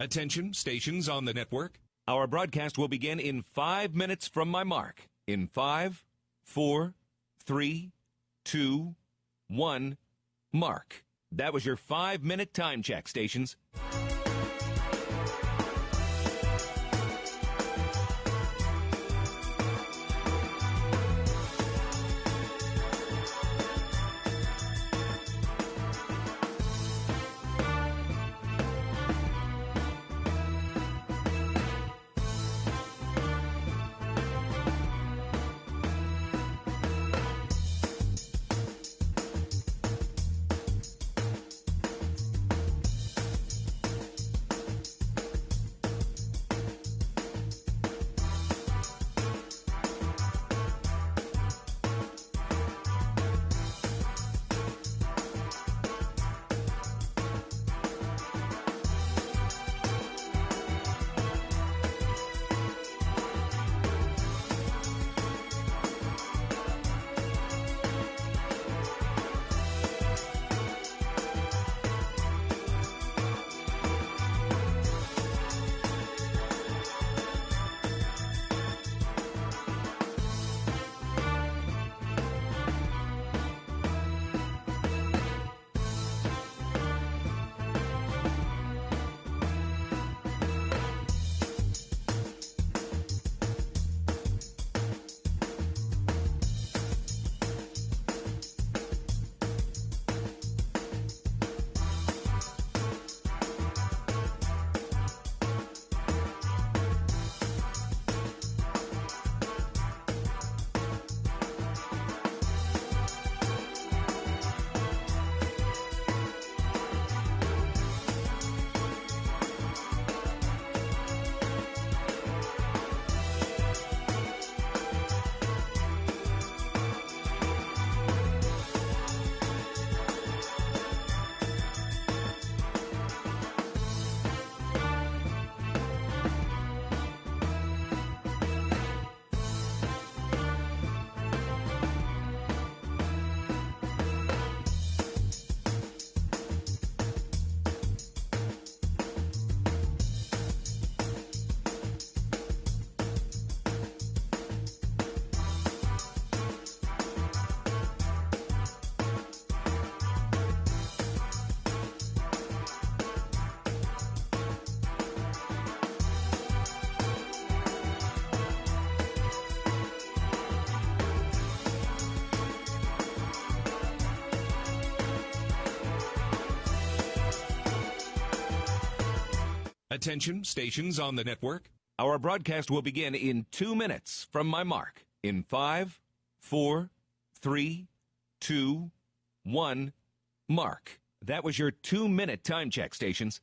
Attention, stations on the network. Our broadcast will begin in 5 minutes from my mark. In 5, 4, 3, 2, 1, mark. That was your 5-minute time check, stations. Attention, stations on the network. Our broadcast will begin in 2 minutes from my mark. In 5, 4, 3, 2, 1, mark. That was your 2-minute time check, stations.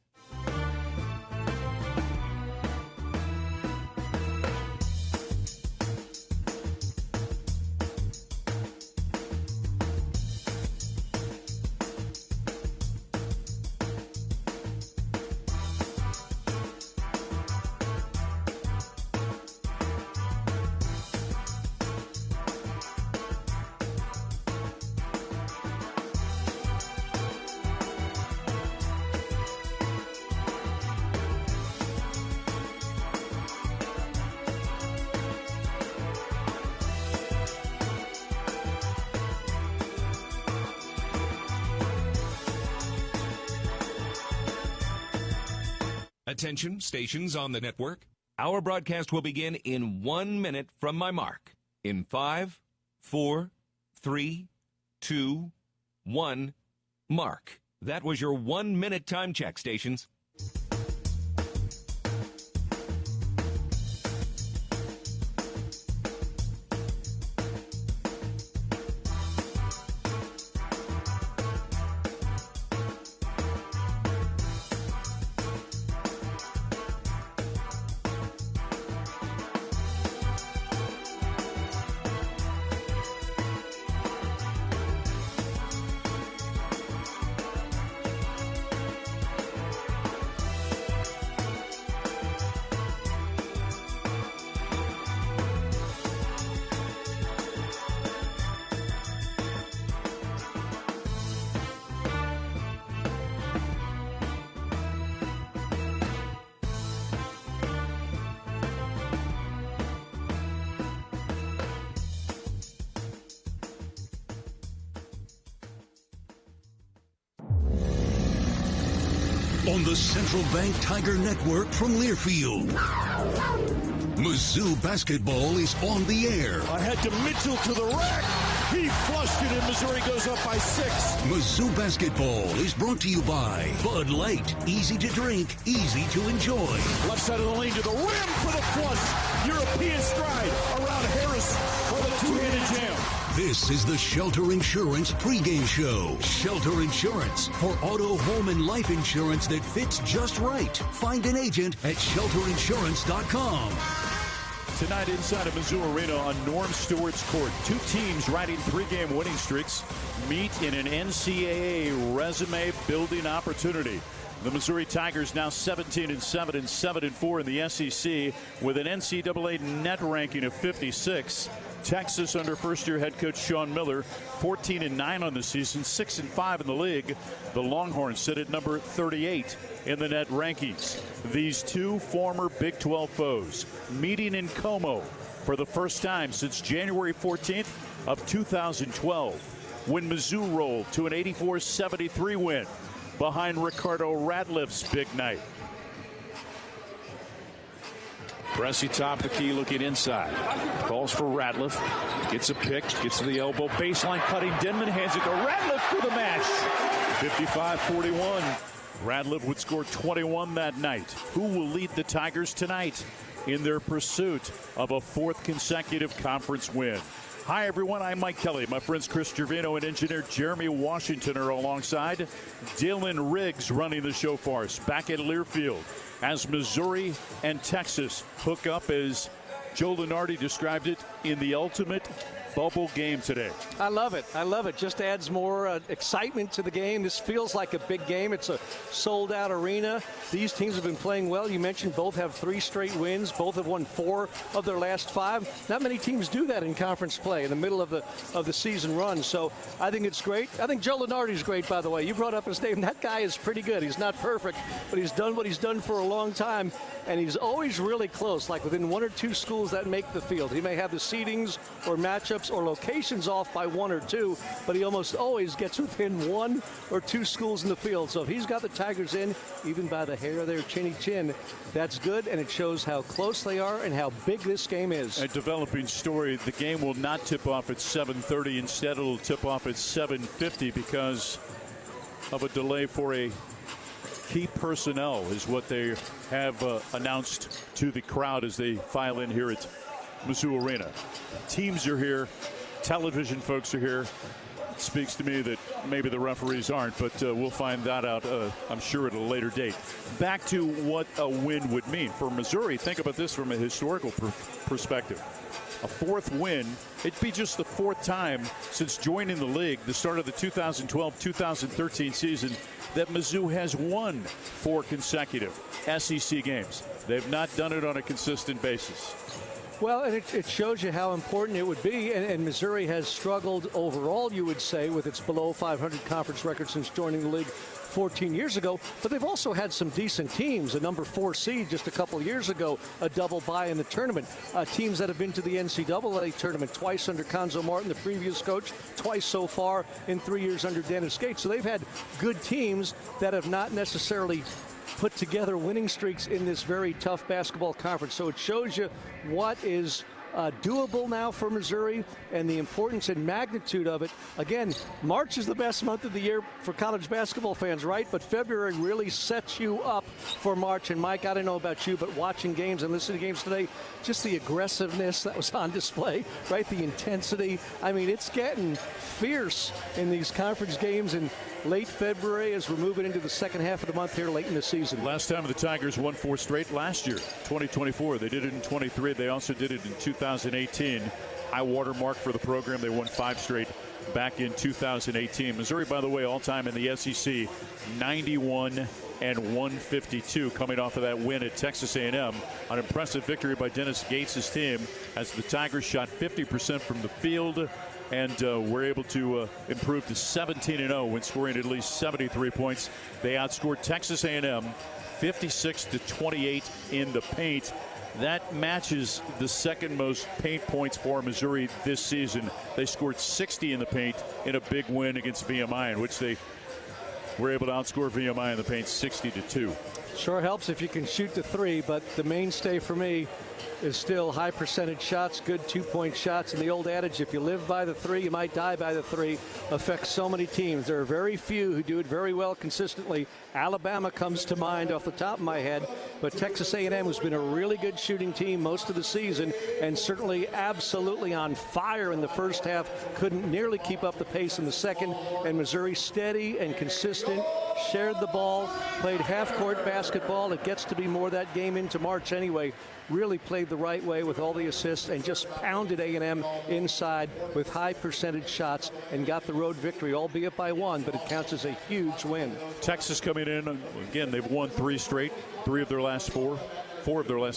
Attention, stations on the network. Our broadcast will begin in 1 minute from my mark. In 5, 4, 3, 2, 1, mark. That was your 1-minute time check, stations. on the Central Bank Tiger Network from Learfield. Mizzou basketball is on the air. Ahead to Mitchell to the rack. He flushed it and Missouri goes up by 6. Mizzou basketball is brought to you by Bud Light. Easy to drink, easy to enjoy. Left side of the lane to the rim for the flush. European stride around Harris for the two-handed jam. This is the Shelter Insurance pregame show. Shelter Insurance for auto, home, and life insurance that fits just right. Find an agent at shelterinsurance.com. Tonight inside of Mizzou Arena on Norm Stewart's court, two teams riding three-game winning streaks meet in an NCAA resume-building opportunity. The Missouri Tigers now 17-7 and 7-4 in the SEC with an NCAA net ranking of 56. Texas under first-year head coach Sean Miller, 14-9 on the season, 6-5 in the league. The Longhorns sit at number 38 in the net rankings. These two former Big 12 foes meeting in Como for the first time since January 14th of 2012, when Mizzou rolled to an 84-73 win behind Ricardo Ratliff's big night. Pressey top of the key looking inside. Calls for Ratliff. Gets a pick. Gets to the elbow. Baseline cutting. Denman hands it to Ratliff for the match. 55-41. Ratliff would score 21 that night. Who will lead the Tigers tonight in their pursuit of a fourth consecutive conference win? Hi, everyone. I'm Mike Kelly. My friends Chris Gervino and engineer Jeremy Washington are alongside. Dylan Riggs running the show for us back at Learfield as Missouri and Texas hook up, as Joe Lunardi described it, in the ultimate bubble game today. I love it. I love it. Just adds more excitement to the game. This feels like a big game. It's a sold-out arena. These teams have been playing well. You mentioned both have 3 straight wins. Both have won 4 of their last 5. Not many teams do that in conference play in the middle of the season run. So I think it's great. I think Joe Lunardi's great, by the way. You brought up his name. That guy is pretty good. He's not perfect, but he's done what he's done for a long time, and he's always really close, like within 1 or 2 schools that make the field. He may have the seedings or matchups or locations off by 1 or 2, but he almost always gets within 1 or 2 schools in the field. So if he's got the Tigers in, even by the hair of their chinny chin, that's good, and it shows how close they are and how big this game is. A developing story. The game will not tip off at 7:30. Instead, it'll tip off at 7:50 because of a delay for a key personnel, is what they have announced to the crowd as they file in here at Mizzou Arena. Teams are here. Television folks are here. It speaks to me that maybe the referees aren't, but we'll find that out, I'm sure, at a later date. Back to what a win would mean. For Missouri, think about this from a historical perspective. A 4th win, it'd be just the 4th time since joining the league, the start of the 2012-2013 season, that Mizzou has won 4 consecutive SEC games. They've not done it on a consistent basis. Well, and it shows you how important it would be, and Missouri has struggled overall, you would say, with its below 500 conference record since joining the league 14 years ago, but they've also had some decent teams. A number 4 seed just a couple of years ago, a double bye in the tournament. Teams that have been to the NCAA tournament twice under Conzo Martin, the previous coach, twice so far in 3 years under Dennis Gates. So they've had good teams that have not necessarily put together winning streaks in this very tough basketball conference. So it shows you what is doable now for Missouri and the importance and magnitude of it. Again, March is the best month of the year for college basketball fans, right? But February really sets you up for March. And Mike, I don't know about you, but watching games and listening to games today, just the aggressiveness that was on display, right? The intensity. I mean, it's getting fierce in these conference games in late February as we're moving into the second half of the month here late in the season. Last time the Tigers won 4 straight last year, 2024. They did it in 23. They also did it in 2018. High water mark for the program. They won 5 straight back in 2018. Missouri, by the way, all-time in the SEC, 91-152, coming off of that win at Texas A&M. An impressive victory by Dennis Gates' team as the Tigers shot 50% from the field and were able to improve to 17-0 when scoring at least 73 points. They outscored Texas A&M 56-28 in the paint. That matches the second most paint points for Missouri this season. They scored 60 in the paint in a big win against VMI, in which they were able to outscore VMI in the paint 60-2. Sure helps if you can shoot the three, but the mainstay for me is still high percentage shots, good two-point shots. And the old adage, if you live by the three, you might die by the three, affects so many teams. There are very few who do it very well consistently. Alabama comes to mind off the top of my head, but Texas A&M has been a really good shooting team most of the season and certainly absolutely on fire in the first half. Couldn't nearly keep up the pace in the second, and Missouri steady and consistent, shared the ball, played half-court basketball. It gets to be more that game into March anyway. Really played the right way with all the assists and just pounded A&M inside with high percentage shots and got the road victory, albeit by one, but it counts as a huge win. Texas coming in, again, they've won three straight, four of their last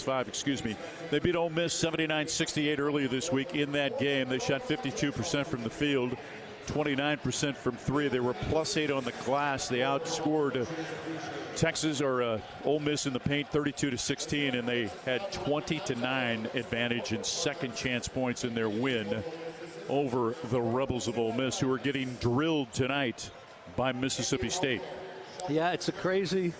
five, excuse me. They beat Ole Miss 79-68 earlier this week. In that game, they shot 52% from the field, 29% from three. They were +8 on the glass. They outscored Texas or Ole Miss in the paint 32-16, and they had 20-9 advantage in second chance points in their win over the Rebels of Ole Miss, who are getting drilled tonight by Mississippi State. Yeah, it's a crazy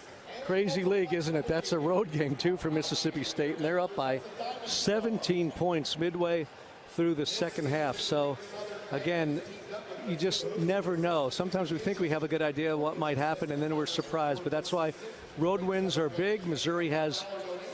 league, isn't it? That's a road game too for Mississippi State, and they're up by 17 points midway through the second half. So again, you just never know. Sometimes we think we have a good idea of what might happen, and then we're surprised. But that's why road wins are big. Missouri has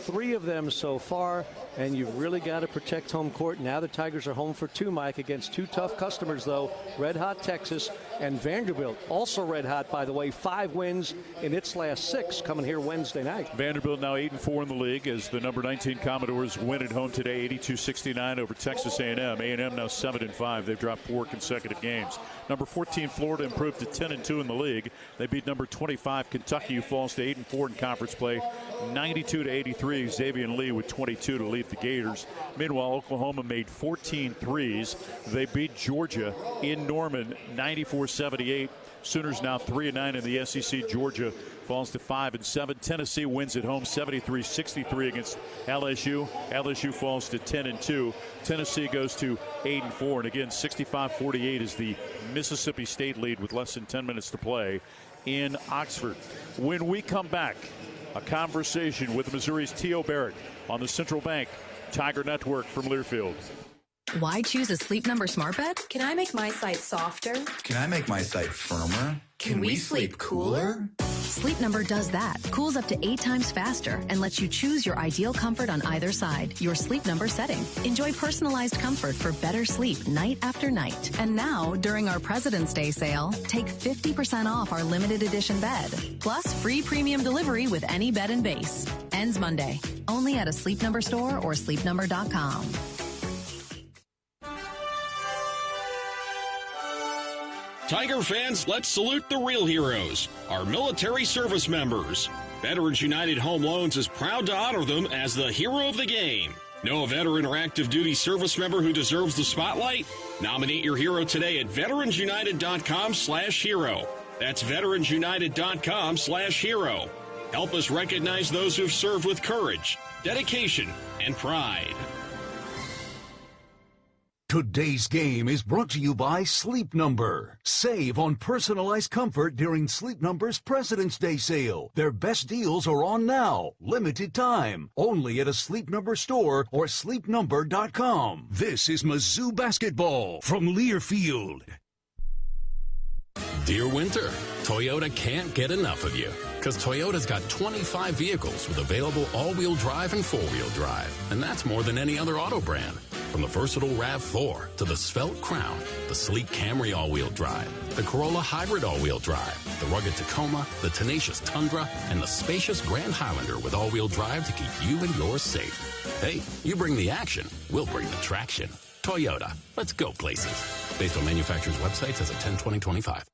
3 of them so far, and you've really got to protect home court. Now the Tigers are home for 2, Mike, against 2 tough customers, though. Red hot Texas and Vanderbilt, also red hot, by the way. 5 wins in its last 6 coming here Wednesday night. Vanderbilt now 8-4 in the league as the number 19 Commodores win at home today, 82-69 over Texas A&M. A&M now 7-5. They've dropped 4 consecutive games. Number 14 Florida improved to 10-2 in the league. They beat number 25 Kentucky, who falls to 8-4 in conference play, 92-83. Xavier Lee with 22 to lead the Gators. Meanwhile, Oklahoma made 14 threes. They beat Georgia in Norman 94-78. Sooners now 3-9 in the SEC. Georgia falls to 5-7. Tennessee wins at home 73-63 against LSU. LSU falls to 10-2. Tennessee goes to 8-4. And again, 65-48 is the Mississippi State lead with less than 10 minutes to play in Oxford. When we come back, a conversation with Missouri's T.O. Barrett on the Central Bank Tiger Network from Learfield. Why choose a Sleep Number smart bed? Can I make my site softer? Can I make my site firmer? Can we sleep cooler? Sleep Number does that. Cools up to 8 times faster and lets you choose your ideal comfort on either side. Your Sleep Number setting. Enjoy personalized comfort for better sleep night after night. And now, during our President's Day sale, take 50% off our limited edition bed. Plus, free premium delivery with any bed and base. Ends Monday. Only at a Sleep Number store or sleepnumber.com. Tiger fans, let's salute the real heroes, our military service members. Veterans United Home Loans is proud to honor them as the hero of the game. Know a veteran or active duty service member who deserves the spotlight? Nominate your hero today at veteransunited.com/hero. That's veteransunited.com/hero. Help us recognize those who've served with courage, dedication, and pride. Today's game is brought to you by Sleep Number. Save on personalized comfort during Sleep Number's President's Day sale. Their best deals are on now. Limited time. Only at a Sleep Number store or sleepnumber.com. This is Mizzou basketball from Learfield. Dear Winter, Toyota can't get enough of you. Because Toyota's got 25 vehicles with available all-wheel drive and four-wheel drive. And that's more than any other auto brand. From the versatile RAV4 to the svelte Crown, the sleek Camry all-wheel drive, the Corolla Hybrid all-wheel drive, the rugged Tacoma, the tenacious Tundra, and the spacious Grand Highlander with all-wheel drive to keep you and yours safe. Hey, you bring the action, we'll bring the traction. Toyota, let's go places. Based on manufacturer's websites as of 10/20/25.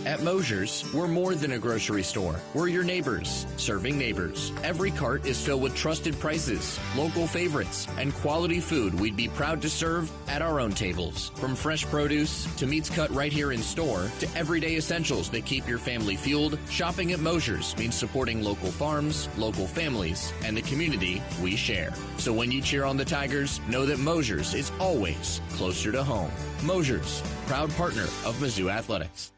At Mosier's, we're more than a grocery store. We're your neighbors, serving neighbors. Every cart is filled with trusted prices, local favorites, and quality food we'd be proud to serve at our own tables. From fresh produce to meats cut right here in store to everyday essentials that keep your family fueled, shopping at Mosier's means supporting local farms, local families, and the community we share. So when you cheer on the Tigers, know that Mosier's is always closer to home. Mosier's, proud partner of Mizzou Athletics.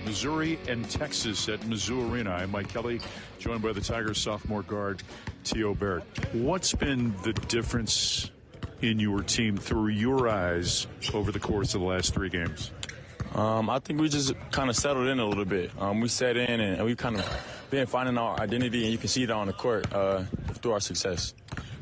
Missouri and Texas at Mizzou Arena. I'm Mike Kelly, joined by the Tigers sophomore guard, T.O. Barrett. What's been the difference in your team through your eyes over the course of the last 3 games? I think we just kind of settled in a little bit. We set in and we kind of been finding our identity, and you can see it on the court through our success.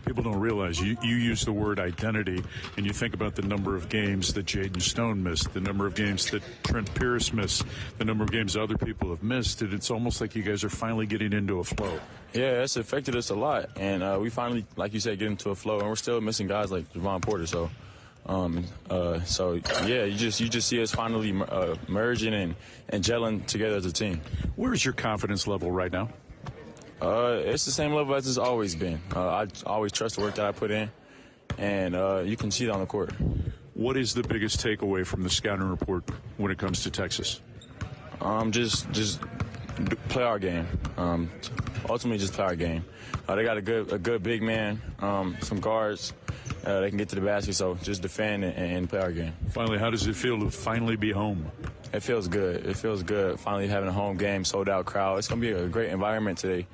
People don't realize you use the word identity, and you think about the number of games that Jaden Stone missed, the number of games that Trent Pierce missed, the number of games other people have missed, and it's almost like you guys are finally getting into a flow. Yeah, it's affected us a lot, and we finally, like you said, get into a flow, and we're still missing guys like Javon Porter, so yeah, you just see us finally merging and gelling together as a team. Where is your confidence level right now? It's the same level as it's always been. I always trust the work that I put in, and you can see it on the court. What is the biggest takeaway from the scouting report when it comes to Texas? Just play our game. Ultimately, just play our game. They got a good big man, some guards. They can get to the basket, so just defend and play our game. Finally, how does it feel to finally be home? It feels good. It feels good finally having a home game, sold-out crowd. It's going to be a great environment today,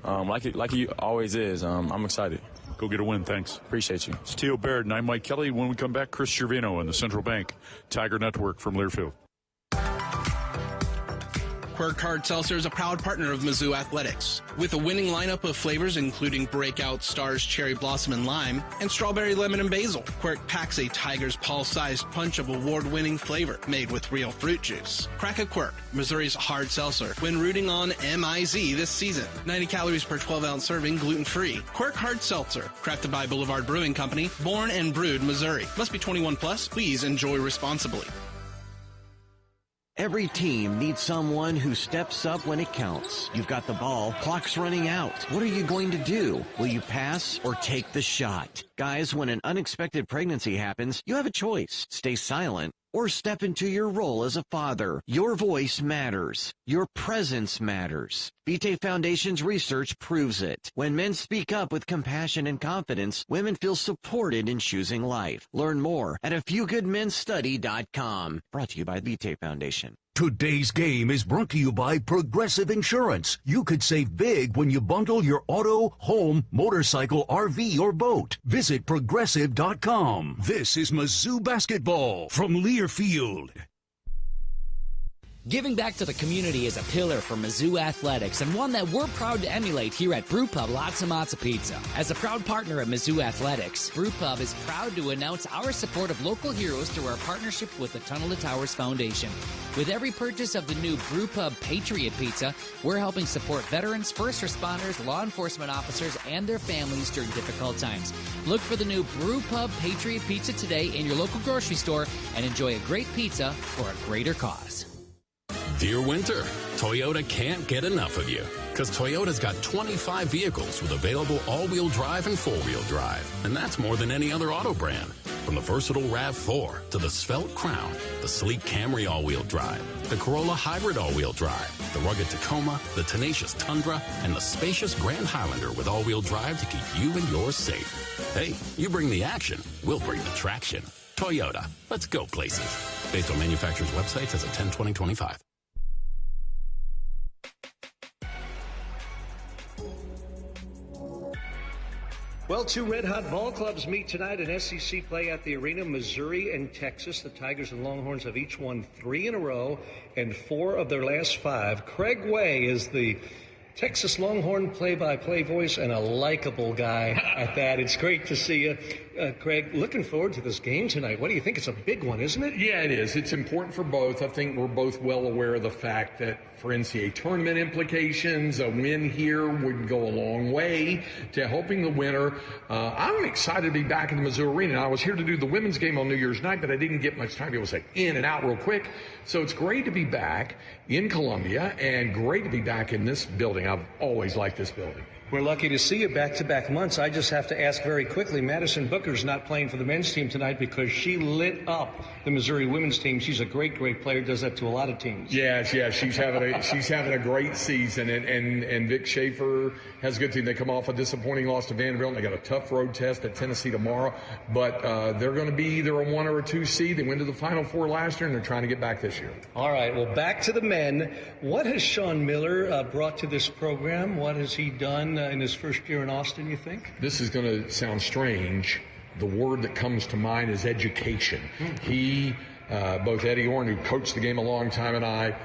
like it always is. I'm excited. Go get a win. Thanks. Appreciate you. It's T.O. Baird and I'm Mike Kelly. When we come back, Chris Gervino on the Central Bank Tiger Network from Learfield. Quirk Hard Seltzer is a proud partner of Mizzou Athletics. With a winning lineup of flavors including Breakout, Stars, Cherry Blossom, and Lime, and Strawberry, Lemon, and Basil, Quirk packs a Tiger's Paw-sized punch of award-winning flavor made with real fruit juice. Crack a Quirk, Missouri's hard seltzer, when rooting on MIZ this season. 90 calories per 12-ounce serving, gluten-free. Quirk Hard Seltzer, crafted by Boulevard Brewing Company, born and brewed Missouri. Must be 21 plus. Please enjoy responsibly. Every team needs someone who steps up when it counts. You've got the ball, clock's running out. What are you going to do? Will you pass or take the shot? Guys, when an unexpected pregnancy happens, you have a choice. Stay silent or step into your role as a father. Your voice matters. Your presence matters. Vitae Foundation's research proves it. When men speak up with compassion and confidence, women feel supported in choosing life. Learn more at afewgoodmenstudy.com. Brought to you by Vitae Foundation. Today's game is brought to you by Progressive Insurance. You could save big when you bundle your auto, home, motorcycle, RV, or boat. Visit Progressive.com. This is Mizzou basketball from Learfield. Giving back to the community is a pillar for Mizzou Athletics and one that we're proud to emulate here at Brewpub Latza Matza Pizza. As a proud partner of Mizzou Athletics, Brewpub is proud to announce our support of local heroes through our partnership with the Tunnel to Towers Foundation. With every purchase of the new Brewpub Patriot Pizza, we're helping support veterans, first responders, law enforcement officers, and their families during difficult times. Look for the new Brewpub Patriot Pizza today in your local grocery store and enjoy a great pizza for a greater cause. Dear Winter, Toyota can't get enough of you because Toyota's got 25 vehicles with available all-wheel drive and four-wheel drive. And that's more than any other auto brand. From the versatile RAV4 to the Svelte Crown, the sleek Camry all-wheel drive, the Corolla Hybrid all-wheel drive, the rugged Tacoma, the tenacious Tundra, and the spacious Grand Highlander with all-wheel drive to keep you and yours safe. Hey, you bring the action, we'll bring the traction. Toyota, let's go places. Based on manufacturer's websites as of 10/20/25. Well, 2 red-hot ball clubs meet tonight in SEC play at the arena, Missouri and Texas. The Tigers and Longhorns have each won 3 in a row and 4 of their last 5. Craig Way is the Texas Longhorn play-by-play voice and a likable guy at that. It's great to see you. Craig, looking forward to this game tonight. What do you think? It's a big one, isn't it? Yeah, it is. It's important for both. I think we're both well aware of the fact that for NCAA tournament implications, a win here would go a long way to helping the winner. I'm excited to be back in the Mizzou Arena. I was here to do the women's game on New Year's night, but I didn't get much time to be able to say in and out real quick. So it's great to be back in Columbia and great to be back in this building. I've always liked this building. We're lucky to see you back-to-back months. I just have to ask very quickly, Madison Booker's not playing for the men's team tonight because she lit up the Missouri women's team. She's a great player, does that to a lot of teams. Yeah, she's having a great season, and Vic Schaefer has a good team. They come off a disappointing loss to Vanderbilt, and they got a tough road test at Tennessee tomorrow, but they're going to be either a 1 or a 2 seed. They went to the Final Four last year, and they're trying to get back this year. All right, well, back to the men. What has Sean Miller brought to this program? What has he done in his first year in Austin, you think? This is going to sound strange. The word that comes to mind is education. He, both Eddie Orrin, who coached the game a long time, and I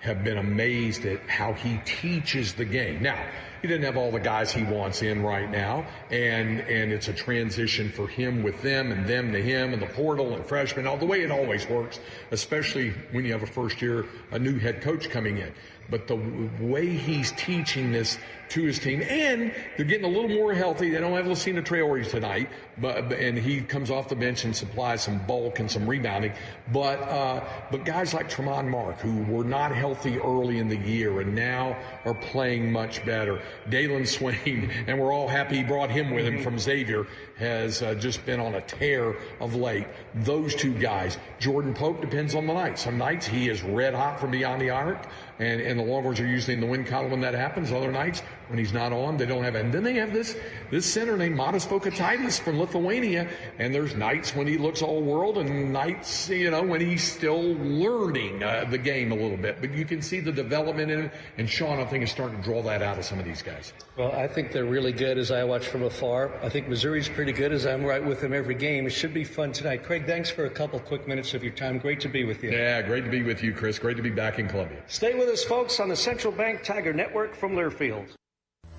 have been amazed at how he teaches the game. Now, he didn't have all the guys he wants in right now, and it's a transition for him with them and them to him and the portal and freshmen, all the way it always works, especially when you have a new head coach coming in. But the way he's teaching this to his team, and they're getting a little more healthy. They don't have Lucina Traore tonight, and he comes off the bench and supplies some bulk and some rebounding. But guys like Tremont Mark, who were not healthy early in the year and now are playing much better. Dalen Swain, and we're all happy he brought him with him from Xavier, has just been on a tear of late. Those two guys. Jordan Pope depends on the night. Some nights he is red hot from beyond the arc, and the Longhorns are usually in the win column when that happens. Other nights, when he's not on, they don't have it. And then they have this center named Modest Vokataitis from Lithuania, and there's nights when he looks all world and nights, when he's still learning the game a little bit. But you can see the development in it, and Sean, I think, is starting to draw that out of some of these guys. Well, I think they're really good as I watch from afar. I think Missouri's pretty good as I'm right with them every game. It should be fun tonight. Craig, thanks for a couple quick minutes of your time. Great to be with you. Yeah, great to be with you, Chris. Great to be back in Columbia. Stay with us, folks, on the Central Bank Tiger Network from Learfield.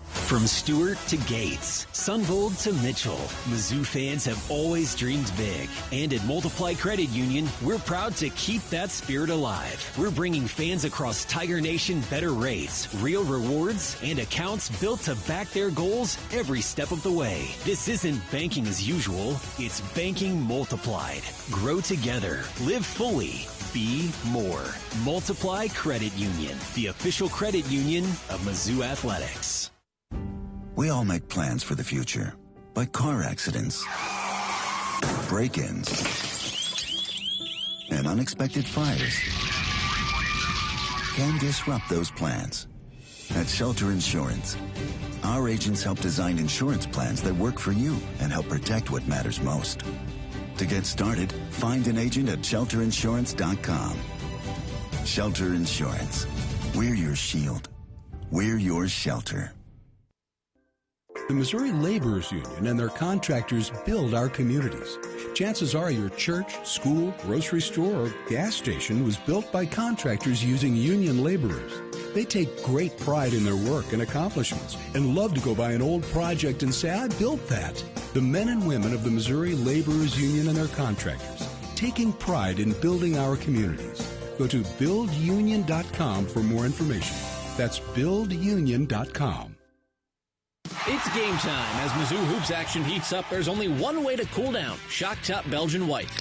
From Stewart to Gates, Sunvold to Mitchell, Mizzou fans have always dreamed big. And at Multiply Credit Union, we're proud to keep that spirit alive. We're bringing fans across Tiger Nation better rates, real rewards, and accounts built to back their goals every step of the way. This isn't banking as usual, it's banking multiplied. Grow together, live fully, be more. Multiply Credit Union, the official credit union of Mizzou Athletics. We all make plans for the future, but car accidents, break-ins, and unexpected fires can disrupt those plans. At Shelter Insurance, our agents help design insurance plans that work for you and help protect what matters most. To get started, find an agent at shelterinsurance.com. Shelter Insurance. We're your shield. We're your shelter. The Missouri Laborers Union and their contractors build our communities. Chances are your church, school, grocery store, or gas station was built by contractors using union laborers. They take great pride in their work and accomplishments and love to go by an old project and say, I built that. The men and women of the Missouri Laborers Union and their contractors, taking pride in building our communities. Go to buildunion.com for more information. That's buildunion.com. It's game time. As Mizzou Hoops action heats up, there's only one way to cool down: Shock Top Belgian White.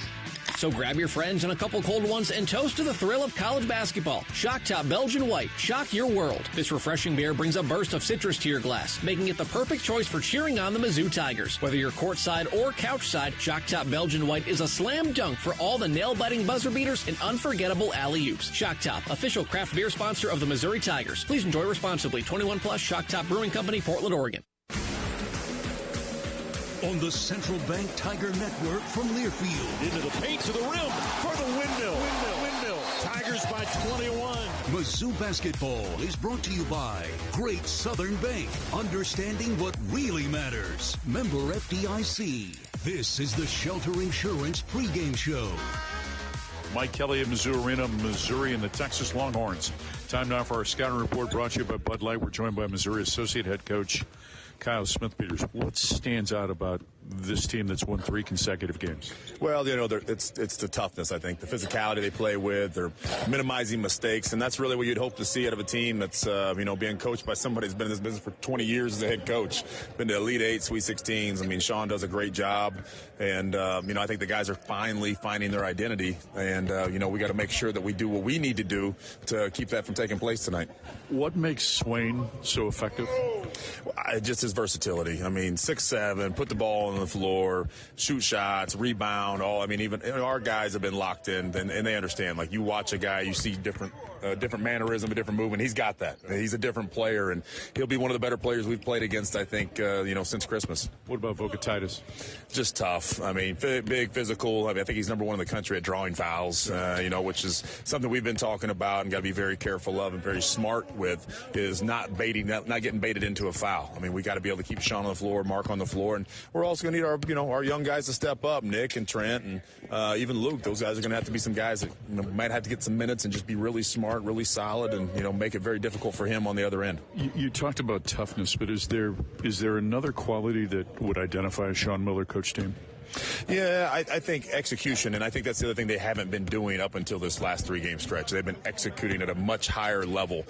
So grab your friends and a couple cold ones and toast to the thrill of college basketball. Shock Top Belgian White. Shock your world. This refreshing beer brings a burst of citrus to your glass, making it the perfect choice for cheering on the Mizzou Tigers. Whether you're courtside or couchside, Shock Top Belgian White is a slam dunk for all the nail-biting buzzer beaters and unforgettable alley-oops. Shock Top, official craft beer sponsor of the Missouri Tigers. Please enjoy responsibly. 21 plus, Shock Top Brewing Company, Portland, Oregon. On the Central Bank Tiger Network from Learfield. Into the paint to the rim for the windmill. Tigers by 21. Mizzou basketball is brought to you by Great Southern Bank. Understanding what really matters. Member FDIC. This is the Shelter Insurance pregame show. Mike Kelly at Mizzou Arena, Missouri, and the Texas Longhorns. Time now for our scouting report brought to you by Bud Light. We're joined by Missouri Associate Head Coach Kyle Smith-Peters. What stands out about this team that's won 3 consecutive games? Well, it's the toughness, I think, the physicality they play with. They're minimizing mistakes, and that's really what you'd hope to see out of a team that's, being coached by somebody who's been in this business for 20 years as a head coach, been to Elite 8, Sweet 16s. I mean, Sean does a great job, and, I think the guys are finally finding their identity, and, we got to make sure that we do what we need to do to keep that from taking place tonight. What makes Swain so effective? Just his versatility. I mean, 6'7", put the ball on the floor, shoot shots, rebound, even our guys have been locked in, and they understand. Like, you watch a guy, you see different mannerism, a different movement. He's got that. He's a different player, and he'll be one of the better players we've played against, I think, since Christmas. What about Vokatitis? Just tough. I mean, big, physical. I think he's number 1 in the country at drawing fouls, which is something we've been talking about and got to be very careful of and very smart with, is not getting baited into a foul. I mean, we got to be able to keep Sean on the floor, Mark on the floor, and we're also going to need our young guys to step up, Nick and Trent and even Luke. Those guys are going to have to be some guys that might have to get some minutes and just be really smart, really solid, and make it very difficult for him on the other end. You talked about toughness, but is there another quality that would identify a Sean Miller coach team? Yeah, I think execution, and I think that's the other thing they haven't been doing up until this last 3-game stretch. They've been executing at a much higher level.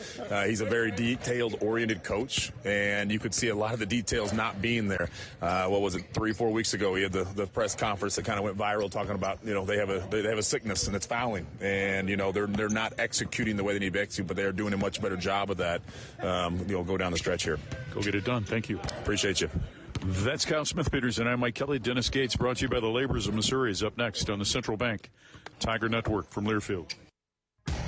He's a very detailed-oriented coach, and you could see a lot of the details not being there. 3-4 weeks ago, he had the press conference that kind of went viral talking about, they have a sickness, and it's fouling. And, they're not executing the way they need to execute, but they are doing a much better job of that. Go down the stretch here. Go get it done. Thank you. Appreciate you. That's Kyle Smith-Peters, and I'm Mike Kelly. Dennis Gates, brought to you by the Laborers of Missouri, is up next on the Central Bank Tiger Network from Learfield.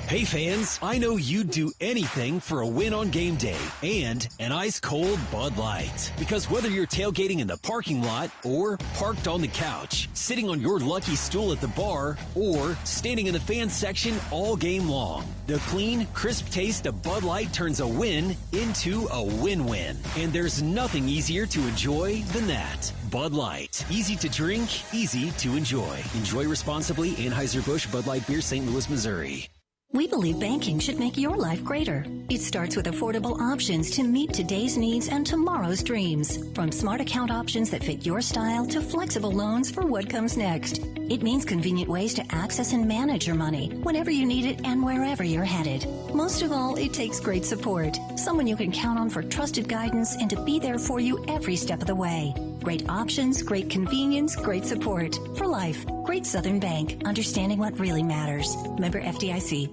Hey fans, I know you'd do anything for a win on game day and an ice-cold Bud Light. Because whether you're tailgating in the parking lot or parked on the couch, sitting on your lucky stool at the bar, or standing in the fan section all game long, the clean, crisp taste of Bud Light turns a win into a win-win. And there's nothing easier to enjoy than that. Bud Light. Easy to drink, easy to enjoy. Enjoy responsibly. Anheuser-Busch Bud Light Beer, St. Louis, Missouri. We believe banking should make your life greater. It starts with affordable options to meet today's needs and tomorrow's dreams. From smart account options that fit your style to flexible loans for what comes next. It means convenient ways to access and manage your money whenever you need it and wherever you're headed. Most of all, it takes great support. Someone you can count on for trusted guidance and to be there for you every step of the way. Great options, great convenience, great support. For life, Great Southern Bank. Understanding what really matters. Member FDIC.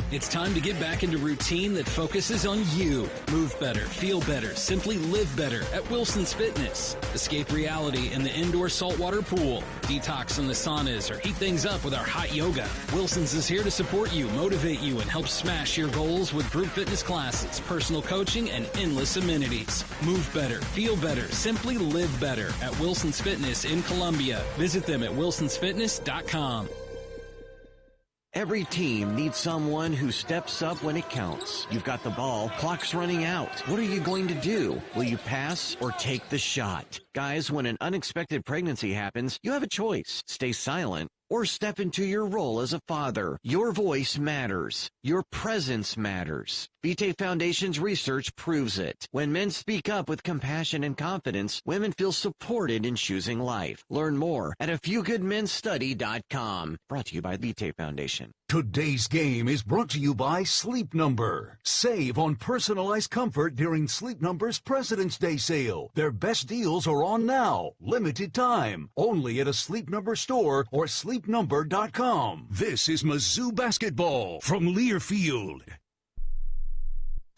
It's time to get back into routine that focuses on you. Move better, feel better, simply live better at Wilson's Fitness. Escape reality in the indoor saltwater pool. Detox in the saunas or heat things up with our hot yoga. Wilson's is here to support you, motivate you, and help smash your goals with group fitness classes, personal coaching, and endless amenities. Move better, feel better, simply live better at Wilson's Fitness in Columbia. Visit them at wilsonsfitness.com. Every team needs someone who steps up when it counts. You've got the ball, clock's running out. What are you going to do? Will you pass or take the shot? Guys, when an unexpected pregnancy happens, you have a choice. Stay silent or step into your role as a father. Your voice matters. Your presence matters. Vitae Foundation's research proves it. When men speak up with compassion and confidence, women feel supported in choosing life. Learn more at afewgoodmenstudy.com. Brought to you by Vitae Foundation. Today's game is brought to you by Sleep Number. Save on personalized comfort during Sleep Number's President's Day sale. Their best deals are on now. Limited time. Only at a Sleep Number store or sleepnumber.com. This is Mizzou basketball from Learfield.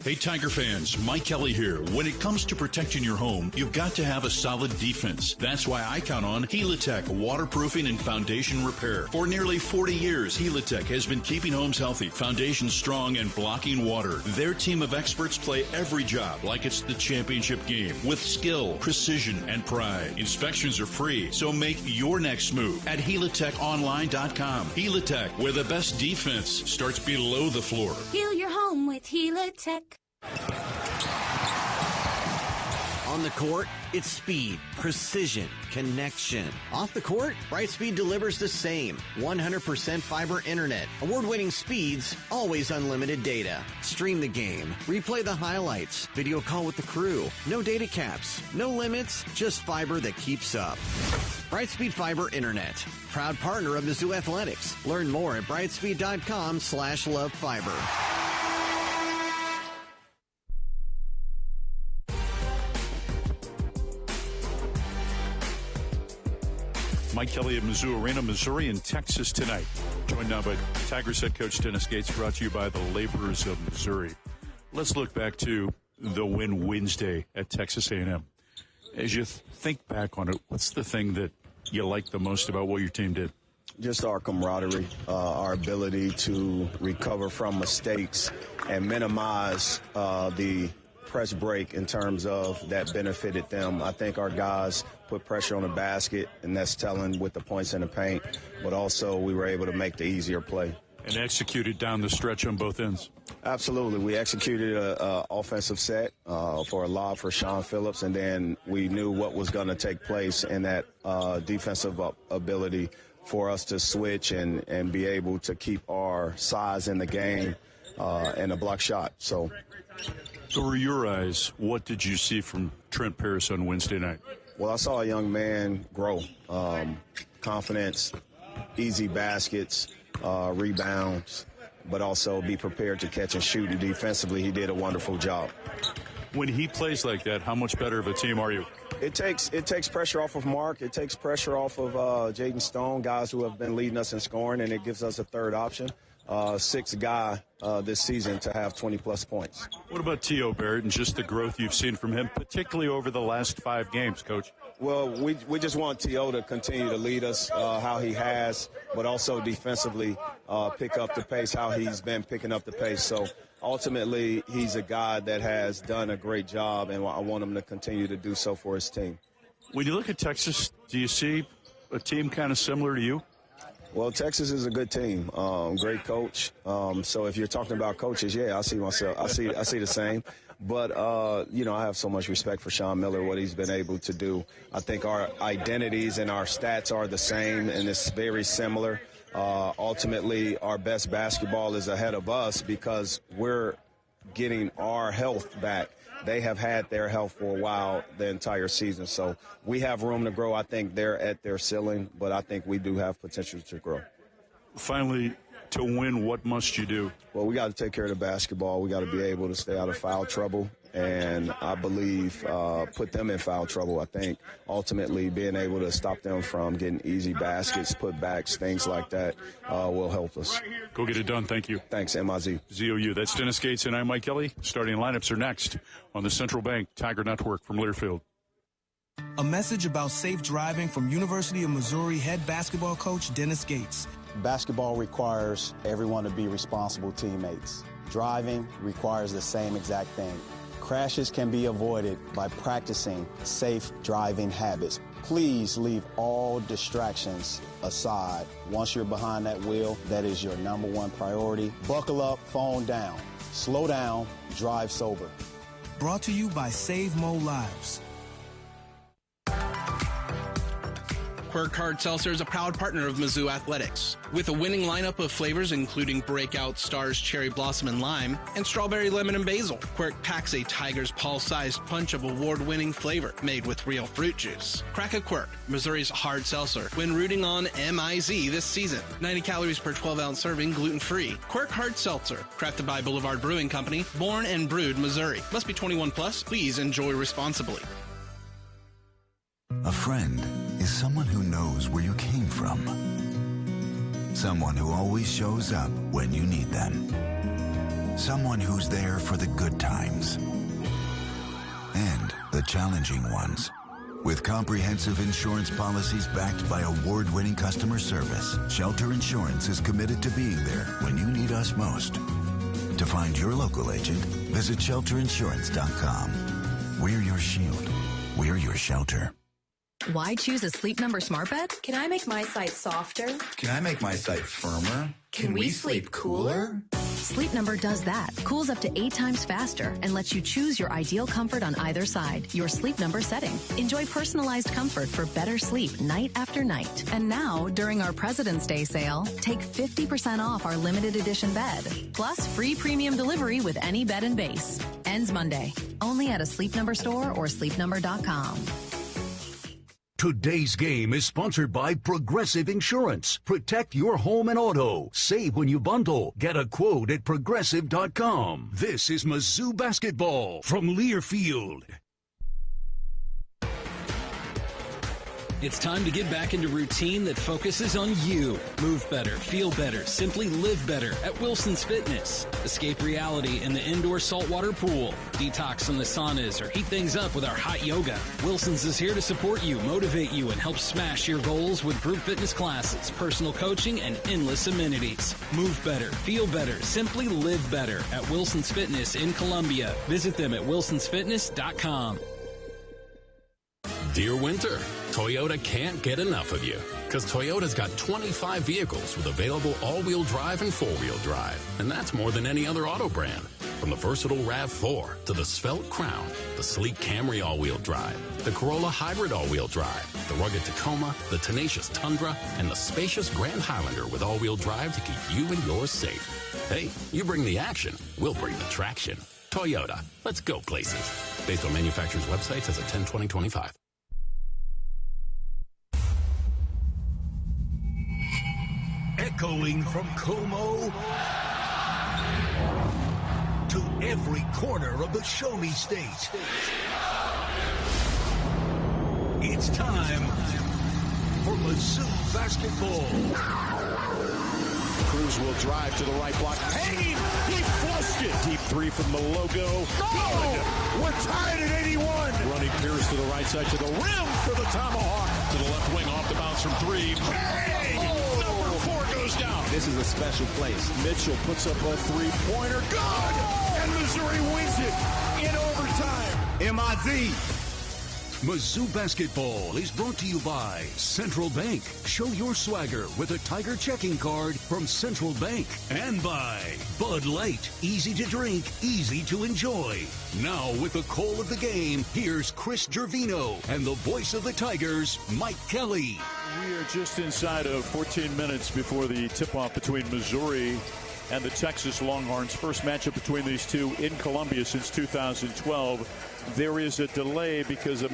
Hey Tiger fans, Mike Kelly here. When it comes to protecting your home, you've got to have a solid defense. That's why I count on Helitech waterproofing and foundation repair. For nearly 40 years, Helitech has been keeping homes healthy, foundations strong, and blocking water. Their team of experts play every job like it's the championship game with skill, precision, and pride. Inspections are free, so make your next move at HelitechOnline.com. Helitech, where the best defense starts below the floor. Heal your home with Helitech. On the court, it's speed, precision, connection. Off the court, Brightspeed delivers the same 100% fiber internet, award-winning speeds, always unlimited data. Stream the game, replay the highlights, video call with the crew. No data caps, no limits, just fiber that keeps up. Brightspeed Fiber Internet, proud partner of Mizzou Athletics. Learn more at brightspeed.com/lovefiber. Mike Kelly at Mizzou Arena, Missouri and Texas tonight. Joined now by Tigers head coach Dennis Gates, brought to you by the Laborers of Missouri. Let's look back to the win Wednesday at Texas A&M. As you think back on it, what's the thing that you like the most about what your team did? Just our camaraderie, our ability to recover from mistakes and minimize the press break in terms of that benefited them. I think our guys put pressure on the basket, and that's telling with the points in the paint, but also we were able to make the easier play. And executed down the stretch on both ends. Absolutely. We executed an offensive set for a lob for Sean Phillips, and then we knew what was going to take place in that defensive ability for us to switch and be able to keep our size in the game and a block shot. So, through your eyes, what did you see from Trent Paris on Wednesday night? Well, I saw a young man grow. Confidence, easy baskets, rebounds, but also be prepared to catch and shoot. And defensively, he did a wonderful job. When he plays like that, how much better of a team are you? It takes pressure off of Mark. It takes pressure off of Jaden Stone, guys who have been leading us in scoring, and it gives us a third option. Sixth guy this season to have 20-plus points. What about T.O. Barrett and just the growth you've seen from him, particularly over the last 5 games, Coach? Well, we just want T.O. to continue to lead us how he has, but also defensively pick up the pace, how he's been picking up the pace. So ultimately, he's a guy that has done a great job, and I want him to continue to do so for his team. When you look at Texas, do you see a team kind of similar to you? Well, Texas is a good team, great coach. So if you're talking about coaches, yeah, I see myself. I see the same. But, I have so much respect for Sean Miller, what he's been able to do. I think our identities and our stats are the same, and it's very similar. Ultimately, our best basketball is ahead of us because we're getting our health back. They have had their health for a while the entire season. So we have room to grow. I think they're at their ceiling, but I think we do have potential to grow. Finally, to win, what must you do? Well, we got to take care of the basketball. We got to be able to stay out of foul trouble. And I believe put them in foul trouble. I think ultimately being able to stop them from getting easy baskets, putbacks, things like that will help us. Go get it done. Thank you. Thanks, MIZ. ZOU. That's Dennis Gates and I'm Mike Kelly. Starting lineups are next on the Central Bank Tiger Network from Learfield. A message about safe driving from University of Missouri head basketball coach Dennis Gates. Basketball requires everyone to be responsible teammates. Driving requires the same exact thing. Crashes can be avoided by practicing safe driving habits. Please leave all distractions aside. Once you're behind that wheel, that is your number one priority. Buckle up, phone down. Slow down, drive sober. Brought to you by Save Mo Lives. Quirk Hard Seltzer is a proud partner of Mizzou Athletics. With a winning lineup of flavors including Breakout, Stars, Cherry Blossom and Lime, and Strawberry Lemon and Basil, Quirk packs a Tiger's Paw-sized punch of award-winning flavor made with real fruit juice. Crack a Quirk, Missouri's hard seltzer, when rooting on MIZ this season. 90 calories per 12-ounce serving, gluten-free. Quirk Hard Seltzer, crafted by Boulevard Brewing Company, born and brewed Missouri. Must be 21 plus. Please enjoy responsibly. A friend is someone who knows where you came from. Someone who always shows up when you need them. Someone who's there for the good times and the challenging ones. With comprehensive insurance policies backed by award-winning customer service, Shelter Insurance is committed to being there when you need us most. To find your local agent, visit shelterinsurance.com. We're your shield. We're your shelter. Why choose a Sleep Number smart bed? Can I make my site softer? Can I make my site firmer? Can we sleep cooler? Sleep Number does that. Cools up to 8 times faster and lets you choose your ideal comfort on either side. Your Sleep Number setting. Enjoy personalized comfort for better sleep night after night. And now, during our President's Day sale, take 50% off our limited edition bed. Plus, free premium delivery with any bed and base. Ends Monday. Only at a Sleep Number store or sleepnumber.com. Today's game is sponsored by Progressive Insurance. Protect your home and auto. Save when you bundle. Get a quote at Progressive.com. This is Mizzou basketball from Learfield. It's time to get back into routine that focuses on you. Move better, feel better, simply live better at Wilson's Fitness. Escape reality in the indoor saltwater pool. Detox from the saunas or heat things up with our hot yoga. Wilson's is here to support you, motivate you, and help smash your goals with group fitness classes, personal coaching, and endless amenities. Move better, feel better, simply live better at Wilson's Fitness in Columbia. Visit them at wilsonsfitness.com. Dear Winter, Toyota can't get enough of you because Toyota's got 25 vehicles with available all-wheel drive and four-wheel drive. And that's more than any other auto brand. From the versatile RAV4 to the svelte Crown, the sleek Camry all-wheel drive, the Corolla Hybrid all-wheel drive, the rugged Tacoma, the tenacious Tundra, and the spacious Grand Highlander with all-wheel drive to keep you and yours safe. Hey, you bring the action, we'll bring the traction. Toyota, let's go places. Based on manufacturer's website, says a 10/20/25. Echoing from Como to every corner of the Show Me State. It's time for Mizzou basketball. Cruz will drive to the right block. Payne, he flushed it. Deep three from the logo. Good. We're tied at 81. Running Pierce to the right side to the rim for the tomahawk. To the left wing off the bounce from three. Bang! Number 4 goes down. This is a special place. Mitchell puts up a three-pointer. Good! And Missouri wins it in overtime. MIZ. Mizzou basketball is brought to you by Central Bank. Show your swagger with a Tiger checking card from Central Bank. And by Bud Light. Easy to drink, easy to enjoy. Now with the call of the game, here's Chris Gervino and the voice of the Tigers, Mike Kelly. We are just inside of 14 minutes before the tip-off between Missouri and the Texas Longhorns. First matchup between these two in Columbia since 2012. There is a delay because a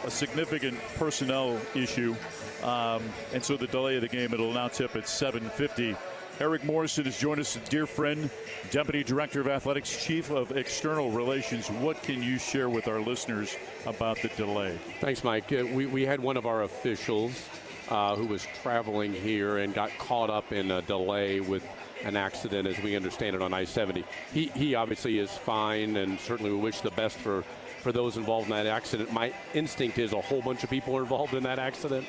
significant personnel issue. And so the delay of the game, it'll now tip at 7:50. Eric Morrison has joined us, a dear friend, Deputy Director of Athletics, Chief of External Relations. What can you share with our listeners about the delay? Thanks, Mike. We had one of our officials who was traveling here and got caught up in a delay with an accident, as we understand it, on I-70. He obviously is fine, and certainly we wish the best for those involved in that accident. My instinct is a whole bunch of people are involved in that accident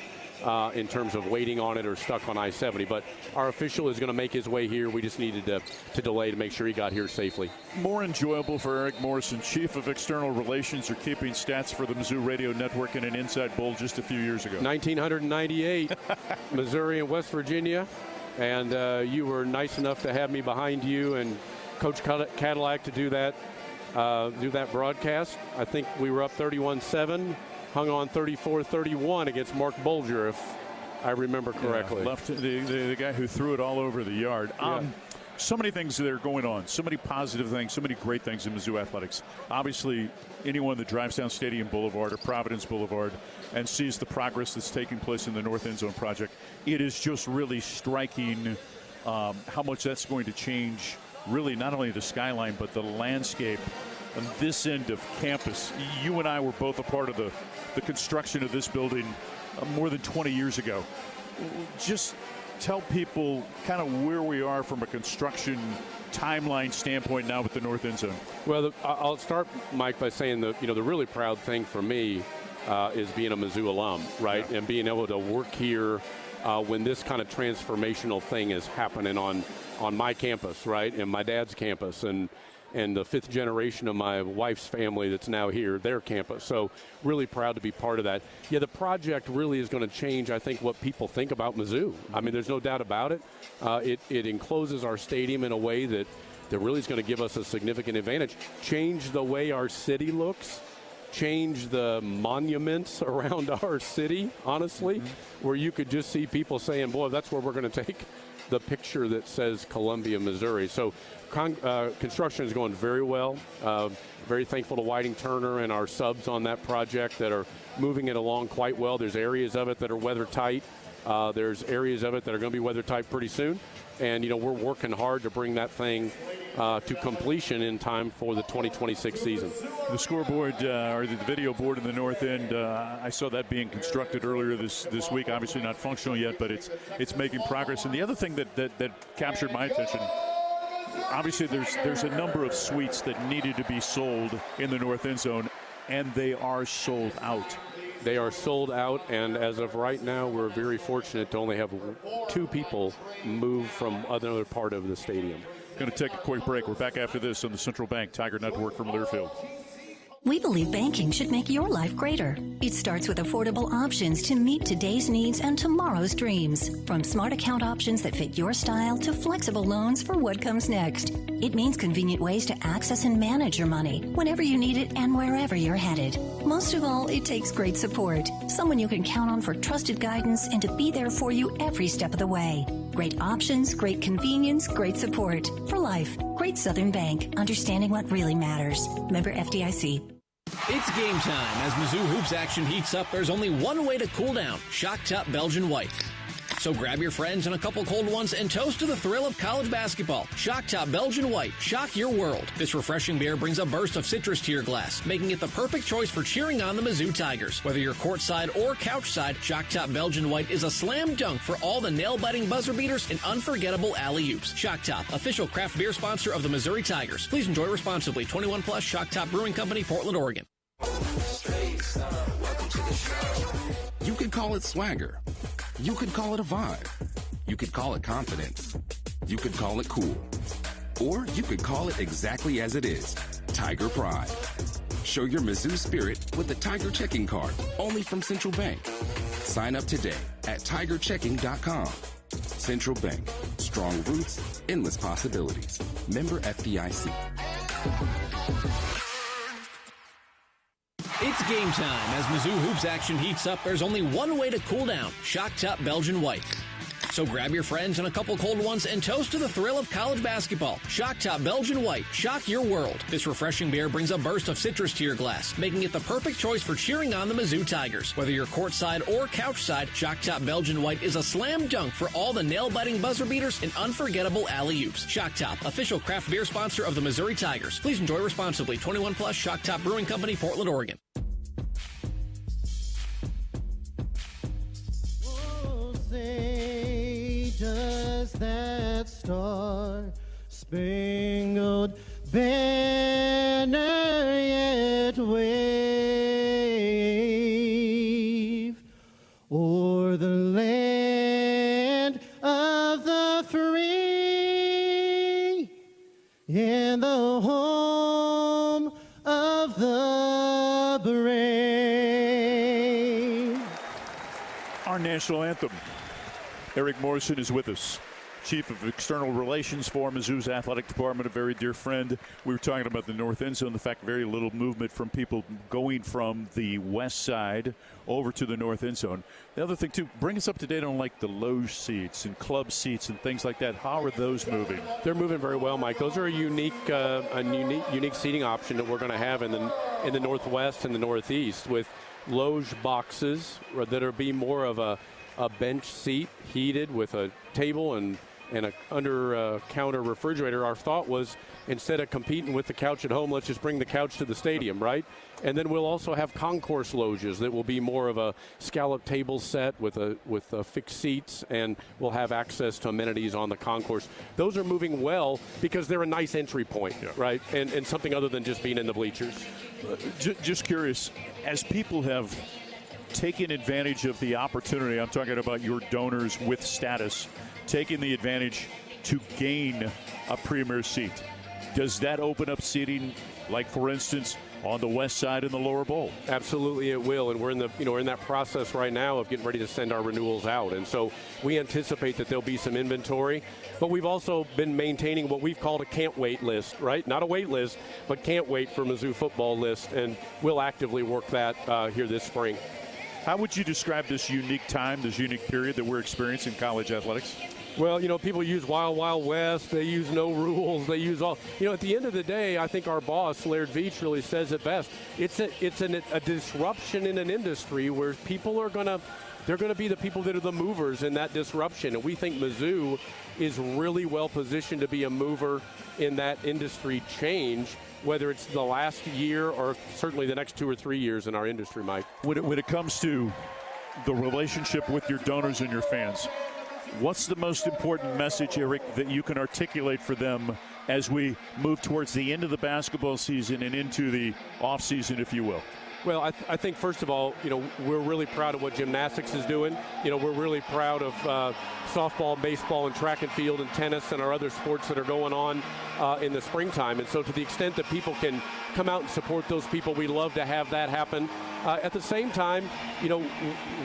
in terms of waiting on it or stuck on I-70. But our official is going to make his way here. We just needed to delay to make sure he got here safely. More enjoyable for Eric Morrison, Chief of External Relations, or keeping stats for the Mizzou Radio Network in an Inside Bowl just a few years ago. 1998, Missouri and West Virginia. And you were nice enough to have me behind you and Coach Cadillac to do that broadcast. I think we were up 31-7, hung on 34-31 against Mark Bulger, if I remember correctly. Yeah, left the guy who threw it all over the yard. Yeah. So many things that are going on, so many positive things, so many great things in Mizzou athletics. Obviously, anyone that drives down Stadium Boulevard or Providence Boulevard and sees the progress that's taking place in the North End Zone project, it is just really striking how much that's going to change, really, not only the skyline, but the landscape on this end of campus. You and I were both a part of the construction of this building more than 20 years ago. Just tell people kind of where we are from a construction timeline standpoint now with the North End Zone. Well, I'll start, Mike, by saying the really proud thing for me is being a Mizzou alum, right? Yeah. And being able to work here when this kind of transformational thing is happening on my campus, right? And my dad's campus. And and the 5th generation of my wife's family that's now here, their campus. So really proud to be part of that. Yeah, the project really is going to change, I think, what people think about Mizzou. I mean, there's no doubt about it. It encloses our stadium in a way that really is going to give us a significant advantage. Change the way our city looks. Change the monuments around our city, honestly, where you could just see people saying, boy, that's where we're going to take the picture that says Columbia, Missouri. So construction is going very well. Very thankful to Whiting Turner and our subs on that project that are moving it along quite well. There's areas of it that are weather tight. There's areas of it that are going to be weather tight pretty soon. And, you know, we're working hard to bring that thing to completion in time for the 2026 season. The scoreboard, or the video board in the north end, I saw that being constructed earlier this week. Obviously not functional yet, but it's making progress. And the other thing that captured my attention, obviously there's a number of suites that needed to be sold in the north end zone, and they are sold out. They are sold out, and as of right now, we're very fortunate to only have 2 people move from another part of the stadium. Going to take a quick break. We're back after this on the Central Bank Tiger Network from Learfield. We believe banking should make your life greater. It starts with affordable options to meet today's needs and tomorrow's dreams. From smart account options that fit your style to flexible loans for what comes next. It means convenient ways to access and manage your money whenever you need it and wherever you're headed. Most of all, it takes great support. Someone you can count on for trusted guidance and to be there for you every step of the way. Great options, great convenience, great support. For life, Great Southern Bank. Understanding what really matters. Member FDIC. It's game time. As Mizzou Hoops action heats up, there's only one way to cool down: Shock Top Belgian White. So grab your friends and a couple cold ones and toast to the thrill of college basketball. Shock Top Belgian White. Shock your world. This refreshing beer brings a burst of citrus to your glass, making it the perfect choice for cheering on the Mizzou Tigers. Whether you're courtside or couchside, Shock Top Belgian White is a slam dunk for all the nail-biting buzzer beaters and unforgettable alley-oops. Shock Top, official craft beer sponsor of the Missouri Tigers. Please enjoy responsibly. 21 plus, Shock Top Brewing Company, Portland, Oregon. You could call it swagger. You could call it a vibe. You could call it confidence. You could call it cool. Or you could call it exactly as it is: Tiger Pride. Show your Mizzou spirit with the Tiger Checking Card, only from Central Bank. Sign up today at tigerchecking.com. Central Bank. Strong roots, endless possibilities. Member FDIC. It's game time. As Mizzou Hoops action heats up, there's only one way to cool down: Shock Top Belgian White. So grab your friends and a couple cold ones and toast to the thrill of college basketball. Shock Top Belgian White. Shock your world. This refreshing beer brings a burst of citrus to your glass, making it the perfect choice for cheering on the Mizzou Tigers. Whether you're courtside or couchside, Shock Top Belgian White is a slam dunk for all the nail-biting buzzer beaters and unforgettable alley-oops. Shock Top, official craft beer sponsor of the Missouri Tigers. Please enjoy responsibly. 21 plus, Shock Top Brewing Company, Portland, Oregon. Does that star-spangled banner yet wave o'er the land of the free and the home of the brave? Our national anthem. Eric Morrison is with us, Chief of External Relations for Mizzou's Athletic Department, a very dear friend. We were talking about the north end zone, the fact very little movement from people going from the west side over to the north end zone. The other thing, too, bring us up to date on like the loge seats and club seats and things like that. How are those moving? They're moving very well, Mike. Those are a unique seating option that we're going to have in the northwest and the northeast, with loge boxes that are be more of a bench seat, heated with a table and a under-counter refrigerator. Our thought was, instead of competing with the couch at home, let's just bring the couch to the stadium, right? And then we'll also have concourse loges that will be more of a scallop table set with fixed seats, and we'll have access to amenities on the concourse. Those are moving well because they're a nice entry point, right? And something other than just being in the bleachers. Just curious, as people have taking advantage of the opportunity, I'm talking about your donors with status, taking the advantage to gain a premier seat. Does that open up seating, like, for instance, on the west side in the lower bowl? Absolutely, it will, and we're in that process right now of getting ready to send our renewals out, and so we anticipate that there'll be some inventory. But we've also been maintaining what we've called a can't wait list, right? Not a wait list, but can't wait for Mizzou football list, and we'll actively work that here this spring. How would you describe this unique time, this unique period that we're experiencing in college athletics? Well, people use Wild Wild West. They use no rules. They use all. At the end of the day, I think our boss, Laird Veach, really says it best. It's a disruption in an industry where people are they're going to be the people that are the movers in that disruption. And we think Mizzou is really well positioned to be a mover in that industry change, whether it's the last year or certainly the next 2 or 3 years in our industry, Mike. When it comes to the relationship with your donors and your fans, what's the most important message, Eric, that you can articulate for them as we move towards the end of the basketball season and into the off season, if you will? Well, I think, first of all, we're really proud of what gymnastics is doing. We're really proud of softball, baseball, and track and field and tennis and our other sports that are going on in the springtime. And so to the extent that people can come out and support those people, we love to have that happen. At the same time,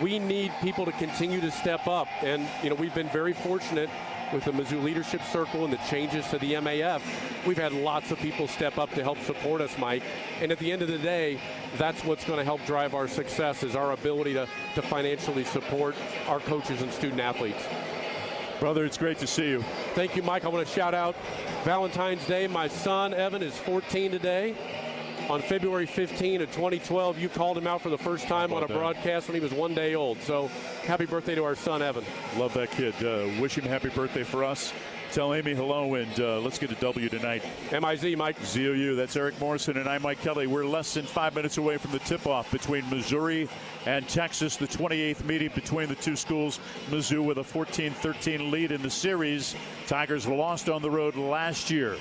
we need people to continue to step up. And, we've been very fortunate with the Mizzou Leadership Circle and the changes to the MAF. We've had lots of people step up to help support us, Mike. And at the end of the day, that's what's going to help drive our success, is our ability to financially support our coaches and student athletes. Brother, it's great to see you. Thank you, Mike. I want to shout out Valentine's Day. My son, Evan, is 14 today. On February 15 of 2012, you called him out for the first time on a broadcast when he was 1 day old. So happy birthday to our son, Evan. Love that kid. Wish him happy birthday for us. Tell Amy hello, and let's get a W tonight. M-I-Z, Mike. Z-O-U. That's Eric Morrison, and I'm Mike Kelly. We're less than 5 minutes away from the tip-off between Missouri and Texas, the 28th meeting between the two schools. Mizzou with a 14-13 lead in the series. Tigers lost on the road last year.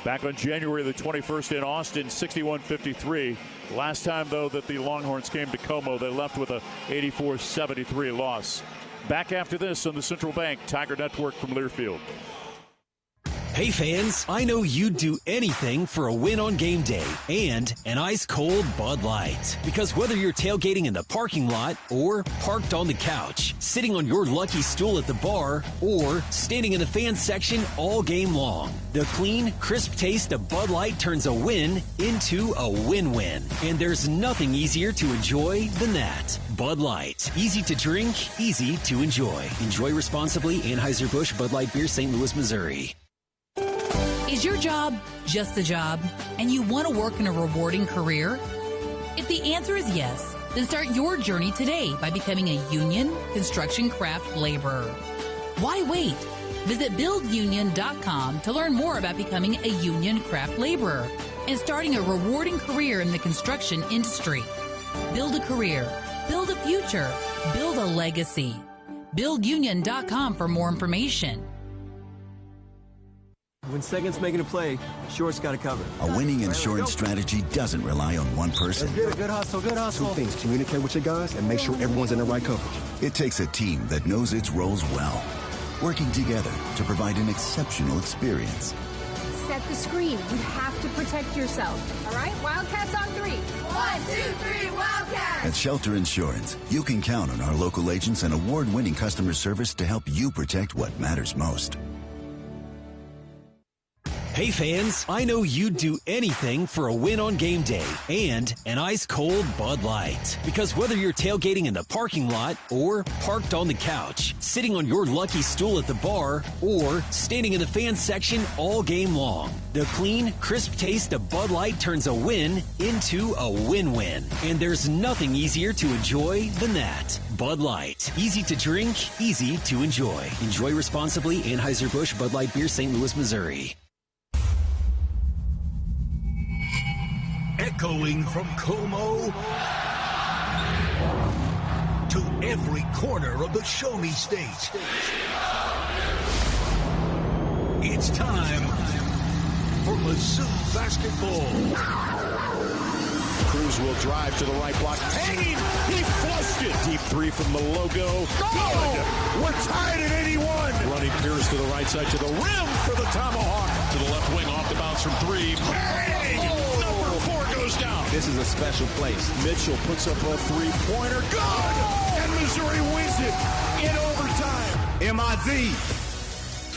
Back on January the 21st in Austin, 61-53. Last time, though, that the Longhorns came to Como, they left with a 84-73 loss. Back after this on the Central Bank Tiger Network from Learfield. Hey fans, I know you'd do anything for a win on game day and an ice-cold Bud Light. Because whether you're tailgating in the parking lot or parked on the couch, sitting on your lucky stool at the bar, or standing in the fan section all game long, the clean, crisp taste of Bud Light turns a win into a win-win. And there's nothing easier to enjoy than that. Bud Light. Easy to drink, easy to enjoy. Enjoy responsibly. Anheuser-Busch Bud Light Beer, St. Louis, Missouri. Is your job just a job, and you want to work in a rewarding career? If the answer is yes, then start your journey today by becoming a union construction craft laborer. Why wait? Visit buildunion.com to learn more about becoming a union craft laborer and starting a rewarding career in the construction industry. Build a career, build a future, build a legacy. Buildunion.com for more information. When second's making a play, short's got to cover. A winning insurance strategy doesn't rely on one person. Let's get it. Good hustle, good hustle. Two things. Communicate with your guys and make sure everyone's in the right coverage. It takes a team that knows its roles well, working together to provide an exceptional experience. Set the screen. You have to protect yourself. All right? Wildcats on 3. 1, 2, 3, Wildcats! At Shelter Insurance, you can count on our local agents and award-winning customer service to help you protect what matters most. Hey fans, I know you'd do anything for a win on game day and an ice-cold Bud Light. Because whether you're tailgating in the parking lot or parked on the couch, sitting on your lucky stool at the bar, or standing in the fan section all game long, the clean, crisp taste of Bud Light turns a win into a win-win. And there's nothing easier to enjoy than that. Bud Light. Easy to drink, easy to enjoy. Enjoy responsibly. Anheuser-Busch Bud Light Beer, St. Louis, Missouri. Echoing from Como to every corner of the Show Me State. It's time for Mizzou basketball. Cruz will drive to the right block. Hanging, he flushed it. Deep three from the logo. Good. We're tied at 81. Running Pierce to the right side to the rim for the tomahawk. To the left wing, off the bounce from three. Bang! Number 4 goes down. This is a special place. Mitchell puts up a three-pointer. Good! And Missouri wins it in overtime. MIZ.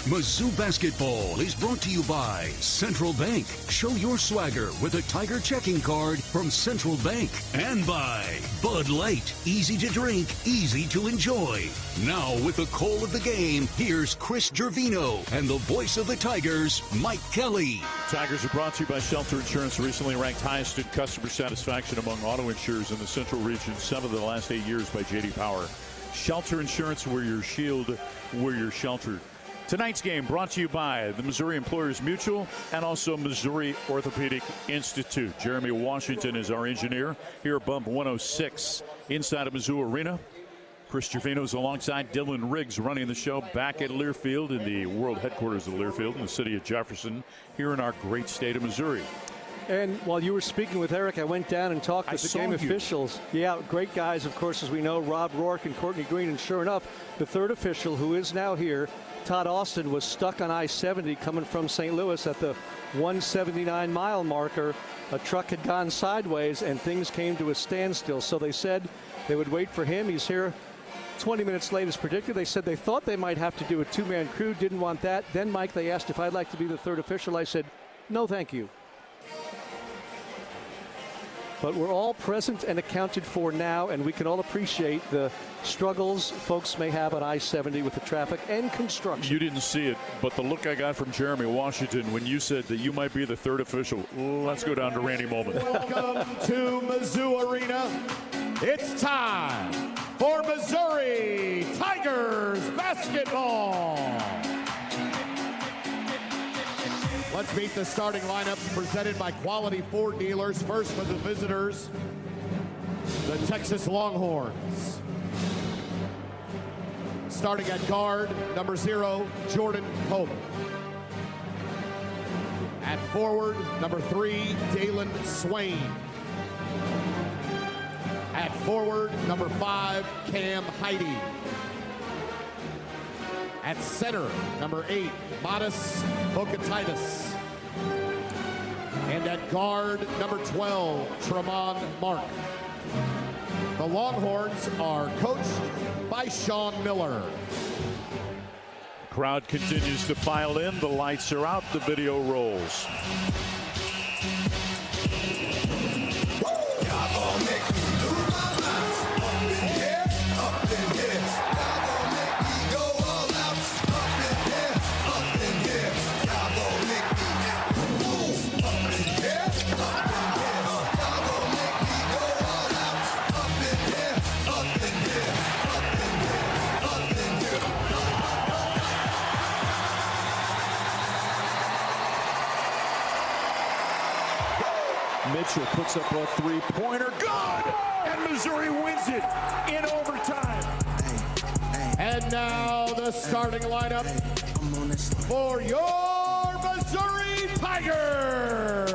Mizzou Basketball is brought to you by Central Bank. Show your swagger with a Tiger checking card from Central Bank. And by Bud Light. Easy to drink, easy to enjoy. Now with the call of the game, here's Chris Gervino and the voice of the Tigers, Mike Kelly. Tigers are brought to you by Shelter Insurance, recently ranked highest in customer satisfaction among auto insurers in the Central Region, 7 of the last 8 years by J.D. Power. Shelter Insurance, where you're shielded, where you're sheltered. Tonight's game brought to you by the Missouri Employers Mutual and also Missouri Orthopedic Institute. Jeremy Washington is our engineer here at Bump 106 inside of Mizzou Arena. Chris Gervino is alongside Dylan Riggs running the show back at Learfield in the world headquarters of Learfield in the city of Jefferson here in our great state of Missouri. And while you were speaking with Eric, I went down and talked with the game officials. Yeah, great guys, of course, as we know, Rob Rourke and Courtney Green. And sure enough, the third official, who is now here, Todd Austin, was stuck on I-70 coming from St. Louis at the 179-mile marker. A truck had gone sideways, and things came to a standstill. So they said they would wait for him. He's here 20 minutes late as predicted. They said they thought they might have to do a two-man crew, didn't want that. Then, Mike, they asked if I'd like to be the third official. I said, no, thank you. But we're all present and accounted for now, and we can all appreciate the struggles folks may have on I-70 with the traffic and construction. You didn't see it, but the look I got from Jeremy Washington when you said that you might be the third official. Let's go down to Randy Molman. Welcome to Mizzou Arena. It's time for Missouri Tigers basketball. Let's meet the starting lineups presented by Quality Ford Dealers. First for the visitors, the Texas Longhorns. Starting at guard, number 0, Jordan Pope. At forward, number 3, Dalen Swain. At forward, number 5, Cam Heide. At center, number 8, Modest Bokatitis. And at guard, number 12, Tremont Mark. The Longhorns are coached by Sean Miller. Crowd continues to file in. The lights are out. The video rolls. Mitchell puts up a three-pointer. Good! And Missouri wins it in overtime. And now the starting lineup for your Missouri Tigers.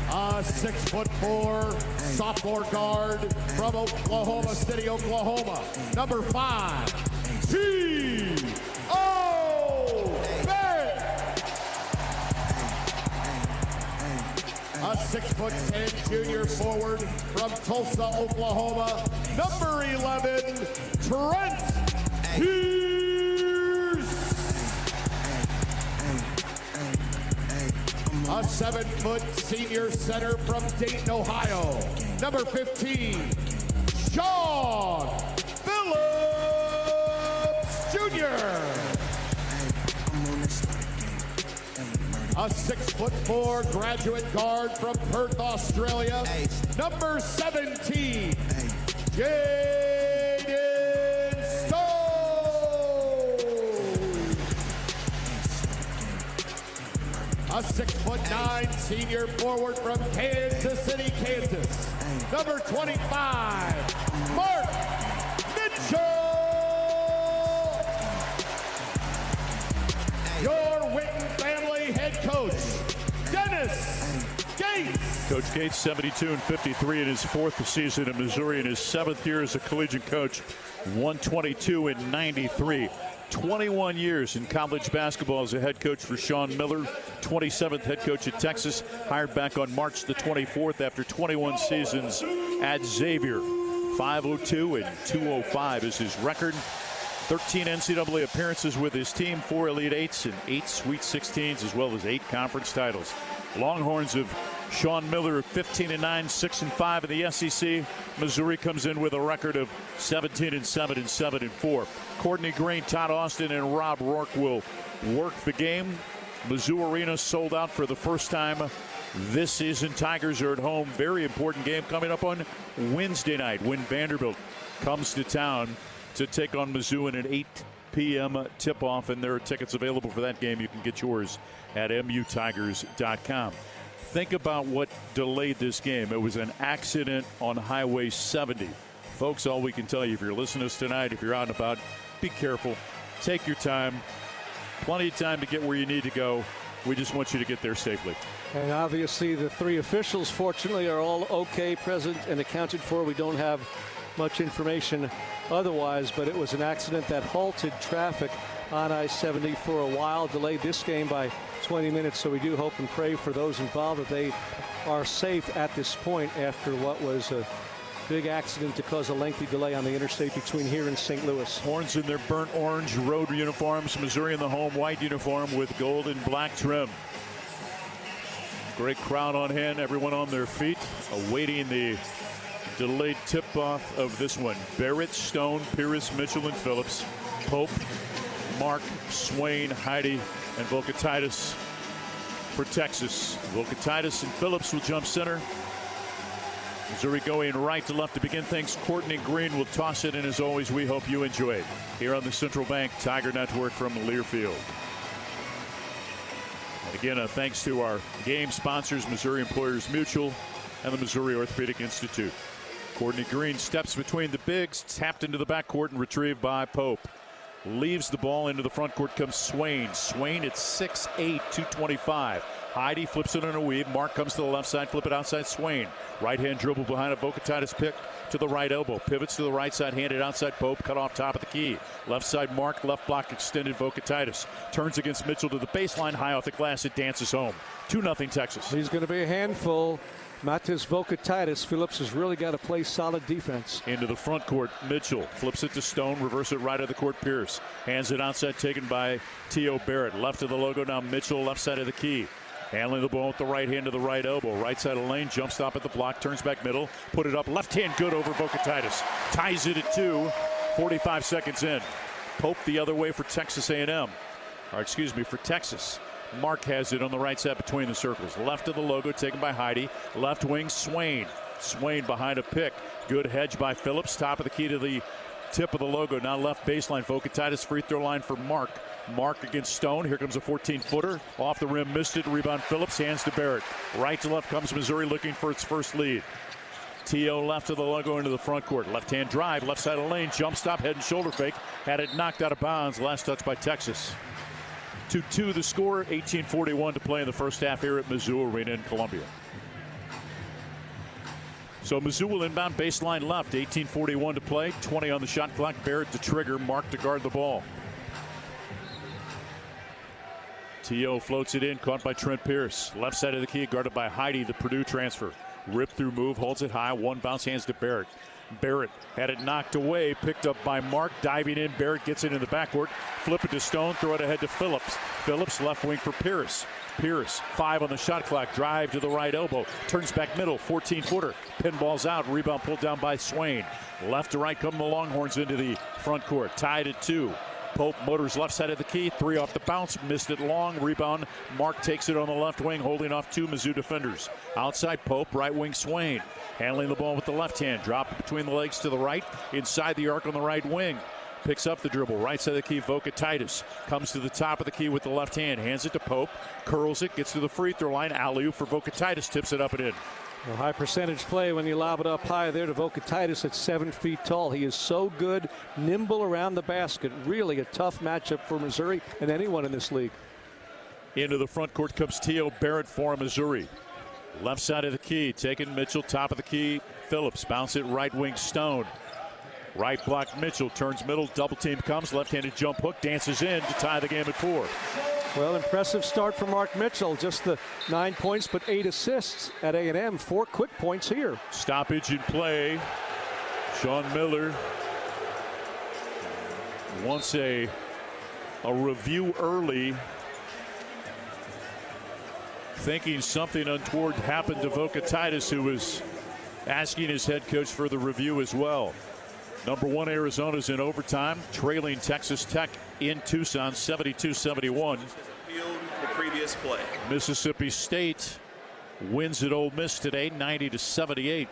A 6'4" sophomore guard from Oklahoma City, Oklahoma. Number 5, T.O. A 6'10" junior forward from Tulsa, Oklahoma. Number 11, Trent Pierce. A 7-foot senior center from Dayton, Ohio. Number 15, Sean Phillips Jr. A 6'4" graduate guard from Perth, Australia. Number 17, Jaden Stone. A 6'9" senior forward from Kansas City, Kansas. Number 25, Mark Mitchell. Your Witten family head coach, Dennis Gates. Coach Gates, 72-53 in his 4th season in Missouri. In his 7th year as a collegiate coach, 122-93. 21 years in college basketball as a head coach for Sean Miller, 27th head coach at Texas, hired back on March the 24th after 21 seasons at Xavier. 502 and 205 is his record. 13 NCAA appearances with his team, 4 Elite Eights and 8 Sweet 16s, as well as 8 conference titles. Longhorns of Sean Miller 15-9, 6-5 in the SEC. Missouri comes in with a record of 17-7 and 7-4. Courtney Green, Todd Austin, and Rob Rourke will work the game. Mizzou Arena sold out for the first time this season. Tigers are at home. Very important game coming up on Wednesday night when Vanderbilt comes to town to take on Mizzou in an 8 p.m. tip-off, and there are tickets available for that game. You can get yours at mutigers.com. Think about what delayed this game. It was an accident on Highway 70. Folks, all we can tell you, if you're listening to us tonight, if you're out and about, be careful. Take your time. Plenty of time to get where you need to go. We just want you to get there safely. And obviously the 3 officials, fortunately, are all okay, present, and accounted for. We don't have much information otherwise, but it was an accident that halted traffic on I-70 for a while, delayed this game by 20 minutes. So we do hope and pray for those involved that they are safe at this point after what was a big accident to cause a lengthy delay on the interstate between here and St. Louis. Horns in their burnt orange road uniforms. Missouri in the home white uniform with gold and black trim. Great crowd on hand, everyone on their feet, awaiting the delayed tip-off of this one. Barrett, Stone, Pierce, Mitchell, and Phillips. Pope, Mark, Swain, Heidi, and Volkatitis for Texas. Volkatitis and Phillips will jump center. Missouri going right to left to begin things. Courtney Green will toss it, and as always, we hope you enjoy it here on the Central Bank Tiger Network from Learfield. And again, thanks to our game sponsors, Missouri Employers Mutual and the Missouri Orthopedic Institute. Courtney Green steps between the bigs, tapped into the backcourt and retrieved by Pope. Leaves the ball into the front court comes Swain. Swain at 6'8", 225. Heidi flips it on a weave. Mark comes to the left side, flip it outside Swain. Right hand dribble behind a Volkatitis pick to the right elbow. Pivots to the right side, handed outside Pope, cut off top of the key. Left side Mark, left block extended Volkatitis. Turns against Mitchell to the baseline, high off the glass, it dances home. 2-0 Texas. He's going to be a handful. Matis Volkatitis. Phillips has really got to play solid defense. Into the front court, Mitchell flips it to Stone, reverse it right of the court, Pierce. Hands it outside, taken by T.O. Barrett. Left of the logo, now Mitchell, left side of the key. Handling the ball with the right hand to the right elbow. Right side of the lane, jump stop at the block, turns back middle, put it up, left hand good over Volkatitis. Ties it at 2, 45 seconds in. Pope the other way for Texas A&M. Or excuse me, for Texas. Mark has it on the right side between the circles. Left of the logo, taken by Heidi. Left wing, Swain. Swain behind a pick. Good hedge by Phillips. Top of the key to the tip of the logo. Now left baseline. Volkatitis free throw line for Mark. Mark against Stone. Here comes a 14-footer. Off the rim, missed it. Rebound Phillips. Hands to Barrett. Right to left comes Missouri looking for its first lead. T.O. left of the logo into the front court. Left-hand drive. Left side of the lane. Jump stop. Head and shoulder fake. Had it knocked out of bounds. Last touch by Texas. 2-2 the score. 18:41 to play in the first half here at Mizzou Arena in Columbia. So Mizzou will inbound baseline left. 18:41 to play. 20 on the shot clock. Barrett to trigger. Mark to guard the ball. T.O. floats it in, caught by Trent Pierce. Left side of the key, guarded by Heidi, the Purdue transfer. Rip through move, holds it high. One bounce, hands to Barrett. Barrett had it knocked away, picked up by Mark, diving in. Barrett gets it in the backcourt. Flip it to Stone, throw it ahead to Phillips. Phillips left wing for Pierce. Pierce, 5 on the shot clock, drive to the right elbow. Turns back middle, 14-footer. Pinballs out, rebound pulled down by Swain. Left to right come the Longhorns into the front court. Tied at 2. Pope motors left side of the key, 3 off the bounce, missed it long. Rebound, Mark takes it on the left wing, holding off 2 Mizzou defenders. Outside Pope, right wing Swain. Handling the ball with the left hand, drop between the legs to the right, inside the arc on the right wing. Picks up the dribble, right side of the key, Volkatitis. Comes to the top of the key with the left hand, hands it to Pope, curls it, gets to the free throw line, alley-oop for Volkatitis, tips it up and in. A high percentage play when you lob it up high there to Volkatitis at 7 feet tall. He is so good, nimble around the basket. Really a tough matchup for Missouri and anyone in this league. Into the front court comes T.O. Barrett for Missouri. Left side of the key, taking Mitchell, top of the key, Phillips. Bounce it right wing Stone. Right block Mitchell, turns middle, double team comes, left-handed jump hook, dances in to tie the game at 4. Well, impressive start for Mark Mitchell. Just the 9 points, but 8 assists at A&M. 4 quick points here. Stoppage in play. Sean Miller wants a review early, thinking something untoward happened to Vocatitis, who was asking his head coach for the review as well. Number 1 Arizona's in overtime, trailing Texas Tech in Tucson 72-71. The previous play. Mississippi State wins at Ole Miss today 90-78.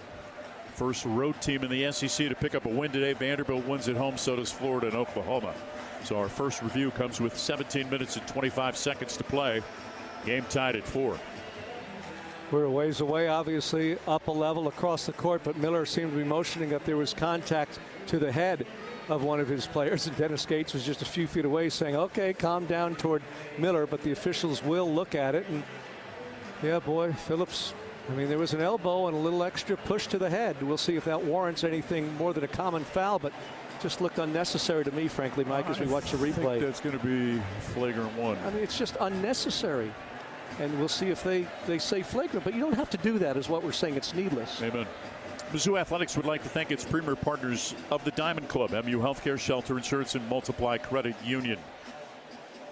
First road team in the SEC to pick up a win today. Vanderbilt wins at home, so does Florida and Oklahoma. So our first review comes with 17 minutes and 25 seconds to play. Game tied at 4. We're a ways away, obviously up a level across the court, but Miller seemed to be motioning that there was contact to the head of one of his players, and Dennis Gates was just a few feet away saying, okay, calm down toward Miller, but the officials will look at it. And yeah, boy, Phillips, I mean, there was an elbow and a little extra push to the head. We'll see if that warrants anything more than a common foul, but just looked unnecessary to me, frankly, Mike, as we watch the replay. I think that's going to be flagrant 1. I mean, it's just unnecessary. And we'll see if they say flagrant, but you don't have to do that, is what we're saying. It's needless. Amen. Mizzou Athletics would like to thank its premier partners of the Diamond Club, MU Healthcare, Shelter Insurance, and Multiply Credit Union.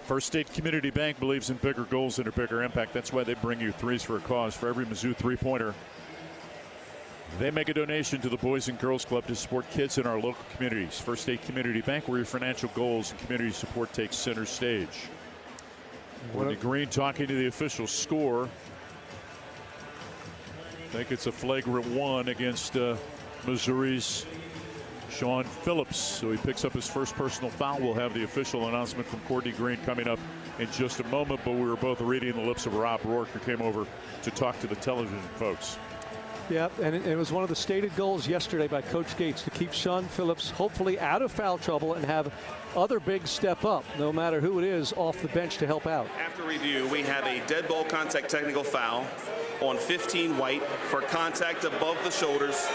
First State Community Bank believes in bigger goals and a bigger impact. That's why they bring you Threes for a Cause. For every Mizzou three-pointer, they make a donation to the Boys and Girls Club to support kids in our local communities. First State Community Bank, where your financial goals and community support takes center stage. Courtney Green talking to the official. Score. I think it's a flagrant 1 against Missouri's Sean Phillips. So he picks up his first personal foul. We'll have the official announcement from Courtney Green coming up in just a moment. But we were both reading the lips of Rob Rourke, who came over to talk to the television folks. Yeah, and it was one of the stated goals yesterday by Coach Gates to keep Sean Phillips hopefully out of foul trouble and have other bigs step up, no matter who it is, off the bench to help out. After review, we have a dead ball contact technical foul on 15 White for contact above the shoulders.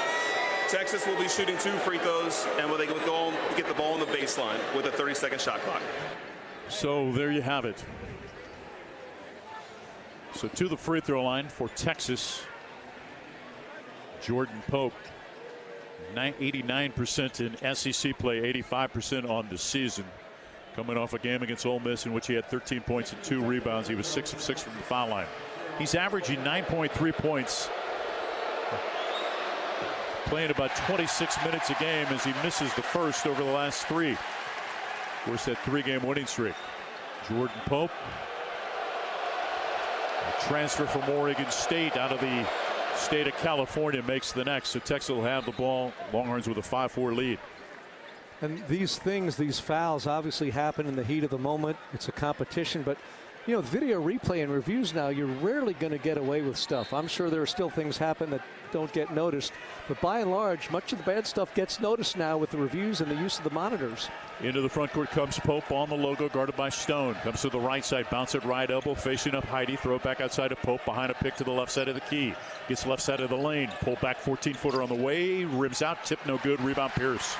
Texas will be shooting 2 free throws, and will they go on, get the ball on the baseline with a 30-second shot clock. So there you have it. So to the free throw line for Texas, Jordan Pope, 89% in SEC play, 85% on the season. Coming off a game against Ole Miss in which he had 13 points and 2 rebounds. He was 6 of 6 from the foul line. He's averaging 9.3 points, playing about 26 minutes a game as he misses the first over the last 3. Of course, that 3-game winning streak. Jordan Pope, a transfer from Oregon State out of the state of California, makes the next. So Texas will have the ball. Longhorns with a 5-4 lead. And these things, these fouls obviously happen in the heat of the moment. It's a competition, but you know, video replay and reviews now, you're rarely going to get away with stuff. I'm sure there are still things happen that don't get noticed, but by and large, much of the bad stuff gets noticed now with the reviews and the use of the monitors. Into the front court comes Pope on the logo, guarded by Stone. Comes to the right side, bounce it right elbow, facing up Heidi. Throw it back outside of Pope, behind a pick to the left side of the key. Gets left side of the lane. Pull back 14-footer on the way. Rims out, tip no good. Rebound Pierce.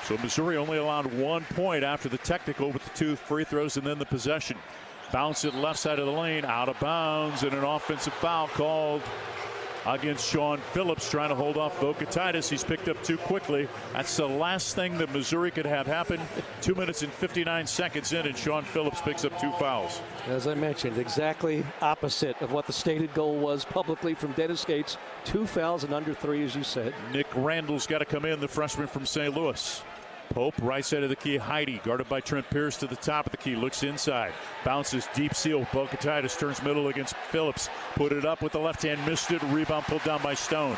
So Missouri only allowed 1 point after the technical with the 2 free throws and then the possession. Bounce it left side of the lane, out of bounds, and an offensive foul called against Sean Phillips, trying to hold off Vocatitis. He's picked up too quickly. That's the last thing that Missouri could have happen. 2 minutes and 59 seconds in, and Sean Phillips picks up 2 fouls. As I mentioned, exactly opposite of what the stated goal was publicly from Dennis Gates. 2 fouls and under 3, as you said. Nick Randall's got to come in, the freshman from St. Louis. Pope, right side of the key, Heidi, guarded by Trent Pierce to the top of the key, looks inside, bounces, deep seal, Vocatitis turns middle against Phillips, put it up with the left hand, missed it, rebound pulled down by Stone.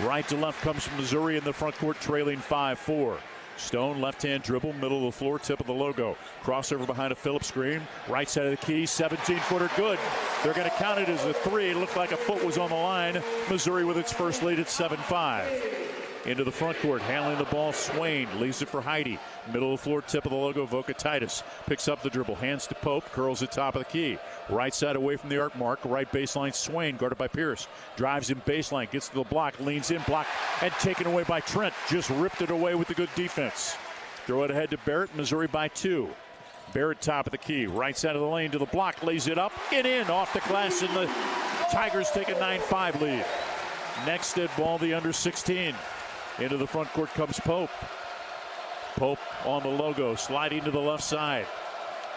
Right to left comes from Missouri in the front court, trailing 5-4. Stone, left hand dribble, middle of the floor, tip of the logo. Crossover behind a Phillips screen, right side of the key, 17-footer good. They're going to count it as a 3. It looked like a foot was on the line. Missouri with its first lead at 7-5. into the front court, handling the ball. Swain leaves it for Heidi. Middle of the floor, tip of the logo. Vokatitis picks up the dribble, hands to Pope, curls at top of the key. Right side away from the arc mark. Right baseline, Swain guarded by Pierce. Drives in baseline, gets to the block, leans in, block, and taken away by Trent. Just ripped it away with the good defense. Throw it ahead to Barrett. Missouri by 2. Barrett top of the key. Right side of the lane to the block. Lays it up and in off the glass, and the Tigers take a 9-5 lead. Next at ball, the under 16. Into the front court comes Pope. Pope on the logo, sliding to the left side.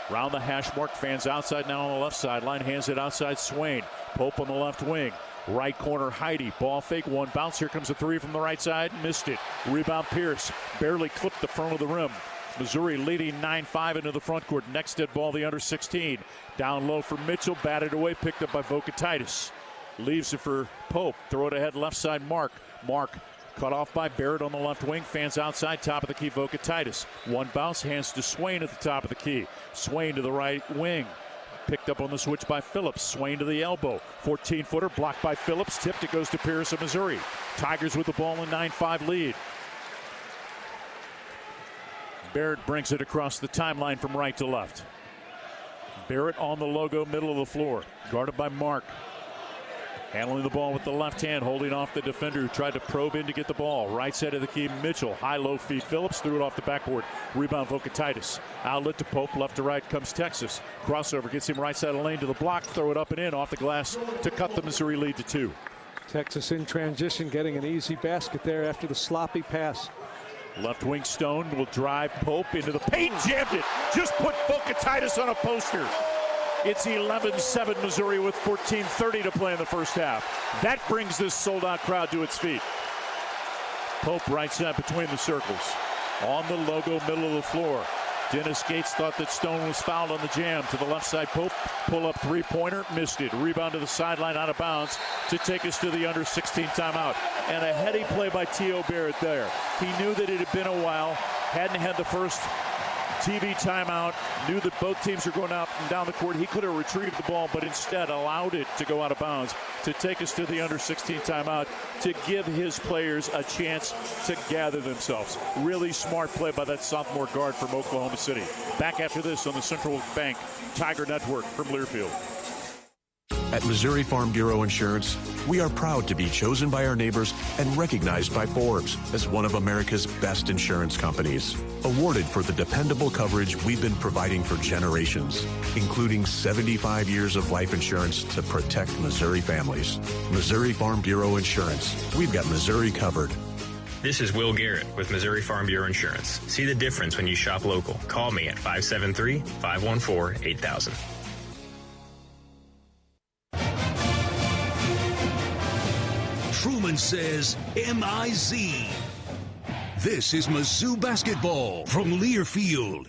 Round the hash mark, fans outside now on the left sideline. Hands it outside Swain. Pope on the left wing. Right corner, Heidi. Ball fake, one bounce. Here comes a three from the right side. Missed it. Rebound, Pierce. Barely clipped the front of the rim. Missouri leading 9-5 into the front court. Next at ball, the under 16. Down low for Mitchell. Batted away, picked up by Vokatitis. Leaves it for Pope. Throw it ahead, left side, Mark. Mark cut off by Barrett on the left wing. Fans outside, top of the key, Vokatitis. One bounce, hands to Swain at the top of the key. Swain to the right wing. Picked up on the switch by Phillips. Swain to the elbow. 14-footer blocked by Phillips. Tipped, it goes to Pierce of Missouri. Tigers with the ball in 9-5 lead. Barrett brings it across the timeline from right to left. Barrett on the logo, middle of the floor. Guarded by Mark. Handling the ball with the left hand, holding off the defender who tried to probe in to get the ball. Right side of the key, Mitchell. High-low feed. Phillips threw it off the backboard. Rebound, Vokatitis. Outlet to Pope. Left to right comes Texas. Crossover gets him right side of the lane to the block. Throw it up and in off the glass to cut the Missouri lead to 2. Texas in transition, getting an easy basket there after the sloppy pass. Left wing Stone will drive Pope into the paint. Jammed it. Just put Vokatitis on a poster. It's 11-7 Missouri with 14:30 to play in the first half. That brings this sold-out crowd to its feet. Pope right side between the circles. On the logo, middle of the floor. Dennis Gates thought that Stone was fouled on the jam. To the left side, Pope. Pull-up three-pointer. Missed it. Rebound to the sideline, out of bounds to take us to the under 16 timeout. And a heady play by T.O. Barrett there. He knew that it had been a while. Hadn't had the first TV timeout, knew that both teams were going up and down the court. He could have retrieved the ball, but instead allowed it to go out of bounds to take us to the under 16 timeout to give his players a chance to gather themselves. Really smart play by that sophomore guard from Oklahoma City. Back after this on the Central Bank Tiger Network from Learfield. At Missouri Farm Bureau Insurance, we are proud to be chosen by our neighbors and recognized by Forbes as one of America's best insurance companies. Awarded for the dependable coverage we've been providing for generations, including 75 years of life insurance to protect Missouri families. Missouri Farm Bureau Insurance. We've got Missouri covered. This is Will Garrett with Missouri Farm Bureau Insurance. See the difference when you shop local. Call me at 573-514-8000. Truman says M-I-Z. This is Mizzou basketball from Learfield.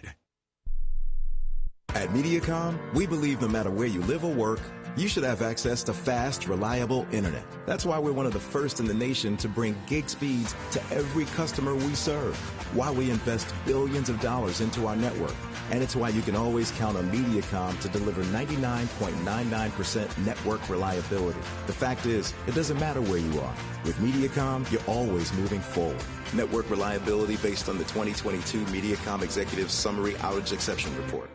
At Mediacom, we believe no matter where you live or work, you should have access to fast, reliable internet. That's why we're one of the first in the nation to bring gig speeds to every customer we serve, why we invest billions of dollars into our network. And it's why you can always count on Mediacom to deliver 99.99% network reliability. The fact is, it doesn't matter where you are. With Mediacom, you're always moving forward. Network reliability based on the 2022 Mediacom Executive Summary Outage Exception Report.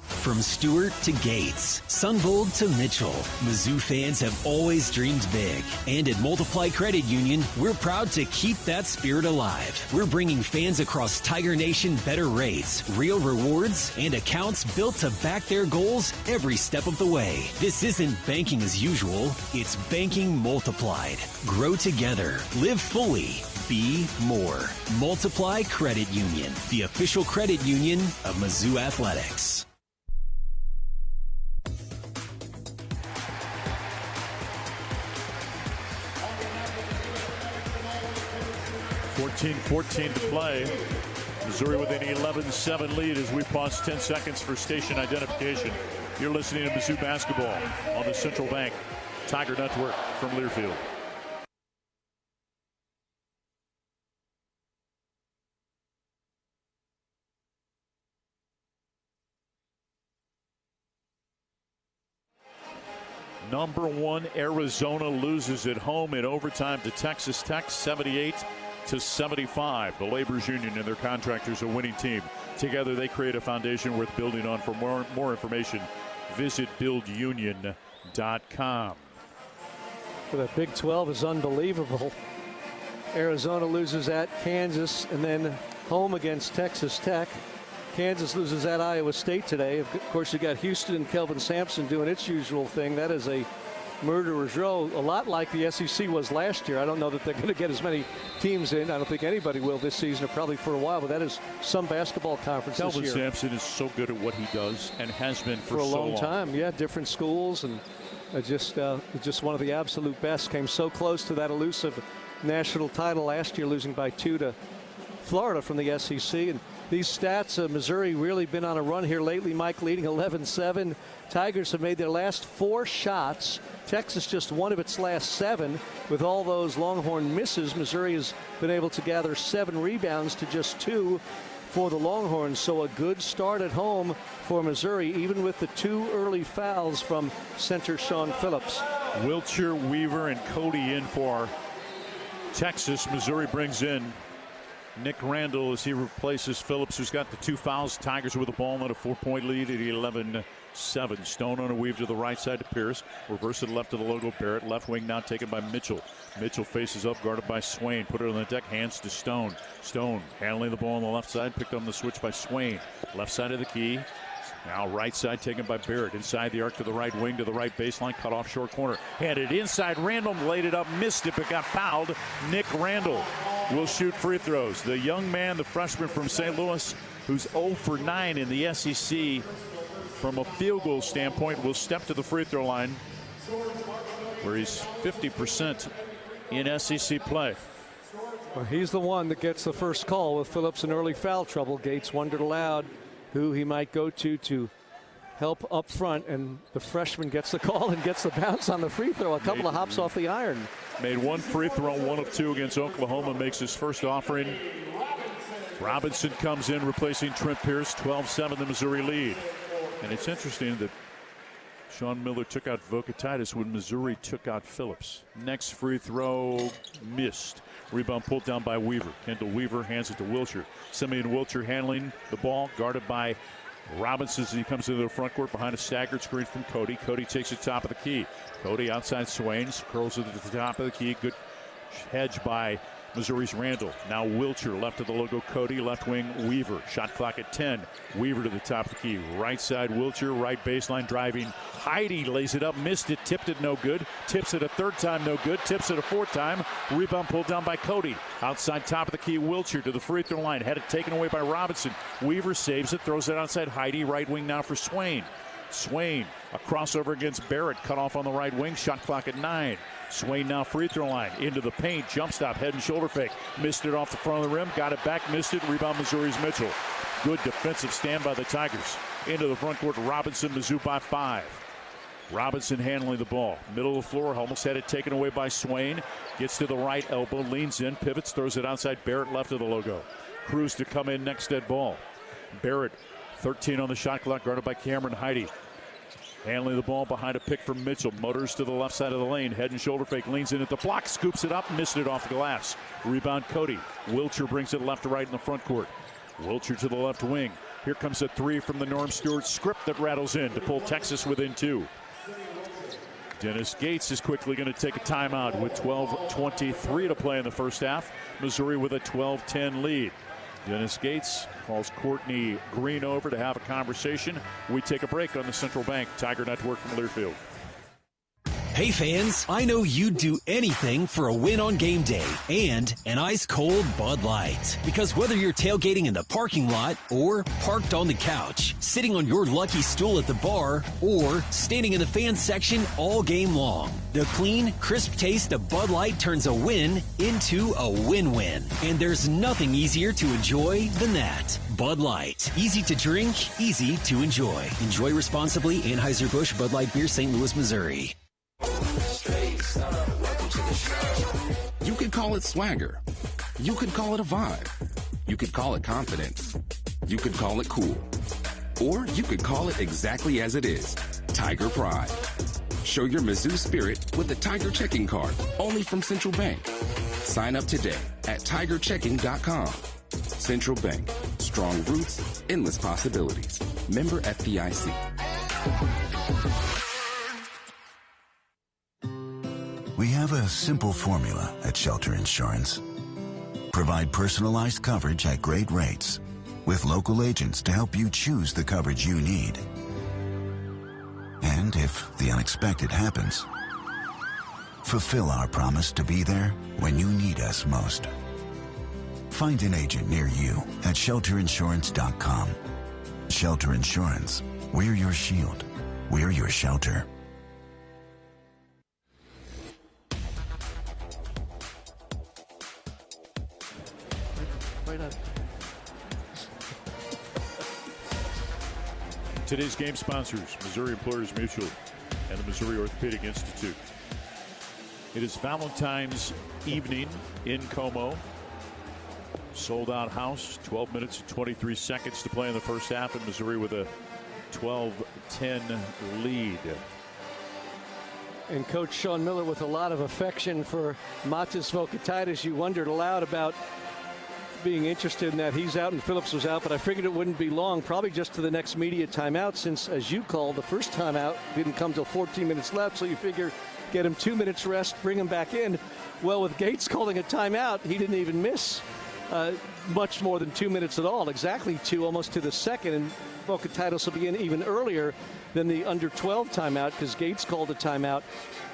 From Stewart to Gates, Sunbold to Mitchell, Mizzou fans have always dreamed big. And at Multiply Credit Union, we're proud to keep that spirit alive. We're bringing fans across Tiger Nation better rates, real rewards, and accounts built to back their goals every step of the way. This isn't banking as usual, it's banking multiplied. Grow together, live fully, be more. Multiply Credit Union, the official credit union of Mizzou Athletics. 14-14 to play. Missouri with an 11-7 lead as we pause 10 seconds for station identification. You're listening to Mizzou basketball on the Central Bank Tiger Network from Learfield. Number 1 Arizona loses at home in overtime to Texas Tech, 78-75. The Labor's Union and their contractors a winning team. Together they create a foundation worth building on. For more information, visit buildunion.com. The Big 12 is unbelievable. Arizona loses at Kansas and then home against Texas Tech. Kansas loses at Iowa State today. Of course, you got Houston and Kelvin Sampson doing its usual thing. That is a murderer's row, a lot like the SEC was last year. I don't know that they're going to get as many teams in. I don't think anybody will this season, or probably for a while, but that is some basketball conference Kelvin this year. Sampson is so good at what he does and has been for a so long time. Yeah, different schools, and just one of the absolute best. Came so close to that elusive national title last year, losing by 2 to Florida from the SEC. And these stats, Missouri really been on a run here lately. Mike leading 11-7. Tigers have made their last 4 shots. Texas just 1 of its last 7. With all those Longhorn misses, Missouri has been able to gather 7 rebounds to just 2 for the Longhorns. So a good start at home for Missouri, even with the 2 early fouls from center Sean Phillips. Wiltshire, Weaver, and Cody in for Texas. Missouri brings in Nick Randall as he replaces Phillips, who's got the 2 fouls. Tigers with the ball and a 4-point lead at 11-7. Stone on a weave to the right side to Pierce. Reverse to the left of the logo. Barrett. Left wing now taken by Mitchell. Mitchell faces up, guarded by Swain. Put it on the deck, hands to Stone. Stone handling the ball on the left side. Picked on the switch by Swain. Left side of the key. Now right side taken by Barrett. Inside the arc to the right wing to the right baseline. Cut off short corner. Handed inside. Randall laid it up. Missed it but got fouled. Nick Randall will shoot free throws. The young man, the freshman from St. Louis, who's 0 for 9 in the SEC from a field goal standpoint, will step to the free throw line where he's 50% in SEC play. Well, he's the one that gets the first call with Phillips in early foul trouble. Gates wondered aloud who he might go to help up front, and the freshman gets the call and gets the bounce on the free throw. A couple of hops off the iron. Made 1 free throw, 1 of 2 against Oklahoma, makes his first offering. Robinson comes in replacing Trent Pierce. 12-7 the Missouri lead. And it's interesting that Sean Miller took out Vokatitis when Missouri took out Phillips. Next free throw missed. Rebound pulled down by Weaver. Kendall Weaver hands it to Wiltshire. Simeon Wiltshire handling the ball, guarded by Robinson as he comes into the front court behind a staggered screen from Cody. Cody takes it top of the key. Cody outside Swains, curls it at the top of the key. Good hedge by Missouri's Randall. Now Wiltshire left of the logo. Cody left wing Weaver. Shot clock at 10. Weaver to the top of the key. Right side Wiltshire. Right baseline driving. Heidi lays it up. Missed it. Tipped it. No good. Tips it a 3rd time. No good. Tips it a 4th time. Rebound pulled down by Cody. Outside top of the key Wiltshire to the free throw line. Had it taken away by Robinson. Weaver saves it. Throws it outside Heidi. Right wing now for Swain. Swain, a crossover against Barrett. Cut off on the right wing. Shot clock at 9. Swain now free throw line. Into the paint. Jump stop. Head and shoulder fake. Missed it off the front of the rim. Got it back. Missed it. Rebound Missouri's Mitchell. Good defensive stand by the Tigers. Into the front court. Robinson. Mizzou by 5. Robinson handling the ball. Middle of the floor. Almost had it taken away by Swain. Gets to the right elbow. Leans in. Pivots. Throws it outside. Barrett left of the logo. Cruz to come in next dead ball. Barrett 13 on the shot clock, guarded by Cameron Heidi. Handling the ball behind a pick from Mitchell. Motors to the left side of the lane. Head and shoulder fake. Leans in at the block. Scoops it up. Missed it off the glass. Rebound Cody. Wiltshire brings it left to right in the front court. Wiltshire to the left wing. Here comes a 3 from the Norm Stewart script that rattles in to pull Texas within 2. Dennis Gates is quickly going to take a timeout with 12:23 to play in the first half. Missouri with a 12-10 lead. Dennis Gates calls Courtney Green over to have a conversation. We take a break on the Central Bank Tiger Network from Learfield. Hey fans, I know you'd do anything for a win on game day and an ice-cold Bud Light. Because whether you're tailgating in the parking lot or parked on the couch, sitting on your lucky stool at the bar, or standing in the fan section all game long, the clean, crisp taste of Bud Light turns a win into a win-win. And there's nothing easier to enjoy than that. Bud Light. Easy to drink, easy to enjoy. Enjoy responsibly. Anheuser-Busch Bud Light Beer, St. Louis, Missouri. You could call it swagger. You could call it a vibe. You could call it confidence. You could call it cool. Or you could call it exactly as it is, Tiger Pride. Show your Mizzou spirit with the Tiger checking card, only from Central Bank. Sign up today at tigerchecking.com. Central Bank. Strong roots, endless possibilities. Member FDIC. We have a simple formula at Shelter Insurance. Provide personalized coverage at great rates with local agents to help you choose the coverage you need. And if the unexpected happens, fulfill our promise to be there when you need us most. Find an agent near you at shelterinsurance.com. Shelter Insurance. We're your shield. We're your shelter. Right on. Today's game sponsors, Missouri Employers Mutual and the Missouri Orthopedic Institute. It is Valentine's evening in Como. Sold out house, 12 minutes and 23 seconds to play in the first half, and Missouri with a 12-10 lead. And Coach Sean Miller with a lot of affection for Matas Vokatitis. You wondered aloud about being interested in that. He's out and Phillips was out, but I figured it wouldn't be long, probably just to the next media timeout, since, as you called, the first timeout didn't come till 14 minutes left, so you figure get him 2 minutes rest, bring him back in. Well, with Gates calling a timeout, he didn't even miss much more than 2 minutes at all, exactly 2, almost to the second, and Vokatitis will be in even earlier than the under 12 timeout because Gates called a timeout.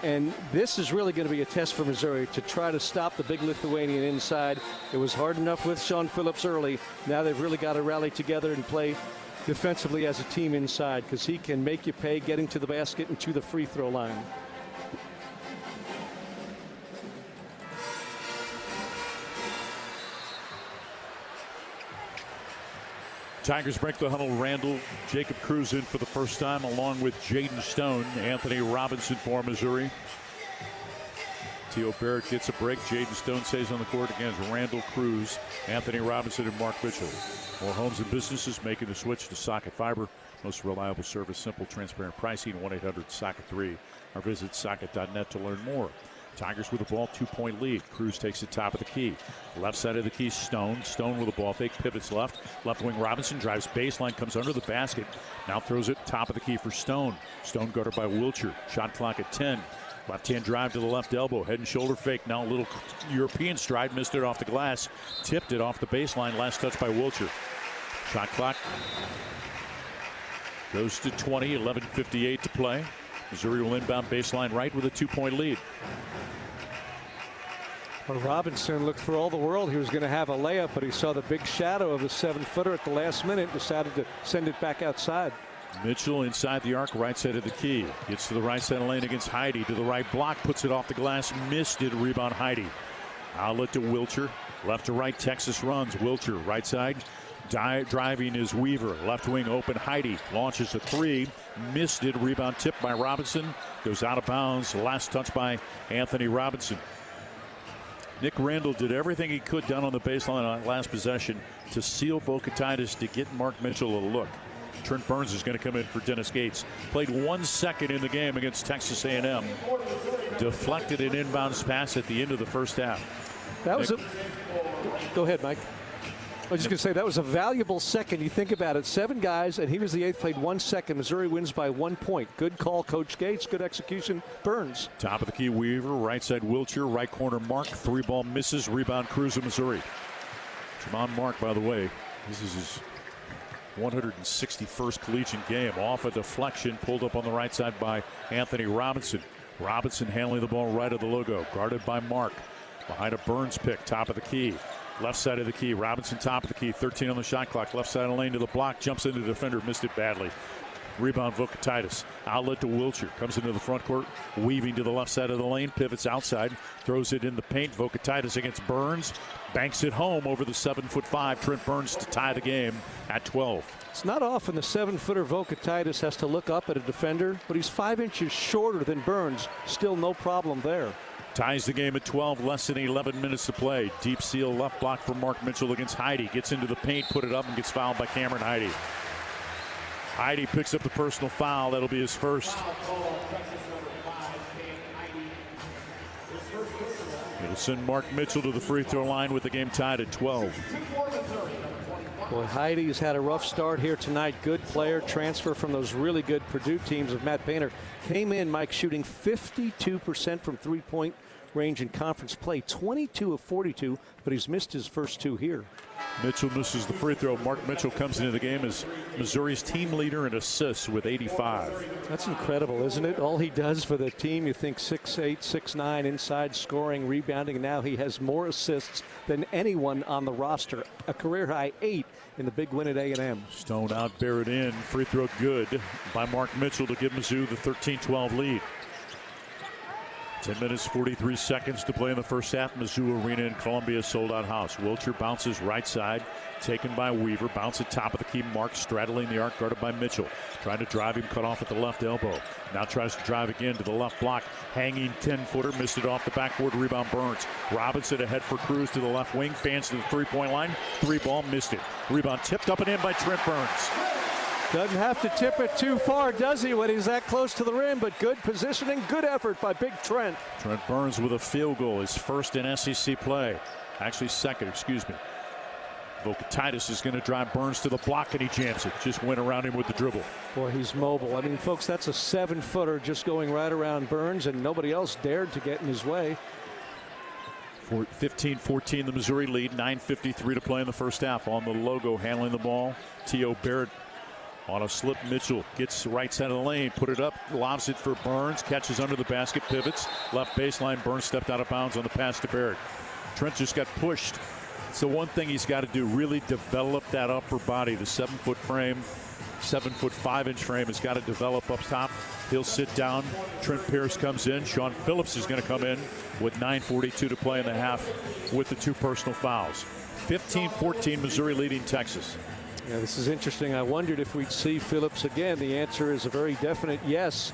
And this is really going to be a test for Missouri to try to stop the big Lithuanian inside. It was hard enough with Sean Phillips early. Now they've really got to rally together and play defensively as a team inside, because he can make you pay getting to the basket and to the free throw line. Tigers break the huddle. Randall, Jacob Cruz in for the first time, along with Jaden Stone. Anthony Robinson for Missouri. Theo Barrett gets a break. Jaden Stone stays on the court against Randall, Cruz, Anthony Robinson, and Mark Mitchell. More homes and businesses making the switch to Socket Fiber. Most reliable service, simple, transparent pricing. 1-800-SOCKET3 or visit socket.net to learn more. Tigers with a ball, 2-point lead. Cruz takes it top of the key. Left side of the key, Stone. Stone with a ball fake, pivots left. Left wing Robinson drives baseline, comes under the basket. Now throws it top of the key for Stone. Stone guarded by Wilcher. Shot clock at 10. Left-hand drive to the left elbow. Head and shoulder fake. Now a little European stride. Missed it off the glass. Tipped it off the baseline. Last touch by Wilcher. Shot clock goes to 20. 11:58 to play. Missouri will inbound baseline right with a 2-point lead. Well, Robinson looked for all the world he was going to have a layup, but he saw the big shadow of the 7-footer at the last minute and decided to send it back outside. Mitchell inside the arc, right side of the key. Gets to the right side of the lane against Heidi. To the right block, puts it off the glass. Missed it. Rebound Heidi. Outlet to Wilcher. Left to right, Texas runs. Wilcher, right side. Driving is Weaver. Left wing open. Heidi launches a 3. Missed it. Rebound tipped by Robinson. Goes out of bounds. Last touch by Anthony Robinson. Nick Randall did everything he could down on the baseline on last possession to seal Vokatitis to get Mark Mitchell a look. Trent Burns is going to come in for Dennis Gates. Played 1 second in the game against Texas A&M. Deflected an inbounds pass at the end of the first half. That was Go ahead, Mike. I was just going to say, that was a valuable second. You think about it, 7 guys, and he was the 8th, played 1 second. Missouri wins by 1 point. Good call, Coach Gates. Good execution, Burns. Top of the key, Weaver. Right side, Wilcher. Right corner, Mark. 3-ball misses. Rebound, Cruz of Missouri. Jamon Mark, by the way, this is his 161st collegiate game. Off a deflection, pulled up on the right side by Anthony Robinson. Robinson handling the ball right of the logo. Guarded by Mark. Behind a Burns pick, top of the key. Left side of the key, Robinson top of the key, 13 on the shot clock. Left side of the lane to the block, jumps into the defender, missed it badly. Rebound, Vokatitis. Outlet to Wilcher, comes into the front court, weaving to the left side of the lane, pivots outside, throws it in the paint. Vokatitis against Burns, banks it home over the 7'5" Trent Burns to tie the game at 12. It's not often the 7-footer Vokatitis has to look up at a defender, but he's 5 inches shorter than Burns. Still no problem there. Ties the game at 12, less than 11 minutes to play. Deep seal left block for Mark Mitchell against Heidi. Gets into the paint, put it up, and gets fouled by Cameron Heidi. Heidi picks up the personal foul. That'll be his first. It'll send Mark Mitchell to the free throw line with the game tied at 12. Boy, Heidi's had a rough start here tonight. Good player, transfer from those really good Purdue teams of Matt Painter. Came in, Mike, shooting 52% from three-point range in conference play, 22 of 42, but he's missed his first two here. Mitchell misses the free throw. Mark Mitchell comes into the game as Missouri's team leader in assists with 85. That's incredible, isn't it? All he does for the team, you think 6'8", 6'9", inside scoring, rebounding, and now he has more assists than anyone on the roster. A career-high 8 in the big win at A&M. Stone out, Barrett in. Free throw good by Mark Mitchell to give Mizzou the 13-12 lead. 10 minutes, 43 seconds to play in the first half. Mizzou Arena in Columbia, sold-out house. Wilcher bounces right side, taken by Weaver. Bounce at top of the key. Mark straddling the arc, guarded by Mitchell. Trying to drive him, cut off at the left elbow. Now tries to drive again to the left block. Hanging 10-footer, missed it off the backboard. Rebound Burns. Robinson ahead for Cruz to the left wing. Fans to the three-point line. Three ball, missed it. Rebound tipped up and in by Trent Burns. Doesn't have to tip it too far, does he, when he's that close to the rim? But good positioning, good effort by Big Trent. Trent Burns with a field goal, his first in SEC play. Actually second, excuse me. Vokatitis is going to drive Burns to the block, and he jams it. Just went around him with the dribble. Boy, he's mobile. I mean, folks, that's a 7-footer just going right around Burns, and nobody else dared to get in his way. 15-14 the Missouri lead. 9:53 to play in the first half. On the logo, handling the ball, T.O. Barrett. On a slip, Mitchell gets right side of the lane, put it up, lobs it for Burns, catches under the basket, pivots, left baseline. Burns stepped out of bounds on the pass to Barrett. Trent just got pushed. It's the one thing he's got to do, really develop that upper body. The 7-foot frame, 7'5" frame has got to develop up top. He'll sit down. Trent Pierce comes in. Sean Phillips is going to come in with 9:42 to play in the half with the two personal fouls. 15-14 Missouri leading Texas. Yeah, this is interesting. I wondered if we'd see Phillips again. The answer is a very definite yes.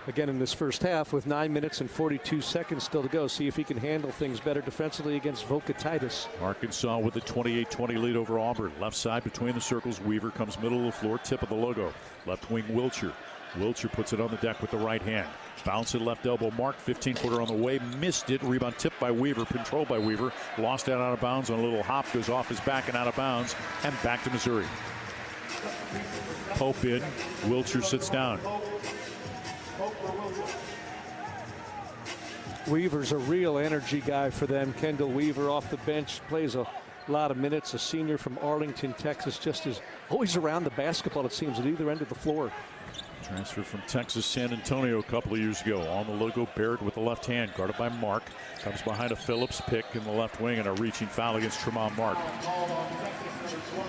Again in this first half with 9 minutes and 42 seconds still to go. See if he can handle things better defensively against Vokatitis. Arkansas with a 28-20 lead over Auburn. Left side between the circles. Weaver comes middle of the floor. Tip of the logo. Left wing Wilcher. Wilcher puts it on the deck with the right hand. Bounce at left elbow. Mark 15-footer on the way. Missed it. Rebound tipped by Weaver. Controlled by Weaver. Lost out of bounds on a little hop. Goes off his back and out of bounds. And back to Missouri. Pope in. Wilcher sits down. Weaver's a real energy guy for them. Kendall Weaver off the bench. Plays a lot of minutes. A senior from Arlington, Texas. Just is always around the basketball, it seems, at either end of the floor. Transfer from Texas San Antonio a couple of years ago. On the logo, Barrett with the left hand, guarded by Mark. Comes behind a Phillips pick in the left wing and a reaching foul against Tremont Mark.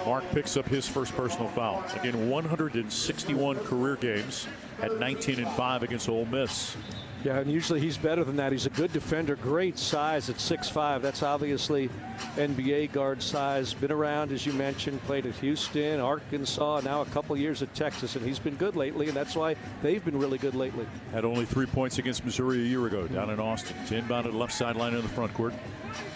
Mark picks up his first personal foul. Again, 161 career games at 19-5 against Ole Miss. Yeah, and usually he's better than that. He's a good defender, great size at 6'5". That's obviously NBA guard size. Been around, as you mentioned, played at Houston, Arkansas, now a couple years at Texas, and he's been good lately, and that's why they've been really good lately. Had only 3 points against Missouri a year ago down in Austin. Inbounded left sideline in the front court.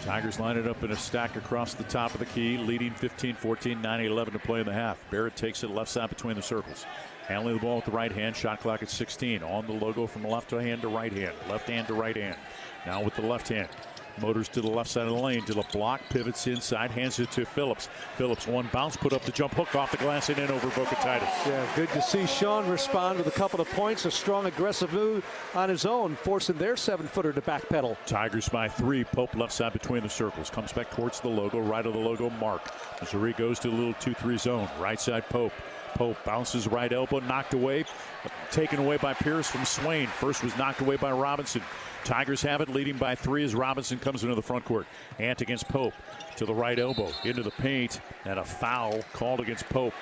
Tigers line it up in a stack across the top of the key, leading 15-14, 9-11 to play in the half. Barrett takes it left side between the circles. Handling the ball with the right hand, shot clock at 16. On the logo from left hand to right hand, left hand to right hand. Now with the left hand. Motors to the left side of the lane, to the block, pivots inside, hands it to Phillips. Phillips, one bounce, put up the jump hook off the glass and in over Vokatitis. Yeah, good to see Sean respond with a couple of points. A strong, aggressive move on his own, forcing their 7-footer to backpedal. Tigers by 3. Pope left side between the circles. Comes back towards the logo, right of the logo, Mark. Missouri goes to a little 2-3 zone. Right side, Pope. Pope bounces right elbow, knocked away, taken away by Pierce from Swain. First was knocked away by Robinson. Tigers have it, leading by 3 as Robinson comes into the front court. Ant against Pope to the right elbow, into the paint, and a foul called against Pope.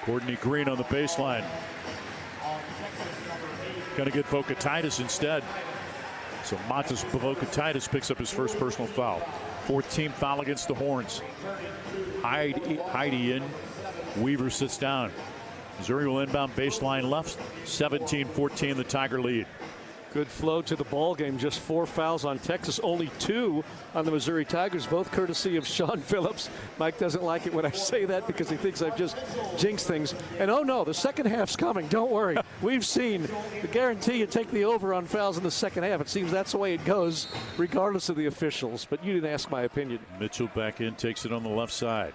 Courtney Green on the baseline. Going to get Vokatitis instead. So Matas Vokatitis picks up his first personal foul. 14th foul against the Horns. Heidi in. Weaver sits down. Missouri will inbound baseline left. 17-14 the Tiger lead. Good flow to the ball game. Just 4 fouls on Texas, only 2 on the Missouri Tigers, both courtesy of Sean Phillips. Mike doesn't like it when I say that because he thinks I've just jinxed things. And oh no, the second half's coming. Don't worry. We've seen, I guarantee you take the over on fouls in the second half. It seems that's the way it goes, regardless of the officials. But you didn't ask my opinion. Mitchell back in, takes it on the left side.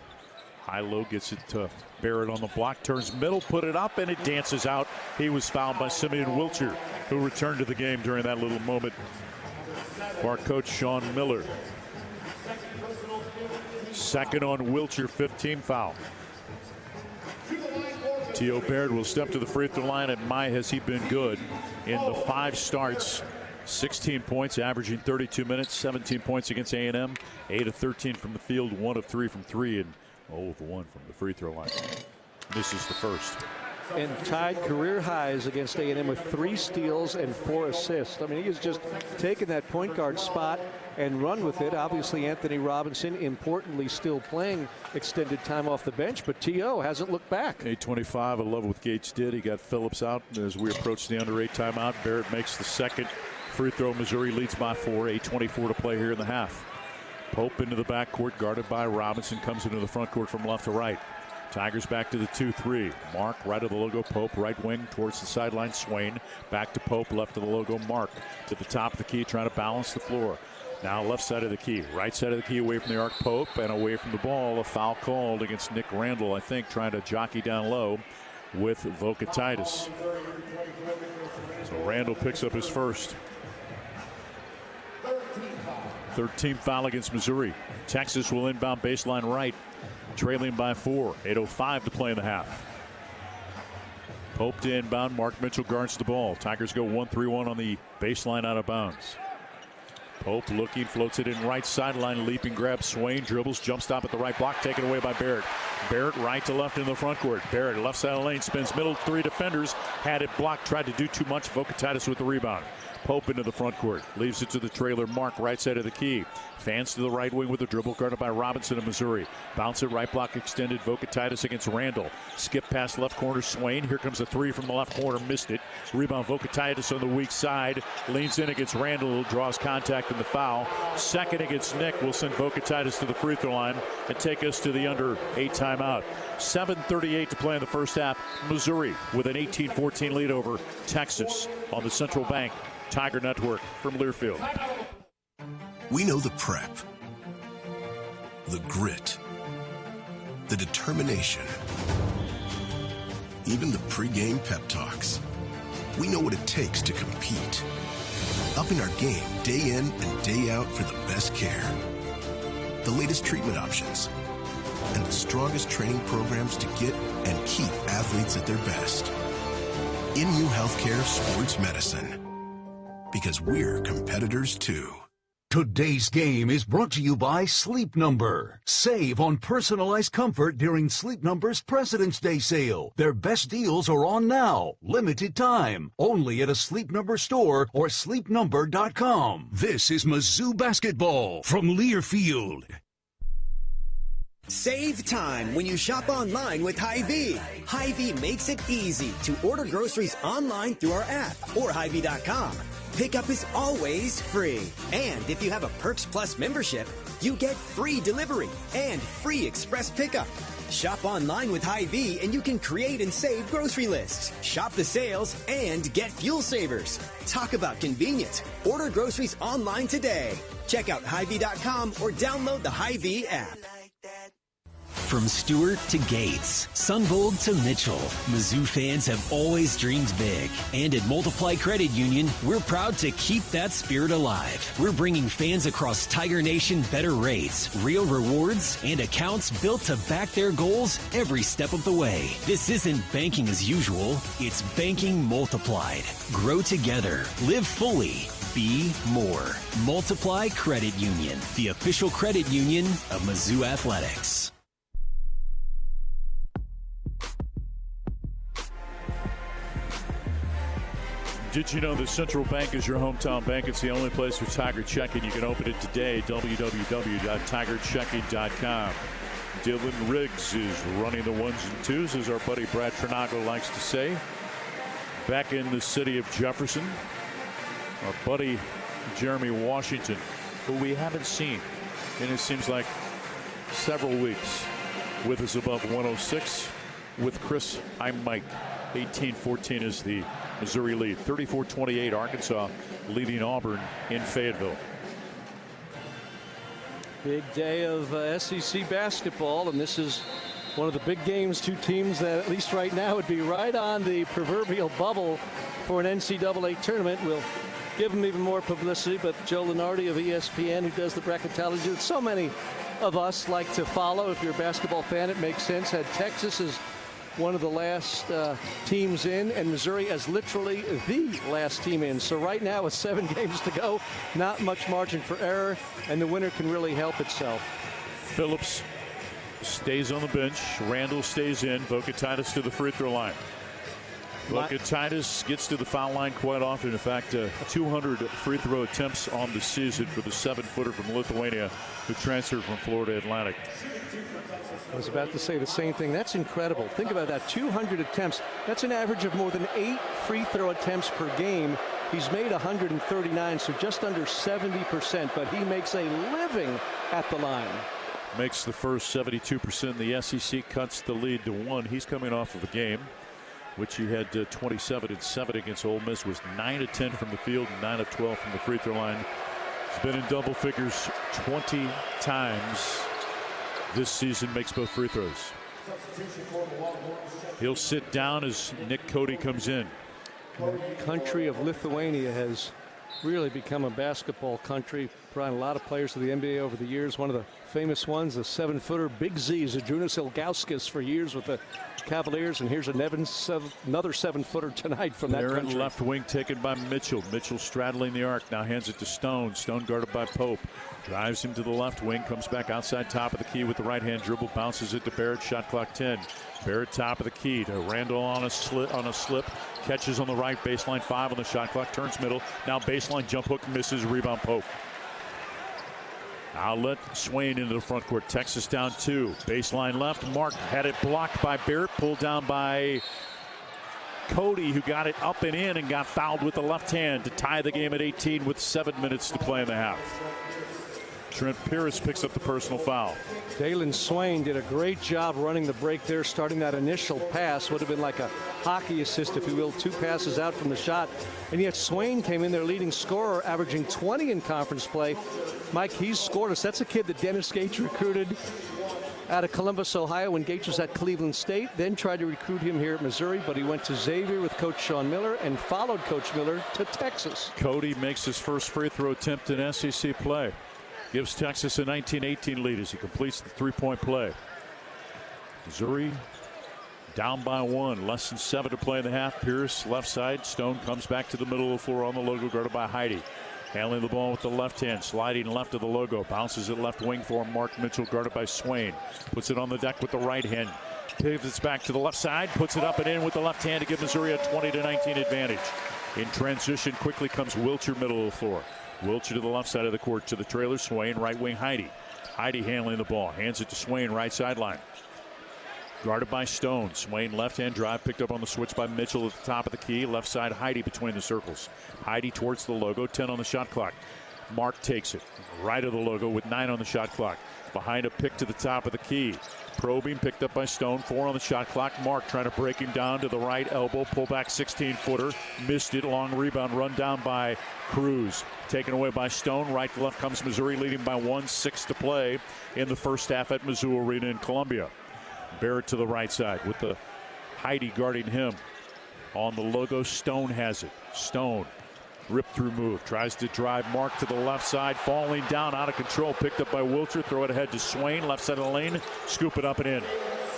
High-low gets it to Barrett on the block, turns middle, put it up, and it dances out. He was fouled by Simeon Wilcher, who returned to the game during that little moment. Our coach, Sean Miller. Second on Wilcher, 15 foul. T.O. Barrett will step to the free throw line, and my, has he been good in the 5 starts. 16 points, averaging 32 minutes, 17 points against A&M, 8 of 13 from the field, 1 of 3 from 3, and 0 of 1 from the free throw line. This is the first. And tied career highs against A&M with 3 steals and 4 assists. I mean, he has just taken that point guard spot and run with it. Obviously, Anthony Robinson, importantly, still playing extended time off the bench, but T.O. hasn't looked back. 8:25, I love what Gates did. He got Phillips out as we approach the under 8 timeout. Barrett makes the second free throw. Missouri leads by 4, 8:24 to play here in the half. Pope into the backcourt, guarded by Robinson, comes into the front court from left to right. Tigers back to the 2-3. Mark, right of the logo. Pope, right wing towards the sideline. Swain, back to Pope, left of the logo. Mark to the top of the key, trying to balance the floor. Now left side of the key. Right side of the key, away from the arc. Pope, and away from the ball. A foul called against Nick Randall, I think, trying to jockey down low with Vokatitis. So Randall picks up his first. 13th foul against Missouri. Texas will inbound baseline right, trailing by 4. 8:05 to play in the half. Pope to inbound. Mark Mitchell guards the ball. Tigers go 1-3-1 on the baseline out of bounds. Pope looking, floats it in right sideline, leaping grab. Swain dribbles, jump stop at the right block, taken away by Barrett. Barrett right to left in the front court. Barrett left side of the lane, spins middle, 3 defenders, had it blocked, tried to do too much. Vokatitis with the rebound. Pope into the front court, leaves it to the trailer. Mark, right side of the key. Fans to the right wing with a dribble, guarded by Robinson of Missouri. Bounce it, right block extended. Vokatitis against Randall. Skip past left corner, Swain. Here comes a 3 from the left corner, missed it. Rebound, Vokatitis on the weak side. Leans in against Randall, draws contact in the foul. Second against Nick will send Vokatitis to the free throw line and take us to the under 8 timeout. 7:38 to play in the first half. Missouri with an 18-14 lead over Texas on the Central Bank Tiger Network from Learfield. We know the prep, the grit, the determination, even the pregame pep talks. We know what it takes to compete. Upping our game day in and day out for the best care. The latest treatment options and the strongest training programs to get and keep athletes at their best. InU Healthcare Sports Medicine. Because we're competitors too. Today's game is brought to you by Sleep Number. Save on personalized comfort during Sleep Number's President's Day sale. Their best deals are on now. Limited time. Only at a Sleep Number store or sleepnumber.com. This is Mizzou basketball from Learfield. Save time when you shop online with Hy-Vee. Hy-Vee makes it easy to order groceries online through our app or Hy-Vee.com. Pickup is always free. And if you have a Perks Plus membership, you get free delivery and free express pickup. Shop online with Hy-Vee and you can create and save grocery lists. Shop the sales and get fuel savers. Talk about convenience. Order groceries online today. Check out Hy-Vee.com or download the Hy-Vee app. From Stewart to Gates, Sunbold to Mitchell, Mizzou fans have always dreamed big. And at Multiply Credit Union, we're proud to keep that spirit alive. We're bringing fans across Tiger Nation better rates, real rewards, and accounts built to back their goals every step of the way. This isn't banking as usual, it's banking multiplied. Grow together, live fully, be more. Multiply Credit Union, the official credit union of Mizzou Athletics. Did you know that Central Bank is your hometown bank? It's the only place for Tiger checking. You can open it today, www.tigerchecking.com. Dylan Riggs is running the ones and twos, as our buddy Brad Trinago likes to say. Back in the city of Jefferson Our buddy Jeremy Washington, who we haven't seen in, it seems like, several weeks, with us above 106. With Chris, I'm Mike. 18-14 is the Missouri lead. 34-28, Arkansas leading Auburn in Fayetteville. Big day of SEC basketball, and this is one of the big games. Two teams that, at least right now, would be right on the proverbial bubble for an NCAA tournament. We'll give them even more publicity, but Joe Lunardi of ESPN, who does the bracketology that so many of us like to follow. If you're a basketball fan, it makes sense. Had Texas as one of the last teams in, and Missouri as literally the last team in. So right now, with 7 games to go, not much margin for error, and the winner can really help itself. Phillips stays on the bench. Randall stays in. Vokatitis to the free throw line. Vokatitis gets to the foul line quite often. In fact, 200 free throw attempts on the season for the 7-footer from Lithuania who transferred from Florida Atlantic. I was about to say the same thing. That's incredible. Think about that. 200 attempts. That's an average of more than 8 free throw attempts per game. He's made 139, so just under 70%, but he makes a living at the line. Makes the first 72% in the SEC, cuts the lead to 1. He's coming off of a game which he had 27 and 7 against Ole Miss, was 9 of 10 from the field and 9 of 12 from the free throw line. He's been in double figures 20 times this season, makes both free throws. He'll sit down as Nick Cody comes in. The country of Lithuania has really become a basketball country. Brought a lot of players to the NBA over the years. One of the famous ones, the 7-footer Big Z, Zydrunas Ilgauskas, for years with the Cavaliers. And here's another 7-footer tonight from that country. Left wing taken by Mitchell. Mitchell straddling the arc. Now hands it to Stone. Stone guarded by Pope. Drives him to the left wing. Comes back outside top of the key with the right hand dribble. Bounces it to Barrett. Shot clock 10. Barrett top of the key to Randall on a slip. Catches on the right baseline. 5 on the shot clock. Turns middle. Now baseline jump hook misses. Rebound Pope. Outlet Swain into the front court. Texas down 2. Baseline left. Mark had it blocked by Barrett. Pulled down by Cody, who got it up and in and got fouled with the left hand to tie the game at 18 with 7 minutes to play in the half. Trent Pierce picks up the personal foul. Dalen Swain did a great job running the break there, starting that initial pass. Would have been like a hockey assist, if you will, 2 passes out from the shot. And yet Swain came in their leading scorer, averaging 20 in conference play. Mike, he's scored us. That's a kid that Dennis Gates recruited out of Columbus, Ohio, when Gates was at Cleveland State. Then tried to recruit him here at Missouri, but he went to Xavier with Coach Sean Miller and followed Coach Miller to Texas. Cody makes his first free throw attempt in SEC play. Gives Texas a 19-18 lead as he completes the 3-point play. Missouri down by 1. Less than 7 to play in the half. Pierce left side. Stone comes back to the middle of the floor on the logo, guarded by Heidi. Handling the ball with the left hand. Sliding left of the logo. Bounces it left wing for Mark Mitchell, guarded by Swain. Puts it on the deck with the right hand. Pivots back to the left side. Puts it up and in with the left hand to give Missouri a 20-19 advantage. In transition quickly comes Wilcher, middle of the floor. Wilcher to the left side of the court to the trailer. Swain, right wing, Heidi. Heidi handling the ball. Hands it to Swain, right sideline. Guarded by Stone. Swain, left-hand drive, picked up on the switch by Mitchell at the top of the key. Left side, Heidi between the circles. Heidi towards the logo, 10 on the shot clock. Mark takes it. Right of the logo with 9 on the shot clock. Behind a pick to the top of the key. Probing, picked up by Stone, 4 on the shot clock. Mark trying to break him down to the right elbow. Pull back 16-footer. Missed it. Long rebound. Run down by Cruz. Taken away by Stone. Right to left comes Missouri, leading by 1. 6 to play in the first half at Mizzou Arena in Columbia. Barrett to the right side with the Heidi guarding him. On the logo, Stone has it. Stone, rip through move. Tries to drive Mark to the left side. Falling down, out of control. Picked up by Wilcher. Throw it ahead to Swain. Left side of the lane. Scoop it up and in.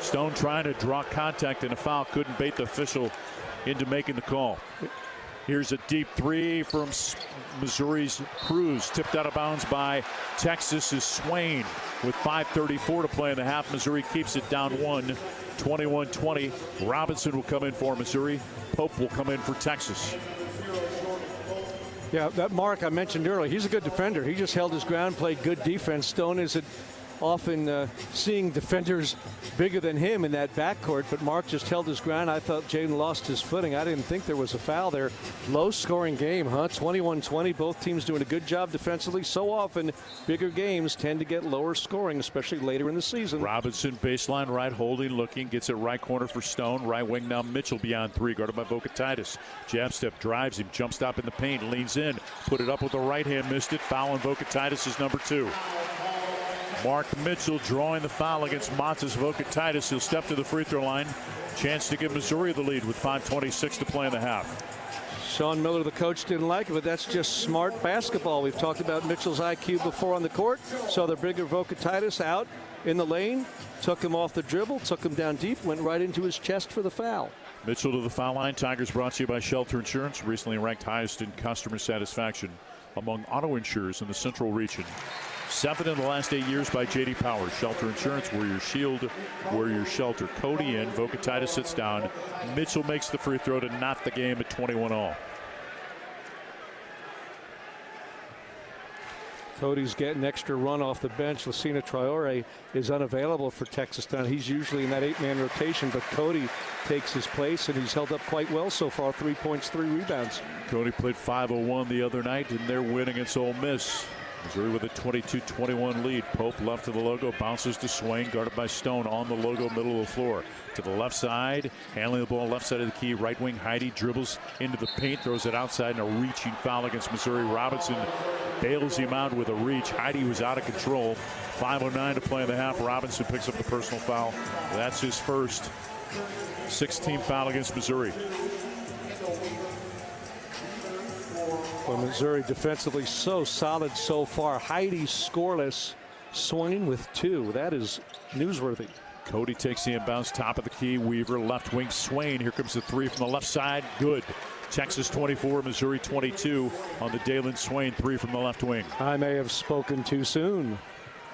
Stone trying to draw contact and a foul. Couldn't bait the official into making the call. Here's a deep 3 from Missouri's Cruz. Tipped out of bounds by Texas's Swain. With 5:34 to play in the half, Missouri keeps it down 1, 21-20. Robinson will come in for Missouri. Pope will come in for Texas. Yeah, that Mark I mentioned earlier, he's a good defender. He just held his ground, played good defense. Stone is often seeing defenders bigger than him in that backcourt, but Mark just held his ground. I thought Jaden lost his footing. I didn't think there was a foul there. Low-scoring game, huh? 21-20. Both teams doing a good job defensively. So often, bigger games tend to get lower scoring, especially later in the season. Robinson, baseline right, holding, looking, gets it right corner for Stone. Right wing now, Mitchell beyond three, guarded by Vokatitis. Jab step, drives him, jump stop in the paint, leans in, put it up with the right hand, missed it. Foul on Vokatitis is number 2. Mark Mitchell drawing the foul against Montes Vokatitis. He'll step to the free throw line. Chance to give Missouri the lead with 5:26 to play in the half. Sean Miller, the coach, didn't like it, but that's just smart basketball. We've talked about Mitchell's IQ before on the court. Saw the bigger Vokatitis out in the lane, took him off the dribble, took him down deep, went right into his chest for the foul. Mitchell to the foul line. Tigers brought to you by Shelter Insurance, recently ranked highest in customer satisfaction among auto insurers in the Central region. 7 in the last 8 years by J.D. Power. Shelter Insurance, where your shield, where your shelter. Cody in. Vokatitis sits down. Mitchell makes the free throw to knot the game at 21-all. Cody's getting extra run off the bench. Lucina Traore is unavailable for Texas Town. He's usually in that 8-man rotation, but Cody takes his place, and he's held up quite well so far. 3 points, 3 rebounds. Cody played 5-01 the other night in their win against Ole Miss. Missouri with a 22-21 lead. Pope left to the logo, bounces to Swain, guarded by Stone on the logo, middle of the floor. To the left side, handling the ball left side of the key. Right wing, Heidi dribbles into the paint, throws it outside, and a reaching foul against Missouri. Robinson bails him out with a reach. Heidi was out of control. 5:09 to play in the half. Robinson picks up the personal foul. That's his first 16th foul against Missouri. Well, Missouri defensively so solid so far. Heidi scoreless. Swain with 2. That is newsworthy. Cody takes the inbounds, top of the key. Weaver, left wing, Swain. Here comes the 3 from the left side. Good. Texas 24, Missouri 22 on the Dalen Swain 3 from the left wing. I may have spoken too soon.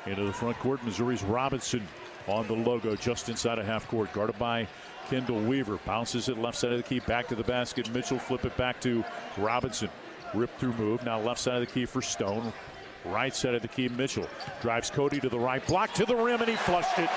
Into the front court, Missouri's Robinson on the logo just inside of half court, guarded by Kendall Weaver. Bounces it left side of the key, back to the basket. Mitchell flip it back to Robinson. Rip through move. Now left side of the key for Stone. Right side of the key, Mitchell. Drives Cody to the right. Block to the rim, and he flushed it.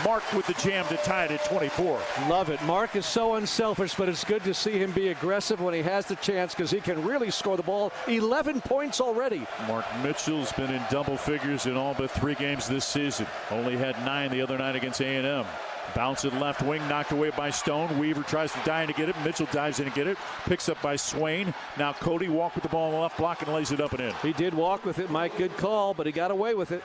Mark with the jam to tie it at 24. Love it. Mark is so unselfish, but it's good to see him be aggressive when he has the chance because he can really score the ball. 11 points already. Mark Mitchell's been in double figures in all but 3 games this season. Only had 9 the other night against A&M. Bounce it left wing, knocked away by Stone. Weaver tries to dive in to get it. Mitchell dives in to get it. Picks up by Swain. Now Cody walked with the ball on the left block and lays it up and in. He did walk with it, Mike. Good call, but he got away with it.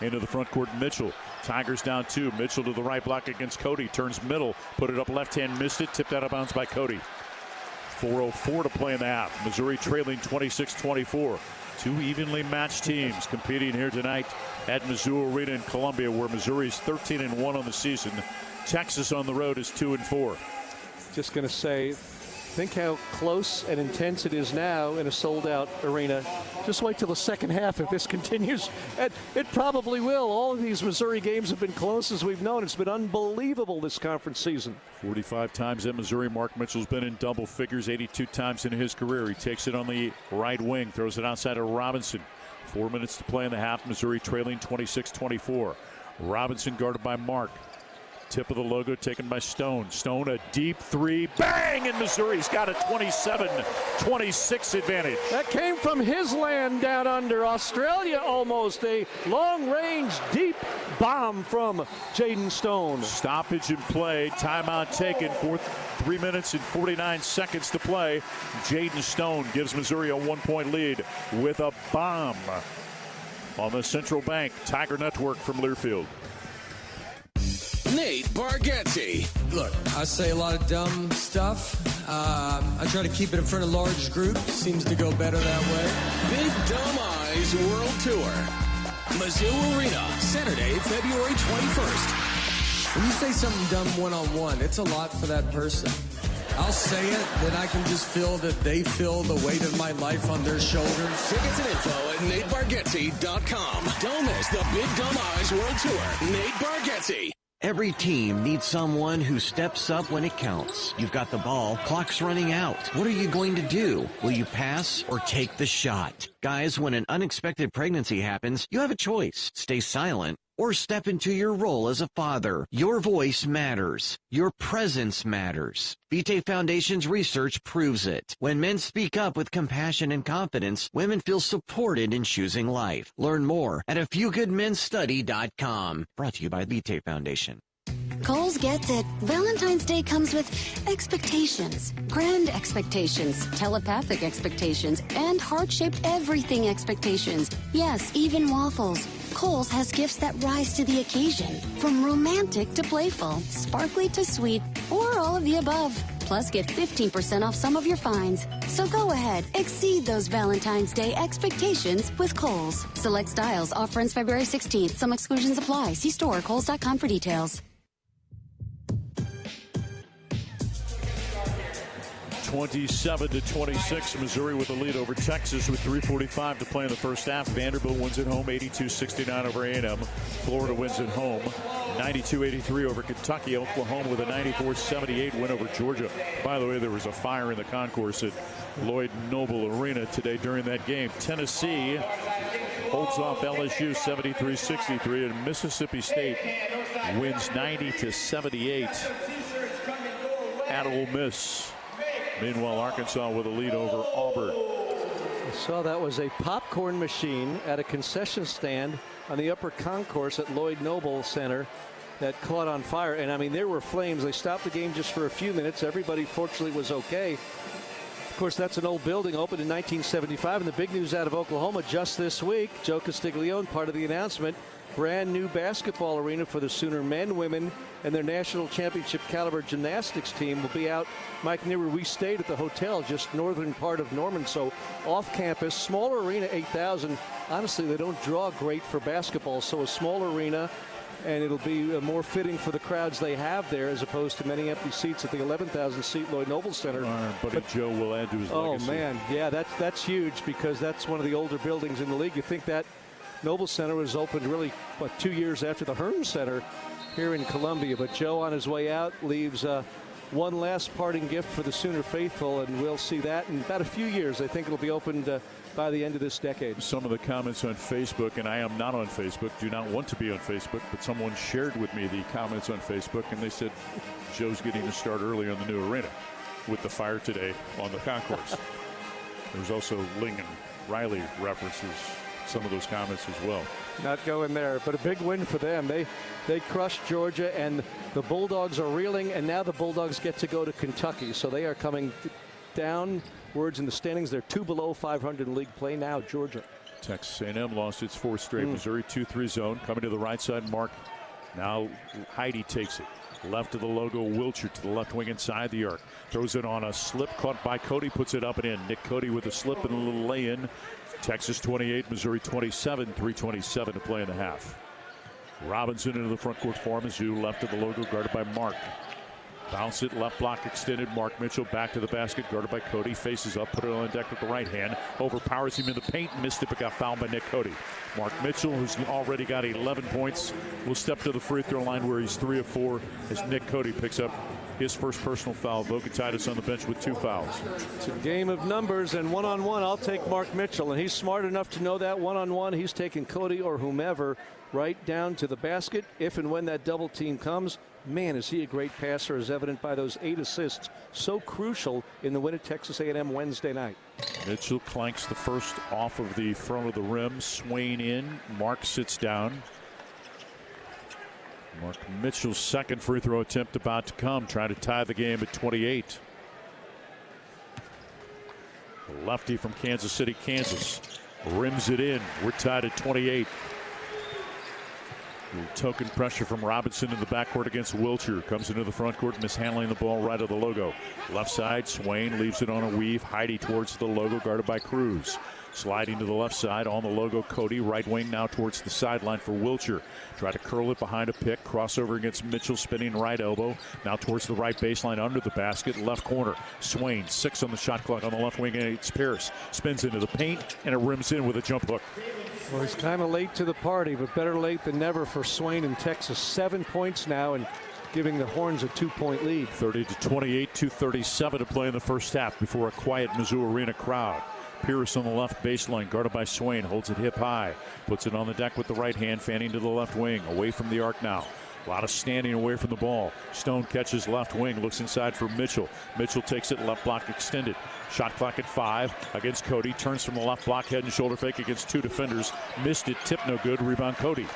Into the front court, Mitchell. Tigers down 2. Mitchell to the right block against Cody. Turns middle. Put it up left hand. Missed it. Tipped out of bounds by Cody. 4:04 to play in the half. Missouri trailing 26-24. 2 evenly matched teams competing here tonight at Mizzou Arena in Columbia, where Missouri's 13-1 on the season. Texas on the road is 2-4. Just going to say, think how close and intense it is now in a sold-out arena. Just wait till the second half if this continues. And it probably will. All of these Missouri games have been close as we've known. It's been unbelievable this conference season. 45 times at Missouri. Mark Mitchell's been in double figures 82 times in his career. He takes it on the right wing, throws it outside of Robinson. 4 minutes to play in the half. Missouri trailing 26-24. Robinson guarded by Mark. Tip of the logo taken by Stone. Stone, a deep 3. Bang! And Missouri's got a 27-26 advantage. That came from his land down under. Australia almost. A long-range, deep bomb from Jaden Stone. Stoppage in play. Timeout taken. 3 minutes and 49 seconds to play. Jaden Stone gives Missouri a 1-point lead with a bomb on the Central Bank Tiger Network from Learfield. Nate Bargatze. Look, I say a lot of dumb stuff. I try to keep it in front of large groups. Seems to go better that way. Big Dumb Eyes World Tour. Mizzou Arena, Saturday, February 21st. When you say something dumb one-on-one, it's a lot for that person. I'll say it, then I can just feel that they feel the weight of my life on their shoulders. Tickets and info at NateBargatze.com. Don't miss the Big Dumb Eyes World Tour. Nate Bargatze. Every team needs someone who steps up when it counts. You've got the ball, clock's running out. What are you going to do? Will you pass or take the shot? Guys, when an unexpected pregnancy happens, you have a choice. Stay silent or step into your role as a father. Your voice matters. Your presence matters. Vitae Foundation's research proves it. When men speak up with compassion and confidence, women feel supported in choosing life. Learn more at afewgoodmenstudy.com. Brought to you by Vitae Foundation. Kohl's gets it. Valentine's Day comes with expectations, grand expectations, telepathic expectations, and heart-shaped everything expectations. Yes, even waffles. Kohl's has gifts that rise to the occasion, from romantic to playful, sparkly to sweet, or all of the above. Plus, get 15% off some of your finds. So go ahead, exceed those Valentine's Day expectations with Kohl's. Select styles, offer ends February 16th. Some exclusions apply. See store or kohls.com for details. 27-26, Missouri with the lead over Texas with 3:45 to play in the first half. Vanderbilt wins at home 82-69 over A&M. Florida wins at home 92-83 over Kentucky. Oklahoma with a 94-78 win over Georgia. By the way, there was a fire in the concourse at Lloyd Noble Arena today during that game. Tennessee holds off LSU 73-63, and Mississippi State wins 90-78 at Ole Miss. Meanwhile, Arkansas with a lead over Auburn. I saw that was a popcorn machine at a concession stand on the upper concourse at Lloyd Noble Center that caught on fire. And I mean, there were flames. They stopped the game just for a few minutes. Everybody fortunately was okay. Of course, that's an old building, opened in 1975. And the big news out of Oklahoma just this week, Joe Castiglione, part of the announcement, brand new basketball arena for the Sooner men, women, and their national championship caliber gymnastics team will be out. Mike Newer, we stayed at the hotel just northern part of Norman, so off campus, smaller arena, 8,000. Honestly, they don't draw great for basketball, so a small arena, and it'll be more fitting for the crowds they have there as opposed to many empty seats at the 11,000 seat Lloyd Noble Center. But Joe will add to his legacy. Oh man, yeah, that's huge because that's one of the older buildings in the league. You think that Noble Center was opened really, 2 years after the Hearn Center here in Columbia. But Joe, on his way out, leaves one last parting gift for the Sooner faithful, and we'll see that in about a few years. I think it'll be opened by the end of this decade. Some of the comments on Facebook, and I am not on Facebook, do not want to be on Facebook, but someone shared with me the comments on Facebook, and they said Joe's getting to start early on the new arena with the fire today on the concourse. There's also Ling and Riley references some of those comments as well. Not going there, but a big win for them. They crushed Georgia, and the Bulldogs are reeling, and now the Bulldogs get to go to Kentucky, so they are coming downwards in the standings. They're 2 below 500 in league play now, Georgia. Texas A&M lost its fourth straight. Missouri 2-3 zone coming to the right side. Mark, now Heidi takes it. Left of the logo, Wilcher to the left wing inside the arc. Throws it on a slip, caught by Cody, puts it up and in. Nick Cody with a slip and a little lay-in. Texas 28, Missouri 27, 3:27 to play in the half. Robinson into the front court for Mizzou, left of the logo, guarded by Mark. Bounce it, left block extended. Mark Mitchell back to the basket, guarded by Cody. Faces up, put it on deck with the right hand. Overpowers him in the paint, missed it, but got fouled by Nick Cody. Mark Mitchell, who's already got 11 points, will step to the free throw line where he's 3 of 4 as Nick Cody picks up his first personal foul. Vokatitis on the bench with 2 fouls. It's a game of numbers, and one-on-one, I'll take Mark Mitchell, and he's smart enough to know that one-on-one, he's taking Cody or whomever right down to the basket if and when that double team comes. Man, is he a great passer, as evident by those 8 assists. So crucial in the win at Texas A&M Wednesday night. Mitchell clanks the first off of the front of the rim. Swain in. Mark sits down. Mark Mitchell's second free throw attempt about to come. Trying to tie the game at 28. The lefty from Kansas City, Kansas. Rims it in. We're tied at 28. Token pressure from Robinson in the backcourt against Wilcher. Comes into the front court, mishandling the ball right of the logo. Left side, Swain leaves it on a weave. Heidi towards the logo, guarded by Cruz. Sliding to the left side on the logo, Cody. Right wing now towards the sideline for Wilcher. Try to curl it behind a pick. Crossover against Mitchell, spinning right elbow. Now towards the right baseline, under the basket, left corner. Swain, 6 on the shot clock on the left wing, and it's Pierce. Spins into the paint, and it rims in with a jump hook. Well, he's kind of late to the party, but better late than never for Swain in Texas. 7 points now, and giving the Horns a 2-point lead. 30-28, 2:37 to play in the first half before a quiet Mizzou Arena crowd. Pierce on the left baseline, guarded by Swain, holds it hip high, puts it on the deck with the right hand, fanning to the left wing, away from the arc now. A lot of standing away from the ball. Stone catches left wing, looks inside for Mitchell. Mitchell takes it, left block extended. Shot clock at 5 against Cody. Turns from the left block, head and shoulder fake against 2 defenders. Missed it, tip no good, rebound Cody.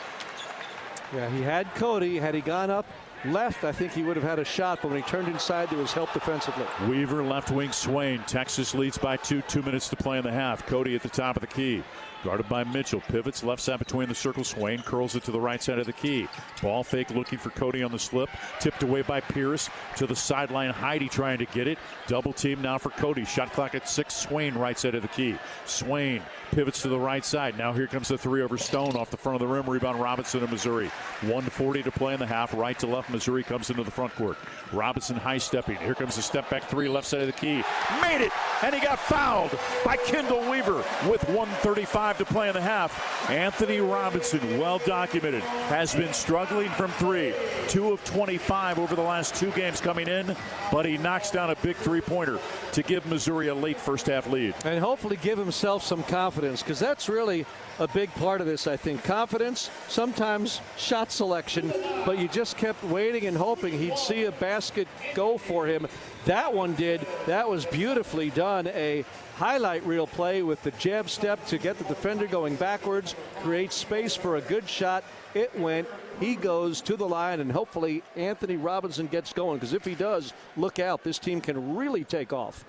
Yeah, he had Cody. Had he gone up left, I think he would have had a shot, but when he turned inside, there was help defensively. Weaver, left wing, Swain. Texas leads by 2 minutes to play in the half. Cody at the top of the key. Guarded by Mitchell. Pivots left side between the circles. Swain curls it to the right side of the key. Ball fake looking for Cody on the slip. Tipped away by Pierce to the sideline. Heidi trying to get it. Double team now for Cody. Shot clock at 6. Swain right side of the key. Swain pivots to the right side. Now here comes the 3 over Stone off the front of the rim. Rebound Robinson of Missouri. 1:40 to play in the half. Right to left. Missouri comes into the front court. Robinson high stepping. Here comes the step back 3 left side of the key. Made it! And he got fouled by Kendall Weaver with 1:35 to play in the half. Anthony Robinson, well documented, has been struggling from 3. 2 of 25 over the last 2 games coming in, but he knocks down a big 3-pointer to give Missouri a late first half lead. And hopefully give himself some confidence, because that's really a big part of this, I think. Confidence, sometimes shot selection, but you just kept waiting and hoping he'd see a basket go for him. That one did. That was beautifully done. A highlight reel play with the jab step to get the defender going backwards, create space for a good shot. It went. He goes to the line, and hopefully Anthony Robinson gets going, because if he does, look out. This team can really take off.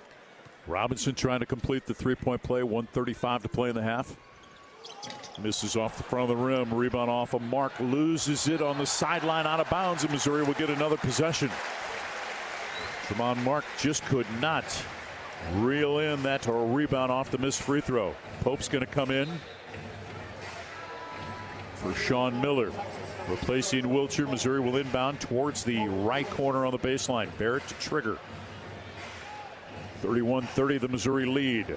Robinson trying to complete the 3-point play. 1:35 to play in the half. Misses off the front of the rim. Rebound off of Mark. Loses it on the sideline out of bounds, and Missouri will get another possession. Tremont Mark just could not reel in that rebound off the missed free throw. Pope's going to come in for Sean Miller. Replacing Wiltshire, Missouri will inbound towards the right corner on the baseline. Barrett to trigger. 31-30 the Missouri lead.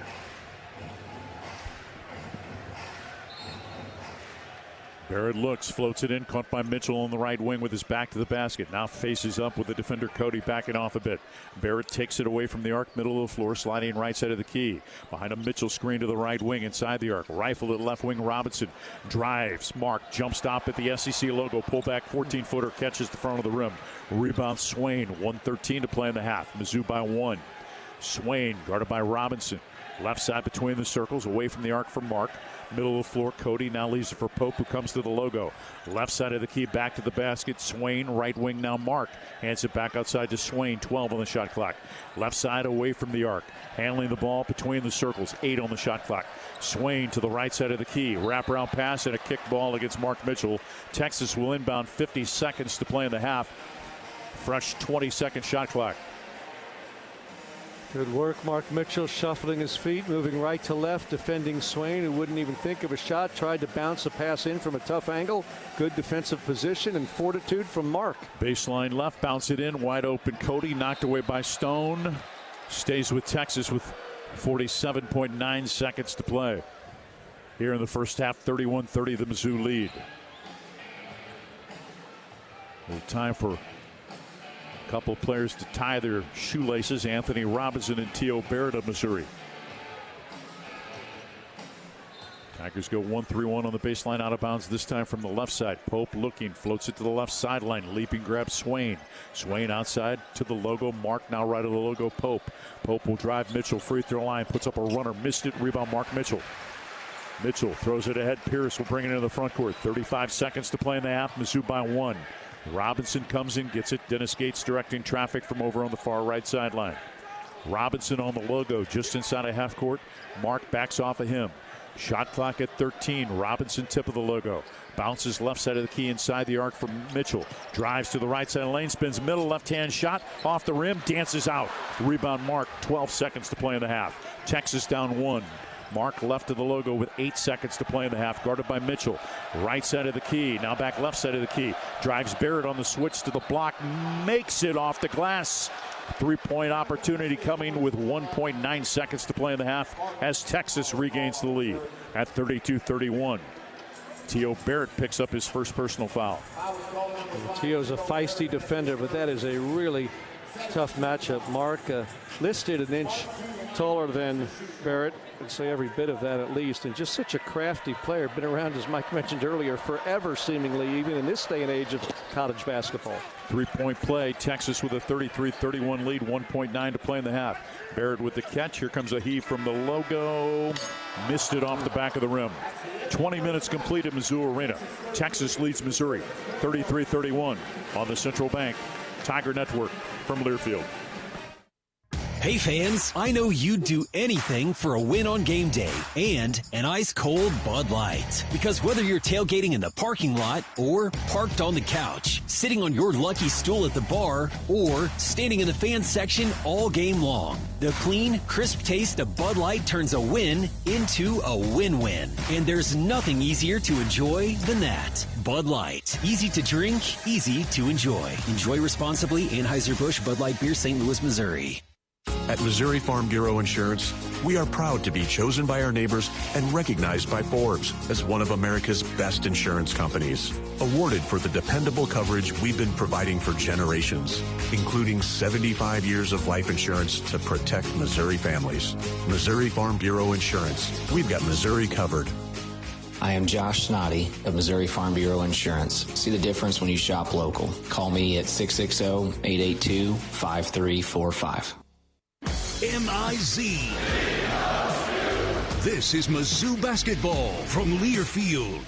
Barrett looks, floats it in, caught by Mitchell on the right wing with his back to the basket. Now faces up with the defender Cody backing off a bit. Barrett takes it away from the arc, middle of the floor, sliding right side of the key. Behind a Mitchell screen to the right wing inside the arc. Rifle at left wing, Robinson drives. Mark jump stop at the SEC logo. Pull back 14-footer, catches the front of the rim. Rebound Swain, 1:13 to play in the half. Mizzou by 1. Swain guarded by Robinson. Left side between the circles, away from the arc for Mark. Middle of the floor, Cody now leaves it for Pope, who comes to the logo. Left side of the key, back to the basket. Swain, right wing now Mark. Hands it back outside to Swain, 12 on the shot clock. Left side away from the arc. Handling the ball between the circles, 8 on the shot clock. Swain to the right side of the key. Wraparound pass and a kick ball against Mark Mitchell. Texas will inbound 50 seconds to play in the half. Fresh 20-second shot clock. Good work, Mark Mitchell, shuffling his feet, moving right to left, defending Swain, who wouldn't even think of a shot, tried to bounce a pass in from a tough angle. Good defensive position and fortitude from Mark. Baseline left, bounce it in, wide open. Cody knocked away by Stone. Stays with Texas with 47.9 seconds to play. Here in the first half, 31-30, the Mizzou lead. Time for couple of players to tie their shoelaces. Anthony Robinson and T.O. Barrett of Missouri. Tigers go 1-3-1 on the baseline, out of bounds this time from the left side. Pope looking, floats it to the left sideline. Leaping grab Swain. Swain outside to the logo. Mark now right of the logo. Pope. Pope will drive Mitchell free throw line. Puts up a runner. Missed it. Rebound Mark Mitchell. Mitchell throws it ahead. Pierce will bring it into the front court. 35 seconds to play in the half. Mizzou by 1. Robinson comes in, gets it. Dennis Gates directing traffic from over on the far right sideline. Robinson on the logo just inside of half court. Mark backs off of him. Shot clock at 13. Robinson tip of the logo. Bounces left side of the key inside the arc from Mitchell. Drives to the right side of the lane. Spins middle left-hand shot. Off the rim. Dances out. Rebound Mark. 12 seconds to play in the half. Texas down 1. Mark left of the logo with 8 seconds to play in the half. Guarded by Mitchell. Right side of the key. Now back left side of the key. Drives Barrett on the switch to the block. Makes it off the glass. 3-point opportunity coming with 1.9 seconds to play in the half as Texas regains the lead at 32-31. T.O. Barrett picks up his first personal foul. T.O.'s a feisty defender, but that is a really tough matchup. Mark listed an inch taller than Barrett. I'd say every bit of that at least. And just such a crafty player. Been around, as Mike mentioned earlier, forever seemingly, even in this day and age of college basketball. 3-point play. Texas with a 33-31 lead. 1.9 to play in the half. Barrett with the catch. Here comes a heave from the logo. Missed it off the back of the rim. 20 minutes complete at Mizzou Arena. Texas leads Missouri 33-31 on the Central Bank Tiger Network from Learfield. Hey fans, I know you'd do anything for a win on game day and an ice-cold Bud Light. Because whether you're tailgating in the parking lot or parked on the couch, sitting on your lucky stool at the bar, or standing in the fan section all game long, the clean, crisp taste of Bud Light turns a win into a win-win. And there's nothing easier to enjoy than that. Bud Light. Easy to drink, easy to enjoy. Enjoy responsibly. Anheuser-Busch Bud Light Beer, St. Louis, Missouri. At Missouri Farm Bureau Insurance, we are proud to be chosen by our neighbors and recognized by Forbes as one of America's best insurance companies. Awarded for the dependable coverage we've been providing for generations, including 75 years of life insurance to protect Missouri families. Missouri Farm Bureau Insurance. We've got Missouri covered. I am Josh Snoddy of Missouri Farm Bureau Insurance. See the difference when you shop local. Call me at 660-882-5345. M-I-Z. This is Mizzou basketball from Learfield.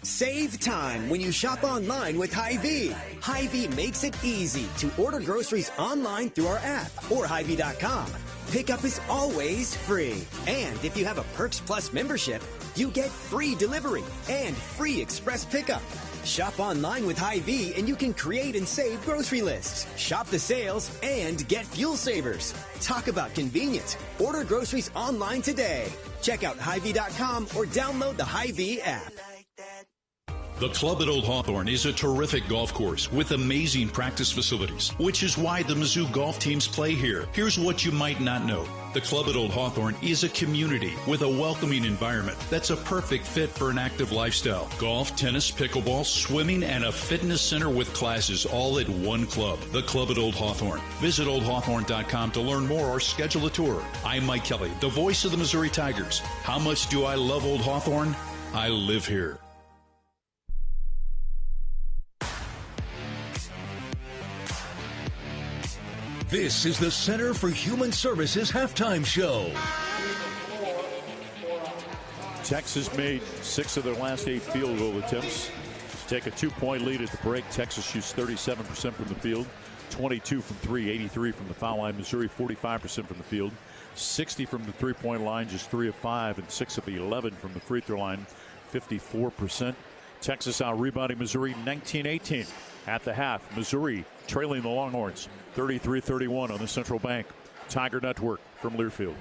Save time when you shop online with Hy-Vee. Hy-Vee makes it easy to order groceries online through our app or Hy-Vee.com. Pickup is always free. And if you have a Perks Plus membership, you get free delivery and free express pickup. Shop online with Hy-Vee and you can create and save grocery lists, shop the sales, and get fuel savers. Talk about convenience. Order groceries online today. Check out Hy-Vee.com or download the Hy-Vee app. The Club at Old Hawthorne is a terrific golf course with amazing practice facilities, which is why the Mizzou golf teams play here. Here's what you might not know. The Club at Old Hawthorne is a community with a welcoming environment that's a perfect fit for an active lifestyle. Golf, tennis, pickleball, swimming, and a fitness center with classes all at one club. The Club at Old Hawthorne. Visit oldhawthorne.com to learn more or schedule a tour. I'm Mike Kelly, the voice of the Missouri Tigers. How much do I love Old Hawthorne? I live here. This is the Center for Human Services halftime show. Texas made 6 of their last 8 field goal attempts to take a 2-point lead at the break. Texas shoots 37% from the field, 22 from 3, 83 from the foul line. Missouri 45% from the field, 60 from the 3-point line, just 3 of 5, and 6 of 11 from the free throw line, 54%. Texas out rebounding Missouri 19-18 at the half. Missouri trailing the Longhorns 33-31 on the Central Bank Tiger Network from Learfield.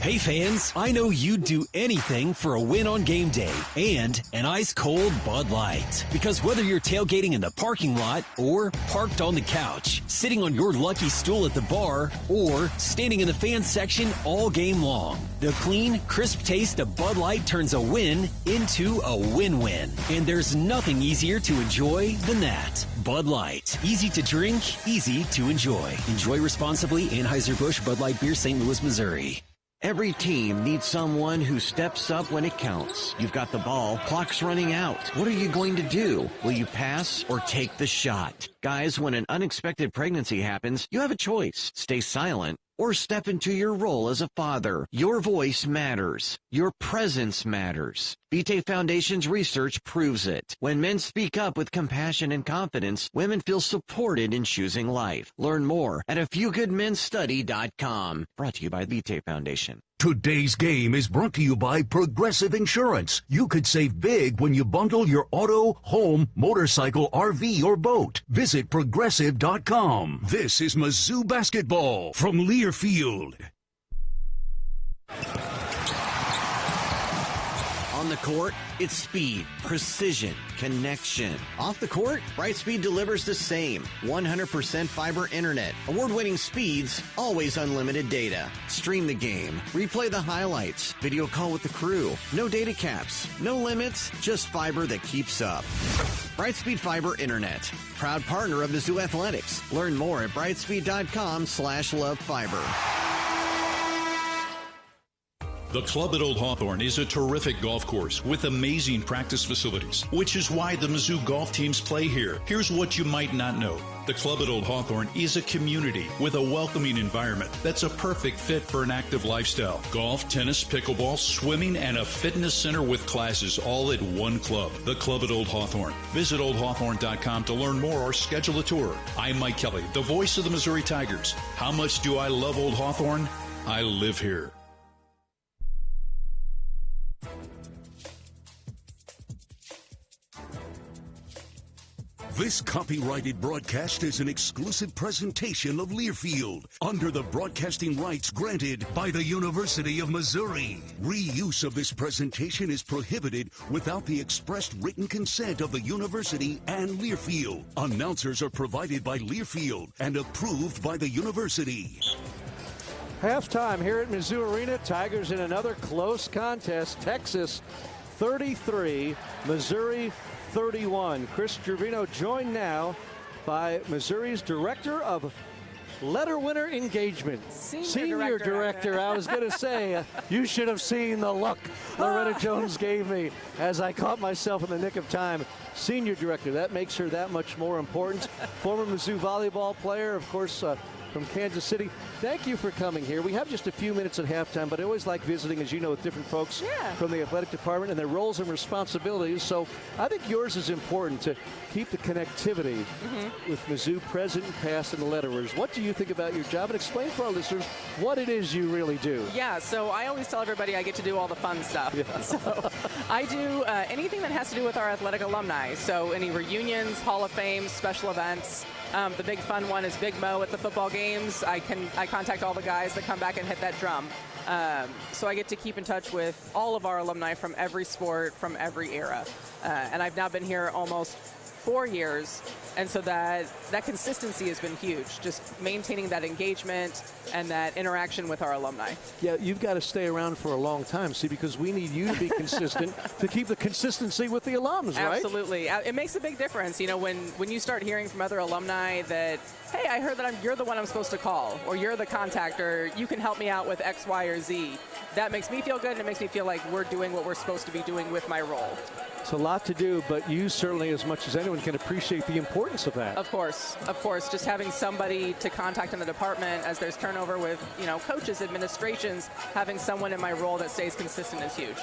Hey fans, I know you'd do anything for a win on game day and an ice-cold Bud Light. Because whether you're tailgating in the parking lot or parked on the couch, sitting on your lucky stool at the bar, or standing in the fan section all game long, the clean, crisp taste of Bud Light turns a win into a win-win. And there's nothing easier to enjoy than that. Bud Light. Easy to drink, easy to enjoy. Enjoy responsibly. Anheuser-Busch Bud Light Beer, St. Louis, Missouri. Every team needs someone who steps up when it counts. You've got the ball, clock's running out. What are you going to do? Will you pass or take the shot? Guys, when an unexpected pregnancy happens, you have a choice. Stay silent or step into your role as a father. Your voice matters. Your presence matters. Vitae Foundation's research proves it. When men speak up with compassion and confidence, women feel supported in choosing life. Learn more at afewgoodmenstudy.com. Brought to you by Vitae Foundation. Today's game is brought to you by Progressive Insurance. You could save big when you bundle your auto, home, motorcycle, RV, or boat. Visit Progressive.com. This is Mizzou basketball from Learfield. On the court, it's speed, precision, connection. Off the court, Brightspeed delivers the same 100% fiber internet, award-winning speeds, always unlimited data. Stream the game, replay the highlights, video call with the crew. No data caps, no limits, just fiber that keeps up. Brightspeed Fiber Internet, proud partner of Mizzou Athletics. Learn more at brightspeed.com/lovefiber. The Club at Old Hawthorne is a terrific golf course with amazing practice facilities, which is why the Mizzou golf teams play here. Here's what you might not know. The Club at Old Hawthorne is a community with a welcoming environment that's a perfect fit for an active lifestyle. Golf, tennis, pickleball, swimming, and a fitness center with classes all at one club. The Club at Old Hawthorne. Visit oldhawthorne.com to learn more or schedule a tour. I'm Mike Kelly, the voice of the Missouri Tigers. How much do I love Old Hawthorne? I live here. This copyrighted broadcast is an exclusive presentation of Learfield under the broadcasting rights granted by the University of Missouri. Reuse of this presentation is prohibited without the expressed written consent of the university and Learfield. Announcers are provided by Learfield and approved by the university. Halftime here at Mizzou Arena. Tigers in another close contest. Texas 33, Missouri 31. Chris Gervino joined now by Missouri's Director of Letter Winner Engagement. Senior Director. I was going to say, you should have seen the look Loretta Jones gave me as I caught myself in the nick of time. Senior Director, that makes her that much more important. Former Mizzou volleyball player, of course, from Kansas City. Thank you for coming here. We have just a few minutes at halftime, but I always like visiting, as you know, with different folks from the athletic department and their roles and responsibilities. So I think yours is important to keep the connectivity with Mizzou present and past and the letterers. What do you think about your job? And explain for our listeners what it is you really do. Yeah, so I always tell everybody I get to do all the fun stuff. Yeah. So I do anything that has to do with our athletic alumni. So any reunions, Hall of Fame, special events. The big fun one is Big Mo at the football games. I contact all the guys that come back and hit that drum. So I get to keep in touch with all of our alumni from every sport, from every era. And I've now been here almost 4 years, and so that consistency has been huge, just maintaining that engagement and that interaction with our alumni. Yeah, you've got to stay around for a long time, see, because we need you to be consistent to keep the consistency with the alums, right? Absolutely. It makes a big difference, you know, when you start hearing from other alumni that, hey, I heard that you're the one I'm supposed to call, or you're the contact, or you can help me out with X, Y, or Z. That makes me feel good, and it makes me feel like we're doing what we're supposed to be doing with my role. It's a lot to do, but you certainly, as much as anyone, can appreciate the importance of that. Of course. Just having somebody to contact in the department as there's turnover with, you know, coaches, administrations, having someone in my role that stays consistent is huge.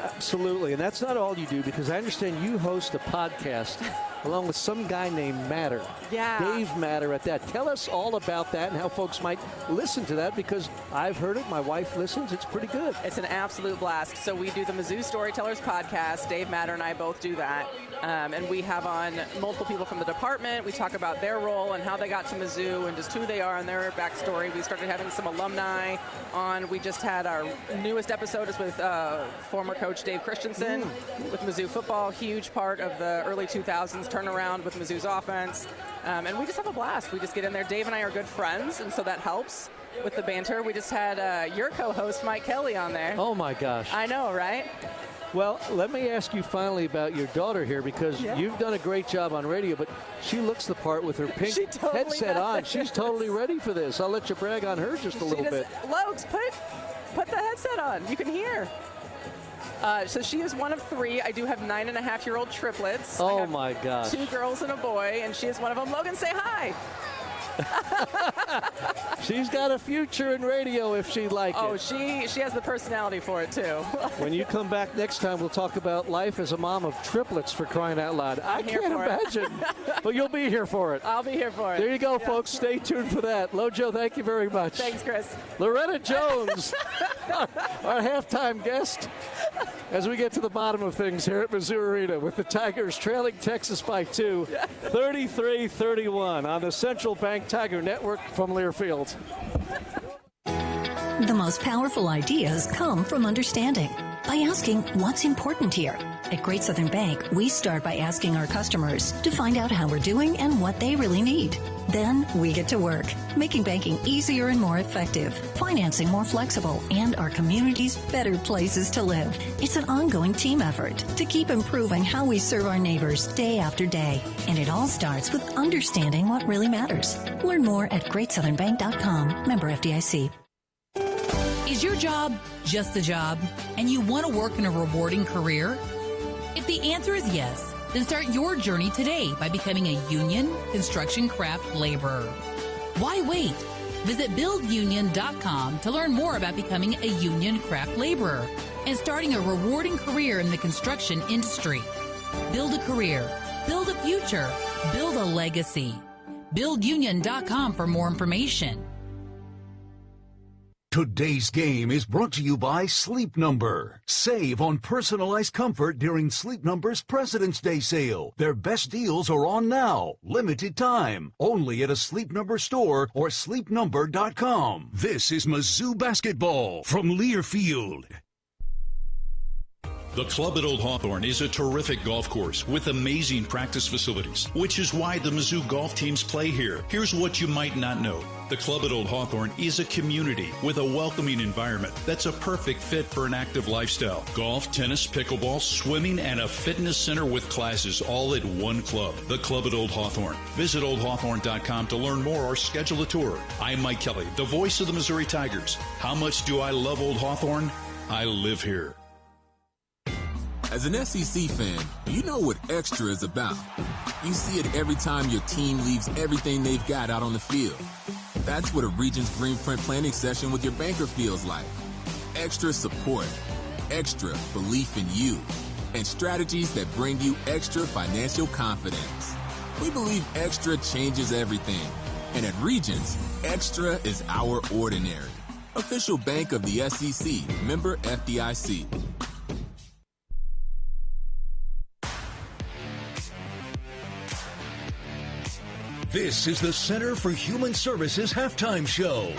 Absolutely, and that's not all you do, because I understand you host a podcast along with some guy named Matter. Yeah. Dave Matter at that. Tell us all about that and how folks might listen to that, because I've heard it. My wife listens. It's pretty good. It's an absolute blast. So we do the Mizzou Storytellers podcast. Dave Matter and I both do that. And we have on multiple people from the department. We talk about their role and how they got to Mizzou and just who they are and their backstory. We started having some alumni on. We just had our newest episode is with former coach Dave Christensen with Mizzou football. Huge part of the early 2000s turnaround with Mizzou's offense. And we just have a blast. We just get in there. Dave and I are good friends, and so that helps with the banter. We just had your co-host Mike Kelly on there. Oh, my gosh. I know, right? Well, let me ask you finally about your daughter here, because you've done a great job on radio, but she looks the part with her pink headset on. She's totally ready for this. I'll let you brag on her just a little bit. Logs, put the headset on. You can hear. So she is one of 3. I do have 9.5-year-old triplets. Oh, my gosh. 2 girls and a boy, and she is one of them. Logan, say hi. She's got a future in radio if she'd like it. Oh, she has the personality for it, too. When you come back next time, we'll talk about life as a mom of triplets, for crying out loud. I can't imagine. But you'll be here for it. I'll be here for it. There you go, folks. Stay tuned for that. Lojo, thank you very much. Thanks, Chris. Loretta Jones, our halftime guest, as we get to the bottom of things here at Mizzou Arena, with the Tigers trailing Texas by 2, 33-31 on the Central Bank Tiger Network from Learfield. The most powerful ideas come from understanding. by asking what's important here. At Great Southern Bank, we start by asking our customers to find out how we're doing and what they really need. Then we get to work, making banking easier and more effective, financing more flexible, and our communities better places to live. It's an ongoing team effort to keep improving how we serve our neighbors day after day. And it all starts with understanding what really matters. Learn more at GreatSouthernBank.com. Member FDIC. Is your job just a job, and you want to work in a rewarding career? If the answer is yes, then start your journey today by becoming a union construction craft laborer. Why wait? Visit buildunion.com to learn more about becoming a union craft laborer and starting a rewarding career in the construction industry. Build a career, build a future, build a legacy. Buildunion.com for more information. Today's game is brought to you by Sleep Number. Save on personalized comfort during Sleep Number's President's Day sale. Their best deals are on now. Limited time. Only at a Sleep Number store or sleepnumber.com. This is Mizzou basketball from Learfield. The Club at Old Hawthorne is a terrific golf course with amazing practice facilities, which is why the Mizzou golf teams play here. Here's what you might not know. The Club at Old Hawthorne is a community with a welcoming environment that's a perfect fit for an active lifestyle. Golf, tennis, pickleball, swimming, and a fitness center with classes all at one club. The Club at Old Hawthorne. Visit oldhawthorne.com to learn more or schedule a tour. I'm Mike Kelly, the voice of the Missouri Tigers. How much do I love Old Hawthorne? I live here. As an SEC fan, you know what extra is about. You see it every time your team leaves everything they've got out on the field. That's what a Regions Greenprint planning session with your banker feels like. Extra support, extra belief in you, and strategies that bring you extra financial confidence. We believe extra changes everything. And at Regions, extra is our ordinary. Official bank of the SEC, member FDIC. This is the Center for Human Services halftime show.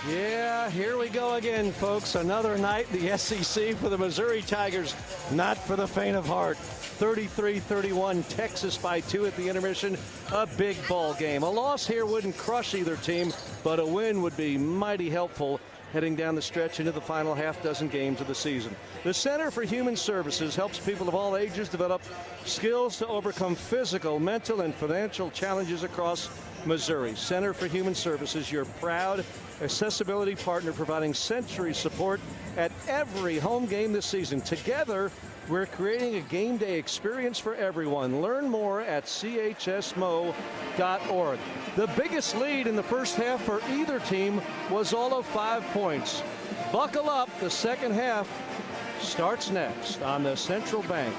Yeah, here we go again, folks. Another night in the SEC for the Missouri Tigers. Not for the faint of heart. 33-31, Texas by 2 at the intermission. A big ball game. A loss here wouldn't crush either team, but a win would be mighty helpful heading down the stretch into the final half dozen games of the season. The Center for Human Services helps people of all ages develop skills to overcome physical, mental, and financial challenges across Missouri. Center for Human Services, your proud accessibility partner, providing sensory support at every home game this season. Together, we're creating a game day experience for everyone. Learn more at chsmo.org. The biggest lead in the first half for either team was all of 5 points. Buckle up, the second half starts next on the Central Bank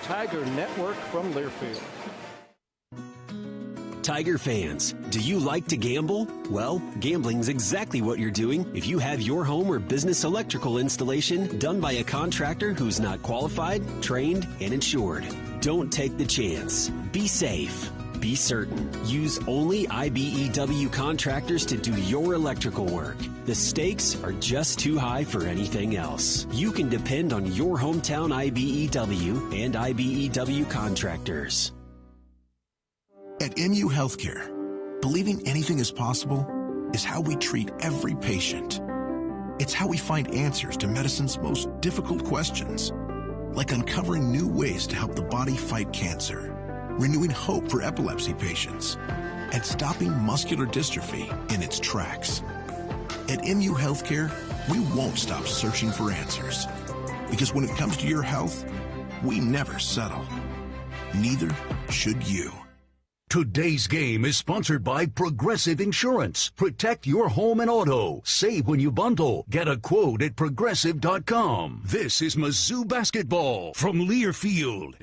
Tiger Network from Learfield. Tiger fans, do you like to gamble? Well, gambling's exactly what you're doing if you have your home or business electrical installation done by a contractor who's not qualified, trained, and insured. Don't take the chance. Be safe. Be certain. Use only IBEW contractors to do your electrical work. The stakes are just too high for anything else. You can depend on your hometown IBEW and IBEW contractors. At MU Healthcare, believing anything is possible is how we treat every patient. It's how we find answers to medicine's most difficult questions, like uncovering new ways to help the body fight cancer, renewing hope for epilepsy patients, and stopping muscular dystrophy in its tracks. At MU Healthcare, we won't stop searching for answers, because when it comes to your health, we never settle. Neither should you. Today's game is sponsored by Progressive Insurance. Protect your home and auto. Save when you bundle. Get a quote at Progressive.com. This is Mizzou basketball from Learfield.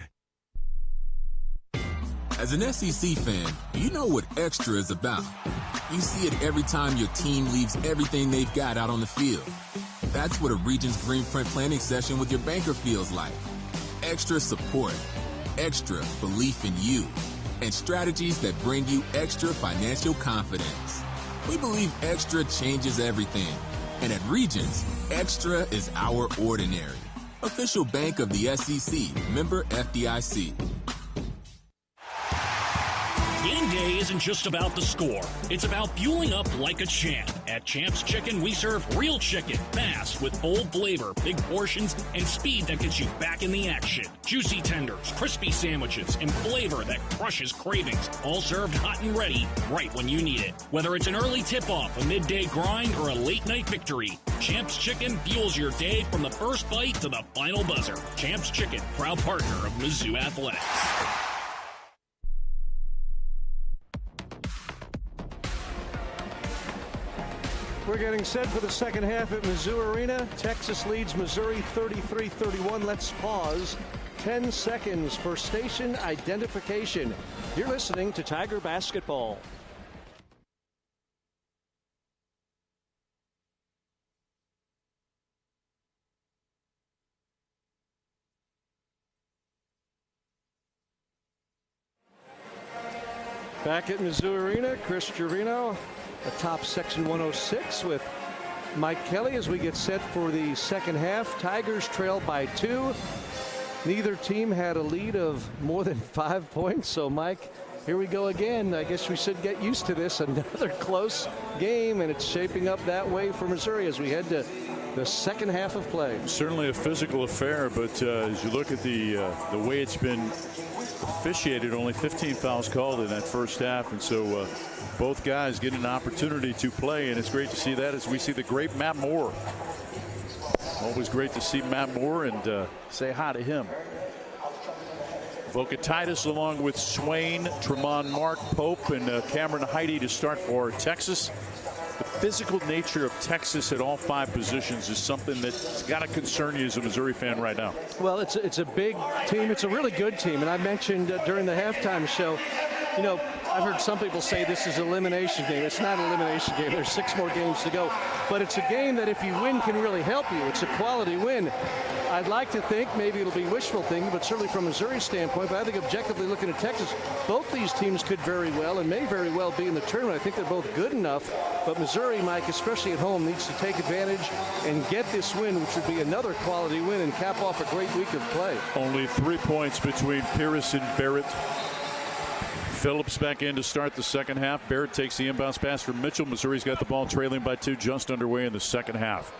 As an SEC fan, you know what extra is about. You see it every time your team leaves everything they've got out on the field. That's what a Regions Greenprint planning session with your banker feels like. Extra support, extra belief in you, and strategies that bring you extra financial confidence. We believe extra changes everything. And at Regions, extra is our ordinary. official bank of the SEC, member FDIC. Game day isn't just about the score. It's about fueling up like a champ. At Champ's Chicken, we serve real chicken, fast, with bold flavor, big portions, and speed that gets you back in the action. Juicy tenders, crispy sandwiches, and flavor that crushes cravings, all served hot and ready right when you need it. Whether it's an early tip-off, a midday grind, or a late-night victory, Champ's Chicken fuels your day from the first bite to the final buzzer. Champ's Chicken, proud partner of Mizzou Athletics. We're getting set for the second half at Mizzou Arena. Texas leads Missouri 33-31. Let's pause 10 seconds for station identification. You're listening to Tiger Basketball. Back at Mizzou Arena, Chris Gervino atop section 106 with Mike Kelly as we get set for the second half. Tigers trail by 2. Neither team had a lead of more than 5 points. So, Mike, here we go again. I guess we should get used to this. Another close game, and it's shaping up that way for Missouri as we head to the second half of play. Certainly a physical affair, but as you look at the way it's been officiated, only 15 fouls called in that first half, and so both guys get an opportunity to play, and it's great to see that as we see the great Matt Moore. Always great to see Matt Moore, and say hi to him. Vokatitis along with Swain, Tremont Mark, Pope, and Cameron Heide to start for Texas. The physical nature of Texas at all 5 positions is something that's got to concern you as a Missouri fan right now. Well, it's a big team. It's a really good team. And I mentioned during the halftime show, you know, I've heard some people say this is an elimination game. It's not an elimination game. There's 6 more games to go. But it's a game that if you win can really help you. It's a quality win. I'd like to think maybe it'll be wishful thinking, but certainly from Missouri's standpoint. But I think objectively looking at Texas, both these teams could very well and may very well be in the tournament. I think they're both good enough. But Missouri, Mike, especially at home, needs to take advantage and get this win, which would be another quality win and cap off a great week of play. Only 3 points between Pierce and Barrett. Phillips back in to start the second half. Barrett takes the inbounds pass from Mitchell. Missouri's got the ball trailing by 2, just underway in the second half.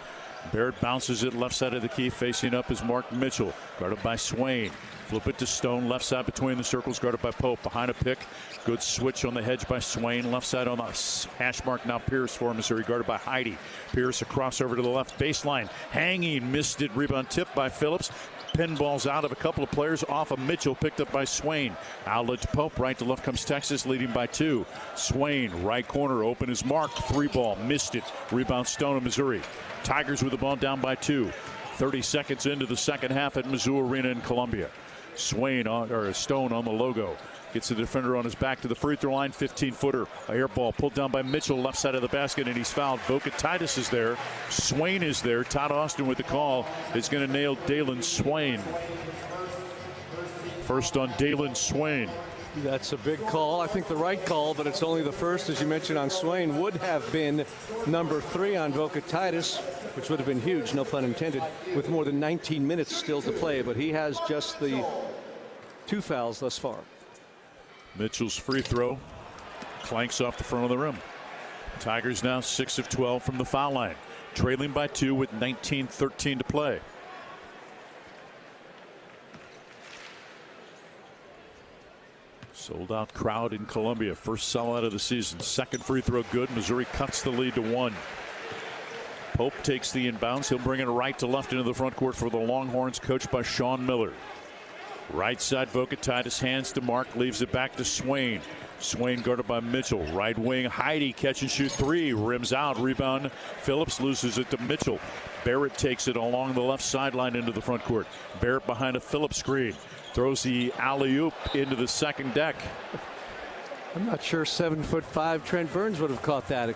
Barrett bounces it left side of the key. Facing up is Mark Mitchell, guarded by Swain. Flip it to Stone, left side between the circles, guarded by Pope. Behind a pick, good switch on the hedge by Swain. Left side on the hash mark now Pierce for Missouri, guarded by Heide. Pierce across over to the left baseline, hanging, missed it. Rebound tipped by Phillips. Pinballs out of a couple of players off of Mitchell, picked up by Swain. Outlet to Pope, right to left comes Texas, leading by 2. Swain, right corner, open is Mark. 3-ball, missed it. Rebound Stone of Missouri. Tigers with the ball down by 2. 30 seconds into the second half at Mizzou Arena in Columbia. Stone on the logo. Gets the defender on his back to the free throw line. 15-footer. A air ball pulled down by Mitchell, left side of the basket, and he's fouled. Vokatitis is there. Swain is there. Todd Austin with the call is going to nail Dalen Swain. First on Dalen Swain. That's a big call. I think the right call, but it's only the first, as you mentioned, on Swain. Would have been number 3 on Vokatitis, which would have been huge, no pun intended, with more than 19 minutes still to play. But he has just the 2 fouls thus far. Mitchell's free throw clanks off the front of the rim. Tigers now 6 of 12 from the foul line, trailing by 2 with 19:13 to play. Sold out crowd in Columbia. First sellout of the season. Second free throw good. Missouri cuts the lead to 1. Pope takes the inbounds. He'll bring it right to left into the front court for the Longhorns, coached by Sean Miller. Right side, Vokatitis, hands to Mark, leaves it back to Swain. Swain guarded by Mitchell. Right wing, Heide, catch and shoot 3. Rims out, rebound. Phillips loses it to Mitchell. Barrett takes it along the left sideline into the front court. Barrett behind a Phillips screen. Throws the alley-oop into the second deck. I'm not sure 7'5" Trent Burns would have caught that.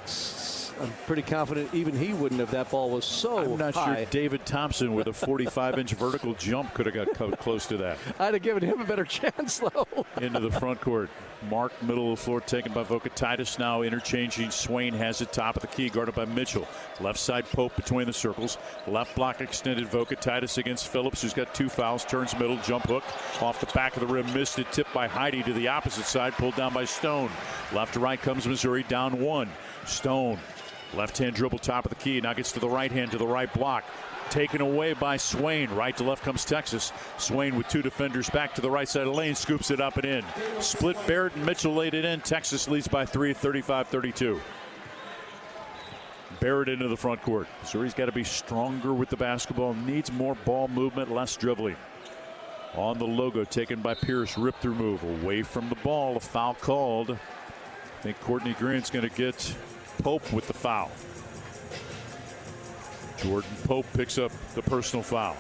I'm pretty confident even he wouldn't have. That ball was so high. I'm not sure David Thompson with a 45-inch vertical jump could have got close to that. I'd have given him a better chance, though. Into the front court. Mark, middle of the floor, taken by Vokatitis. Now interchanging. Swain has it top of the key, guarded by Mitchell. Left side Pope between the circles. Left block extended. Vokatitis against Phillips, who's got 2 fouls. Turns middle, jump hook off the back of the rim. Missed it. Tipped by Heidi to the opposite side. Pulled down by Stone. Left to right comes Missouri, down 1. Stone, left hand dribble, top of the key. Now gets to the right hand, to the right block. Taken away by Swain. Right to left comes Texas. Swain with 2 defenders back to the right side of the lane. Scoops it up and in. Split Barrett and Mitchell laid it in. Texas leads by 3, 35-32. Barrett into the front court. Missouri's got to be stronger with the basketball. Needs more ball movement, less dribbling. On the logo, taken by Pierce. Rip through move. Away from the ball. A foul called. I think Courtney Green's going to get Pope with the foul. Jordan Pope picks up the personal foul.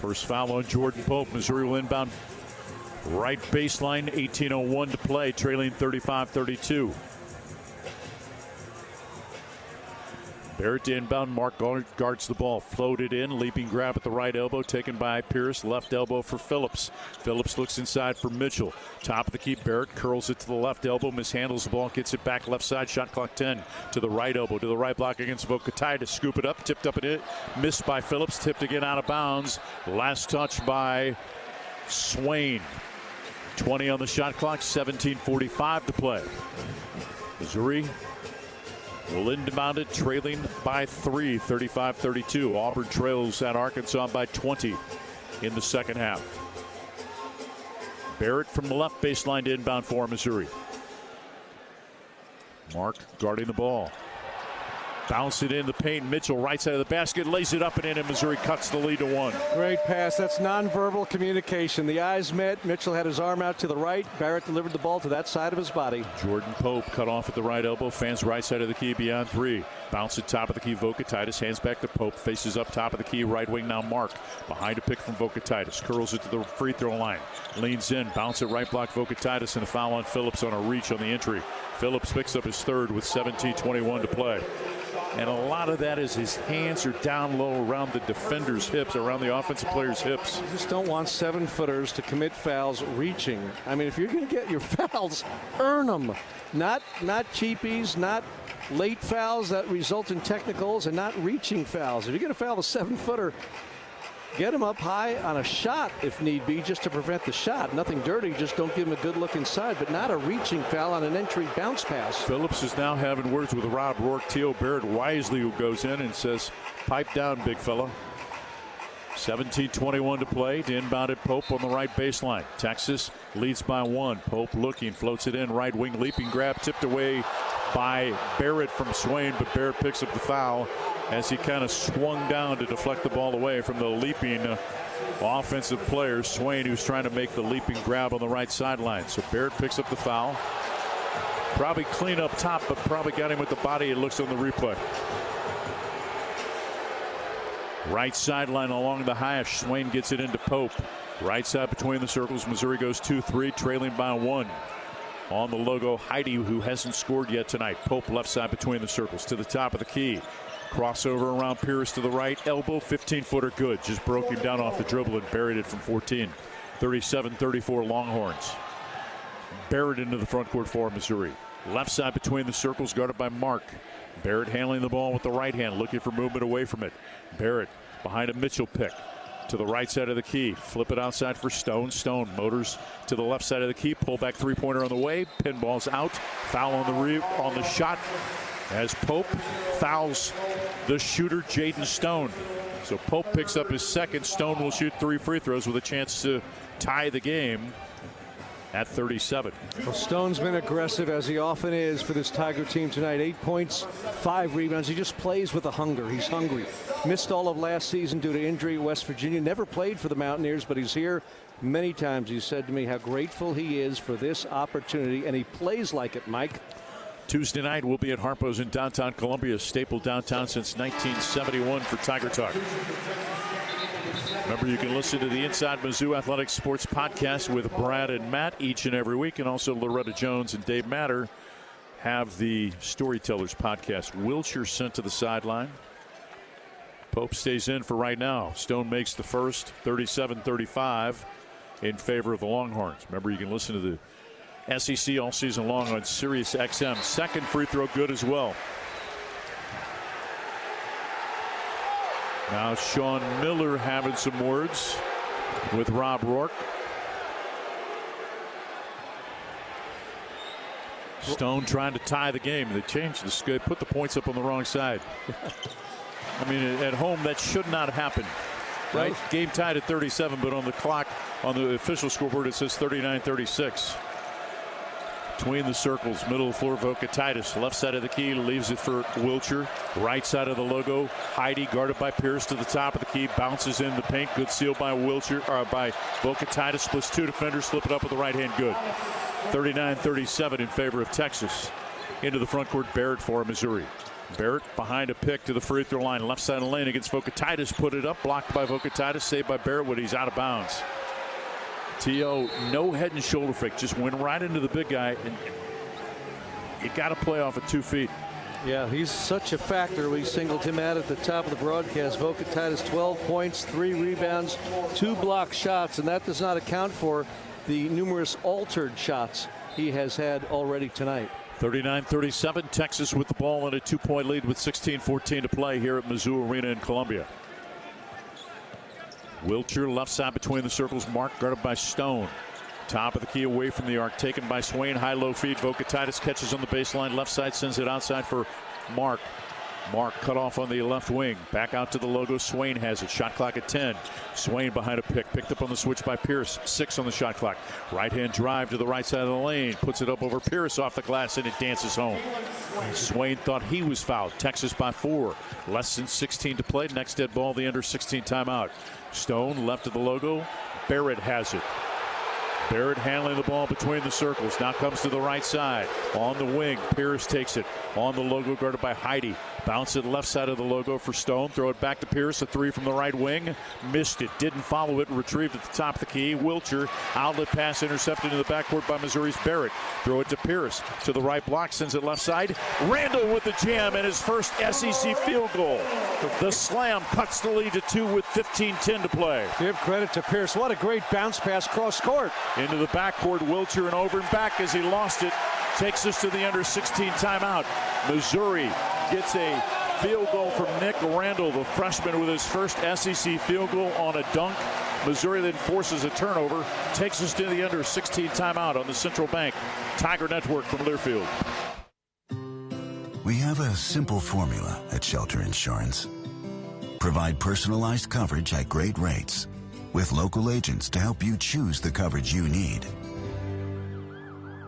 First foul on Jordan Pope. Missouri will inbound right baseline. 18:01 to play, trailing 35-32. Barrett to inbound. Mark guards the ball. Floated in. Leaping grab at the right elbow. Taken by Pierce. Left elbow for Phillips. Phillips looks inside for Mitchell. Top of the key. Barrett curls it to the left elbow. Mishandles the ball. Gets it back left side. Shot clock 10. To the right elbow. To the right block against Vokatitis to scoop it up. Tipped up and in. Missed by Phillips. Tipped again out of bounds. Last touch by Swain. 20 on the shot clock. 17:45 to play. Missouri will inbound it, trailing by 3, 35-32. Auburn trails at Arkansas by 20 in the second half. Barrett from the left baseline to inbound for Missouri. Mark guarding the ball. Bounce it in the paint. Mitchell right side of the basket, lays it up and in, and Missouri cuts the lead to 1. Great pass. That's nonverbal communication. The eyes met. Mitchell had his arm out to the right. Barrett delivered the ball to that side of his body. Jordan Pope cut off at the right elbow. Fans right side of the key beyond 3. Bounce it top of the key. Vokatitis hands back to Pope. Faces up top of the key. Right wing now Mark. Behind a pick from Vokatitis. Curls it to the free throw line. Leans in. Bounce it right block Vokatitis, and a foul on Phillips on a reach on the entry. Phillips picks up his third with 17:21 to play. And a lot of that is his hands are down low around the defender's hips, around the offensive player's hips. You just don't want 7-footers to commit fouls reaching. I mean, if you're going to get your fouls, earn them. Not cheapies, not late fouls that result in technicals, and not reaching fouls. If you're going to foul a 7-footer, get him up high on a shot if need be, just to prevent the shot. Nothing dirty, just don't give him a good look inside, but not a reaching foul on an entry bounce pass. Phillips is now having words with Rob Rourke. Theo Barrett wisely who goes in and says, pipe down, big fella. 17:21 to play. To inbound it, Pope on the right baseline. Texas leads by 1. Pope looking, floats it in, right wing, leaping grab, tipped away by Barrett from Swain, but Barrett picks up the foul as he kind of swung down to deflect the ball away from the leaping offensive player, Swain, who's trying to make the leaping grab on the right sideline. So Barrett picks up the foul. Probably clean up top, but probably got him with the body. It looks on the replay. Right sideline along the hash. Swain gets it into Pope. Right side between the circles. Missouri goes 2-3, trailing by 1. On the logo, Heidi, who hasn't scored yet tonight. Pope left side between the circles to the top of the key. Crossover around Pierce to the right. Elbow, 15-footer good. Just broke him down off the dribble and buried it from 14. 37-34 Longhorns. Barrett into the front court for Missouri. Left side between the circles, guarded by Mark. Barrett handling the ball with the right hand, looking for movement away from it. Barrett behind a Mitchell pick. To the right side of the key. Flip it outside for Stone. Stone motors to the left side of the key. Pull back three-pointer on the way. Pinball's out. Foul on the shot as Pope fouls the shooter, Jaden Stone. So Pope picks up his second. Stone will shoot 3 free throws with a chance to tie the game at 37. Well, Stone's been aggressive, as he often is, for this Tiger team tonight. 8 points, 5 rebounds. He just plays with a hunger. He's hungry. Missed all of last season due to injury at West Virginia. Never played for the Mountaineers, but he's here many times. He said to me how grateful he is for this opportunity, and he plays like it, Mike. Tuesday night, we'll be at Harpo's in downtown Columbia, staple downtown since 1971 for Tiger Talk. Remember, you can listen to the Inside Mizzou Athletics Sports Podcast with Brad and Matt each and every week. And also Loretta Jones and Dave Matter have the Storytellers Podcast. Wiltshire sent to the sideline. Pope stays in for right now. Stone makes the first, 37-35 in favor of the Longhorns. Remember, you can listen to the SEC all season long on Sirius XM. Second free throw good as well. Now Sean Miller having some words with Rob Rourke. Stone trying to tie the game. They changed the score, put the points up on the wrong side. I mean, at home, that should not happen. Right? Game tied at 37, but on the clock, on the official scoreboard, it says 39-36. Between the circles, middle of the floor, Vokatitis, left side of the key, leaves it for Wiltshire. Right side of the logo, Heidi guarded by Pierce to the top of the key, bounces in the paint. Good seal by Wiltshire, by Vokatitis, splits two defenders, slip it up with the right hand, good. 39-37 in favor of Texas. Into the front court, Barrett for Missouri. Barrett behind a pick to the free throw line, left side of the lane against Vokatitis, put it up, blocked by Vokatitis, saved by Barrett when he's out of bounds. T.O. no head and shoulder fake, just went right into the big guy, and you got to play off at 2 feet. Yeah, he's such a factor. We singled him out at the top of the broadcast. Vokatitis 12 points, 3 rebounds, 2 block shots, and that does not account for the numerous altered shots he has had already tonight. 39-37, Texas with the ball in a 2-point lead with 16:14 to play here at Mizzou Arena in Columbia. Wiltshire left side between the circles, Mark guarded by Stone. Top of the key away from the arc, taken by Swain, high-low feed. Vokatitis catches on the baseline, left side, sends it outside for Mark. Mark cut off on the left wing. Back out to the logo. Swain has it. Shot clock at 10. Swain behind a pick. Picked up on the switch by Pierce. 6 on the shot clock. Right-hand drive to the right side of the lane. Puts it up over Pierce off the glass, and it dances home. Swain thought he was fouled. Texas by 4. Less than 16 to play. Next dead ball, the under 16 timeout. Stone left of the logo. Barrett has it. Barrett handling the ball between the circles. Now comes to the right side. On the wing, Pierce takes it. On the logo, guarded by Heidi. Bounce it left side of the logo for Stone. Throw it back to Pierce. A 3 from the right wing. Missed it. Didn't follow it. Retrieved at the top of the key. Wiltshire. Outlet pass intercepted in the backcourt by Missouri's Barrett. Throw it to Pierce. To the right block. Sends it left side. Randall with the jam and his first SEC field goal. The slam cuts the lead to 2 with 15:10 to play. Give credit to Pierce. What a great bounce pass cross court. Into the backcourt, Wiltshire and over and back as he lost it. Takes us to the under 16 timeout. Missouri gets a field goal from Nick Randall, the freshman, with his first SEC field goal on a dunk. Missouri then forces a turnover. Takes us to the under 16 timeout on the Central Bank Tiger Network from Learfield. We have a simple formula at Shelter Insurance. Provide personalized coverage at great rates with local agents to help you choose the coverage you need.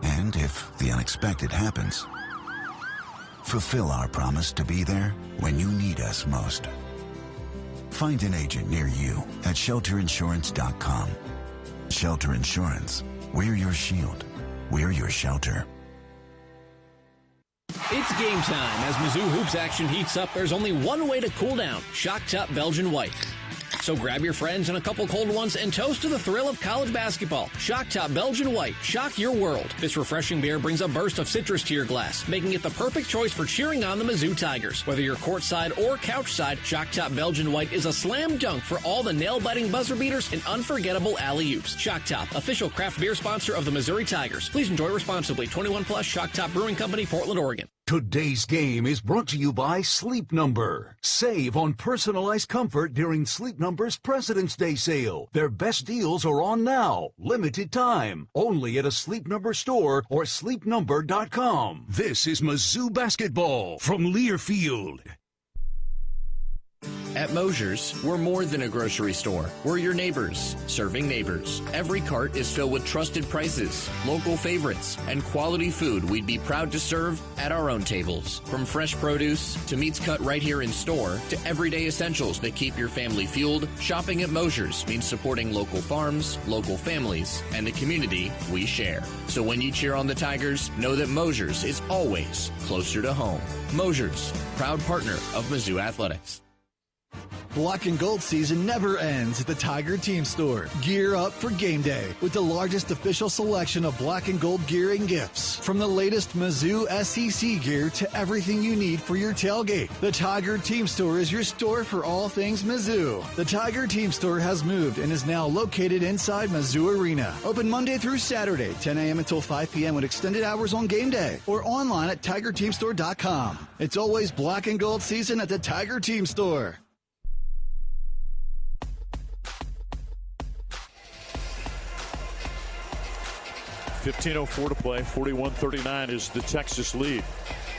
And if the unexpected happens, fulfill our promise to be there when you need us most. Find an agent near you at shelterinsurance.com. Shelter Insurance. We're your shield. We're your shelter. It's game time. As Mizzou Hoops action heats up, there's only one way to cool down. Shock Top Belgian White. So grab your friends and a couple cold ones and toast to the thrill of college basketball. Shock Top Belgian White. Shock your world. This refreshing beer brings a burst of citrus to your glass, making it the perfect choice for cheering on the Mizzou Tigers. Whether you're courtside or couchside, Shock Top Belgian White is a slam dunk for all the nail-biting buzzer beaters and unforgettable alley-oops. Shock Top, official craft beer sponsor of the Missouri Tigers. Please enjoy responsibly. 21 plus, Shock Top Brewing Company, Portland, Oregon. Today's game is brought to you by Sleep Number. Save on personalized comfort during Sleep Number's President's Day sale. Their best deals are on now. Limited time. Only at a Sleep Number store or sleepnumber.com. This is Mizzou basketball from Learfield. At Mosier's, we're more than a grocery store. We're your neighbors, serving neighbors. Every cart is filled with trusted prices, local favorites, and quality food we'd be proud to serve at our own tables. From fresh produce to meats cut right here in store to everyday essentials that keep your family fueled, shopping at Mosier's means supporting local farms, local families, and the community we share. So when you cheer on the Tigers, know that Mosier's is always closer to home. Mosier's, proud partner of Mizzou Athletics. Black and gold season never ends at the Tiger Team Store. Gear up for game day with the largest official selection of black and gold gear and gifts. From the latest Mizzou SEC gear to everything you need for your tailgate, the Tiger Team Store is your store for all things Mizzou. The Tiger Team Store has moved and is now located inside Mizzou Arena. Open Monday through Saturday, 10 a.m. until 5 p.m. with extended hours on game day, or online at TigerTeamStore.com. It's always black and gold season at the Tiger Team Store. .15:04 to play. 41-39 is the Texas lead.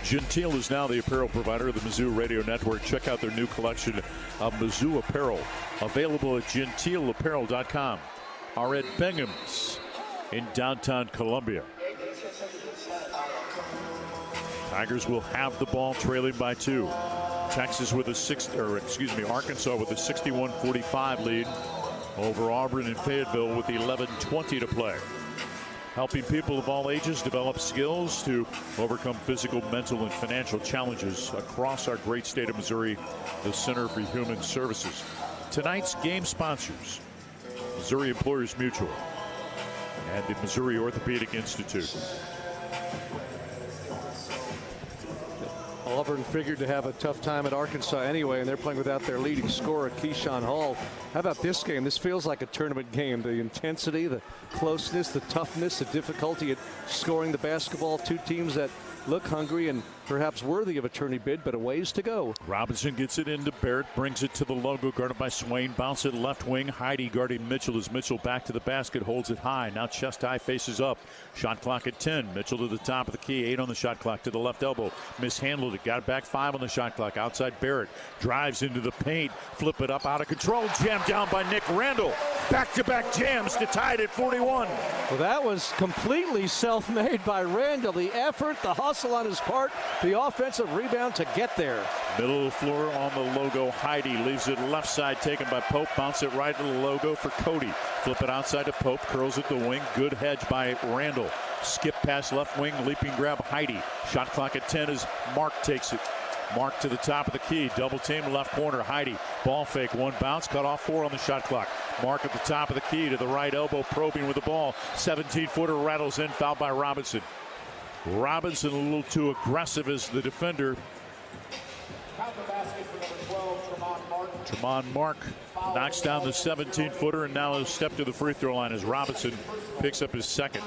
Gentile is now the apparel provider of the Mizzou Radio Network. Check out their new collection of Mizzou apparel, available at gentileapparel.com. Are at Bingham's in downtown Columbia. Tigers will have the ball, trailing by 2. Arkansas with a 61-45 lead over Auburn and Fayetteville with 11:20 to play. Helping people of all ages develop skills to overcome physical, mental, and financial challenges across our great state of Missouri, the Center for Human Services. Tonight's game sponsors: Missouri Employers Mutual and the Missouri Orthopedic Institute. Auburn figured to have a tough time at Arkansas anyway, and they're playing without their leading scorer, Keyshawn Hall. How about this game? This feels like a tournament game. The intensity, the closeness, the toughness, the difficulty at scoring the basketball. Two teams that look hungry and perhaps worthy of a tourney bid, but a ways to go. Robinson gets it into Barrett, brings it to the logo, guarded by Swain. Bounce it left wing. Heidi guarding Mitchell as Mitchell back to the basket, holds it high. Now chest high, faces up. Shot clock at 10. Mitchell to the top of the key, 8 on the shot clock, to the left elbow. Mishandled it, got it back, 5 on the shot clock. Outside Barrett, drives into the paint, flip it up, out of control, jammed down by Nick Randall. Back-to-back jams to tie it at 41. Well, that was completely self-made by Randall. The effort, the hustle on his part, the offensive rebound to get there. Middle of the floor on the logo. Heidi leaves it left side, taken by Pope. Bounce it right to the logo for Cody. Flip it outside to Pope, curls it to the wing. Good hedge by Randall. Skip pass left wing, leaping grab Heidi. Shot clock at 10 as Mark takes it. Mark to the top of the key, double team left corner. Heidi, ball fake, 1 bounce, cut off, 4 on the shot clock. Mark at the top of the key, to the right elbow, probing with the ball. 17-footer rattles in, fouled by Robinson. Robinson a little too aggressive as the defender. Tremont Mark knocks down the 17-footer, and now a step to the free throw line as Robinson picks up his second.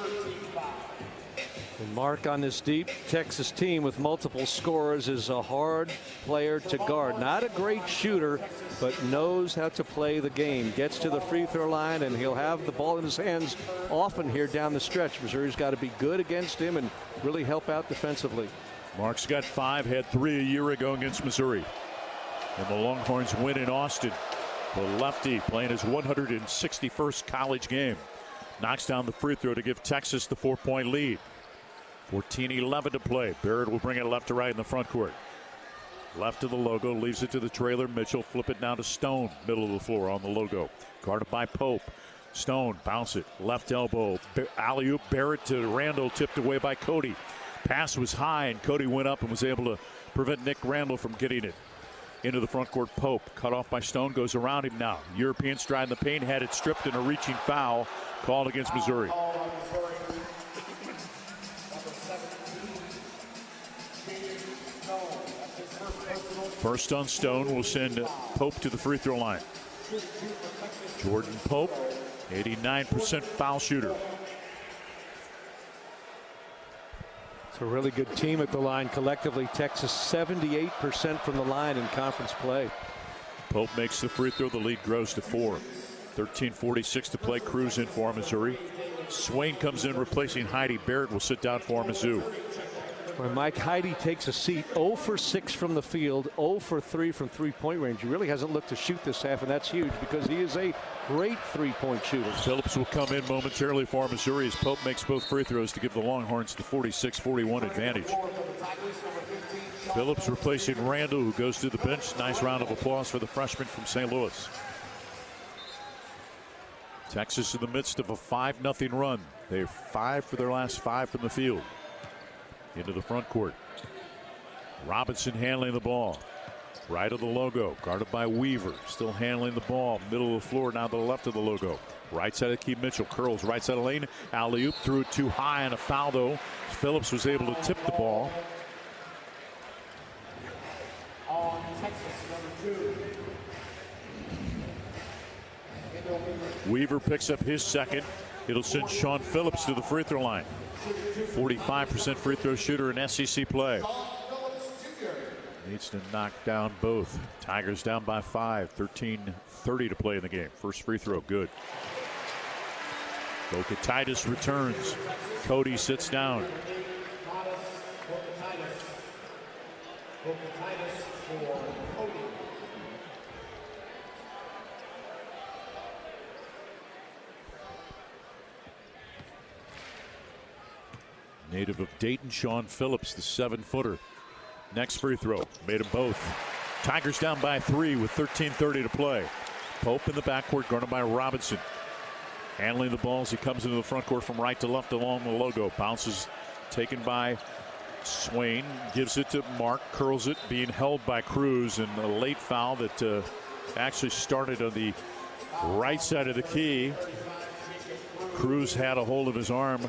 And Mark on this deep Texas team with multiple scorers is a hard player to guard. Not a great shooter, but knows how to play the game. Gets to the free throw line, and he'll have the ball in his hands often here down the stretch. Missouri's got to be good against him and really help out defensively. Mark's got 5, had 3 a year ago against Missouri. And the Longhorns win in Austin. The lefty playing his 161st college game. Knocks down the free throw to give Texas the 4-point lead. 14-11 to play. Barrett will bring it left to right in the front court. Left to the logo, leaves it to the trailer. Mitchell, flip it down to Stone, middle of the floor on the logo. Guarded by Pope. Stone, bounce it, left elbow. Alley-oop, Barrett to Randall, tipped away by Cody. Pass was high, and Cody went up and was able to prevent Nick Randall from getting it. Into the front court, Pope, cut off by Stone, goes around him now. European stride in the paint, had it stripped, and a reaching foul called against Missouri. First on Stone will send Pope to the free throw line. Jordan Pope, 89% foul shooter. It's a really good team at the line collectively. Texas 78% from the line in conference play. Pope makes the free throw. The lead grows to 4. 13:46 to play. Cruz in for Missouri. Swain comes in replacing Heidi. Barrett will sit down for Mizzou. When Mike Heidi takes a seat, 0 for 6 from the field, 0 for 3 from three-point range. He really hasn't looked to shoot this half, and that's huge because he is a great three-point shooter. Phillips will come in momentarily for Missouri as Pope makes both free throws to give the Longhorns the 46-41 advantage. Phillips replacing Randall, who goes to the bench. Nice round of applause for the freshman from St. Louis. Texas in the midst of a 5-0 run. They're 5 for their last 5 from the field. Into the front court. Robinson handling the ball. Right of the logo, guarded by Weaver. Still handling the ball. Middle of the floor, now to the left of the logo. Right side of the key, Mitchell curls right side of the lane. Alley-oop, threw it too high and a foul though. Phillips was able to tip the ball. On Texas, number 2. Weaver picks up his second. It'll send Sean Phillips to the free throw line. 45% free throw shooter in SEC play. Needs to knock down both. Tigers down by 5. 13:30 to play in the game. First free throw, good. Vokatitis returns. Cody sits down. Native of Dayton, Sean Phillips, the 7-footer. Next free throw, made them both. Tigers down by 3 with 13:30 to play. Pope in the backcourt, guarded by Robinson. Handling the ball as he comes into the front court from right to left along the logo. Bounces taken by Swain, gives it to Mark, curls it, being held by Cruz, and a late foul that actually started on the right side of the key. Cruz had a hold of his arm,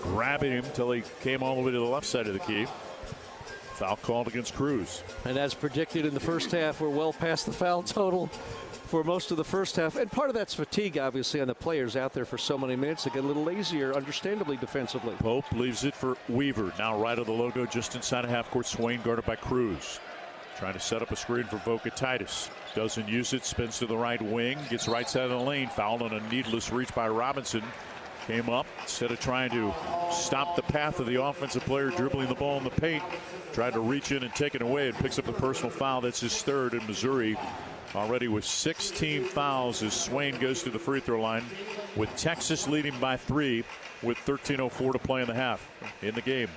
grabbing him until he came all the way to the left side of the key. Foul called against Cruz. And as predicted in the first half, we're well past the foul total for most of the first half. And part of that's fatigue, obviously, on the players out there for so many minutes. They get a little lazier, understandably, defensively. Pope leaves it for Weaver. Now right of the logo, just inside of half court. Swain guarded by Cruz. Trying to set up a screen for Vokatitis. Doesn't use it, spins to the right wing. Gets right side of the lane. Fouled on a needless reach by Robinson. Came up, instead of trying to stop the path of the offensive player dribbling the ball in the paint, tried to reach in and take it away, and picks up the personal foul. That's his third in Missouri. Already with 16 fouls as Swain goes to the free throw line, with Texas leading by 3 with 13:04 to play in the half in the game.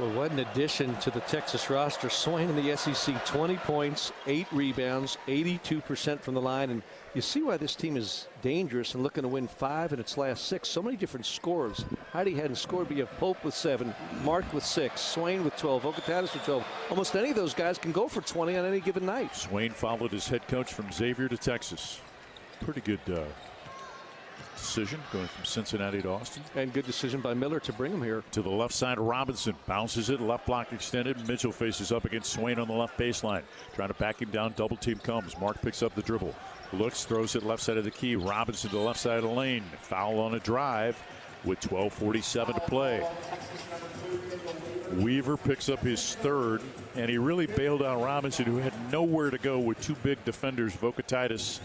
Well, what an addition to the Texas roster. Swain in the SEC, 20 points, 8 rebounds, 82% from the line. And you see why this team is dangerous and looking to win 5 in its last 6. So many different scores. Heidi hadn't scored, but you have Pope with 7, Mark with 6, Swain with 12, Vokatitis with 12. Almost any of those guys can go for 20 on any given night. Swain followed his head coach from Xavier to Texas. Pretty good decision going from Cincinnati to Austin. And good decision by Miller to bring him here. To the left side, Robinson bounces it, left block extended. Mitchell faces up against Swain on the left baseline. Trying to back him down, double team comes. Mark picks up the dribble. Looks, throws it left side of the key. Robinson to the left side of the lane. Foul on a drive with 12:47 to play. Weaver picks up his third, and he really bailed out Robinson, who had nowhere to go with 2 big defenders, Vokatitis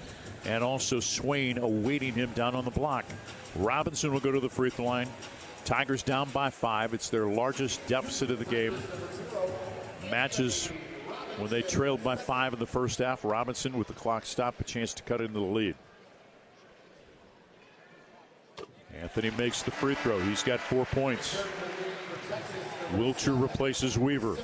and also Swain, awaiting him down on the block. Robinson will go to the free throw line. Tigers down by 5. It's their largest deficit of the game. Matches when they trailed by 5 in the first half. Robinson, with the clock stopped, a chance to cut into the lead. Anthony makes the free throw. He's got 4 points. Wiltshire replaces Weaver.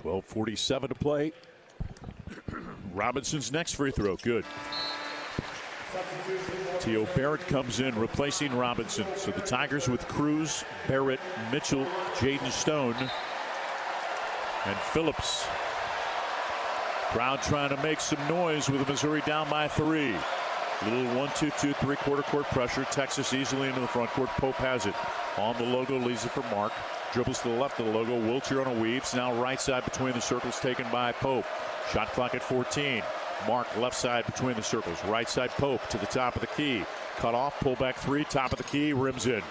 .47 to play. Robinson's next free throw, good. Tio Barrett comes in, replacing Robinson. So the Tigers with Cruz, Barrett, Mitchell, Jaden Stone, and Phillips. Crowd trying to make some noise with Missouri down by 3. Little 1-2-2 3/4 court pressure. Texas easily into the front court. Pope has it. On the logo, leaves it for Mark. Dribbles to the left of the logo. Wiltshire on a weaves. Now right side between the circles, taken by Pope. Shot clock at 14. Mark left side between the circles. Right side Pope to the top of the key. Cut off, pull back 3, top of the key, rims in.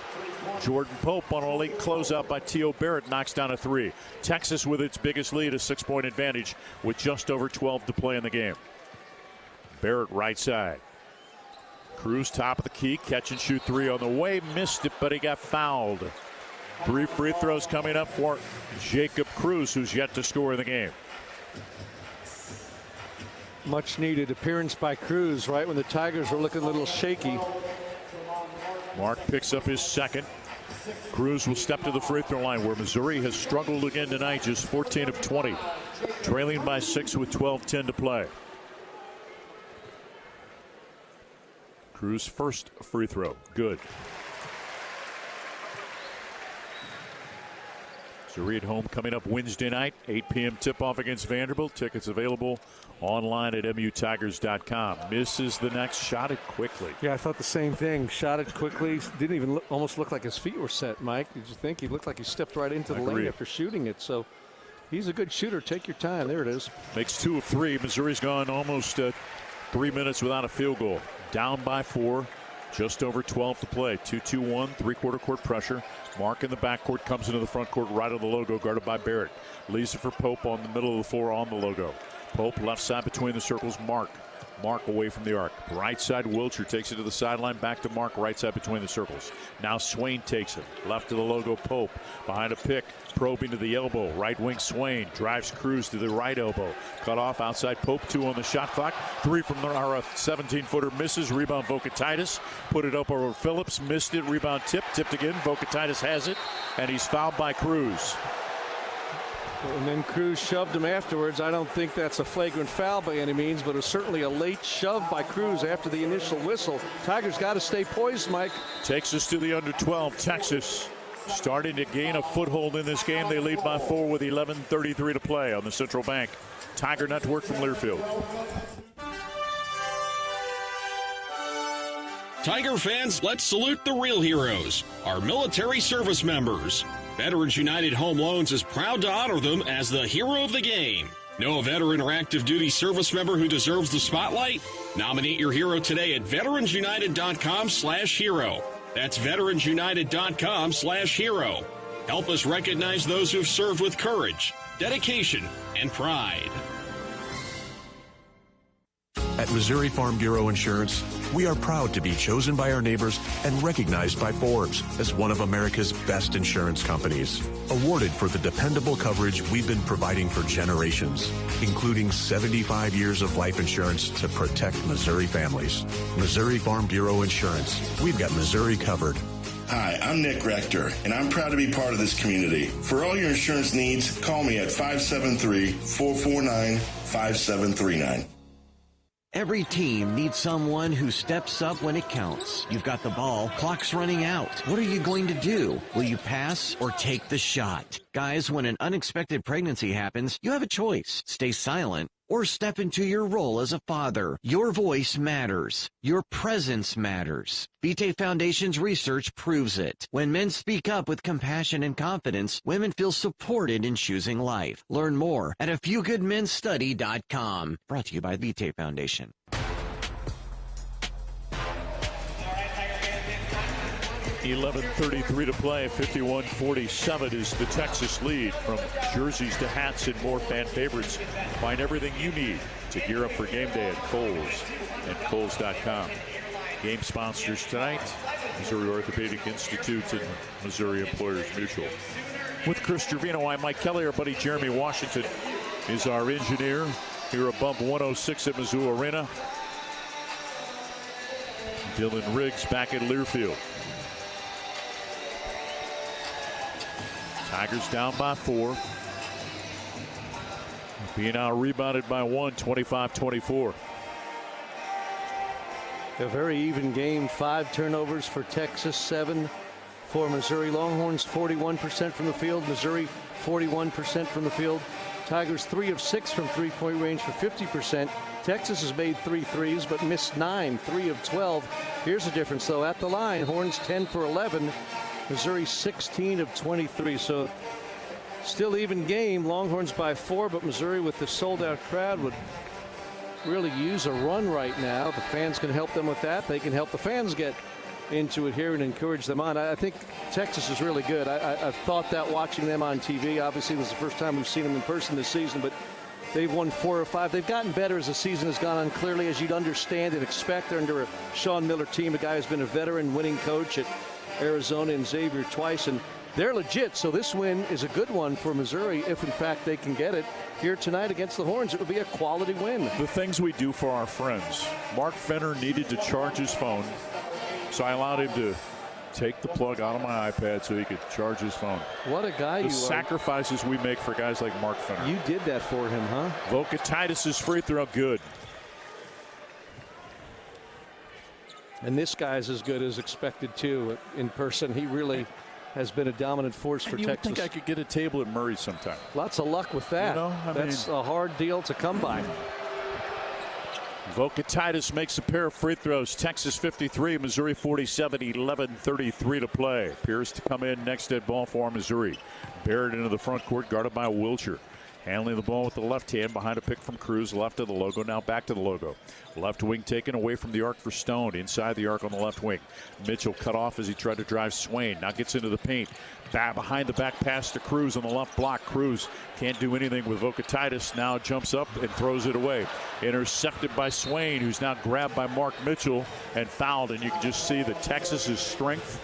Jordan Pope on a late closeout by Tio Barrett knocks down a 3. Texas with its biggest lead, a 6-point advantage with just over 12 to play in the game. Barrett right side. Cruz top of the key, catch and shoot 3 on the way. Missed it, but he got fouled. 3 free throws coming up for Jacob Cruz, who's yet to score in the game. Much needed appearance by Cruz right when the Tigers were looking a little shaky. Mark picks up his second. Cruz will step to the free throw line, where Missouri has struggled again tonight, just 14 of 20. Trailing by 6 with 12:10 to play. Cruz' first free throw. Good. Missouri at home coming up Wednesday night, 8 p.m. tip-off against Vanderbilt. Tickets available online at mutigers.com. Misses the next, shot it quickly. Yeah, I thought the same thing. Shot it quickly. Didn't even almost look like his feet were set, Mike. Did you think? He looked like he stepped right into the lane after shooting it. So he's a good shooter. Take your time. There it is. Makes 2 of 3. Missouri's gone almost 3 minutes without a field goal. Down by 4. Just over 12 to play. 2-2-1, three-quarter court pressure. Mark in the backcourt comes into the front court right of the logo, guarded by Barrett. Leaves it for Pope on the middle of the floor on the logo. Pope left side between the circles. Mark away from the arc. Right side, Wilcher takes it to the sideline. Back to Mark, right side between the circles. Now Swain takes it. Left to the logo, Pope. Behind a pick, probing to the elbow. Right wing, Swain. Drives Cruz to the right elbow. Cut off outside, Pope. 2 on the shot clock. 3 from our 17-footer misses. Rebound, Vokatitis. Put it up over Phillips. Missed it. Rebound tipped again. Vokatitis has it. And he's fouled by Cruz. And then Cruz shoved him afterwards. I don't think that's a flagrant foul by any means, but it was certainly a late shove by Cruz after the initial whistle. Tigers got to stay poised, Mike. Takes us to the under 12. Texas starting to gain a foothold in this game. They lead by 4 with 11:33 to play on the Central Bank Tiger Network from Learfield. Tiger fans, let's salute the real heroes, our military service members. Veterans United Home Loans is proud to honor them as the hero of the game. Know a veteran or active duty service member who deserves the spotlight? Nominate your hero today at veteransunited.com/hero. That's veteransunited.com/hero. Help us recognize those who've served with courage, dedication, and pride. At Missouri Farm Bureau Insurance, we are proud to be chosen by our neighbors and recognized by Forbes as one of America's best insurance companies. Awarded for the dependable coverage we've been providing for generations, including 75 years of life insurance to protect Missouri families. Missouri Farm Bureau Insurance. We've got Missouri covered. Hi, I'm Nick Rector, and I'm proud to be part of this community. For all your insurance needs, call me at 573-449-5739. Every team needs someone who steps up when it counts. You've got the ball, clock's running out. What are you going to do? Will you pass or take the shot? Guys, when an unexpected pregnancy happens, you have a choice. Stay silent or step into your role as a father. Your voice matters. Your presence matters. Vitae Foundation's research proves it. When men speak up with compassion and confidence, women feel supported in choosing life. Learn more at afewgoodmenstudy.com. Brought to you by Vitae Foundation. 11:33 to play. 51-47 is the Texas lead. From jerseys to hats and more fan favorites, find everything you need to gear up for game day at Kohl's and Kohl's.com. Game sponsors tonight, Missouri Orthopedic Institute and Missouri Employers Mutual. With Chris Gervino, I'm Mike Kelly. Our buddy Jeremy Washington is our engineer here above 106 at Mizzou Arena. Dylan Riggs back at Learfield. Tigers down by 4. Being out rebounded by 1, 25-24. A very even game. 5 turnovers for Texas, 7 for Missouri. Longhorns 41% from the field. Missouri 41% from the field. Tigers 3 of 6 from three-point range for 50%. Texas has made 3 threes but missed 9, 3 of 12. Here's the difference though. At the line, Horns 10 for 11. Missouri 16 of 23. So still even game. Longhorns by 4, but Missouri with the sold-out crowd would really use a run right now. The fans can help them with that. They can help the fans get into it here and encourage them on. I think Texas is really good. I've thought that watching them on TV. Obviously, it was the first time we've seen them in person this season, but they've won 4 or 5. They've gotten better as the season has gone on, clearly, as you'd understand and expect. They're under a Sean Miller team, a guy who's been a veteran winning coach at Arizona and Xavier twice, and they're legit. So this win is a good one for Missouri if, in fact, they can get it here tonight against the Horns. It would be a quality win. The things we do for our friends. Mark Fenner needed to charge his phone, so I allowed him to take the plug out of my iPad so he could charge his phone. What a guy you are. The sacrifices we make for guys like Mark Fenner. You did that for him, huh? Vokatitis' free throw, good. And this guy's as good as expected, too, in person. He really has been a dominant force for you Texas. Would think I could get a table at Murray sometime. Lots of luck with that. You know, That's a hard deal to come by. Vokatitis makes a pair of free throws. Texas 53, Missouri 47, 11:33 to play. Pierce to come in next at ball for Missouri. Barrett into the front court, guarded by Wilcher. Handling the ball with the left hand behind a pick from Cruz. Left of the logo, now back to the logo. Left wing taken away from the arc for Stone. Inside the arc on the left wing. Mitchell cut off as he tried to drive Swain. Now gets into the paint. Back behind the back pass to Cruz on the left block. Cruz can't do anything with Vokatitis. Now jumps up and throws it away. Intercepted by Swain, who's now grabbed by Mark Mitchell and fouled. And you can just see that Texas's strength,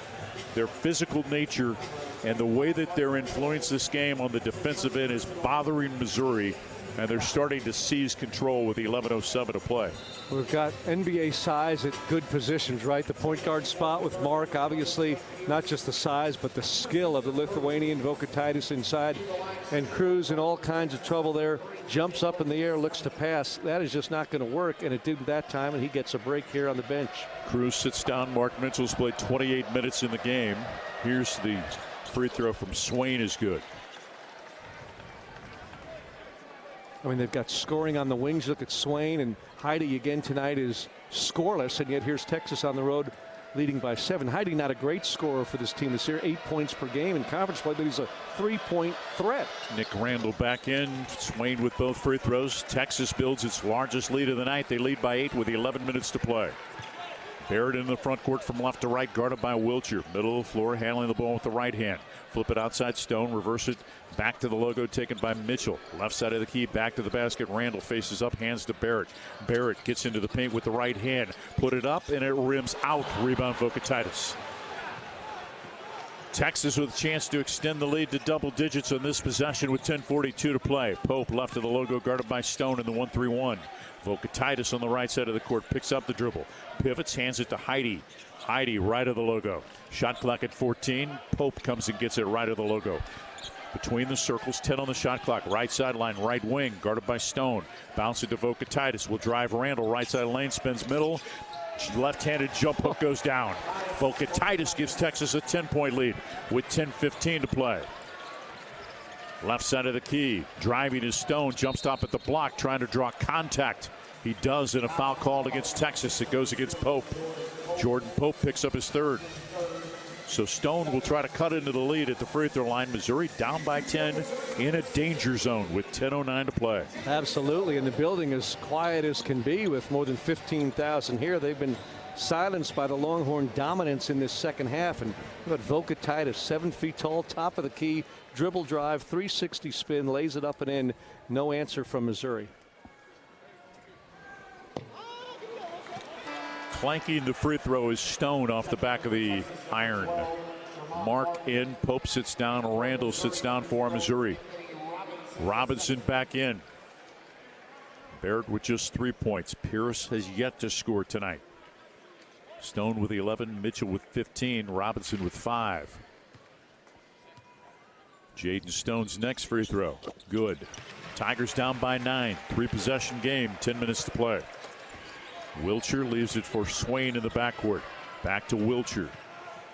their physical nature, and the way that they're influencing this game on the defensive end is bothering Missouri, and they're starting to seize control with 11:07 to play. We've got NBA size at good positions, right? The point guard spot with Mark, obviously, not just the size, but the skill of the Lithuanian Vokatitis inside. And Cruz in all kinds of trouble there. Jumps up in the air, looks to pass. That is just not going to work, and it didn't that time, and he gets a break here on the bench. Cruz sits down. Mark Mitchell's played 28 minutes in the game. Here's the free throw from Swain is good. I mean, they've got scoring on the wings. Look at Swain, and Heidi again tonight is scoreless, and yet here's Texas on the road leading by 7. Heidi not a great scorer for this team this year, 8 points per game in conference play, but he's a 3-point threat. Nick Randall back in. Swain with both free throws. Texas builds its largest lead of the night. They lead by 8 with 11 minutes to play. Barrett in the front court from left to right, guarded by Wilcher. Middle of the floor, handling the ball with the right hand. Flip it outside Stone, reverse it back to the logo, taken by Mitchell. Left side of the key, back to the basket. Randall faces up, hands to Barrett. Barrett gets into the paint with the right hand. Put it up, and it rims out. Rebound Vokatitis. Texas with a chance to extend the lead to double digits on this possession with 10:42 to play. Pope left of the logo, guarded by Stone in the 1-3-1. Vokatitis on the right side of the court picks up the dribble. Pivots, hands it to Heidi. Heidi right of the logo. Shot clock at 14. Pope comes and gets it right of the logo. Between the circles, 10 on the shot clock. Right sideline, right wing, guarded by Stone. Bounce it to Vokatitis. Will drive Randall. Right side lane, spins middle. Left-handed jump hook goes down. Vokatitis gives Texas a 10-point lead with 10:15 to play. Left side of the key, driving is Stone. Jump stop at the block, trying to draw contact. He does, in a foul called against Texas. It goes against Pope. Jordan Pope picks up his third. So Stone will try to cut into the lead at the free throw line. Missouri down by 10 in a danger zone with 10:09 to play. Absolutely, and the building is quiet as can be with more than 15,000 here. They've been silenced by the Longhorn dominance in this second half. And look at Vokatitis, 7 feet tall, top of the key, dribble drive, 360 spin, lays it up and in. No answer from Missouri. Clanking the free throw is Stone off the back of the iron. Mark in, Pope sits down, Randall sits down for Missouri. Robinson back in. Barrett with just 3 points. Pierce has yet to score tonight. Stone with 11, Mitchell with 15, Robinson with 5. Jaden Stone's next free throw. Good. Tigers down by 9. 3-possession game, 10 minutes to play. Wilcher leaves it for Swain in the backcourt. Back to Wilcher.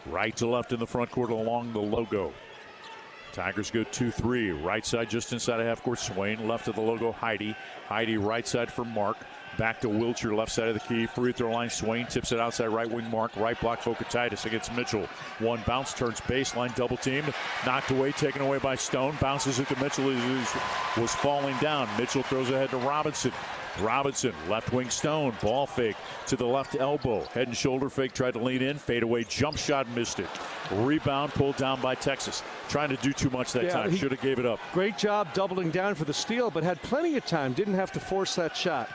Right to left in the front court along the logo. Tigers go 2-3. Right side just inside of half court. Swain left of the logo. Heidi. Heidi right side for Mark. Back to Wilcher, left side of the key. Free throw line. Swain tips it outside right wing. Mark. Right block Vokatitis against Mitchell. One bounce, turns baseline, double teamed. Knocked away, taken away by Stone. Bounces it to Mitchell, who was falling down. Mitchell throws ahead to Robinson. Robinson, left wing Stone, ball fake to the left elbow. Head and shoulder fake, tried to lean in, fade away, jump shot, missed it. Rebound pulled down by Texas. Trying to do too much that time, should have gave it up. Great job doubling down for the steal, but had plenty of time, didn't have to force that shot.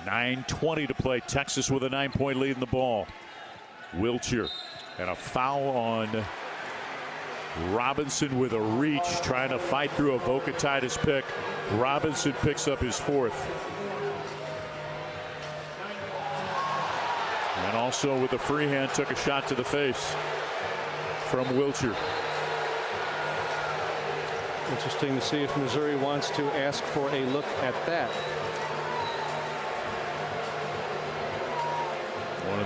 9:20 to play. Texas with a 9-point lead in the ball. Wilcher, and a foul on Robinson with a reach, trying to fight through a Vokatitis pick. Robinson picks up his 4th. And also with a free hand, took a shot to the face from Wilcher. Interesting to see if Missouri wants to ask for a look at that.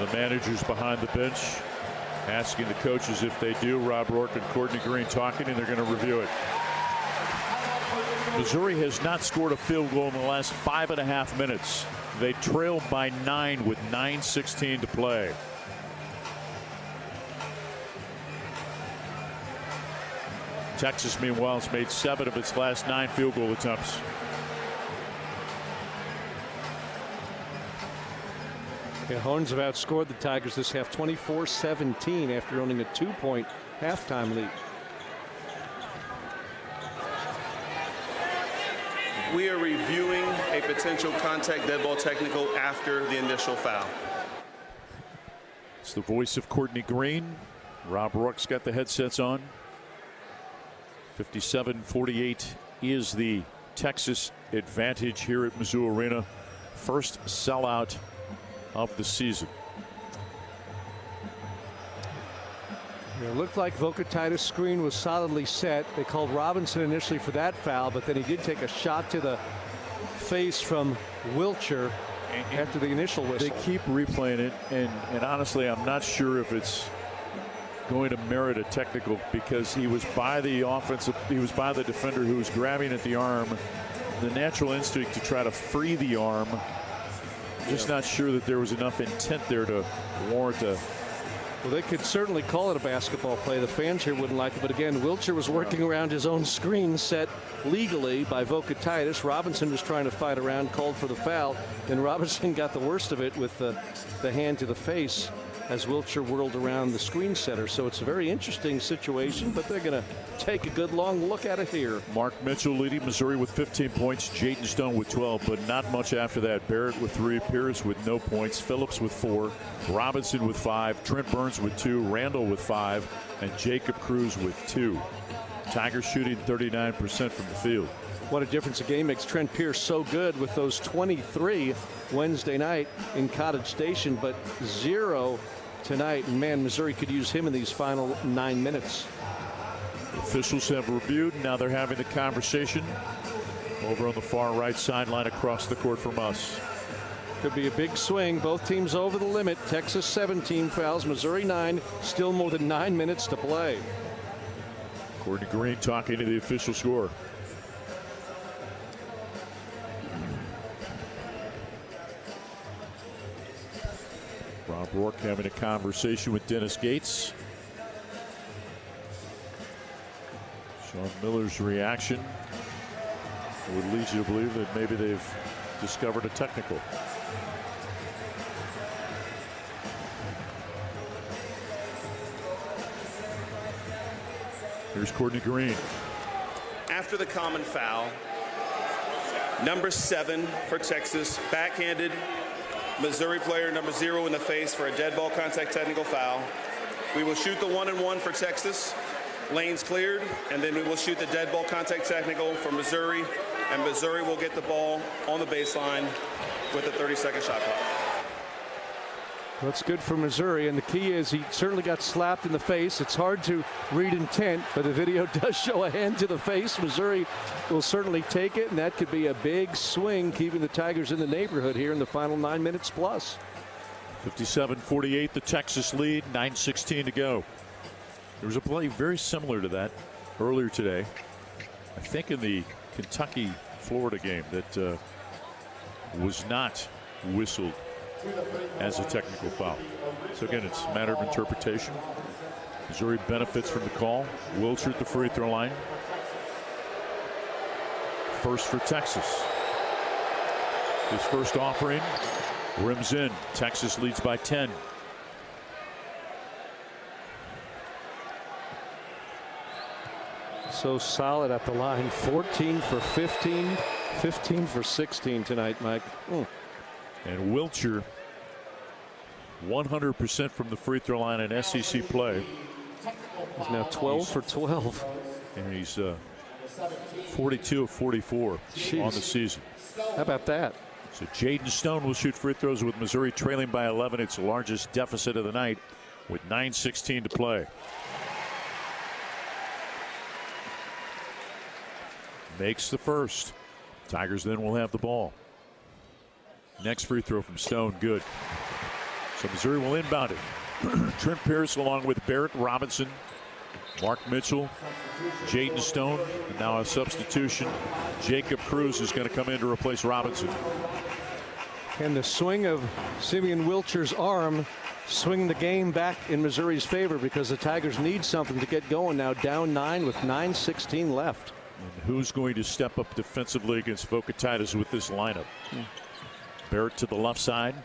The managers behind the bench asking the coaches if they do. Rob Rourke and Courtney Green talking, and they're going to review it. Missouri has not scored a field goal in the last 5.5 minutes. They trail by 9 with 9:16 to play. Texas, meanwhile, has made 7 of its last 9 field goal attempts. Yeah, Horns have outscored the Tigers this half 24-17 after owning a 2-point halftime lead. We are reviewing a potential contact dead ball technical after the initial foul. It's the voice of Courtney Green. Rob Rourke's got the headsets on. 57-48 is the Texas advantage here at Mizzou Arena. First sellout of the season. It looked like Vocatitis' screen was solidly set. They called Robinson initially for that foul, but then he did take a shot to the face from Wilcher after the initial whistle. They keep replaying it, and honestly, I'm not sure if it's going to merit a technical, because he was by the defender who was grabbing at the arm. The natural instinct to try to free the arm. Just not sure that there was enough intent there to warrant a. Well, they could certainly call it a basketball play. The fans here wouldn't like it, but again, Wilcher was working around his own screen set legally by Vocatitis. Robinson was trying to fight around, called for the foul, and Robinson got the worst of it with the hand to the face as Wilcher whirled around the screen setter. So it's a very interesting situation, but they're going to take a good long look at it here. Mark Mitchell leading Missouri with 15 points. Jaden Stone with 12, but not much after that. Barrett with 3, Pierce with no points, Phillips with 4, Robinson with 5, Trent Burns with 2, Randall with 5, and Jacob Cruz with 2. Tigers shooting 39% from the field. What a difference a game makes. Trent Pierce so good with those 23 Wednesday night in Cottage Station, but 0 tonight. And man, Missouri could use him in these final 9 minutes. The officials have reviewed. Now they're having the conversation over on the far right sideline across the court from us. Could be a big swing. Both teams over the limit. Texas 17 fouls, Missouri 9. Still more than 9 minutes to play. Courtney Green talking to the official score. Rob Rourke having a conversation with Dennis Gates. Sean Miller's reaction would lead you to believe that maybe they've discovered a technical. Here's Courtney Green. After the common foul, number 7 for Texas, backhanded Missouri player number 0 in the face for a dead ball contact technical foul. We will shoot the 1-and-1 for Texas. Lanes cleared, and then we will shoot the dead ball contact technical for Missouri, and Missouri will get the ball on the baseline with a 30-second shot clock. That's good for Missouri, and the key is he certainly got slapped in the face. It's hard to read intent, but the video does show a hand to the face. Missouri will certainly take it, and that could be a big swing, keeping the Tigers in the neighborhood here in the final 9 minutes plus. 57-48, the Texas lead, 9:16 to go. There was a play very similar to that earlier today, I think in the Kentucky-Florida game, that was not whistled as a technical foul. So again, it's a matter of interpretation. Missouri benefits from the call. Wilcher at the free throw line. First for Texas. His first offering rims in. Texas leads by 10. So solid at the line. 14 for 15, 15 for 16 tonight, Mike. And Wilcher 100% from the free throw line in SEC play. He's now 12 for 12. And he's 42 of 44 on the season. How about that? So Jaden Stone will shoot free throws with Missouri trailing by 11. It's the largest deficit of the night with 9:16 to play. Makes the first. Tigers then will have the ball. Next free throw from Stone, good. So Missouri will inbound it. Trent Pierce along with Barrett Robinson, Mark Mitchell, Jaden Stone, and now a substitution. Jacob Cruz is going to come in to replace Robinson. And the swing of Simeon Wilcher's arm swing the game back in Missouri's favor because the Tigers need something to get going now, down 9 with 9:16 left. And who's going to step up defensively against Boca Titans with this lineup? Barrett to the left side.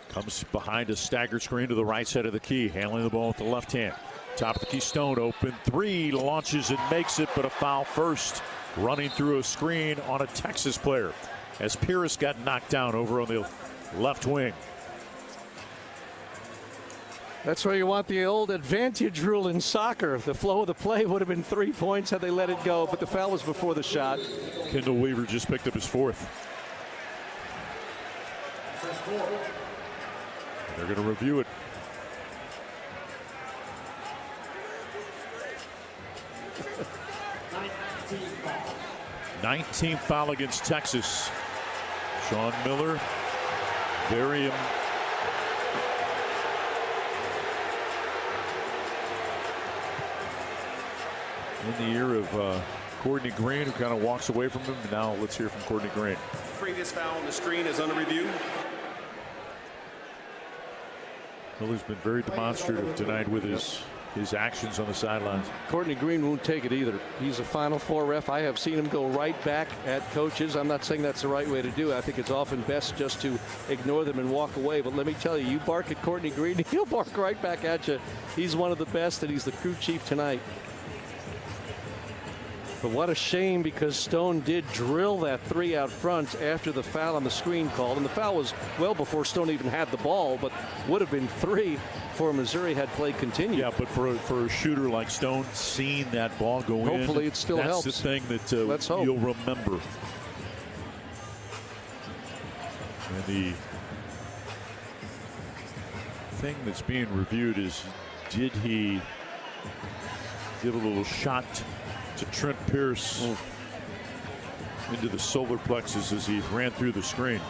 Comes behind a stagger screen to the right side of the key. Handling the ball with the left hand. Top of the key, Stone open three. Launches and makes it, but a foul first. Running through a screen on a Texas player as Pierce got knocked down over on the left wing. That's where you want the old advantage rule in soccer. The flow of the play would have been 3 points had they let it go, but the foul was before the shot. Kendall Weaver just picked up his fourth. They're going to review it. Nineteenth foul against Texas. Sean Miller, Varium. In the ear of Courtney Green, who kind of walks away from him. Now let's hear from Courtney Green. Previous foul on the screen is under review. Miller's been very demonstrative tonight with his actions on the sidelines. Courtney Green won't take it either. He's a Final Four ref. I have seen him go right back at coaches. I'm not saying that's the right way to do it. I think it's often best just to ignore them and walk away. But let me tell you, you bark at Courtney Green, he'll bark right back at you. He's one of the best, and he's the crew chief tonight. But what a shame, because Stone did drill that three out front after the foul on the screen called. And the foul was well before Stone even had the ball, but would have been 3 for Missouri had play continued. Yeah, but for a shooter like Stone, seeing that ball go in, hopefully it still helps. That's the thing that Let's hope. You'll remember. And the thing that's being reviewed is, did he give a little shot to Trent Pierce into the solar plexus as he ran through the screen?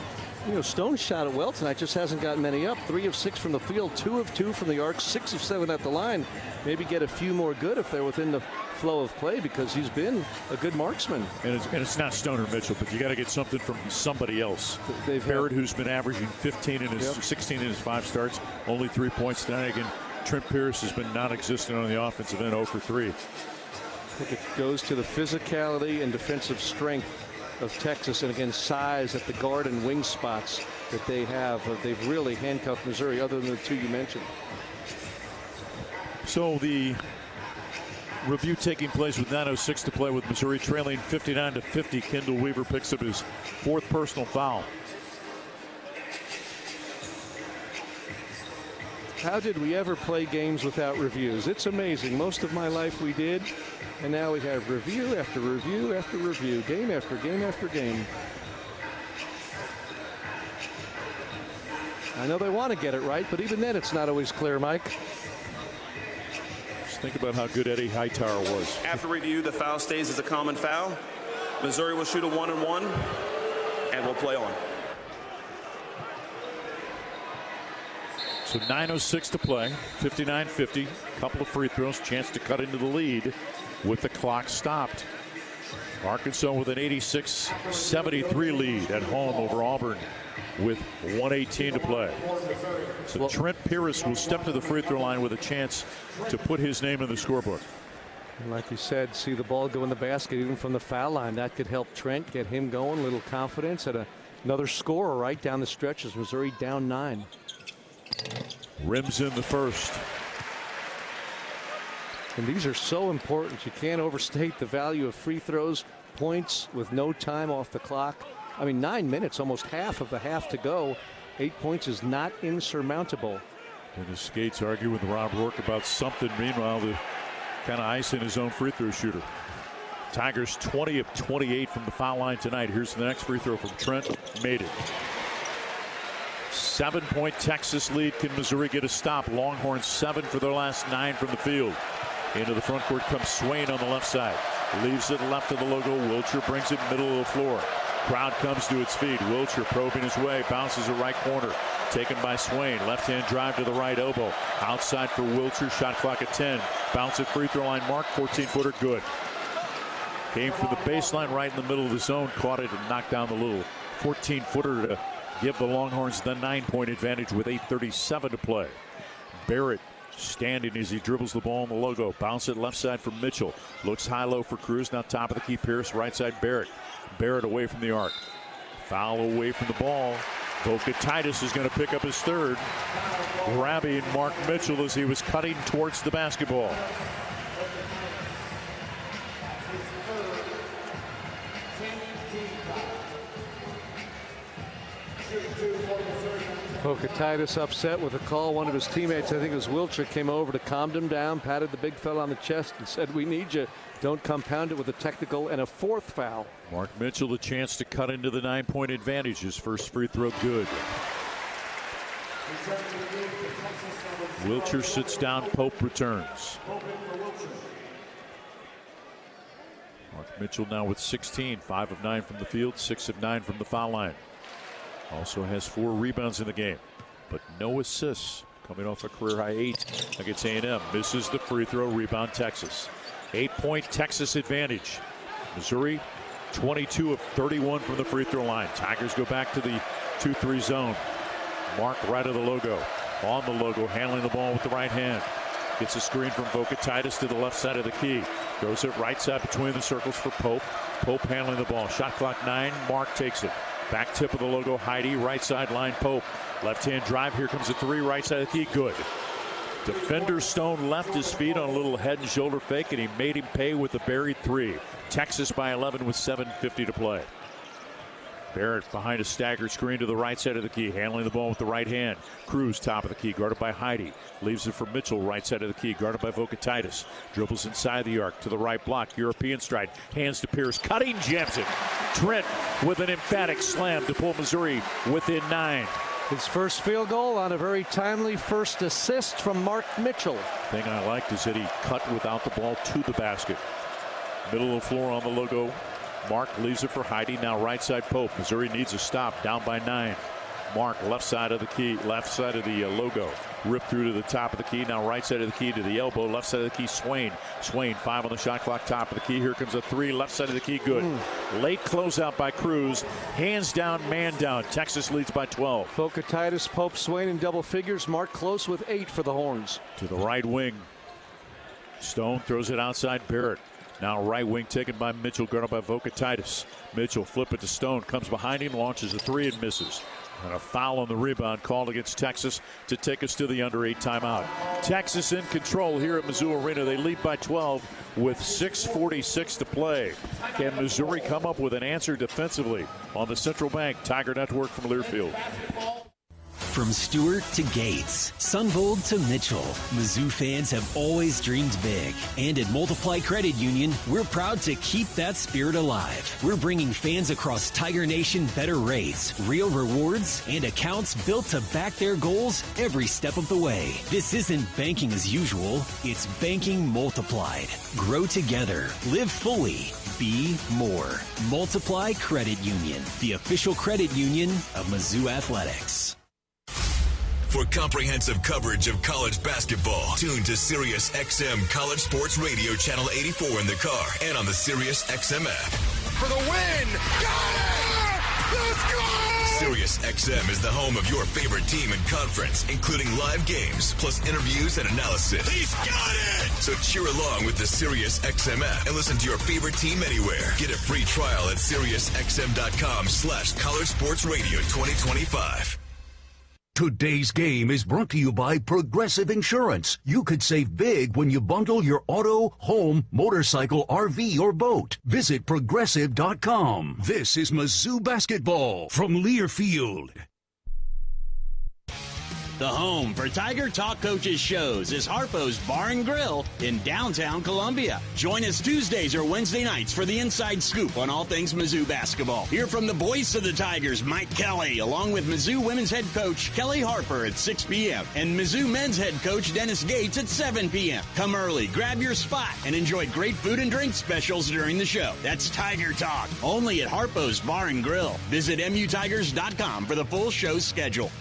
You know, Stone shot it well tonight, just hasn't gotten many up. 3 of 6 from the field, 2 of 2 from the arc, 6 of 7 at the line. Maybe get a few more good if they're within the flow of play, because he's been a good marksman. And it's not Stone or Mitchell, but you got to get something from somebody else. Barrett, who's been averaging 15 in his 16 in his 5 starts, only 3 points tonight. Again, Trent Pierce has been non-existent on the offensive end, 0 for 3. I think it goes to the physicality and defensive strength of Texas, and again, size at the guard and wing spots that they have. They've really handcuffed Missouri, other than the 2 you mentioned. So the review taking place with 9:06 to play, with Missouri trailing 59-50. Kendall Weaver picks up his 4th personal foul. How did we ever play games without reviews? It's amazing. Most of my life we did. And now we have review after review after review, game after game after game. I know they want to get it right, but even then it's not always clear, Mike. Just think about how good Eddie Hightower was. After review, the foul stays as a common foul. Missouri will shoot a 1-and-1 and will play on. So 9:06 to play, 59-50. Couple of free throws, chance to cut into the lead with the clock stopped. Arkansas with an 86-73 lead at home over Auburn with 1:18 to play. So Trent Pierce will step to the free throw line with a chance to put his name in the scorebook. And like you said, see the ball go in the basket even from the foul line. That could help Trent get him going, a little confidence, and another scorer right down the stretch as Missouri down 9. Rims in the first. And these are so important. You can't overstate the value of free throws, points with no time off the clock. I mean, 9 minutes, almost half of the half to go. 8 points is not insurmountable. And the Skates argue with Rob Rourke about something. Meanwhile, the kind of ice in his own free throw shooter. Tigers 20 of 28 from the foul line tonight. Here's the next free throw from Trent. Made it. 7-point Texas lead. Can Missouri get a stop? Longhorns 7 for their last 9 from the field. Into the front court comes Swain on the left side. Leaves it left of the logo. Wilcher brings it middle of the floor. Crowd comes to its feet. Wilcher probing his way. Bounces it right corner. taken by Swain. Left-hand drive to the right elbow. Outside for Wilcher. Shot clock at 10. Bounce at free throw line mark. 14-footer good. Came from the baseline right in the middle of the zone. Caught it and knocked down the little 14-footer to give the Longhorns the 9-point advantage with 8:37 to play. Barrett standing as he dribbles the ball on the logo. Bounce it left side for Mitchell. Looks high-low for Cruz. Now top of the key, Pierce. Right side, Barrett. Barrett away from the arc. Foul away from the ball. Titus is going to pick up his third. Grabbing Mark Mitchell as he was cutting towards the basketball. Titus upset with a call. One of his teammates, I think it was Wilcher, came over to calm him down, patted the big fella on the chest and said, "We need you. Don't compound it with a technical," and a fourth foul. Mark Mitchell a chance to cut into the 9-point advantage. His first free throw good. Wilcher sits down. Pope returns. Mark Mitchell now with 16. 5 of 9 from the field. 6 of 9 from the foul line. Also has 4 rebounds in the game, but no assists. Coming off a career-high 8 against A&M. Misses the free throw. Rebound Texas. 8-point Texas advantage. Missouri 22 of 31 from the free throw line. Tigers go back to the 2-3 zone. Mark right of the logo. On the logo, handling the ball with the right hand. Gets a screen from Titus to the left side of the key. Throws it right side between the circles for Pope. Pope handling the ball. Shot clock 9. Mark takes it. Back tip of the logo, Heidi. Right sideline, Pope. Left-hand drive. Here comes a 3. Right side of the key. Good. Defender Stone left his feet on a little head and shoulder fake, and he made him pay with the buried 3. Texas by 11 with 7:50 to play. Barrett behind a stagger screen to the right side of the key, handling the ball with the right hand. Cruz top of the key, guarded by Heidi. Leaves it for Mitchell, right side of the key, guarded by Titus. Dribbles inside the arc to the right block. European stride, hands to Pierce, cutting, jams it. Trent with an emphatic slam to pull Missouri within 9. His first field goal on a very timely first assist from Mark Mitchell. Thing I liked is that he cut without the ball to the basket. Middle of the floor on the logo. Mark leaves it for Heidi. Now right side Pope. Missouri needs a stop. Down by 9. Mark left side of the key. Left side of the logo. Rip through to the top of the key. Now right side of the key to the elbow. Left side of the key Swain. 5 on the shot clock. Top of the key. Here comes a 3. Left side of the key. Good. Late closeout by Cruz. Hands down, man down. Texas leads by 12. Titus, Pope, Swain in double figures. Mark close with 8 for the Horns. To the right wing. Stone throws it outside Barrett. Now right wing taken by Mitchell, guarded by Titus. Mitchell flip it to Stone, comes behind him, launches a 3 and misses. And a foul on the rebound called against Texas to take us to the under 8 timeout. Texas in control here at Mizzou Arena. They lead by 12 with 6:46 to play. Can Missouri come up with an answer defensively? On the Central Bank Tiger Network from Learfield. From Stewart to Gates, Sunvold to Mitchell, Mizzou fans have always dreamed big. And at Multiply Credit Union, we're proud to keep that spirit alive. We're bringing fans across Tiger Nation better rates, real rewards, and accounts built to back their goals every step of the way. This isn't banking as usual, it's banking multiplied. Grow together, live fully, be more. Multiply Credit Union, the official credit union of Mizzou Athletics. For comprehensive coverage of college basketball, tune to Sirius XM College Sports Radio Channel 84 in the car and on the Sirius XM app. For the win! Got it! Let's go! Sirius XM is the home of your favorite team and conference, including live games, plus interviews and analysis. He's got it! So cheer along with the Sirius XM app and listen to your favorite team anywhere. Get a free trial at SiriusXM.com/College Sports Radio 2025. Today's game is brought to you by Progressive Insurance. You could save big when you bundle your auto, home, motorcycle, RV, or boat. Visit Progressive.com. This is Mizzou basketball from Learfield. The home for Tiger Talk Coaches shows is Harpo's Bar and Grill in downtown Columbia. Join us Tuesdays or Wednesday nights for the inside scoop on all things Mizzou basketball. Hear from the voice of the Tigers, Mike Kelly, along with Mizzou women's head coach Kelly Harper at 6 p.m. and Mizzou men's head coach Dennis Gates at 7 p.m. Come early, grab your spot, and enjoy great food and drink specials during the show. That's Tiger Talk, only at Harpo's Bar and Grill. Visit MUTigers.com for the full show schedule.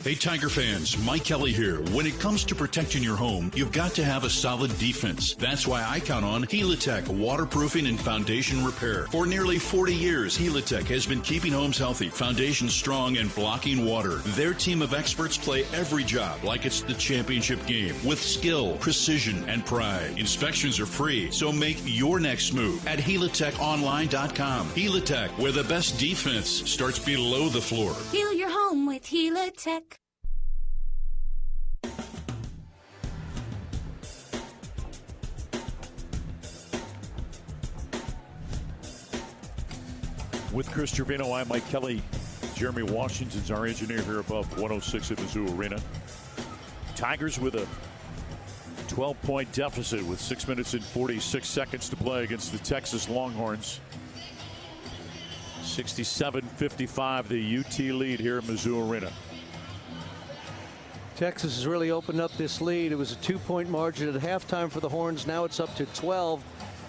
Hey Tiger fans, Mike Kelly here. When it comes to protecting your home, you've got to have a solid defense. That's why I count on Helitech waterproofing and foundation repair. For nearly 40 years, Helitech has been keeping homes healthy, foundations strong, and blocking water. Their team of experts play every job like it's the championship game with skill, precision, and pride. Inspections are free, so make your next move at HelitechOnline.com. Helitech, where the best defense starts below the floor. Heal your home with Helitech. With Chris Trevino, I'm Mike Kelly. Jeremy Washington's our engineer here above 106 at Mizzou Arena. Tigers with a 12-point deficit with 6 minutes and 46 seconds to play against the Texas Longhorns. 67-55, the UT lead here at Mizzou Arena. Texas has really opened up this lead. It was a 2-point margin at halftime for the Horns. Now it's up to 12,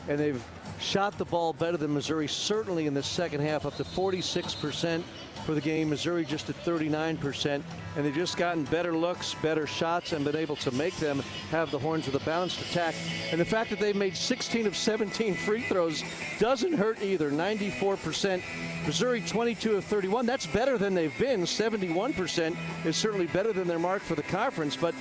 and they've shot the ball better than Missouri, certainly in the second half, up to 46% for the game. Missouri just at 39%, and they've just gotten better looks, better shots, and been able to make them have the Horns with a balanced attack. And the fact that they've made 16 of 17 free throws doesn't hurt either. 94%. Missouri 22 of 31. That's better than they've been. 71% is certainly better than their mark for the conference, but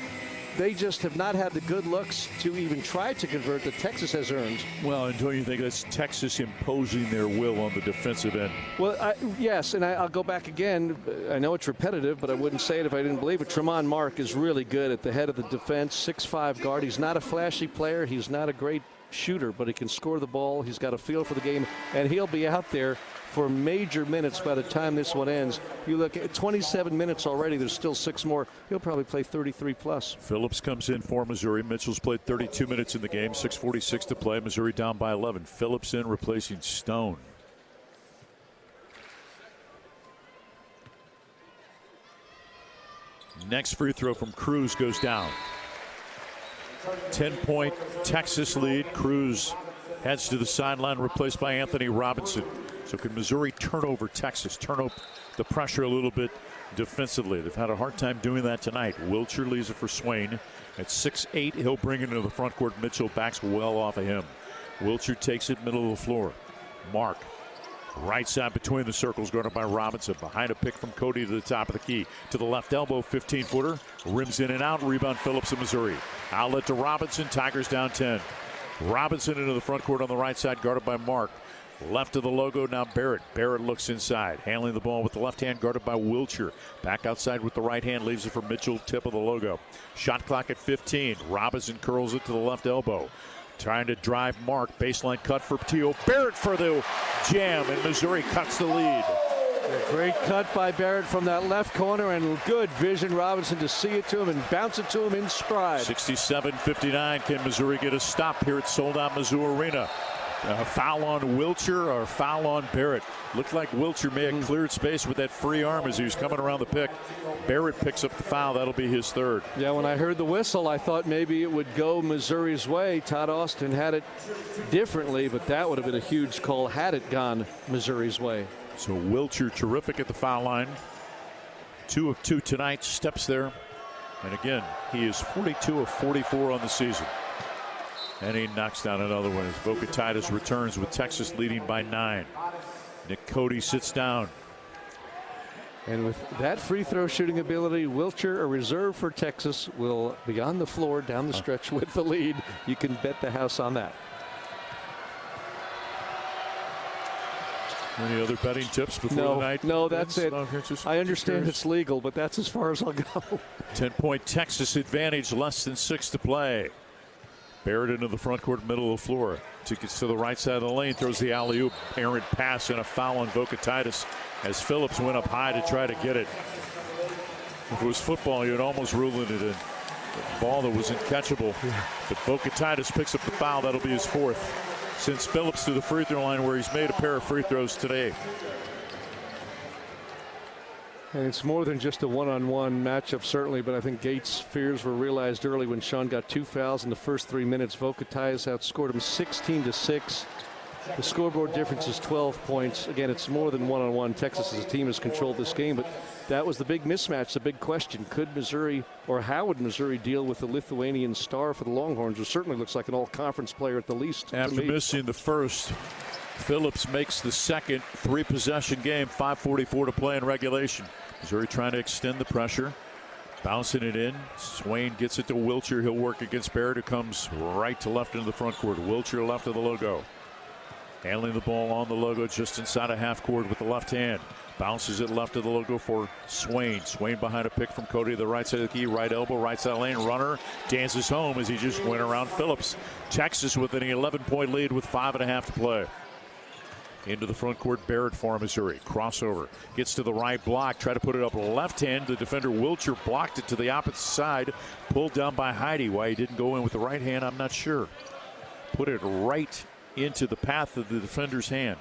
they just have not had the good looks to even try to convert that Texas has earned. Well, and don't you think that's Texas imposing their will on the defensive end? Well, yes, and I'll go back again. I know it's repetitive, but I wouldn't say it if I didn't believe it. Tremont Mark is really good at the head of the defense, 6'5" guard. He's not a flashy player. He's not a great shooter, but he can score the ball. He's got a feel for the game, and he'll be out there for major minutes by the time this one ends. You look at 27 minutes already. There's still 6 more. He'll probably play 33 plus. Phillips comes in for Missouri. Mitchell's played 32 minutes in the game. 6:46 to play. Missouri down by 11. Phillips in replacing Stone. Next free throw from Cruz goes down. 10-point Texas lead. Cruz heads to the sideline, replaced by Anthony Robinson. So can Missouri turn over Texas, turn up the pressure a little bit defensively? They've had a hard time doing that tonight. Wilcher leaves it for Swain. At 6'8", he'll bring it into the front court. Mitchell backs well off of him. Wilcher takes it middle of the floor. Mark, right side between the circles, guarded by Robinson. Behind a pick from Cody to the top of the key. To the left elbow, 15-footer. Rims in and out. Rebound Phillips of Missouri. Outlet to Robinson. Tigers down 10. Robinson into the front court on the right side, guarded by Mark. Left of the logo, now Barrett. Barrett looks inside, handling the ball with the left hand, guarded by Wilcher. Back outside with the right hand, leaves it for Mitchell, tip of the logo. Shot clock at 15. Robinson curls it to the left elbow. Trying to drive Mark. Baseline cut for Teo. Barrett for the jam, and Missouri cuts the lead. A great cut by Barrett from that left corner, and good vision, Robinson, to see it to him and bounce it to him in stride. 67-59. Can Missouri get a stop here at sold-out Mizzou Arena? A foul on Wilcher or a foul on Barrett. Looked like Wilcher may have cleared space with that free arm as he was coming around the pick. Barrett picks up the foul. That'll be his third. Yeah, when I heard the whistle, I thought maybe it would go Missouri's way. Todd Austin had it differently, but that would have been a huge call had it gone Missouri's way. So Wilcher terrific at the foul line. 2 of 2 tonight, steps there. And again, he is 42 of 44 on the season. And he knocks down another one as Vokatitis returns with Texas leading by 9. Nick Cody sits down. And with that free throw shooting ability, Wilcher, a reserve for Texas, will be on the floor down the stretch with the lead. You can bet the house on that. Any other betting tips before the night? No, that's it. I understand it's legal, but that's as far as I'll go. 10-point Texas advantage, less than 6 to play. Barrett into the front court, middle of the floor. Gets to the right side of the lane, throws the alley-oop. Errant pass and a foul on Vokatitis as Phillips went up high to try to get it. If it was football, you'd almost rule it in. A ball that was uncatchable. But Vokatitis picks up the foul. That'll be his 4th. Since Phillips to the free throw line, where he's made a pair of free throws today. And it's more than just a one-on-one matchup, certainly, but I think Gates' fears were realized early when Sean got 2 fouls in the first 3 minutes. Vokatitis outscored him 16-6. The scoreboard difference is 12 points. Again, it's more than one-on-one. Texas as a team has controlled this game, but that was the big mismatch, the big question. Could Missouri, or how would Missouri deal with the Lithuanian star for the Longhorns, who certainly looks like an all-conference player at the least? After missing the first, Phillips makes the second. 3-possession game, 5:44 to play in regulation. Missouri trying to extend the pressure. Bouncing it in. Swain gets it to Wilcher. He'll work against Barrett, who comes right to left into the front court. Wilcher left of the logo. Handling the ball on the logo just inside a half court with the left hand. Bounces it left of the logo for Swain. Swain behind a pick from Cody to the right side of the key. Right elbow, right side lane. Runner dances home as he just went around Phillips. Texas with an 11-point lead with 5.5 to play. Into the front court, Barrett for Missouri. Crossover. Gets to the right block. Try to put it up left hand. The defender Wilcher blocked it to the opposite side. Pulled down by Heide. Why he didn't go in with the right hand, I'm not sure. Put it right into the path of the defender's hand.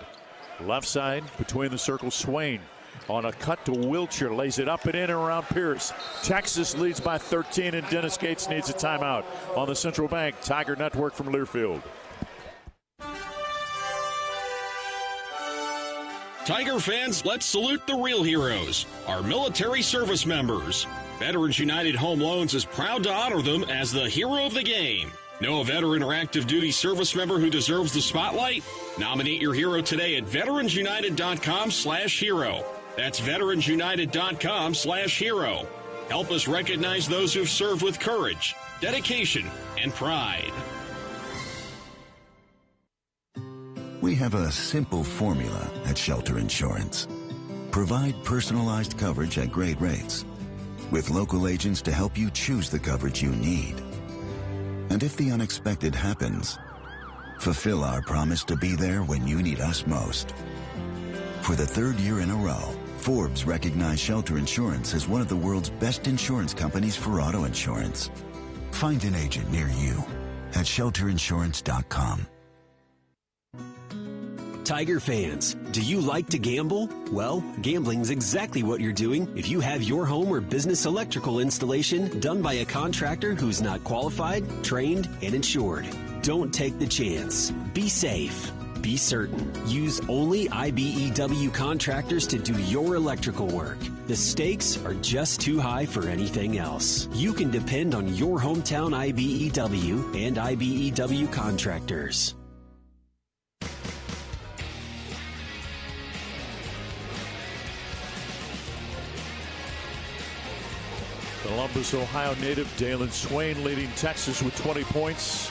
Left side between the circles, Swain. On a cut to Wilcher. Lays it up and in and around Pierce. Texas leads by 13, and Dennis Gates needs a timeout on the Central Bank Tiger Network from Learfield. Tiger fans, let's salute the real heroes, our military service members. Veterans United Home Loans is proud to honor them as the hero of the game. Know a veteran or active duty service member who deserves the spotlight? Nominate your hero today at veteransunited.com/hero. That's veteransunited.com/hero. Help us recognize those who've served with courage, dedication, and pride. We have a simple formula at Shelter Insurance. Provide personalized coverage at great rates, with local agents to help you choose the coverage you need. And if the unexpected happens, fulfill our promise to be there when you need us most. For the third year in a row, Forbes recognized Shelter Insurance as one of the world's best insurance companies for auto insurance. Find an agent near you at shelterinsurance.com. Tiger fans, do you like to gamble? Well, gambling's exactly what you're doing if you have your home or business electrical installation done by a contractor who's not qualified, trained, and insured. Don't take the chance. Be safe. Be certain. Use only IBEW contractors to do your electrical work. The stakes are just too high for anything else. You can depend on your hometown IBEW and IBEW contractors. Columbus, Ohio native Dalen Swain leading Texas with 20 points.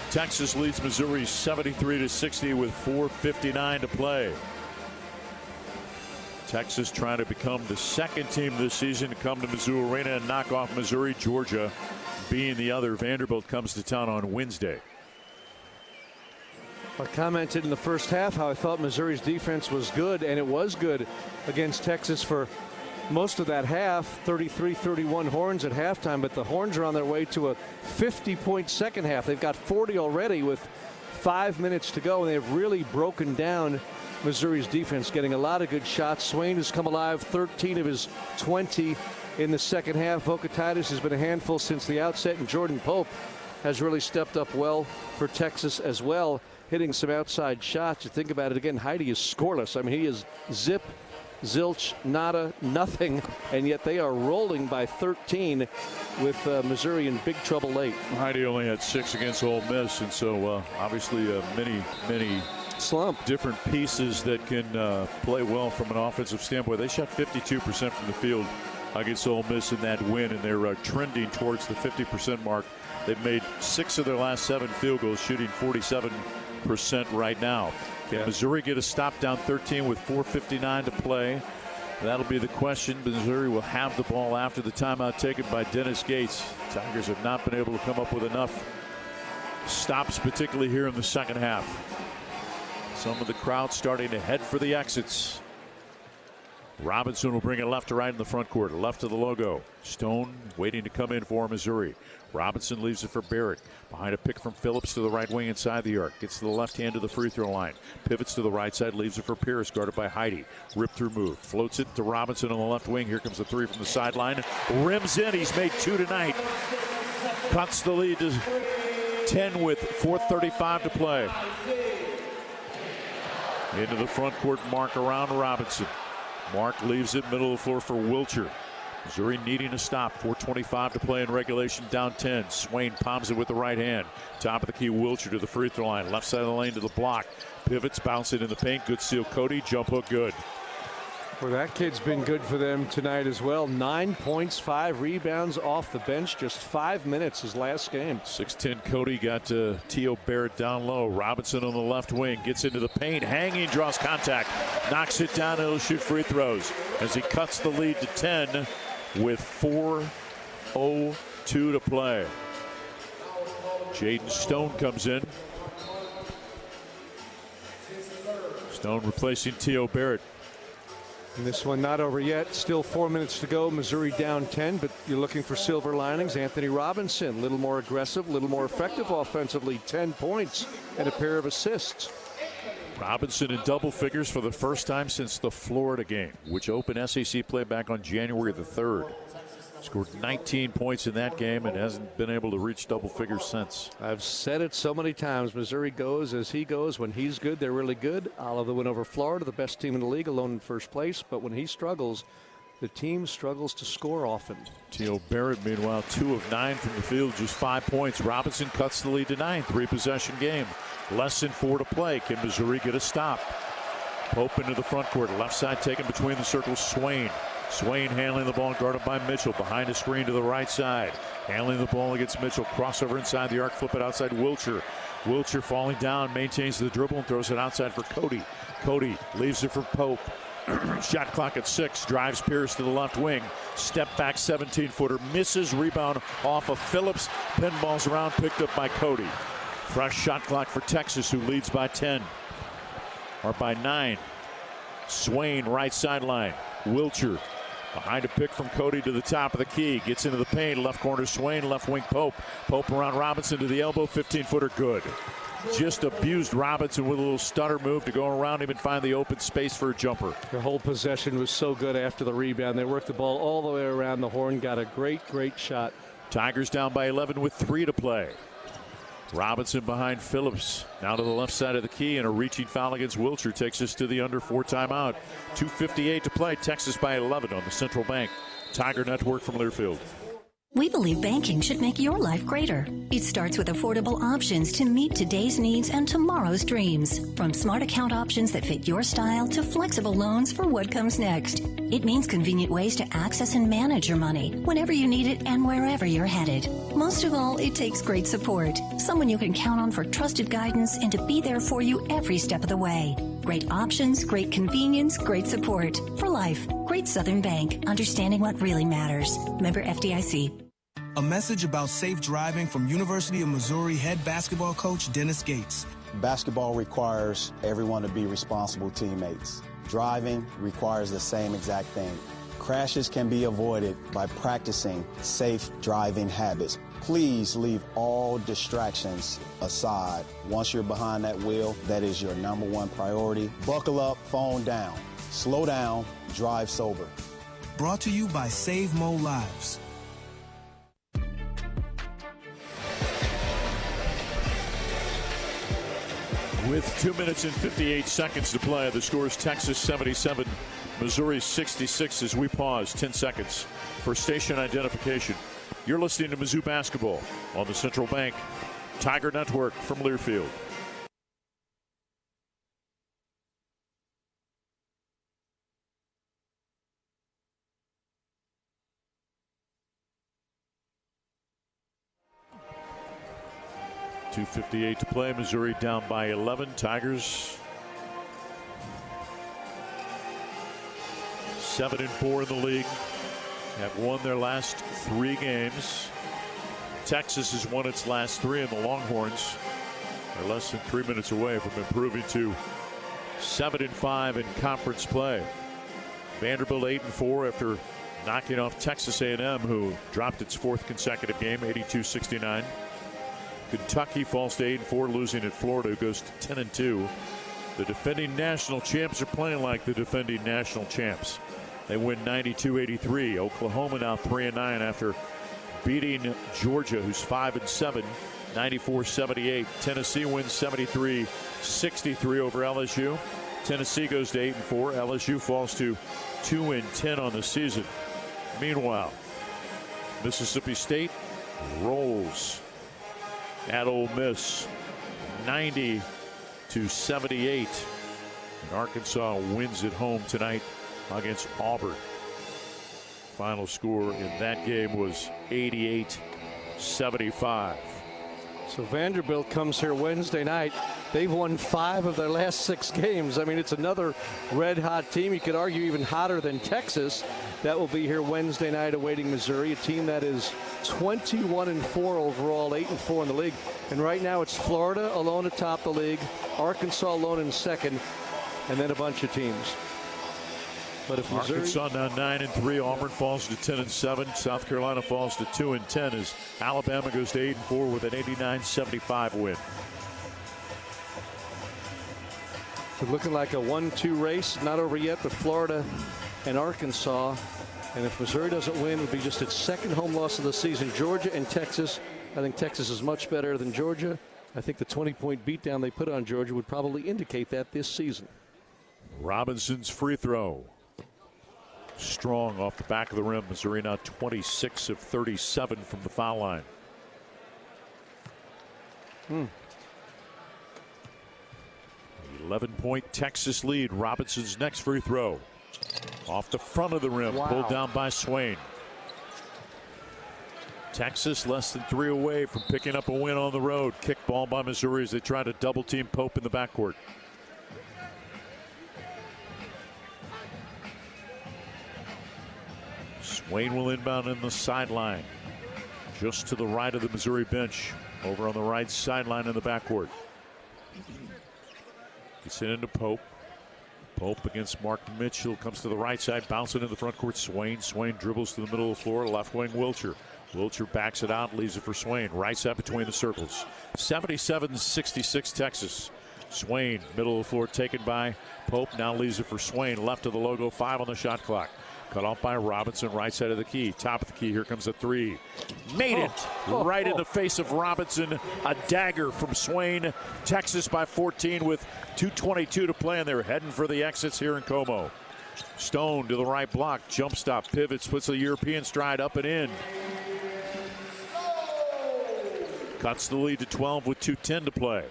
Texas leads Missouri 73-60 with 4:59 to play. Texas trying to become the second team this season to come to Mizzou Arena and knock off Missouri. Georgia being the other. Vanderbilt comes to town on Wednesday. I commented in the first half how I thought Missouri's defense was good, and it was good against Texas for most of that half. 33-31 Horns at halftime, but the Horns are on their way to a 50-point second half. They've got 40 already with 5 minutes to go, and they've really broken down Missouri's defense, getting a lot of good shots. Swain has come alive, 13 of his 20 in the second half. Vokatitis has been a handful since the outset, and Jordan Pope has really stepped up well for Texas as well, hitting some outside shots. You think about it again, Heide is scoreless. I mean, he is zip, zilch, nada, nothing, and yet they are rolling by 13 with Missouri in big trouble late. Heide only had 6 against Ole Miss, and so obviously many slump different pieces that can play well from an offensive standpoint. They shot 52% from the field against Ole Miss in that win, and they're trending towards the 50% mark. They've made 6 of their last 7 field goals, shooting 47% right now. Can Missouri get a stop down 13 with 4:59 to play? That'll be the question. Missouri will have the ball after the timeout taken by Dennis Gates. Tigers have not been able to come up with enough stops, particularly here in the second half. Some of the crowd starting to head for the exits. Robinson will bring it left to right in the front court, left of the logo. Stone waiting to come in for Missouri. Robinson leaves it for Barrett. Behind a pick from Phillips to the right wing inside the arc. Gets to the left hand to the free throw line. Pivots to the right side, leaves it for Pierce, guarded by Heide. Rip through move. Floats it to Robinson on the left wing. Here comes the 3 from the sideline. Rims in. He's made 2 tonight. Cuts the lead to 10 with 4:35 to play. Into the front court, Mark around Robinson. Mark leaves it middle of the floor for Wilcher. Missouri needing a stop. 4:25 to play in regulation, down 10. Swain palms it with the right hand. Top of the key, Wilcher to the free throw line. Left side of the lane to the block. Pivots, bounce it in the paint. Good steal, Cody. Jump hook, good. Well, that kid's been good for them tonight as well. 9 points, 5 rebounds off the bench. Just 5 minutes his last game. 6'10" Cody got T.O. Barrett down low. Robinson on the left wing gets into the paint. Hanging, draws contact. Knocks it down. He'll shoot free throws as he cuts the lead to 10 with 4:02 to play. Jaden Stone comes in. Stone replacing T.O. Barrett. And this one not over yet. Still 4 minutes to go. Missouri down 10, but you're looking for silver linings. Anthony Robinson, a little more aggressive, a little more effective offensively. 10 points and a pair of assists. Robinson in double figures for the first time since the Florida game, which opened SEC play back on January the 3rd. Scored 19 points in that game and hasn't been able to reach double figures since. I've said it so many times. Missouri goes as he goes. When he's good, they're really good. Oliver went over Florida, the best team in the league, alone in first place. But when he struggles, the team struggles to score often. T.O. Barrett, meanwhile, 2 of 9 from the field, just 5 points. Robinson cuts the lead to 9. 3-possession game. Less than 4 to play. Can Missouri get a stop? Pope into the front court. Left side taken between the circles. Swain. Swain handling the ball, guarded by Mitchell. Behind the screen to the right side. Handling the ball against Mitchell. Crossover inside the arc. Flip it outside Wilcher. Wilcher falling down. Maintains the dribble and throws it outside for Cody. Cody leaves it for Pope. Shot clock at 6. Drives Pierce to the left wing. Step back 17-footer. Misses. Rebound off of Phillips. Pinballs around. Picked up by Cody. Fresh shot clock for Texas, who leads by 10. Or by 9. Swain right sideline. Wilcher behind a pick from Cody to the top of the key. Gets into the paint. Left corner Swain. Left wing Pope. Pope around Robinson to the elbow. 15-footer good. Just abused Robinson with a little stutter move to go around him and find the open space for a jumper. The whole possession was so good after the rebound. They worked the ball all the way around the horn. Got a great shot. Tigers down by 11 with 3 to play. Robinson behind Phillips. Now to the left side of the key, and a reaching foul against Wilcher takes us to the under 4 timeout. 2:58 to play. Texas by 11 on the Central Bank Tiger Network from Learfield. We believe banking should make your life greater. It starts with affordable options to meet today's needs and tomorrow's dreams. From smart account options that fit your style to flexible loans for what comes next. It means convenient ways to access and manage your money whenever you need it and wherever you're headed. Most of all, it takes great support. Someone you can count on for trusted guidance and to be there for you every step of the way. Great options, great convenience, great support. For life, Great Southern Bank. Understanding what really matters. Member FDIC. A message about safe driving from University of Missouri head basketball coach Dennis Gates. Basketball requires everyone to be responsible teammates. Driving requires the same exact thing. Crashes can be avoided by practicing safe driving habits. Please leave all distractions aside. Once you're behind that wheel, that is your #1 priority. Buckle up, phone down. Slow down, drive sober. Brought to you by Save Mo Lives. With 2 minutes and 58 seconds to play, the score is Texas 77, Missouri 66 as we pause 10 seconds for station identification. You're listening to Mizzou basketball on the Central Bank Tiger Network from Learfield. .258 to play. Missouri down by 11. Tigers 7-4 in the league. Have won their last 3 games. Texas has won its last 3, and the Longhorns are less than 3 minutes away from improving to 7-5 in conference play. Vanderbilt 8-4 after knocking off Texas A&M, who dropped its 4th consecutive game, 82-69. Kentucky falls to 8-4, losing at Florida, who goes to 10-2. The defending national champs are playing like the defending national champs. They win 92-83. Oklahoma now 3-9 after beating Georgia, who's 5-7. 94-78. Tennessee wins 73-63 over LSU. Tennessee goes to 8-4. LSU falls to 2-10 on the season. Meanwhile, Mississippi State rolls at Ole Miss 90-78. And Arkansas wins at home tonight against Auburn. Final score in that game was 88-75. So Vanderbilt comes here Wednesday night. They've won 5 of their last 6 games. I mean, it's another red-hot team. You could argue even hotter than Texas. That will be here Wednesday night awaiting Missouri, a team that is 21-4 overall, 8-4 in the league. And right now it's Florida alone atop the league, Arkansas alone in second, and then a bunch of teams. But if Missouri, Arkansas now 9-3, Auburn falls to 10-7, South Carolina falls to 2-10 as Alabama goes to 8-4 with an 89-75 win. So looking like a 1-2 race, not over yet, but Florida and Arkansas. And if Missouri doesn't win, it'll be just its second home loss of the season. Georgia and Texas. I think Texas is much better than Georgia. I think the 20-point beatdown they put on Georgia would probably indicate that this season. Robinson's free throw. Strong off the back of the rim. Missouri now 26 of 37 from the foul line. 11-point Texas lead. Robinson's next free throw. Off the front of the rim. Wow. Pulled down by Swain. Texas less than 3 away from picking up a win on the road. Kick ball by Missouri as they try to double team Pope in the backcourt. Swain will inbound in the sideline. Just to the right of the Missouri bench. Over on the right sideline in the backcourt. Gets it into Pope. Pope against Mark Mitchell. Comes to the right side. Bouncing in the front court. Swain. Swain dribbles to the middle of the floor. Left wing Wilcher. Wilcher backs it out. Leaves it for Swain. Right side between the circles. 77-66 Texas. Swain. Middle of the floor taken by Pope. Now leaves it for Swain. Left of the logo. 5 on the shot clock. Cut off by Robinson, right side of the key. Top of the key, here comes a 3. Made it right in the face of Robinson. A dagger from Swain. Texas by 14 with 2:22 to play, and they're heading for the exits here in Como. Stone to the right block, jump stop, pivots, puts the European stride up and in. Cuts the lead to 12 with 2:10 to play.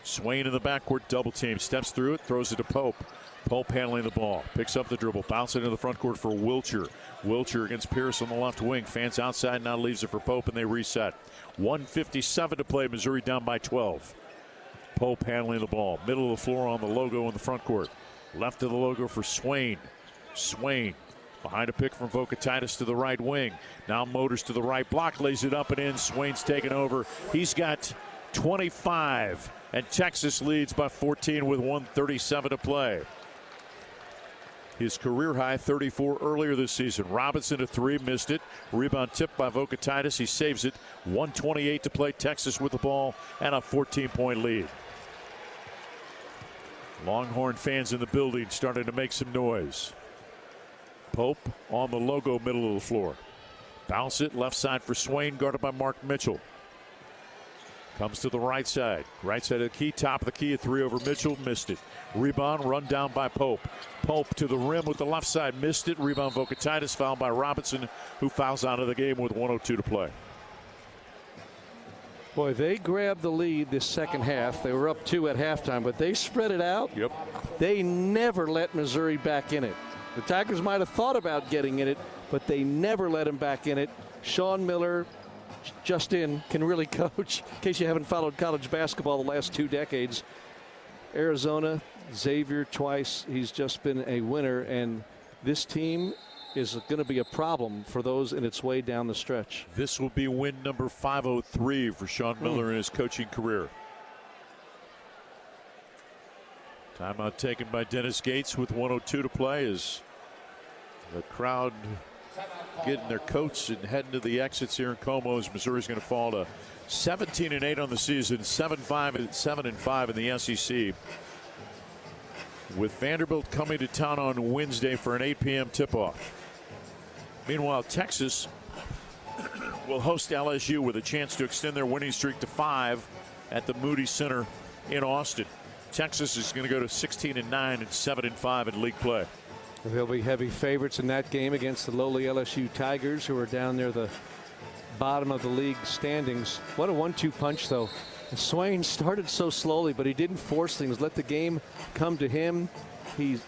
Swain in the backcourt, double team, steps through it, throws it to Pope. Pope handling the ball, picks up the dribble, bounces into the front court for Wilcher. Wilcher against Pierce on the left wing, fans outside, now leaves it for Pope, and they reset. 1:57 to play, Missouri down by 12. Pope handling the ball, middle of the floor on the logo in the front court. Left of the logo for Swain. Swain behind a pick from Vokatitis to the right wing. Now motors to the right block, lays it up and in. Swain's taken over. He's got 25, and Texas leads by 14 with 1:37 to play. His career high 34 earlier this season. Robinson a 3, missed it. Rebound tipped by Vokatitis. He saves it. 1:28 to play. Texas with the ball and a 14-point lead. Longhorn fans in the building starting to make some noise. Pope on the logo, middle of the floor. Bounce it left side for Swain, guarded by Mark Mitchell. Comes to the right side of the key, top of the key, a 3 over Mitchell, missed it. Rebound, run down by Pope. Pope to the rim with the left side, missed it. Rebound Vokatitis, fouled by Robinson, who fouls out of the game with 1:02 to play. Boy, they grabbed the lead this second half. They were up 2 at halftime, but they spread it out. Yep. They never let Missouri back in it. The Tigers might have thought about getting in it, but they never let them back in it. Sean Miller, Justin can really coach, in case you haven't followed college basketball the last 2 decades. Arizona, Xavier twice. He's just been a winner, and this team is going to be a problem for those in its way down the stretch. This will be win number 503 for Sean Miller in his coaching career. Timeout taken by Dennis Gates with 1:02 to play as the crowd getting their coats and heading to the exits here in Como as Missouri's going to fall to 17-8 on the season, 7-5 and 7-5 in the SEC. With Vanderbilt coming to town on Wednesday for an 8 p.m. tip-off. Meanwhile, Texas will host LSU with a chance to extend their winning streak to 5 at the Moody Center in Austin. Texas is going to go to 16-9 and 7-5 in league play. They'll be heavy favorites in that game against the lowly LSU Tigers, who are down near the bottom of the league standings. What a 1-2 punch, though. Swain started so slowly, but he didn't force things. Let the game come to him. He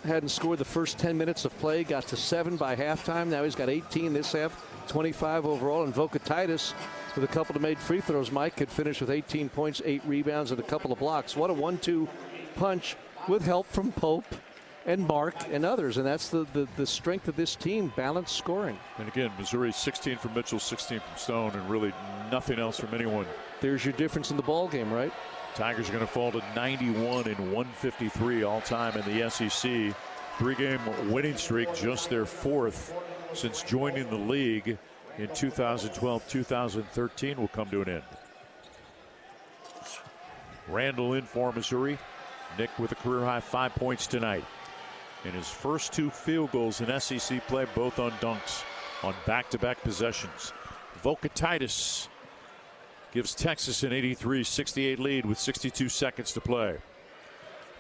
hadn't scored the first 10 minutes of play, got to 7 by halftime. Now he's got 18 this half, 25 overall. And Vokatitis, with a couple of made free throws, Mike could finish with 18 points, 8 rebounds, and a couple of blocks. What a 1-2 punch with help from Pope and Mark and others. And that's the strength of this team, balanced scoring. And again, Missouri 16 from Mitchell, 16 from Stone, and really nothing else from anyone. There's your difference in the ball game, right? Tigers are going to fall to 91 and 153 all time in the SEC. 3-game winning streak, just their 4th since joining the league in 2012-2013 will come to an end. Randall in for Missouri. Nick with a career-high 5 points tonight. And his first 2 field goals in SEC play, both on dunks on back-to-back possessions. Vokatitis gives Texas an 83-68 lead with 62 seconds to play.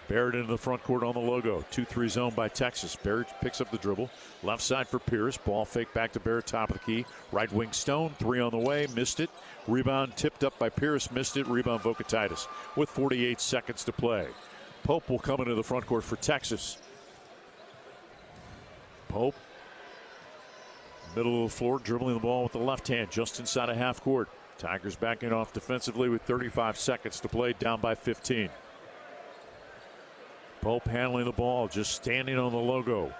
Barrett into the front court on the logo. 2-3 zone by Texas. Barrett picks up the dribble. Left side for Pierce. Ball fake back to Barrett, top of the key. Right wing Stone. 3 on the way. Missed it. Rebound tipped up by Pierce. Missed it. Rebound Vokatitis with 48 seconds to play. Pope will come into the front court for Texas. Pope, middle of the floor, dribbling the ball with the left hand just inside of half court. Tigers backing off defensively with 35 seconds to play, down by 15. Pope handling the ball, just standing on the logo.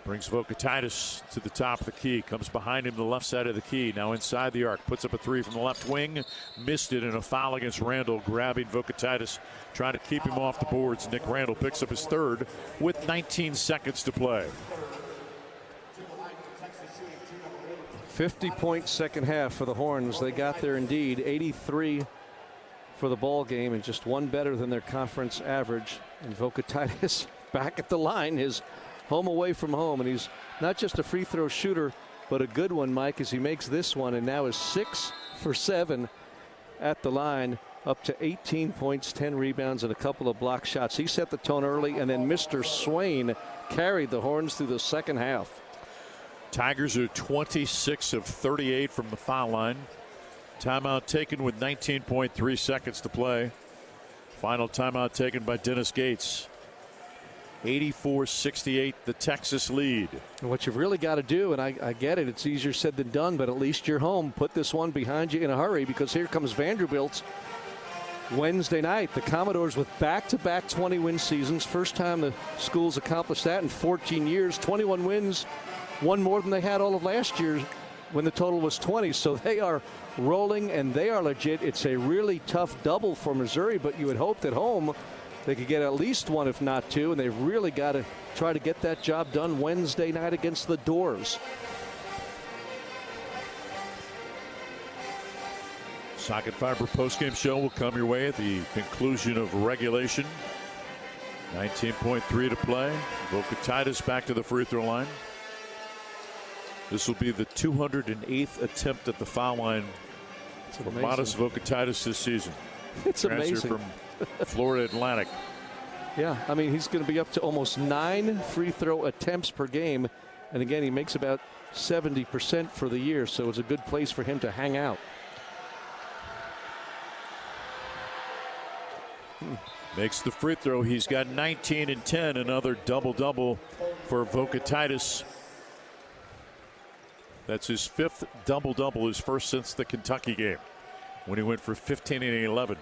Brings Vokatitis to the top of the key. Comes behind him to the left side of the key. Now inside the arc. Puts up a 3 from the left wing. Missed it, and a foul against Randall. Grabbing Vokatitis. Trying to keep him off the boards. Nick Randall picks up his 3rd with 19 seconds to play. 50-point second half for the Horns. They got there indeed. 83 for the ball game, and just 1 better than their conference average. And Vokatitis back at the line. His home away from home, and he's not just a free throw shooter, but a good one, Mike, as he makes this one, and now is 6 for 7 at the line, up to 18 points, 10 rebounds, and a couple of block shots. He set the tone early, and then Mr. Swain carried the Horns through the second half. Tigers are 26 of 38 from the foul line. Timeout taken with 19.3 seconds to play. Final timeout taken by Dennis Gates. 84-68, the Texas lead. And what you've really got to do, and I get it, it's easier said than done, but at least you're home. Put this one behind you in a hurry, because here comes Vanderbilt Wednesday night. The Commodores with back-to-back 20-win seasons. First time the school's accomplished that in 14 years. 21 wins, 1 more than they had all of last year when the total was 20. So they are rolling, and they are legit. It's a really tough double for Missouri, but you would hope that home they could get at least 1, if not 2, and they've really got to try to get that job done Wednesday night against the Doors. Socket Fiber postgame show will come your way at the conclusion of regulation. 19.3 to play. Vokatitis back to the free throw line. This will be the 208th attempt at the foul line for Modest Vokatitis this season. It's amazing. From Florida Atlantic. Yeah, I mean, he's going to be up to almost 9 free throw attempts per game. And again, he makes about 70% for the year, so it's a good place for him to hang out. Makes the free throw. He's got 19 and 10, another double-double for Vokatitis. That's his 5th double-double, his first since the Kentucky game, when he went for 15 and 11.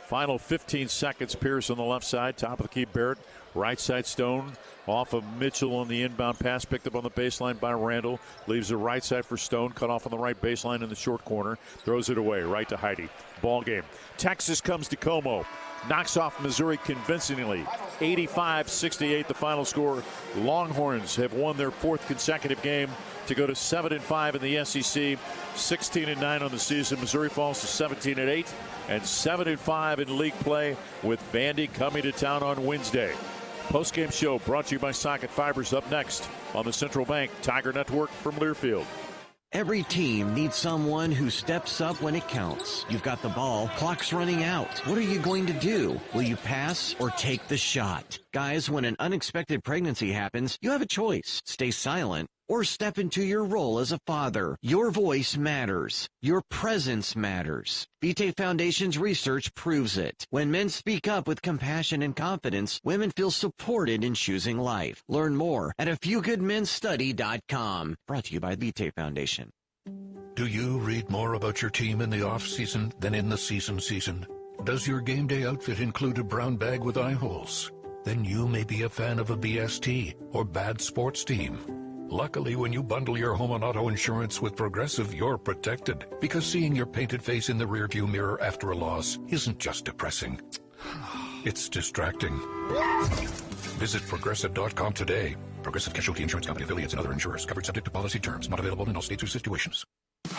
Final 15 seconds. Pierce on the left side. Top of the key, Barrett. Right side, Stone. Off of Mitchell on the inbound pass. Picked up on the baseline by Randall. Leaves the right side for Stone. Cut off on the right baseline in the short corner. Throws it away. Right to Heidi. Ball game. Texas comes to Como. Knocks off Missouri convincingly. 85-68 the final score. Longhorns have won their 4th consecutive game to go to 7-5 in the SEC. 16-9 on the season. Missouri falls to 17-8 and 7-5 in league play, with Vandy coming to town on Wednesday. Postgame show brought to you by Socket Fibers. Up next on the Central Bank Tiger Network from Learfield. Every team needs someone who steps up when it counts. You've got the ball, clock's running out. What are you going to do? Will you pass or take the shot? Guys, when an unexpected pregnancy happens, you have a choice. Stay silent or step into your role as a father. Your voice matters. Your presence matters. Vitae Foundation's research proves it. When men speak up with compassion and confidence, women feel supported in choosing life. Learn more at afewgoodmenstudy.com. Brought to you by Vitae Foundation. Do you read more about your team in the off-season than in the season? Does your game day outfit include a brown bag with eye holes? Then you may be a fan of a BST or bad sports team. Luckily, when you bundle your home and auto insurance with Progressive, you're protected. Because seeing your painted face in the rearview mirror after a loss isn't just depressing. It's distracting. Visit Progressive.com today. Progressive Casualty Insurance Company, affiliates, and other insurers. Covered subject to policy terms. Not available in all states or situations.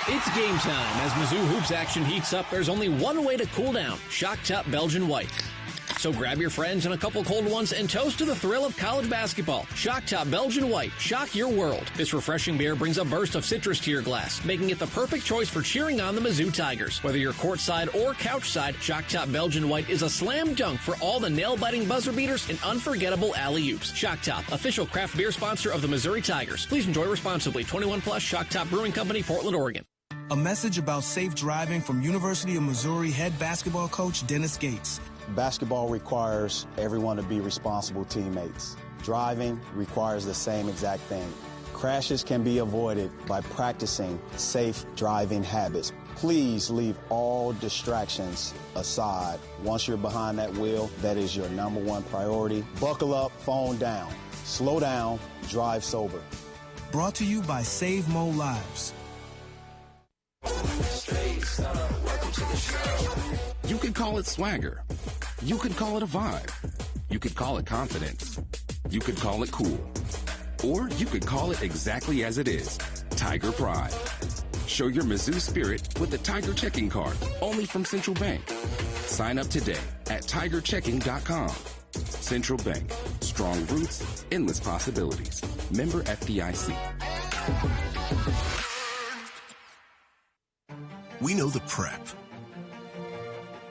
It's game time. As Mizzou Hoops action heats up, there's only one way to cool down. Shock Top Belgian White. So grab your friends and a couple cold ones and toast to the thrill of college basketball. Shock Top Belgian White. Shock your world. This refreshing beer brings a burst of citrus to your glass, making it the perfect choice for cheering on the Mizzou Tigers. Whether you're courtside or couchside, Shock Top Belgian White is a slam dunk for all the nail-biting buzzer beaters and unforgettable alley-oops. Shock Top, official craft beer sponsor of the Missouri Tigers. Please enjoy responsibly. 21 plus, Shock Top Brewing Company, Portland, Oregon. A message about safe driving from University of Missouri head basketball coach Dennis Gates. Basketball requires everyone to be responsible teammates. Driving requires the same exact thing. Crashes can be avoided by practicing safe driving habits. Please leave all distractions aside. Once you're behind that wheel, that is your number one priority. Buckle up, phone down. Slow down, drive sober. Brought to you by Save Mo Lives. You could call it swagger. You could call it a vibe. You could call it confidence. You could call it cool. Or you could call it exactly as it is, Tiger Pride. Show your Mizzou spirit with the Tiger Checking Card, only from Central Bank. Sign up today at tigerchecking.com. Central Bank. Strong roots, endless possibilities. Member FDIC. We know the prep,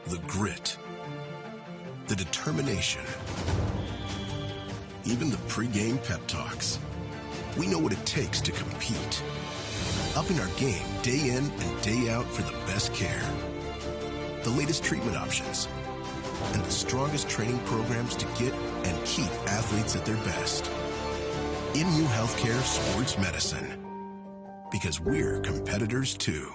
the grit, the determination, even the pregame pep talks. We know what it takes to compete. Upping our game day in and day out for the best care. The latest treatment options and the strongest training programs to get and keep athletes at their best. MU Healthcare Sports Medicine. Because we're competitors too.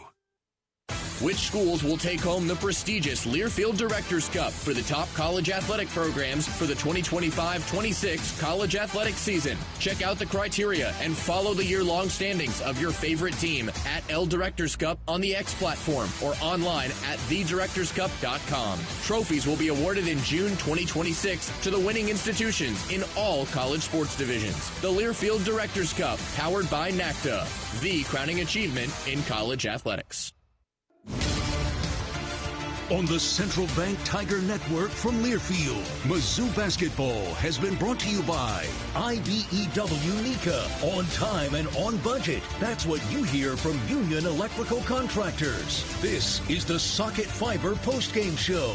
Which schools will take home the prestigious Learfield Directors Cup for the top college athletic programs for the 2025-26 college athletic season? Check out the criteria and follow the year-long standings of your favorite team at L Directors Cup on the X platform or online at thedirectorscup.com. Trophies will be awarded in June 2026 to the winning institutions in all college sports divisions. The Learfield Directors Cup, powered by NACDA, the crowning achievement in college athletics. On the Central Bank Tiger Network from Learfield, Mizzou basketball has been brought to you by IBEW Nika. On time and on budget. That's what you hear from Union Electrical Contractors. This is the Socket Fiber postgame show.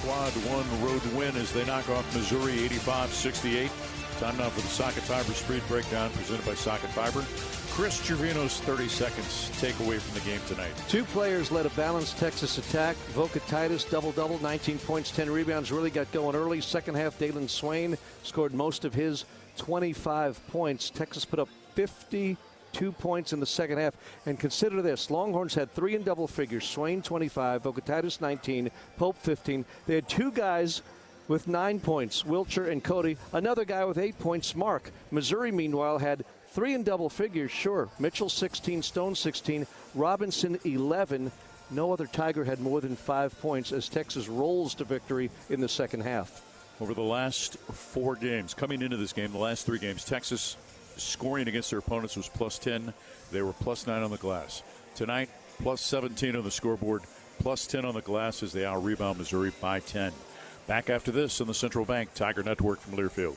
Quad 1 road win as they knock off Missouri 85-68. Time now for the Socket Fiber Speed Breakdown presented by Socket Fiber. Chris Trevino's 30 seconds takeaway from the game tonight. Two players led a balanced Texas attack. Vocatitis, double-double, 19 points, 10 rebounds. Really got going early. Second half, Dalen Swain scored most of his 25 points. Texas put up 52 points in the second half. And consider this. Longhorns had three in double figures. Swain, 25. Vocatitis, 19. Pope, 15. They had two guys with 9 points, Wilcher and Cody. Another guy with 8 points, Mark. Missouri, meanwhile, had three in double figures, sure. Mitchell, 16, Stone, 16, Robinson, 11. No other Tiger had more than 5 points as Texas rolls to victory in the second half. Over the last 4 games, coming into this game, the last 3 games, Texas scoring against their opponents was plus 10. They were plus 9 on the glass. Tonight, plus 17 on the scoreboard, plus 10 on the glass as they out-rebound Missouri by 10. Back after this on the Central Bank Tiger Network from Learfield.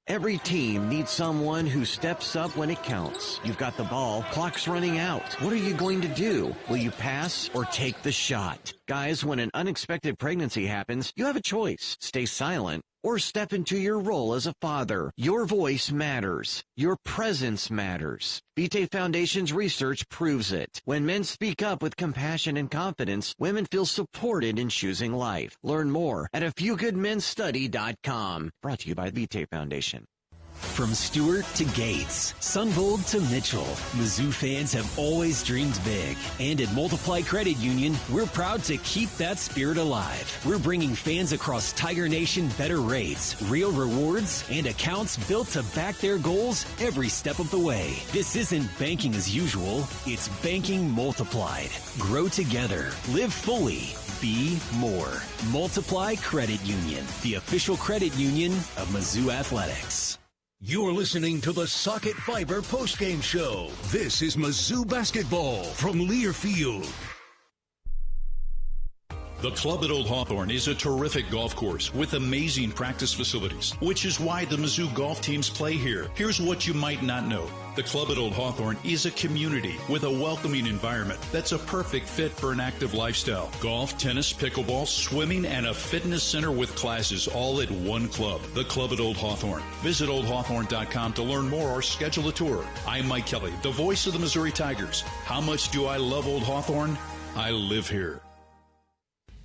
Every team needs someone who steps up when it counts. You've got the ball, clock's running out. What are you going to do? Will you pass or take the shot? Guys, when an unexpected pregnancy happens, you have a choice. Stay silent or step into your role as a father. Your voice matters. Your presence matters. Vitae Foundation's research proves it. When men speak up with compassion and confidence, women feel supported in choosing life. Learn more at afewgoodmenstudy.com. Brought to you by Vitae Foundation. From Stewart to Gates, Sunvold to Mitchell, Mizzou fans have always dreamed big. And at Multiply Credit Union, we're proud to keep that spirit alive. We're bringing fans across Tiger Nation better rates, real rewards, and accounts built to back their goals every step of the way. This isn't banking as usual, it's banking multiplied. Grow together, live fully, be more. Multiply Credit Union, the official credit union of Mizzou Athletics. You're listening to the Socket Fiber postgame show. This is Mizzou basketball from Lear Field. The Club at Old Hawthorne is a terrific golf course with amazing practice facilities, which is why the Mizzou golf teams play here. Here's what you might not know. The Club at Old Hawthorne is a community with a welcoming environment that's a perfect fit for an active lifestyle. Golf, tennis, pickleball, swimming, and a fitness center with classes all at one club. The Club at Old Hawthorne. Visit oldhawthorne.com to learn more or schedule a tour. I'm Mike Kelly, the voice of the Missouri Tigers. How much do I love Old Hawthorne? I live here.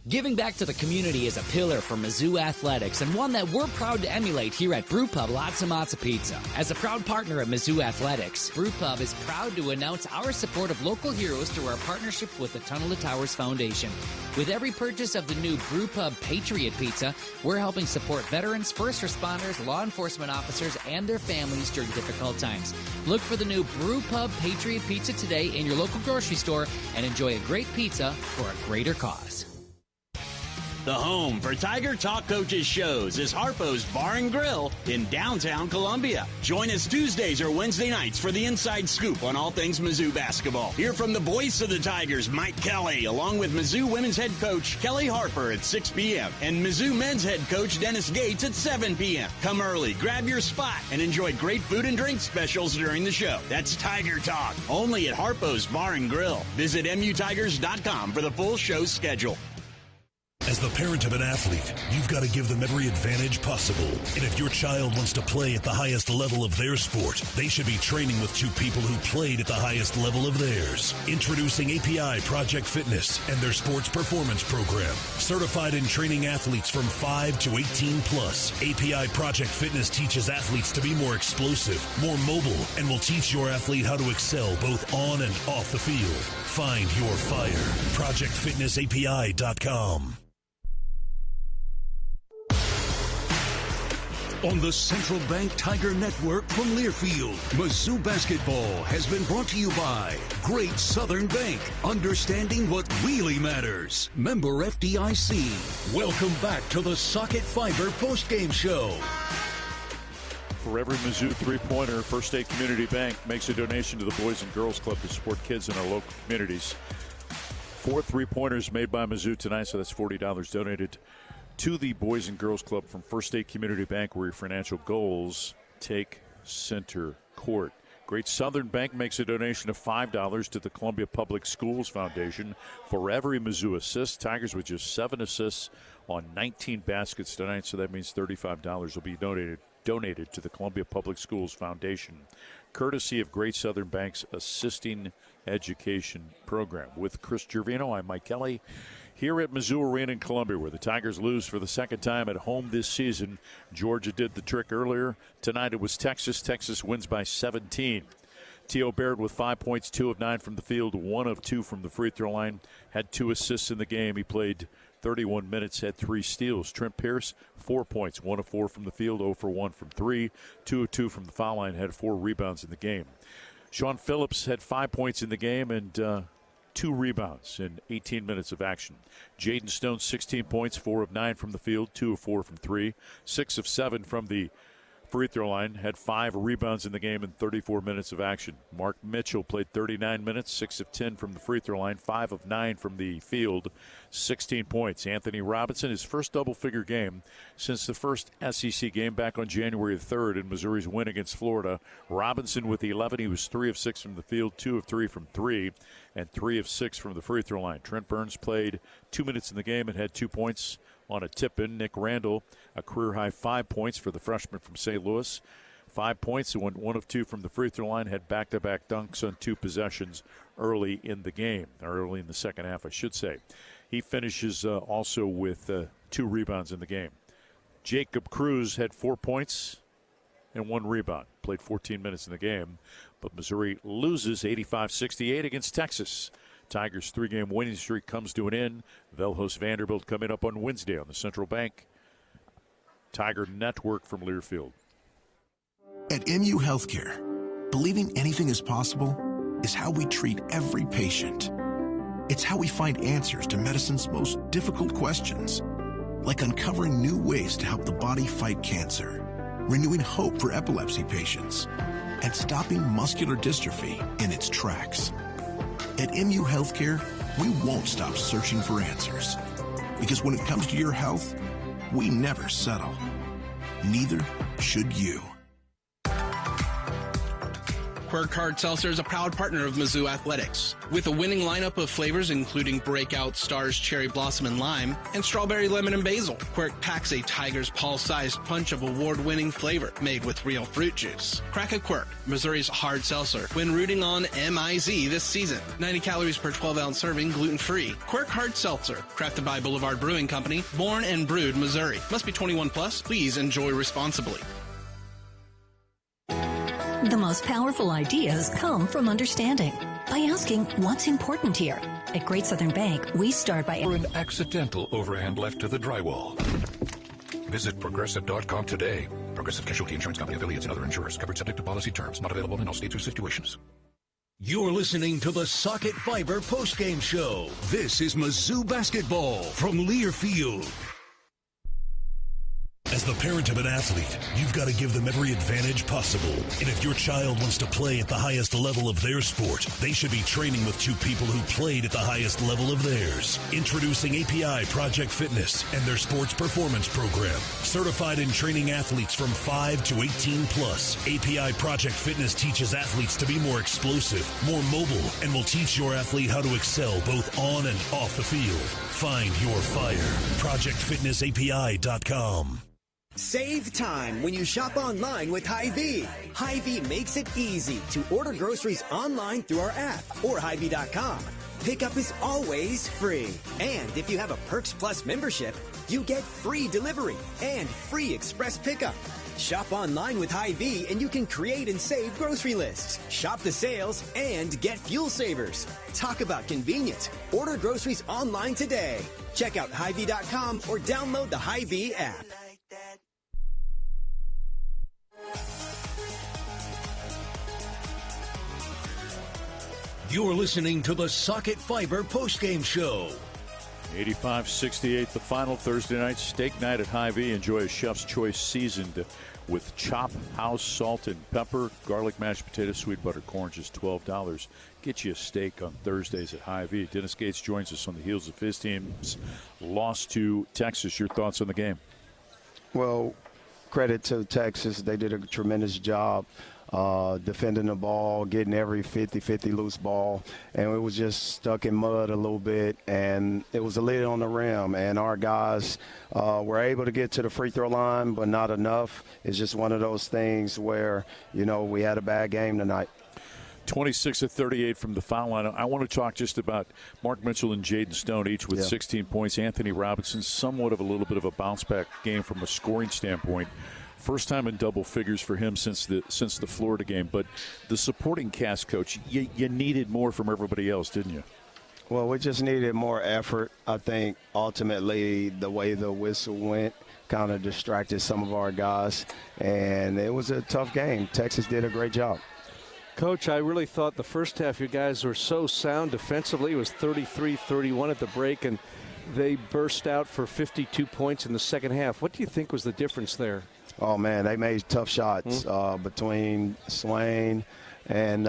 Giving back to the community is a pillar for Mizzou Athletics and one that we're proud to emulate here at Brew Pub Lots of Matza Pizza. As a proud partner of Mizzou Athletics, Brew Pub is proud to announce our support of local heroes through our partnership with the Tunnel to Towers Foundation. With every purchase of the new Brew Pub Patriot Pizza, we're helping support veterans, first responders, law enforcement officers, and their families during difficult times. Look for the new Brew Pub Patriot Pizza today in your local grocery store and enjoy a great pizza for a greater cause. The home for Tiger Talk Coaches shows is Harpo's Bar and Grill in downtown Columbia. Join us Tuesdays or Wednesday nights for the inside scoop on all things Mizzou basketball. Hear from the voice of the Tigers, Mike Kelly, along with Mizzou women's head coach Kelly Harper at 6 p.m. and Mizzou men's head coach Dennis Gates at 7 p.m. Come early, grab your spot, and enjoy great food and drink specials during the show. That's Tiger Talk, only at Harpo's Bar and Grill. Visit MUTigers.com for the full show schedule. As the parent of an athlete, you've got to give them every advantage possible. And if your child wants to play at the highest level of their sport, they should be training with two people who played at the highest level of theirs. Introducing API Project Fitness and their sports performance program. Certified in training athletes from 5 to 18 plus. API Project Fitness teaches athletes to be more explosive, more mobile, and will teach your athlete how to excel both on and off the field. Find your fire. ProjectFitnessAPI.com. On the Central Bank Tiger Network from Learfield, Mizzou basketball has been brought to you by Great Southern Bank, understanding what really matters. Member FDIC. Welcome back to the Socket Fiber postgame show. For every Mizzou three-pointer, First State Community Bank makes a donation to the Boys and Girls Club to support kids in our local communities. 4 three-pointers made by Mizzou tonight, so that's $40 donated to the Boys and Girls Club from First State Community Bank, where your financial goals take center court. Great Southern Bank makes a donation of $5 to the Columbia Public Schools Foundation for every Mizzou assist. Tigers with just 7 assists on 19 baskets tonight, so that means $35 will be donated to the Columbia Public Schools Foundation, courtesy of Great Southern Bank's Assisting Education Program. With Chris Gervino, I'm Mike Kelly here at Mizzou Arena in Columbia, where the Tigers lose for the second time at home this season. Georgia did the trick earlier. Tonight it was Texas. Texas wins by 17. T.O. Baird with 5 points, 2 of 9 from the field, 1 of 2 from the free throw line. Had 2 assists in the game. He played 31 minutes, had 3 steals. Trent Pierce, 4 points, 1 of 4 from the field, 0 for 1 from 3, 2 of 2 from the foul line, had 4 rebounds in the game. Sean Phillips had 5 points in the game and 2 rebounds in 18 minutes of action. Jaden Stone, 16 points, 4 of 9 from the field, 2 of 4 from 3, 6 of 7 from the free throw line, had 5 rebounds in the game in 34 minutes of action. Mark Mitchell played 39 minutes, 6 of 10 from the free throw line, 5 of 9 from the field, 16 points. Anthony Robinson, his first double-figure game since the first SEC game back on January 3rd in Missouri's win against Florida. Robinson with 11. He was 3 of 6 from the field, 2 of 3 from 3, and 3 of 6 from the free throw line. Trent Burns played 2 minutes in the game and had 2 points on a tip-in. Nick Randall, a career-high 5 points for the freshman from St. Louis. 5 points, and went 1 of 2 from the free throw line, had back-to-back dunks on 2 possessions early in the game, or early in the second half, I should say. He finishes also with 2 rebounds in the game. Jacob Cruz had 4 points and 1 rebound. Played 14 minutes in the game, but Missouri loses 85-68 against Texas. Tigers' 3-game winning streak comes to an end. They'll host Vanderbilt coming up on Wednesday on the Central Bank Tiger Network from Learfield. At MU Healthcare, believing anything is possible is how we treat every patient. It's how we find answers to medicine's most difficult questions, like uncovering new ways to help the body fight cancer, renewing hope for epilepsy patients, and stopping muscular dystrophy in its tracks. At MU Healthcare, we won't stop searching for answers, because when it comes to your health, we never settle. Neither should you. Quirk Hard Seltzer is a proud partner of Mizzou Athletics. With a winning lineup of flavors including Breakout, Stars, Cherry Blossom, and Lime, and Strawberry, Lemon, and Basil, Quirk packs a Tiger's Paw-sized punch of award-winning flavor made with real fruit juice. Crack a Quirk, Missouri's hard seltzer, when rooting on MIZ this season. 90 calories per 12-ounce serving, gluten-free. Quirk Hard Seltzer, crafted by Boulevard Brewing Company, born and brewed Missouri. Must be 21 plus. Please enjoy responsibly. The most powerful ideas come from understanding. By asking, what's important here? At Great Southern Bank, we start by... For an accidental overhand left to the drywall. Visit Progressive.com today. Progressive Casualty Insurance Company, affiliates, and other insurers. Covered subject to policy terms. Not available in all states or situations. You're listening to the Socket Fiber postgame show. This is Mizzou basketball from Learfield. As the parent of an athlete, you've got to give them every advantage possible. And if your child wants to play at the highest level of their sport, they should be training with 2 people who played at the highest level of theirs. Introducing API Project Fitness and their sports performance program. Certified in training athletes from 5 to 18 plus. API Project Fitness teaches athletes to be more explosive, more mobile, and will teach your athlete how to excel both on and off the field. Find your fire. ProjectFitnessAPI.com. Save time when you shop online with Hy-Vee. Hy-Vee makes it easy to order groceries online through our app or Hy-Vee.com. Pickup is always free. And if you have a Perks Plus membership, you get free delivery and free express pickup. Shop online with Hy-Vee and you can create and save grocery lists. Shop the sales and get fuel savers. Talk about convenient. Order groceries online today. Check out Hy-Vee.com or download the Hy-Vee app. You're listening to the Socket Fiber postgame show. 85-68, the final Thursday night steak night at Hy-Vee. Enjoy a Chef's Choice seasoned with Chop House salt and pepper, garlic mashed potatoes, sweet butter corn, just $12. Get you a steak on Thursdays at Hy-Vee. Dennis Gates joins us on the heels of his team's loss to Texas. Your thoughts on the game? Well, credit to Texas. They did a tremendous job defending the ball, getting every 50-50 loose ball, and it was just stuck in mud a little bit, and it was a lid on the rim, and our guys were able to get to the free throw line, but not enough. It's just one of those things where, you know, we had a bad game tonight. 26 of 38 from the foul line. I want to talk just about Mark Mitchell and Jaden Stone, each with 16 points. Anthony Robinson, somewhat of a little bit of a bounce-back game from a scoring standpoint. First time in double figures for him since the Florida game. But the supporting cast, Coach, you needed more from everybody else, didn't you? Well, we just needed more effort. I think ultimately the way the whistle went kind of distracted some of our guys, and it was a tough game. Texas did a great job. Coach, I really thought the first half your guys were so sound defensively. It was 33-31 at the break, and they burst out for 52 points in the second half. What do you think was the difference there? Oh, man, they made tough shots between Swain and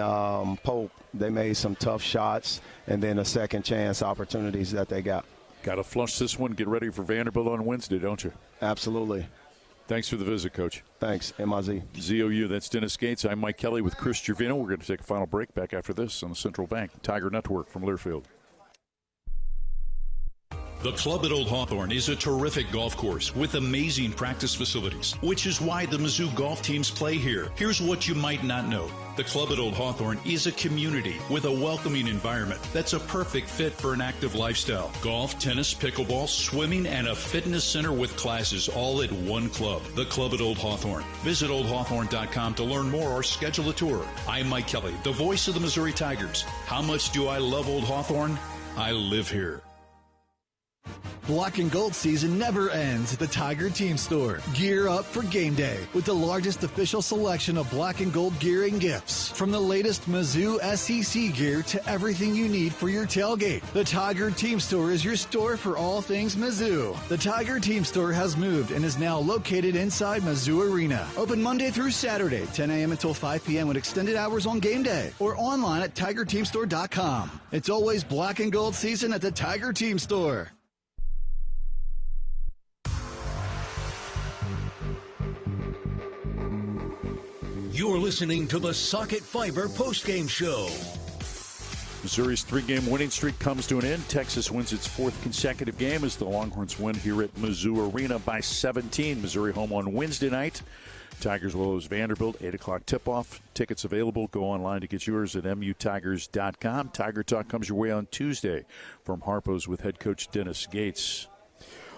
Pope. They made some tough shots, and then a second chance opportunities that they got. Got to flush this one, get ready for Vanderbilt on Wednesday, don't you? Absolutely. Thanks for the visit, Coach. Thanks, MIZ. ZOU, that's Dennis Gates. I'm Mike Kelly with Chris Gervino. We're going to take a final break back after this on the Central Bank Tiger Network from Learfield. The Club at Old Hawthorne is a terrific golf course with amazing practice facilities, which is why the Mizzou golf teams play here. Here's what you might not know. The Club at Old Hawthorne is a community with a welcoming environment that's a perfect fit for an active lifestyle. Golf, tennis, pickleball, swimming, and a fitness center with classes all at one club. The Club at Old Hawthorne. Visit oldhawthorne.com to learn more or schedule a tour. I'm Mike Kelly, the voice of the Missouri Tigers. How much do I love Old Hawthorne? I live here. Black and gold season never ends at the Tiger Team Store. Gear up for game day with the largest official selection of black and gold gear and gifts. From the latest Mizzou SEC gear to everything you need for your tailgate. The Tiger Team Store is your store for all things Mizzou. The Tiger Team Store has moved and is now located inside Mizzou Arena. Open Monday through Saturday, 10 a.m. until 5 p.m. with extended hours on game day or online at TigerTeamStore.com. It's always black and gold season at the Tiger Team Store. You're listening to the Socket Fiber postgame show. Missouri's 3-game winning streak comes to an end. Texas wins its 4th consecutive game as the Longhorns win here at Mizzou Arena by 17. Missouri home on Wednesday night. Tigers will host Vanderbilt, 8 o'clock tip-off. Tickets available. Go online to get yours at mutigers.com. Tiger Talk comes your way on Tuesday from Harpo's with head coach Dennis Gates.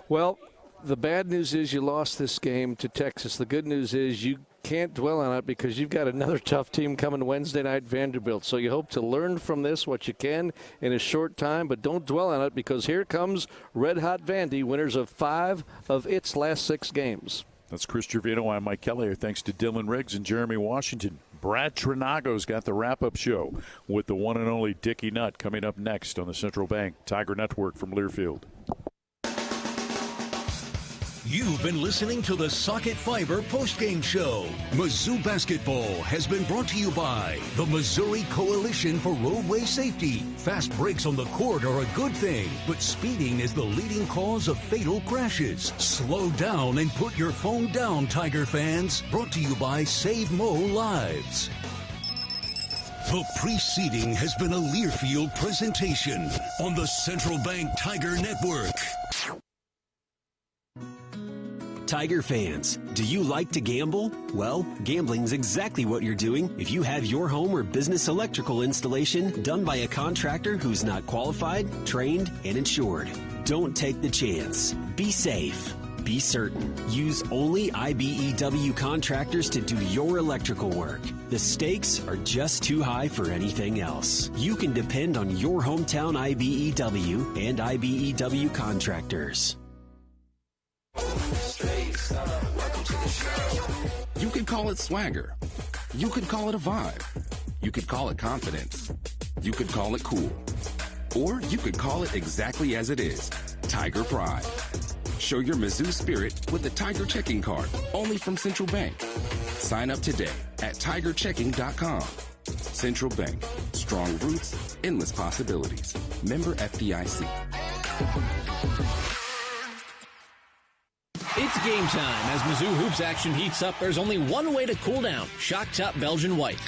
Well, the bad news is you lost this game to Texas. The good news is you can't dwell on it because you've got another tough team coming Wednesday night, Vanderbilt. So you hope to learn from this what you can in a short time, but don't dwell on it because here comes Red Hot Vandy, winners of 5 of its last 6 games. That's Chris Gervino. I'm Mike Kelly. Thanks to Dylan Riggs and Jeremy Washington. Brad Trinago's got the wrap-up show with the one and only Dickie Nutt coming up next on the Central Bank Tiger Network from Learfield. You've been listening to the Socket Fiber postgame show. Mizzou basketball has been brought to you by the Missouri Coalition for Roadway Safety. Fast brakes on the court are a good thing, but speeding is the leading cause of fatal crashes. Slow down and put your phone down, Tiger fans. Brought to you by Save Mo Lives. The preceding has been a Learfield presentation on the Central Bank Tiger Network. Tiger fans, do you like to gamble? Well, gambling's exactly what you're doing if you have your home or business electrical installation done by a contractor who's not qualified, trained, and insured. Don't take the chance. Be safe. Be certain. Use only IBEW contractors to do your electrical work. The stakes are just too high for anything else. You can depend on your hometown IBEW and IBEW contractors. You could call it swagger. You could call it a vibe. You could call it confidence. You could call it cool. Or you could call it exactly as it is, Tiger Pride. Show your Mizzou spirit with the Tiger Checking Card, only from Central Bank. Sign up today at tigerchecking.com. Central Bank. Strong roots, endless possibilities. Member FDIC. It's game time. As Mizzou Hoops action heats up, there's only one way to cool down: Shock Top Belgian White.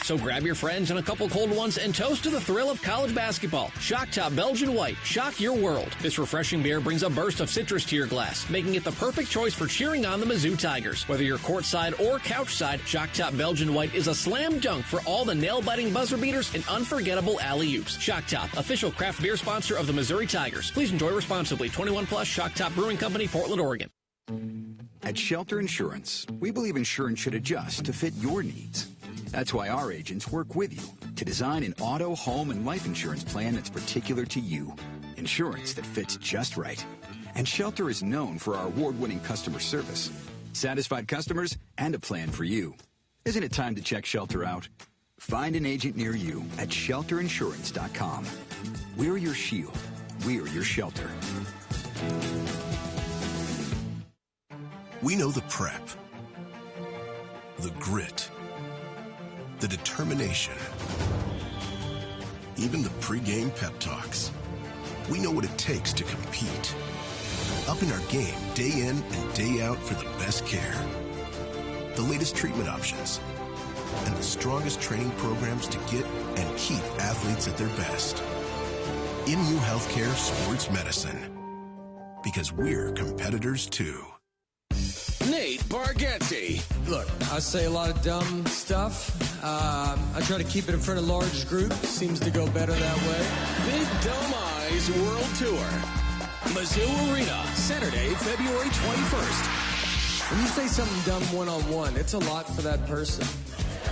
So grab your friends and a couple cold ones and toast to the thrill of college basketball. Shock Top Belgian White. Shock your world. This refreshing beer brings a burst of citrus to your glass, making it the perfect choice for cheering on the Mizzou Tigers. Whether you're courtside or couchside, Shock Top Belgian White is a slam dunk for all the nail-biting buzzer beaters and unforgettable alley-oops. Shock Top, official craft beer sponsor of the Missouri Tigers. Please enjoy responsibly. 21 plus, Shock Top Brewing Company, Portland, Oregon. At Shelter Insurance, we believe insurance should adjust to fit your needs. That's why our agents work with you to design an auto, home, and life insurance plan that's particular to you. Insurance that fits just right. And Shelter is known for our award-winning customer service, satisfied customers, and a plan for you. Isn't it time to check Shelter out? Find an agent near you at shelterinsurance.com. We're your shield. We're your shelter. We know the prep the grit, the determination, even the pregame pep talks. We know what it takes to compete. Up in our game, day in and day out for the best care. The latest treatment options, and the strongest training programs to get and keep athletes at their best. MU Healthcare Sports Medicine. Because we're competitors too. Nate Bargatze. Look, I say a lot of dumb stuff. I try to keep it in front of large groups. Seems to go better that way. Big Dumb Eyes World Tour. Mizzou Arena, Saturday, February 21st. When you say something dumb one-on-one, it's a lot for that person.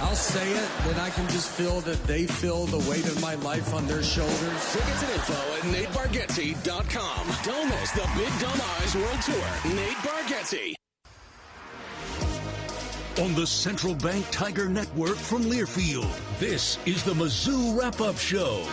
I'll say it, then I can just feel that they feel the weight of my life on their shoulders. Tickets and info at NateBargatze.com. Don't miss the Big Dumb Eyes World Tour. Nate Bargatze. On the Central Bank Tiger Network from Learfield, this is the Mizzou Wrap-Up Show.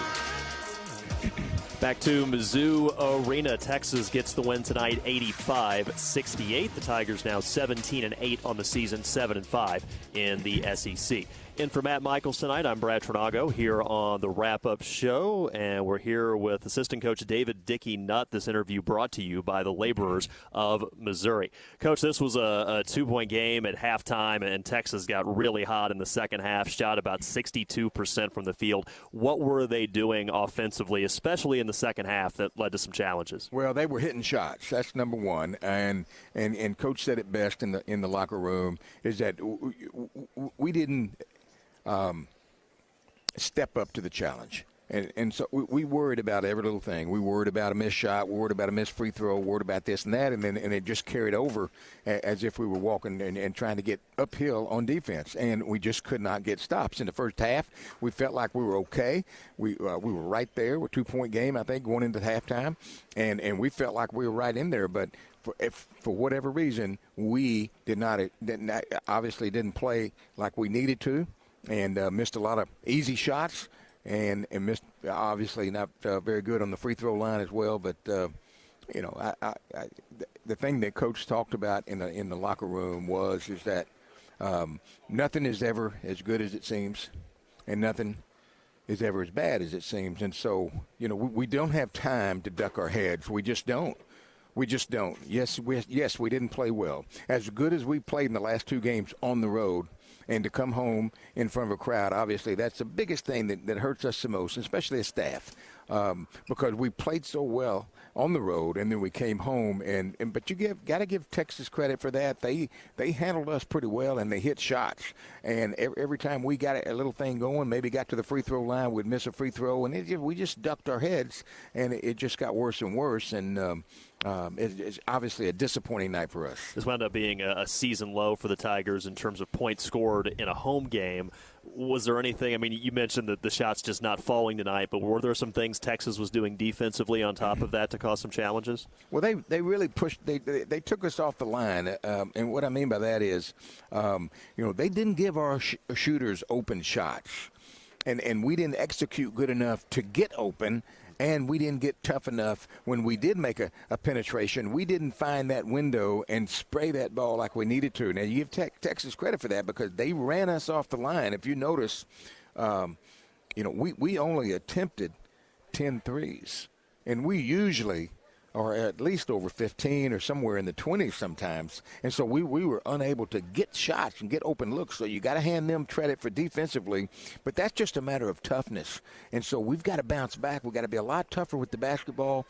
Back to Mizzou Arena. Texas gets the win tonight, 85-68. The Tigers now 17-8 on the season, 7-5 in the SEC. In for Matt Michaels tonight, I'm Brad Trinago here on the Wrap-Up Show, and we're here with assistant coach David Dickey Nutt. This interview brought to you by the Laborers of Missouri. Coach, this was a 2-point game at halftime, and Texas got really hot in the second half, shot about 62% from the field. What were they doing offensively, especially in the second half, that led to some challenges? Well, they were hitting shots. That's number one, and Coach said it best in the locker room, is that we didn't step up to the challenge. And so we worried about every little thing. We worried about a missed shot, worried about a missed free throw, worried about this and that, and it just carried over as if we were walking and trying to get uphill on defense. And we just could not get stops. In the first half, we felt like we were okay. We were right there with 2-point game, I think, going into halftime. And we felt like we were right in there. But for whatever reason, we obviously didn't play like we needed to. And missed a lot of easy shots, and missed obviously not very good on the free throw line as well. But the thing that Coach talked about in the locker room is that nothing is ever as good as it seems, and nothing is ever as bad as it seems. And so we don't have time to duck our heads. We just don't. We just don't. Yes, we didn't play well. As good as we played in the last 2 games on the road, and to come home in front of a crowd, obviously that's the biggest thing that hurts us the most, especially as staff, because we played so well on the road, and then we came home. But you got to give Texas credit for that. They handled us pretty well, and they hit shots. And every time we got a little thing going, maybe got to the free throw line, we'd miss a free throw, and we just ducked our heads, and it just got worse and worse. And it's obviously a disappointing night for us. This wound up being a season low for the Tigers in terms of points scored in a home game. Was there anything, I mean, you mentioned that the shots just not falling tonight, but were there some things Texas was doing defensively on top of that to cause some challenges? Well, they really pushed, they took us off the line, and what I mean by that is, they didn't give our shooters open shots, and we didn't execute good enough to get open. And we didn't get tough enough when we did make a penetration. We didn't find that window and spray that ball like we needed to. Now, you give Texas credit for that because they ran us off the line. If you notice, we only attempted 10 threes. And we usually are at least over 15 or somewhere in the 20s sometimes. And so we were unable to get shots and get open looks. So you got to hand them credit for defensively. But that's just a matter of toughness. And so we've got to bounce back. We've got to be a lot tougher with the basketball.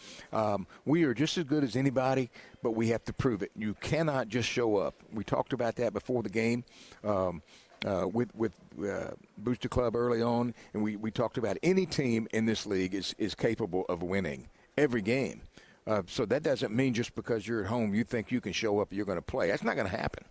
We are just as good as anybody, but we have to prove it. You cannot just show up. We talked about that before the game. With Booster Club early on, and we talked about any team in this league is capable of winning every game. So that doesn't mean just because you're at home you think you can show up and you're going to play. That's not going to happen.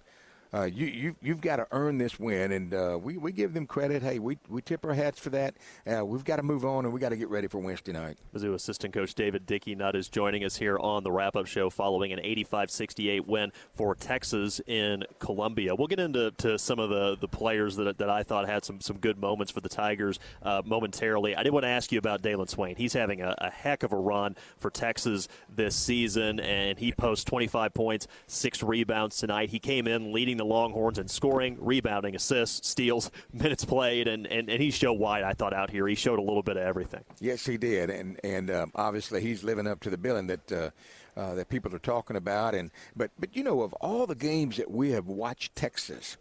You've got to earn this win, and we give them credit. Hey, we tip our hats for that. We've got to move on, and we got to get ready for Wednesday night. Mizzou assistant coach David Dickey Nutt is joining us here on the wrap-up show following an 85-68 win for Texas in Columbia. We'll get into some of the players that I thought had some good moments for the Tigers momentarily. I did want to ask you about Dalen Swain. He's having a heck of a run for Texas this season, and he posts 25 points, 6 rebounds tonight. He came in leading leading the Longhorns in scoring, rebounding, assists, steals, minutes played, and he showed wide, I thought, out here. He showed a little bit of everything. Yes, he did, and obviously he's living up to the billing that people are talking about. But of all the games that we have watched Texas,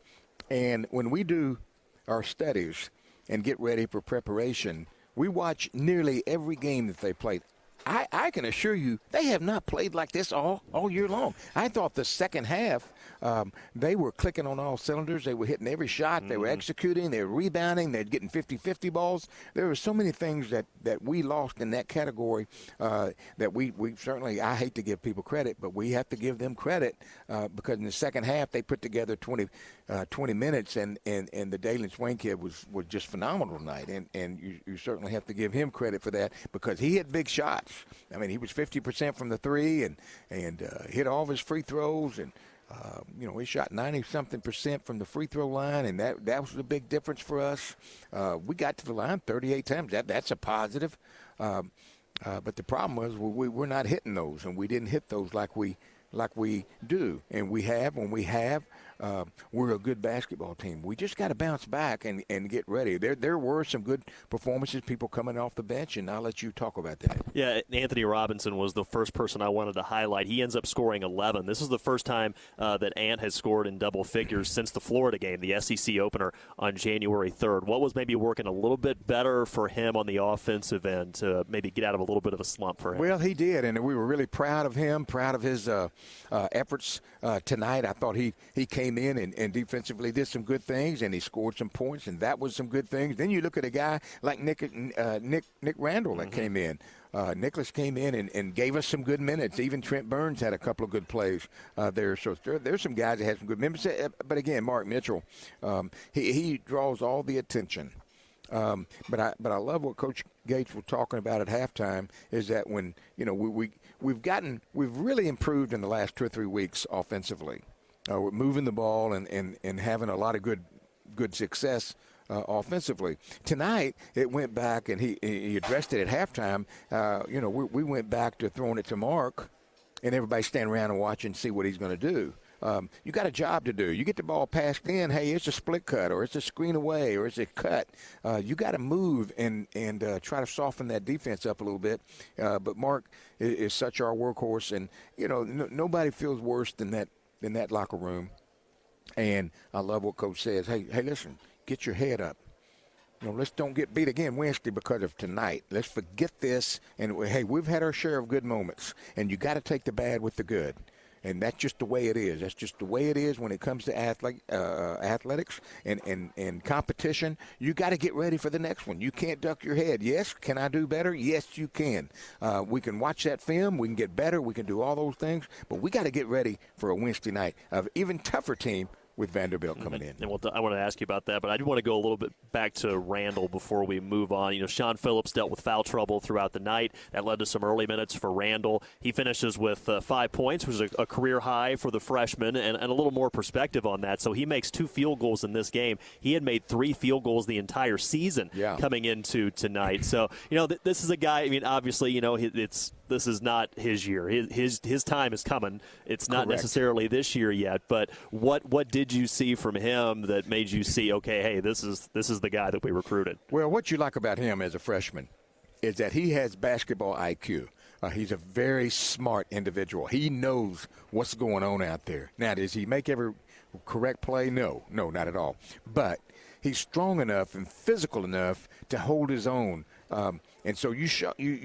and when we do our studies and get ready for preparation, we watch nearly every game that they played. I can assure you they have not played like this all year long. I thought the second half they were clicking on all cylinders. They were hitting every shot. They were executing. They were rebounding. They're getting 50-50 balls. There were so many things that we lost in that category that we certainly, I hate to give people credit, but we have to give them credit because in the second half they put together 20 minutes, and the Dalen Swain kid was just phenomenal tonight. And you certainly have to give him credit for that because he hit big shots. I mean, he was 50% from the three and hit all of his free throws, and he shot 90-something% from the free throw line, and that was a big difference for us. We got to the line 38 times. That's a positive. But the problem was we're not hitting those, and we didn't hit those like we do, and when we have, we're a good basketball team. We just got to bounce back and get ready. There were some good performances, people coming off the bench, and I'll let you talk about that. Yeah, Anthony Robinson was the first person I wanted to highlight. He ends up scoring 11. This is the first time that Ant has scored in double figures since the Florida game, the SEC opener on January 3rd. What was maybe working a little bit better for him on the offensive end to maybe get out of a little bit of a slump for him? Well, he did, and we were really proud of him, proud of his efforts tonight. I thought he came in and defensively did some good things, and he scored some points, and that was some good things. Then you look at a guy like Nick Randall that came in. Nicholas came in and gave us some good minutes. Even Trent Burns had a couple of good plays there. So there's some guys that had some good minutes. But again, Mark Mitchell, he draws all the attention. But I love what Coach Gates was talking about at halftime is that when we've really improved in the last 2 or 3 weeks offensively. We're moving the ball and having a lot of good success offensively. Tonight it went back, and he addressed it at halftime. We went back to throwing it to Mark, and everybody stand around and watch and see what he's going to do. You got a job to do. You get the ball passed in, hey, it's a split cut, or it's a screen away, or it's a cut. You got to move and try to soften that defense up a little bit. But Mark is such our workhorse, and nobody feels worse than that in that locker room. And I love what Coach says. Hey, listen, get your head up. Let's don't get beat again Wednesday because of tonight. Let's forget this. And hey, we've had our share of good moments, and you got to take the bad with the good. And that's just the way it is. That's just the way it is when it comes to athletics and competition. You got to get ready for the next one. You can't duck your head. Yes, can I do better? Yes, you can. We can watch that film. We can get better. We can do all those things. But we got to get ready for a Wednesday night of even tougher team with Vanderbilt coming in. And I want to ask you about that, but I do want to go a little bit back to Randall before we move on. Sean Phillips dealt with foul trouble throughout the night. That led to some early minutes for Randall. He finishes with 5 points, which is a career high for the freshman, and a little more perspective on that. So he makes 2 field goals in this game. He had made 3 field goals the entire season coming into tonight. So, this is a guy, obviously, this is not his year. His time is coming. It's not necessarily this year yet, but what did you see from him that made you see, okay, hey, this is the guy that we recruited? Well, what you like about him as a freshman is that he has basketball IQ. He's a very smart individual. He knows what's going on out there. Now, does he make every correct play? No, not at all. But he's strong enough and physical enough to hold his own. And so you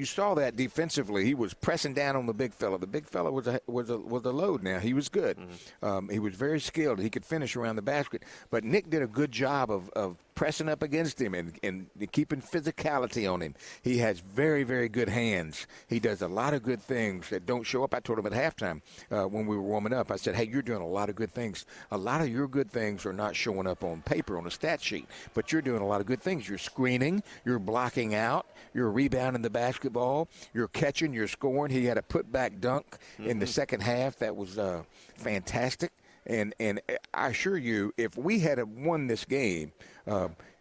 saw that defensively. He was pressing down on the big fella. The big fella was a load. Now he was good. He was very skilled. He could finish around the basket. But Nick did a good job of pressing up against him and keeping physicality on him. He has very, very good hands. He does a lot of good things that don't show up. I told him at halftime when we were warming up, I said, hey, you're doing a lot of good things. A lot of your good things are not showing up on paper, on a stat sheet, but you're doing a lot of good things. You're screening, you're blocking out, you're rebounding the basketball, you're catching, you're scoring. He had a putback dunk in the second half that was fantastic. And I assure you, if we had won this game,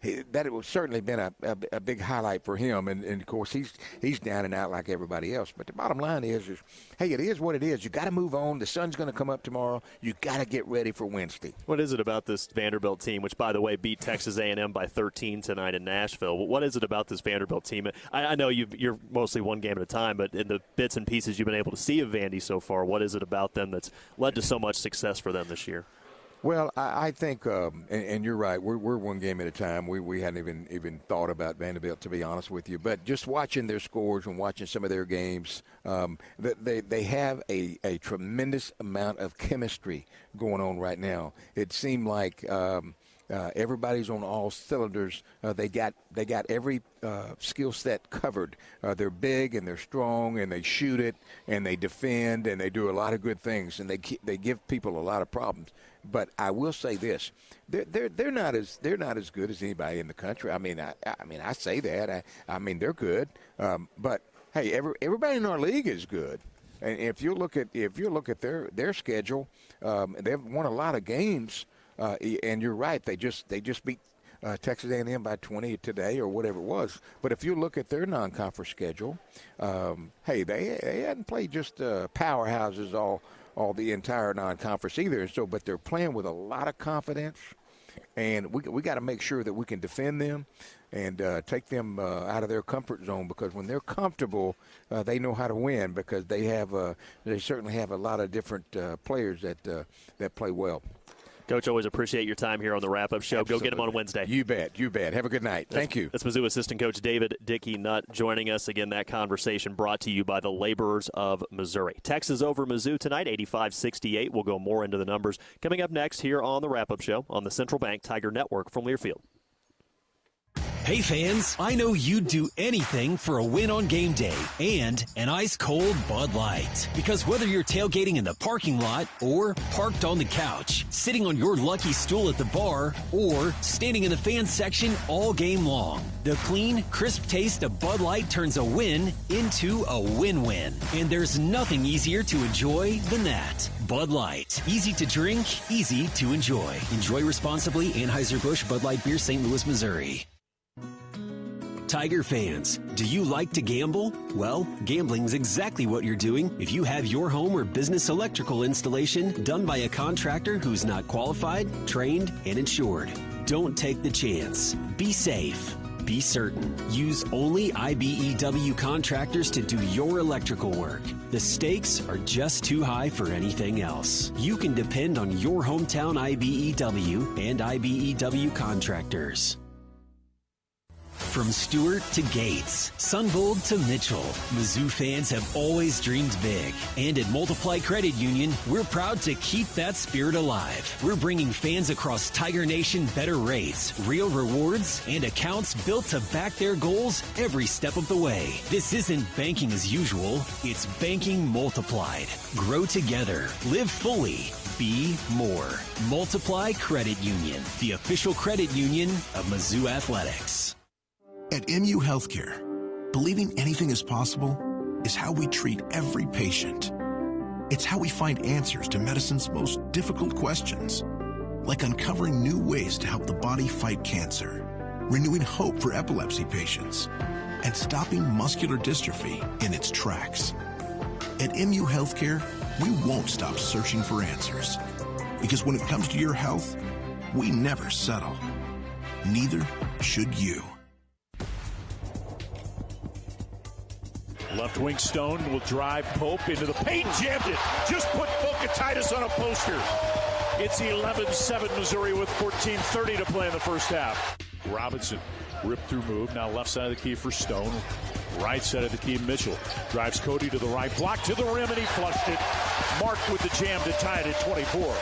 that it was certainly been a big highlight for him. And of course, he's down and out like everybody else. But the bottom line is hey, it is what it is. You got to move on. The sun's going to come up tomorrow. You got to get ready for Wednesday. What is it about this Vanderbilt team, which, by the way, beat Texas A&M by 13 tonight in Nashville? What is it about this Vanderbilt team? I know you're mostly one game at a time, but in the bits and pieces you've been able to see of Vandy so far, what is it about them that's led to so much success for them this year? Well, I think, and you're right, we're one game at a time. We hadn't even thought about Vanderbilt, to be honest with you. But just watching their scores and watching some of their games, they have a tremendous amount of chemistry going on right now. It seemed like everybody's on all cylinders. They got every skill set covered. They're big and they're strong and they shoot it and they defend and they do a lot of good things and they give people a lot of problems. But I will say this: they're not as good as anybody in the country. I mean I say that. I mean they're good. But hey, everybody in our league is good. And if you look at their schedule, they've won a lot of games. And you're right; they just beat Texas A&M by 20 today or whatever it was. But if you look at their non-conference schedule, hey, they hadn't played just powerhouses all the entire non-conference either. So, but they're playing with a lot of confidence, and we got to make sure that we can defend them and take them out of their comfort zone, because when they're comfortable, they know how to win, because they certainly have a lot of different players that play well. Coach, always appreciate your time here on the Wrap-Up Show. Absolutely. Go get him on Wednesday. You bet. Have a good night. Thank you. That's Mizzou assistant coach David Dickey Nutt joining us. Again, that conversation brought to you by the Laborers of Missouri. Texas over Mizzou tonight, 85-68. We'll go more into the numbers coming up next here on the Wrap-Up Show on the Central Bank Tiger Network from Learfield. Hey fans, I know you'd do anything for a win on game day and an ice-cold Bud Light. Because whether you're tailgating in the parking lot or parked on the couch, sitting on your lucky stool at the bar, or standing in the fan section all game long, the clean, crisp taste of Bud Light turns a win into a win-win. And there's nothing easier to enjoy than that. Bud Light. Easy to drink, easy to enjoy. Enjoy responsibly. Anheuser-Busch Bud Light Beer, St. Louis, Missouri. Tiger fans, do you like to gamble? Well, gambling's exactly what you're doing if you have your home or business electrical installation done by a contractor who's not qualified, trained, and insured. Don't take the chance. Be safe. Be certain. Use only IBEW contractors to do your electrical work. The stakes are just too high for anything else. You can depend on your hometown IBEW and IBEW contractors. From Stewart to Gates, Sunvold to Mitchell, Mizzou fans have always dreamed big. And at Multiply Credit Union, we're proud to keep that spirit alive. We're bringing fans across Tiger Nation better rates, real rewards, and accounts built to back their goals every step of the way. This isn't banking as usual, it's banking multiplied. Grow together, live fully, be more. Multiply Credit Union, the official credit union of Mizzou Athletics. At MU Healthcare, believing anything is possible is how we treat every patient. It's how we find answers to medicine's most difficult questions, like uncovering new ways to help the body fight cancer, renewing hope for epilepsy patients, and stopping muscular dystrophy in its tracks. At MU Healthcare, we won't stop searching for answers, because when it comes to your health, we never settle. Neither should you. Left wing Stone will drive Pope into the paint, jammed it. Just put Bocatitis on a poster. It's 11-7 Missouri with 14:30 to play in the first half. Robinson, rip through move. Now left side of the key for Stone. Right side of the key, Mitchell. Drives Cody to the right, block to the rim, and he flushed it. Marked with the jam to tie it at 24.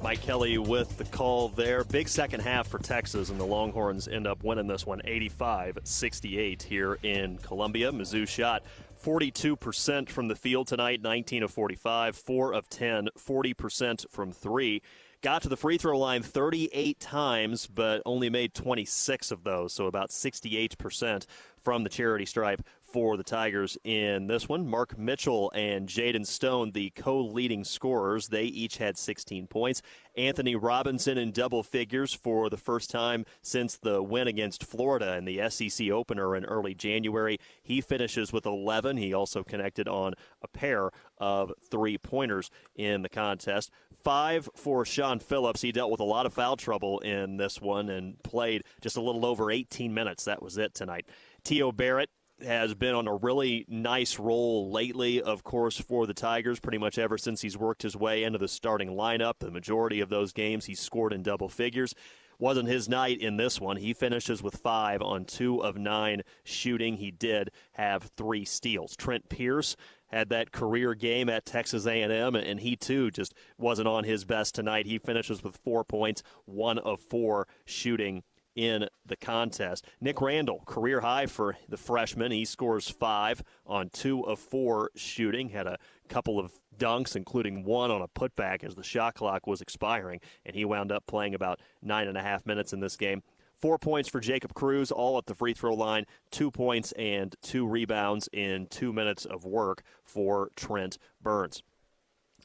Mike Kelly with the call there. Big second half for Texas, and the Longhorns end up winning this one 85-68 here in Columbia. Mizzou shot 42% from the field tonight, 19 of 45, 4 of 10, 40% from three. Got to the free throw line 38 times, but only made 26 of those, so about 68% from the charity stripe. for the Tigers in this one. Mark Mitchell and Jaden Stone, the co-leading scorers. They each had 16 points. Anthony Robinson in double figures for the first time since the win against Florida in the SEC opener in early January. He finishes with 11. He also connected on a pair of three-pointers in the contest. 5 for Sean Phillips. He dealt with a lot of foul trouble in this one and played just a little over 18 minutes. That was it tonight. Tio Barrett has been on a really nice roll lately, of course, for the Tigers, pretty much ever since he's worked his way into the starting lineup. The majority of those games he scored in double figures. Wasn't his night in this one. He finishes with 5 on 2 of 9 shooting. He did have 3 steals. Trent Pierce had that career game at Texas A&M, and he, too, just wasn't on his best tonight. He finishes with 4 points, 1 of 4 shooting in the contest. Nick Randall, career high for the freshman. He scores 5 on 2 of 4 shooting. Had a couple of dunks, including one on a putback as the shot clock was expiring, and he wound up playing about 9.5 minutes in this game. 4 points for Jacob Cruz, all at the free throw line. 2 points and 2 rebounds in 2 minutes of work for Trent Burns.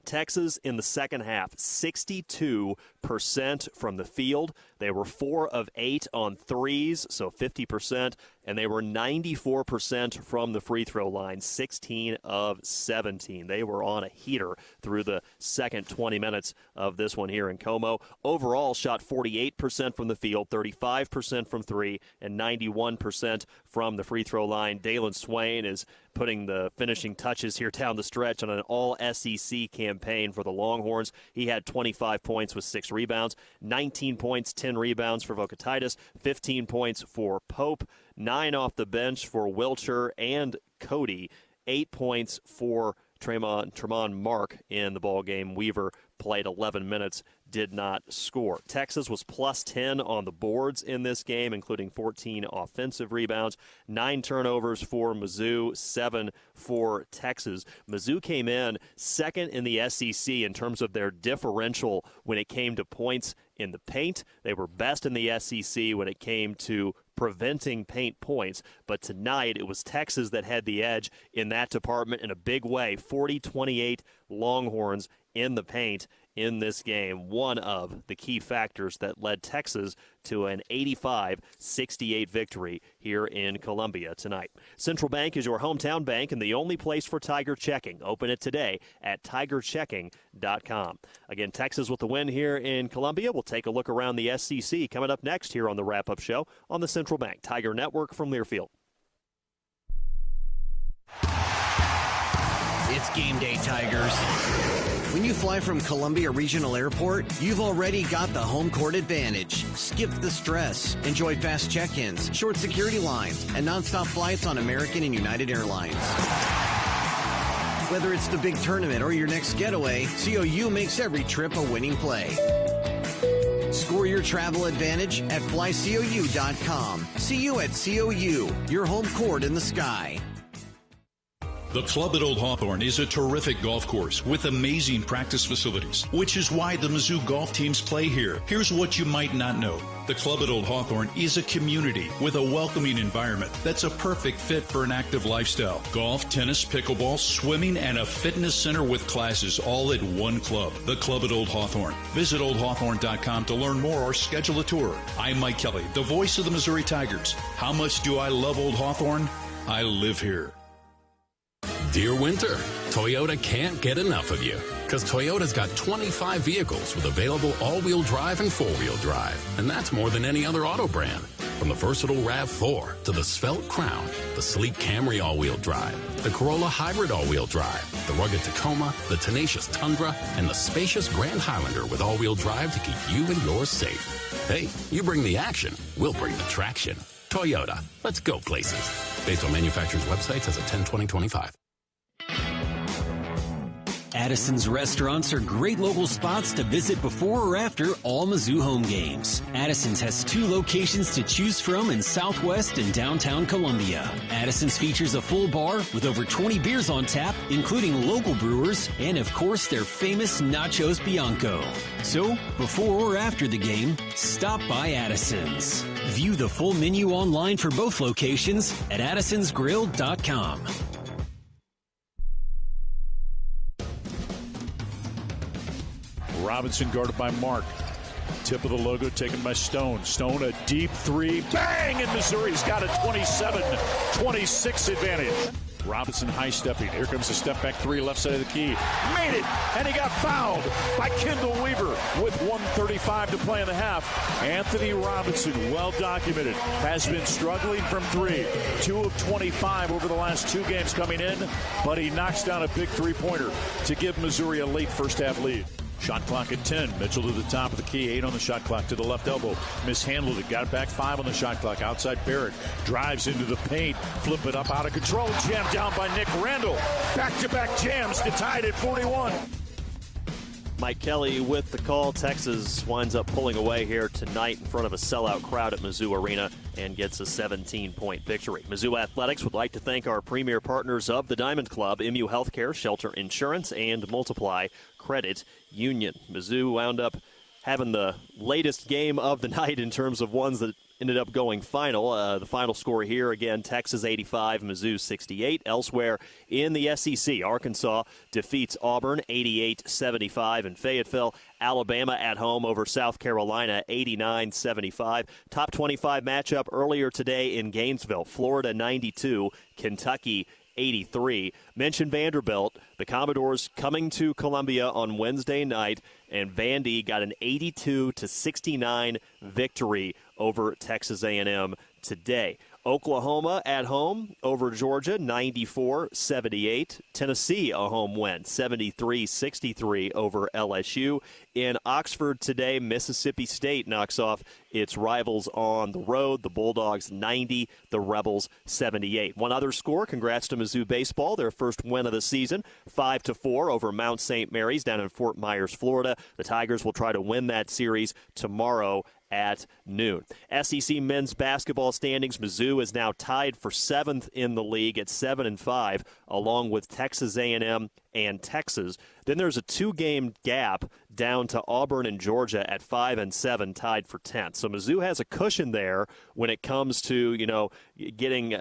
Texas in the second half, 62% from the field. They were 4 of 8 on threes, so 50%, and they were 94% from the free throw line, 16 of 17. They were on a heater through the second 20 minutes of this one here in Como. Overall, shot 48% from the field, 35% from three, and 91% from the free throw line. Dalen Swain is putting the finishing touches here down the stretch on an all-SEC campaign for the Longhorns. He had 25 points with 6 rebounds, 19 points, 10 rebounds for Vocatitis, 15 points for Pope, 9 off the bench for Wilcher and Cody, 8 points for Tremont Mark in the ballgame. Weaver played 11 minutes, did not score. Texas was plus 10 on the boards in this game, including 14 offensive rebounds, 9 turnovers for Mizzou, 7 for Texas. Mizzou came in second in the SEC in terms of their differential when it came to points in the paint. They were best in the SEC when it came to preventing paint points, but tonight it was Texas that had the edge in that department in a big way. 40-28 Longhorns in the paint in this game, one of the key factors that led Texas to an 85-68 victory here in Columbia tonight. Central Bank is your hometown bank and the only place for Tiger checking. Open it today at tigerchecking.com. Again, Texas with the win here in Columbia. We'll take a look around the SEC coming up next here on the wrap-up show on the Central Bank Tiger Network from Learfield. It's game day, Tigers. When you fly from Columbia Regional Airport, you've already got the home court advantage. Skip the stress. Enjoy fast check-ins, short security lines, and nonstop flights on American and United Airlines. Whether it's the big tournament or your next getaway, COU makes every trip a winning play. Score your travel advantage at flycou.com. See you at COU, your home court in the sky. The Club at Old Hawthorne is a terrific golf course with amazing practice facilities, which is why the Mizzou golf teams play here. Here's what you might not know. The Club at Old Hawthorne is a community with a welcoming environment that's a perfect fit for an active lifestyle. Golf, tennis, pickleball, swimming, and a fitness center with classes all at one club. The Club at Old Hawthorne. Visit oldhawthorne.com to learn more or schedule a tour. I'm Mike Kelly, the voice of the Missouri Tigers. How much do I love Old Hawthorne? I live here. Dear Winter, Toyota can't get enough of you because Toyota's got 25 vehicles with available all-wheel drive and four-wheel drive, and that's more than any other auto brand. From the versatile RAV4 to the svelte Crown, the sleek Camry all-wheel drive, the Corolla Hybrid all-wheel drive, the rugged Tacoma, the tenacious Tundra, and the spacious Grand Highlander with all-wheel drive to keep you and yours safe. Hey, you bring the action, we'll bring the traction. Toyota, let's go places. Based on manufacturer's websites as of 10/20/25. Addison's restaurants are great local spots to visit before or after all Mizzou home games. Addison's has 2 locations to choose from in Southwest and downtown Columbia. Addison's features a full bar with over 20 beers on tap, including local brewers, and of course their famous Nachos Bianco. So, before or after the game, stop by Addison's. View the full menu online for both locations at addisonsgrill.com. Robinson guarded by Mark. Tip of the logo taken by Stone. Stone, a deep 3. Bang! And Missouri's got a 27-26 advantage. Robinson high-stepping. Here comes a step-back 3, left side of the key. Made it! And he got fouled by Kendall Weaver with 1:35 to play in the half. Anthony Robinson, well documented, has been struggling from 3. 2 of 25 over the last 2 games coming in, but he knocks down a big 3-pointer to give Missouri a late first-half lead. Shot clock at 10. Mitchell to the top of the key. 8 on the shot clock to the left elbow. Mishandled it. Got it back. 5 on the shot clock. Outside Barrett. Drives into the paint. Flip it up out of control. Jammed down by Nick Randall. Back-to-back jams to tie it at 41. Mike Kelly with the call. Texas winds up pulling away here tonight in front of a sellout crowd at Mizzou Arena and gets a 17-point victory. Mizzou Athletics would like to thank our premier partners of the Diamond Club, MU Healthcare, Shelter Insurance, and Multiply Credit Union. Mizzou wound up having the latest game of the night in terms of ones that ended up going final. The final score here, again, Texas 85, Mizzou 68. Elsewhere in the SEC, Arkansas defeats Auburn 88-75 in Fayetteville. Alabama at home over South Carolina 89-75. Top 25 matchup earlier today in Gainesville, Florida 92, Kentucky 83. Mentioned Vanderbilt. The Commodores coming to Columbia on Wednesday night, and Vandy got an 82-69 victory over Texas A&M today. Oklahoma at home over Georgia, 94-78. Tennessee, a home win, 73-63 over LSU. In Oxford today, Mississippi State knocks off its rivals on the road. The Bulldogs 90, the Rebels 78. One other score, congrats to Mizzou baseball, their first win of the season, 5-4 over Mount St. Mary's down in Fort Myers, Florida. The Tigers will try to win that series tomorrow at noon. SEC men's basketball standings, Mizzou is now tied for 7th in the league at 7-5, along with Texas A&M and Texas. Then there's a 2-game gap down to Auburn and Georgia at 5-7, tied for 10th. So Mizzou has a cushion there when it comes to, getting,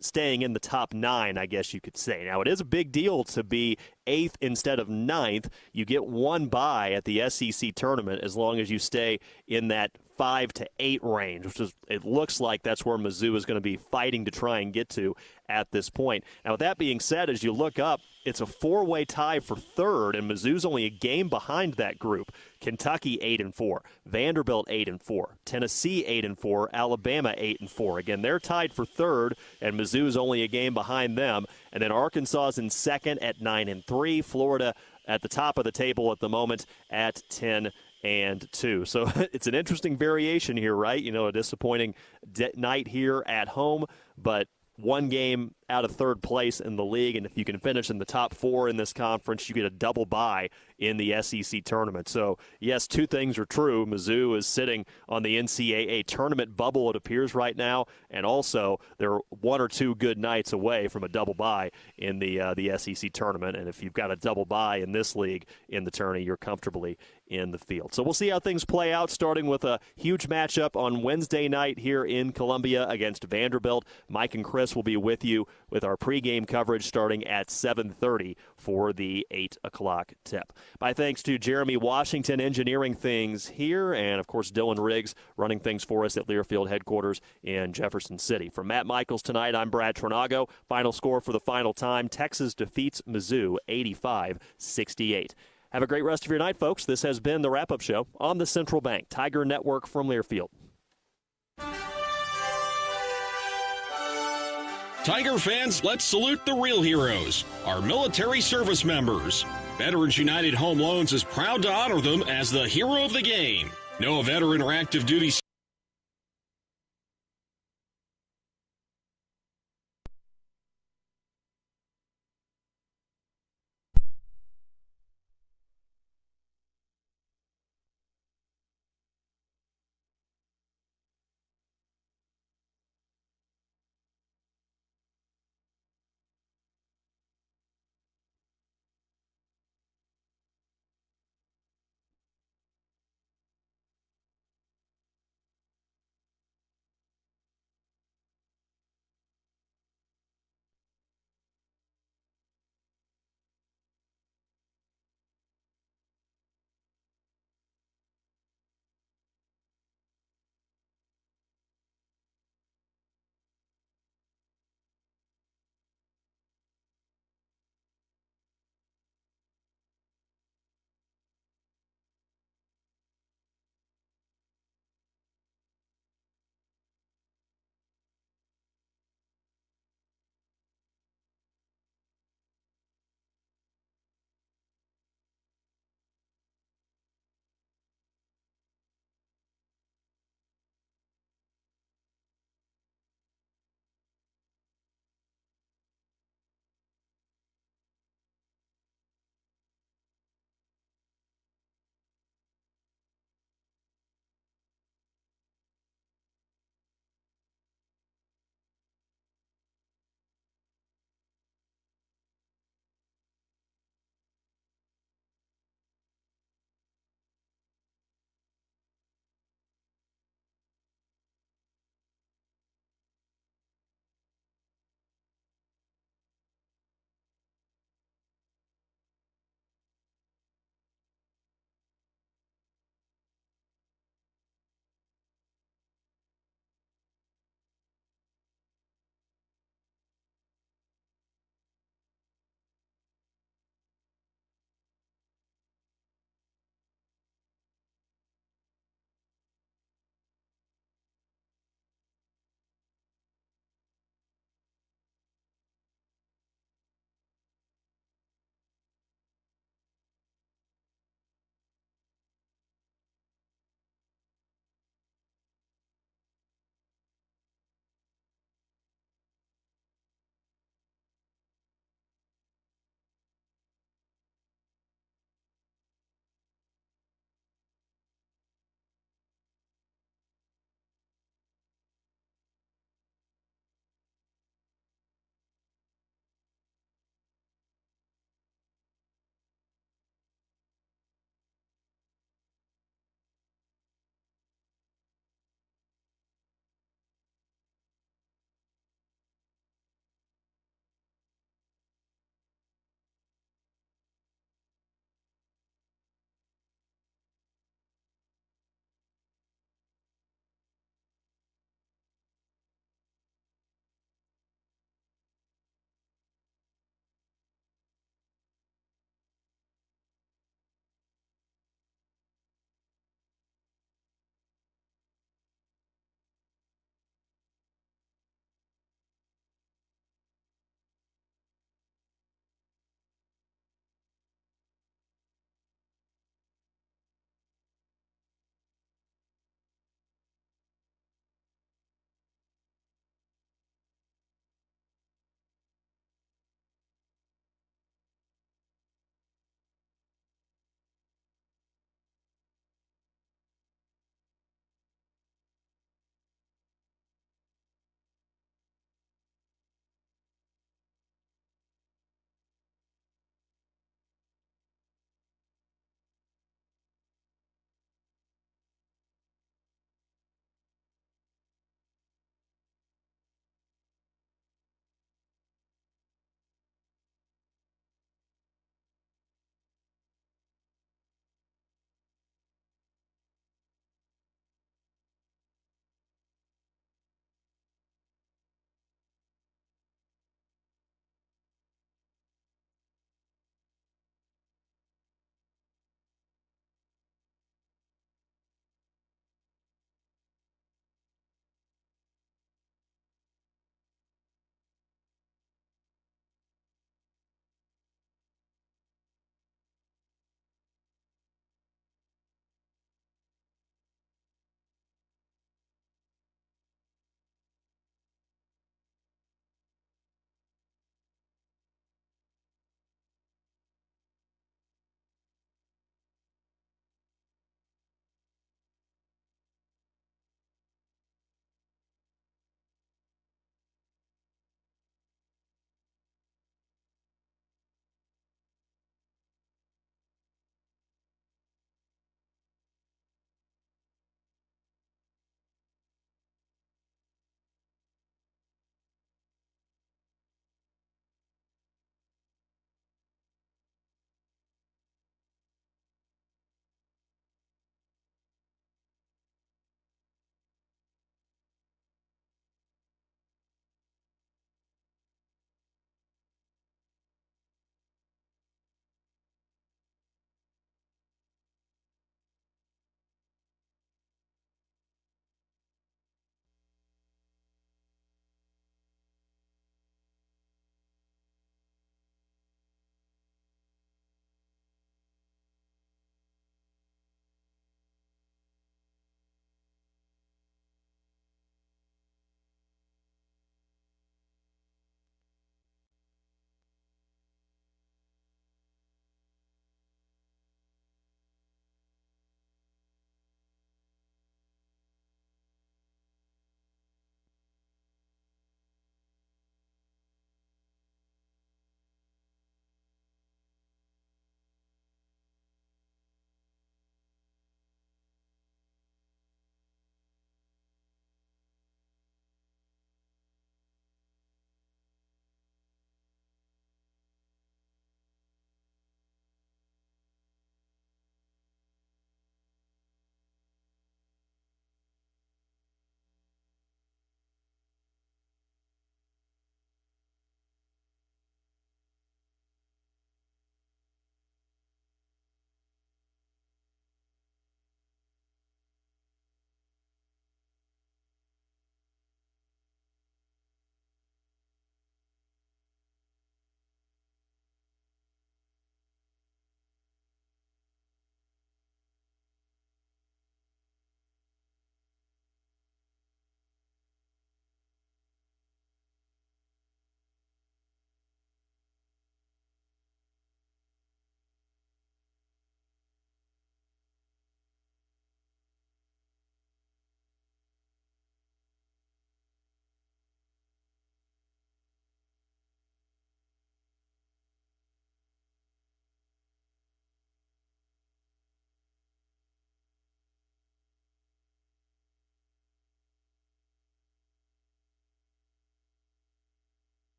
staying in the top 9, I guess you could say. Now, it is a big deal to be 8th instead of 9th. You get 1 bye at the SEC tournament as long as you stay in that 5 to 8 range, which is, it looks like that's where Mizzou is going to be fighting to try and get to at this point. Now, with that being said, as you look up, it's a 4-way tie for 3rd, and Mizzou's only a game behind that group. Kentucky 8-4, Vanderbilt 8-4, Tennessee 8-4, Alabama 8-4. Again, they're tied for 3rd, and Mizzou's only a game behind them. And then Arkansas's in 2nd at 9-3, Florida at the top of the table at the moment at 10-2. So it's an interesting variation here, right? A disappointing night here at home, but 1 game out of 3rd place in the league, and if you can finish in the top 4 in this conference, you get a double bye in the SEC tournament. So, yes, 2 things are true. Mizzou is sitting on the NCAA tournament bubble, it appears right now, and also they're 1 or 2 good nights away from a double bye in the SEC tournament, and if you've got a double bye in this league in the tourney, you're comfortably in the field. So we'll see how things play out, starting with a huge matchup on Wednesday night here in Columbia against Vanderbilt. Mike and Chris will be with you with our pregame coverage starting at 7:30 for the 8 o'clock tip. My thanks to Jeremy Washington engineering things here, and, of course, Dylan Riggs running things for us at Learfield headquarters in Jefferson City. From Matt Michaels tonight, I'm Brad Tronago. Final score for the final time, Texas defeats Mizzou 85-68. Have a great rest of your night, folks. This has been the Wrap-Up Show on the Central Bank Tiger Network from Learfield. Tiger fans, let's salute the real heroes, our military service members. Veterans United Home Loans is proud to honor them as the hero of the game. Know a veteran or active duty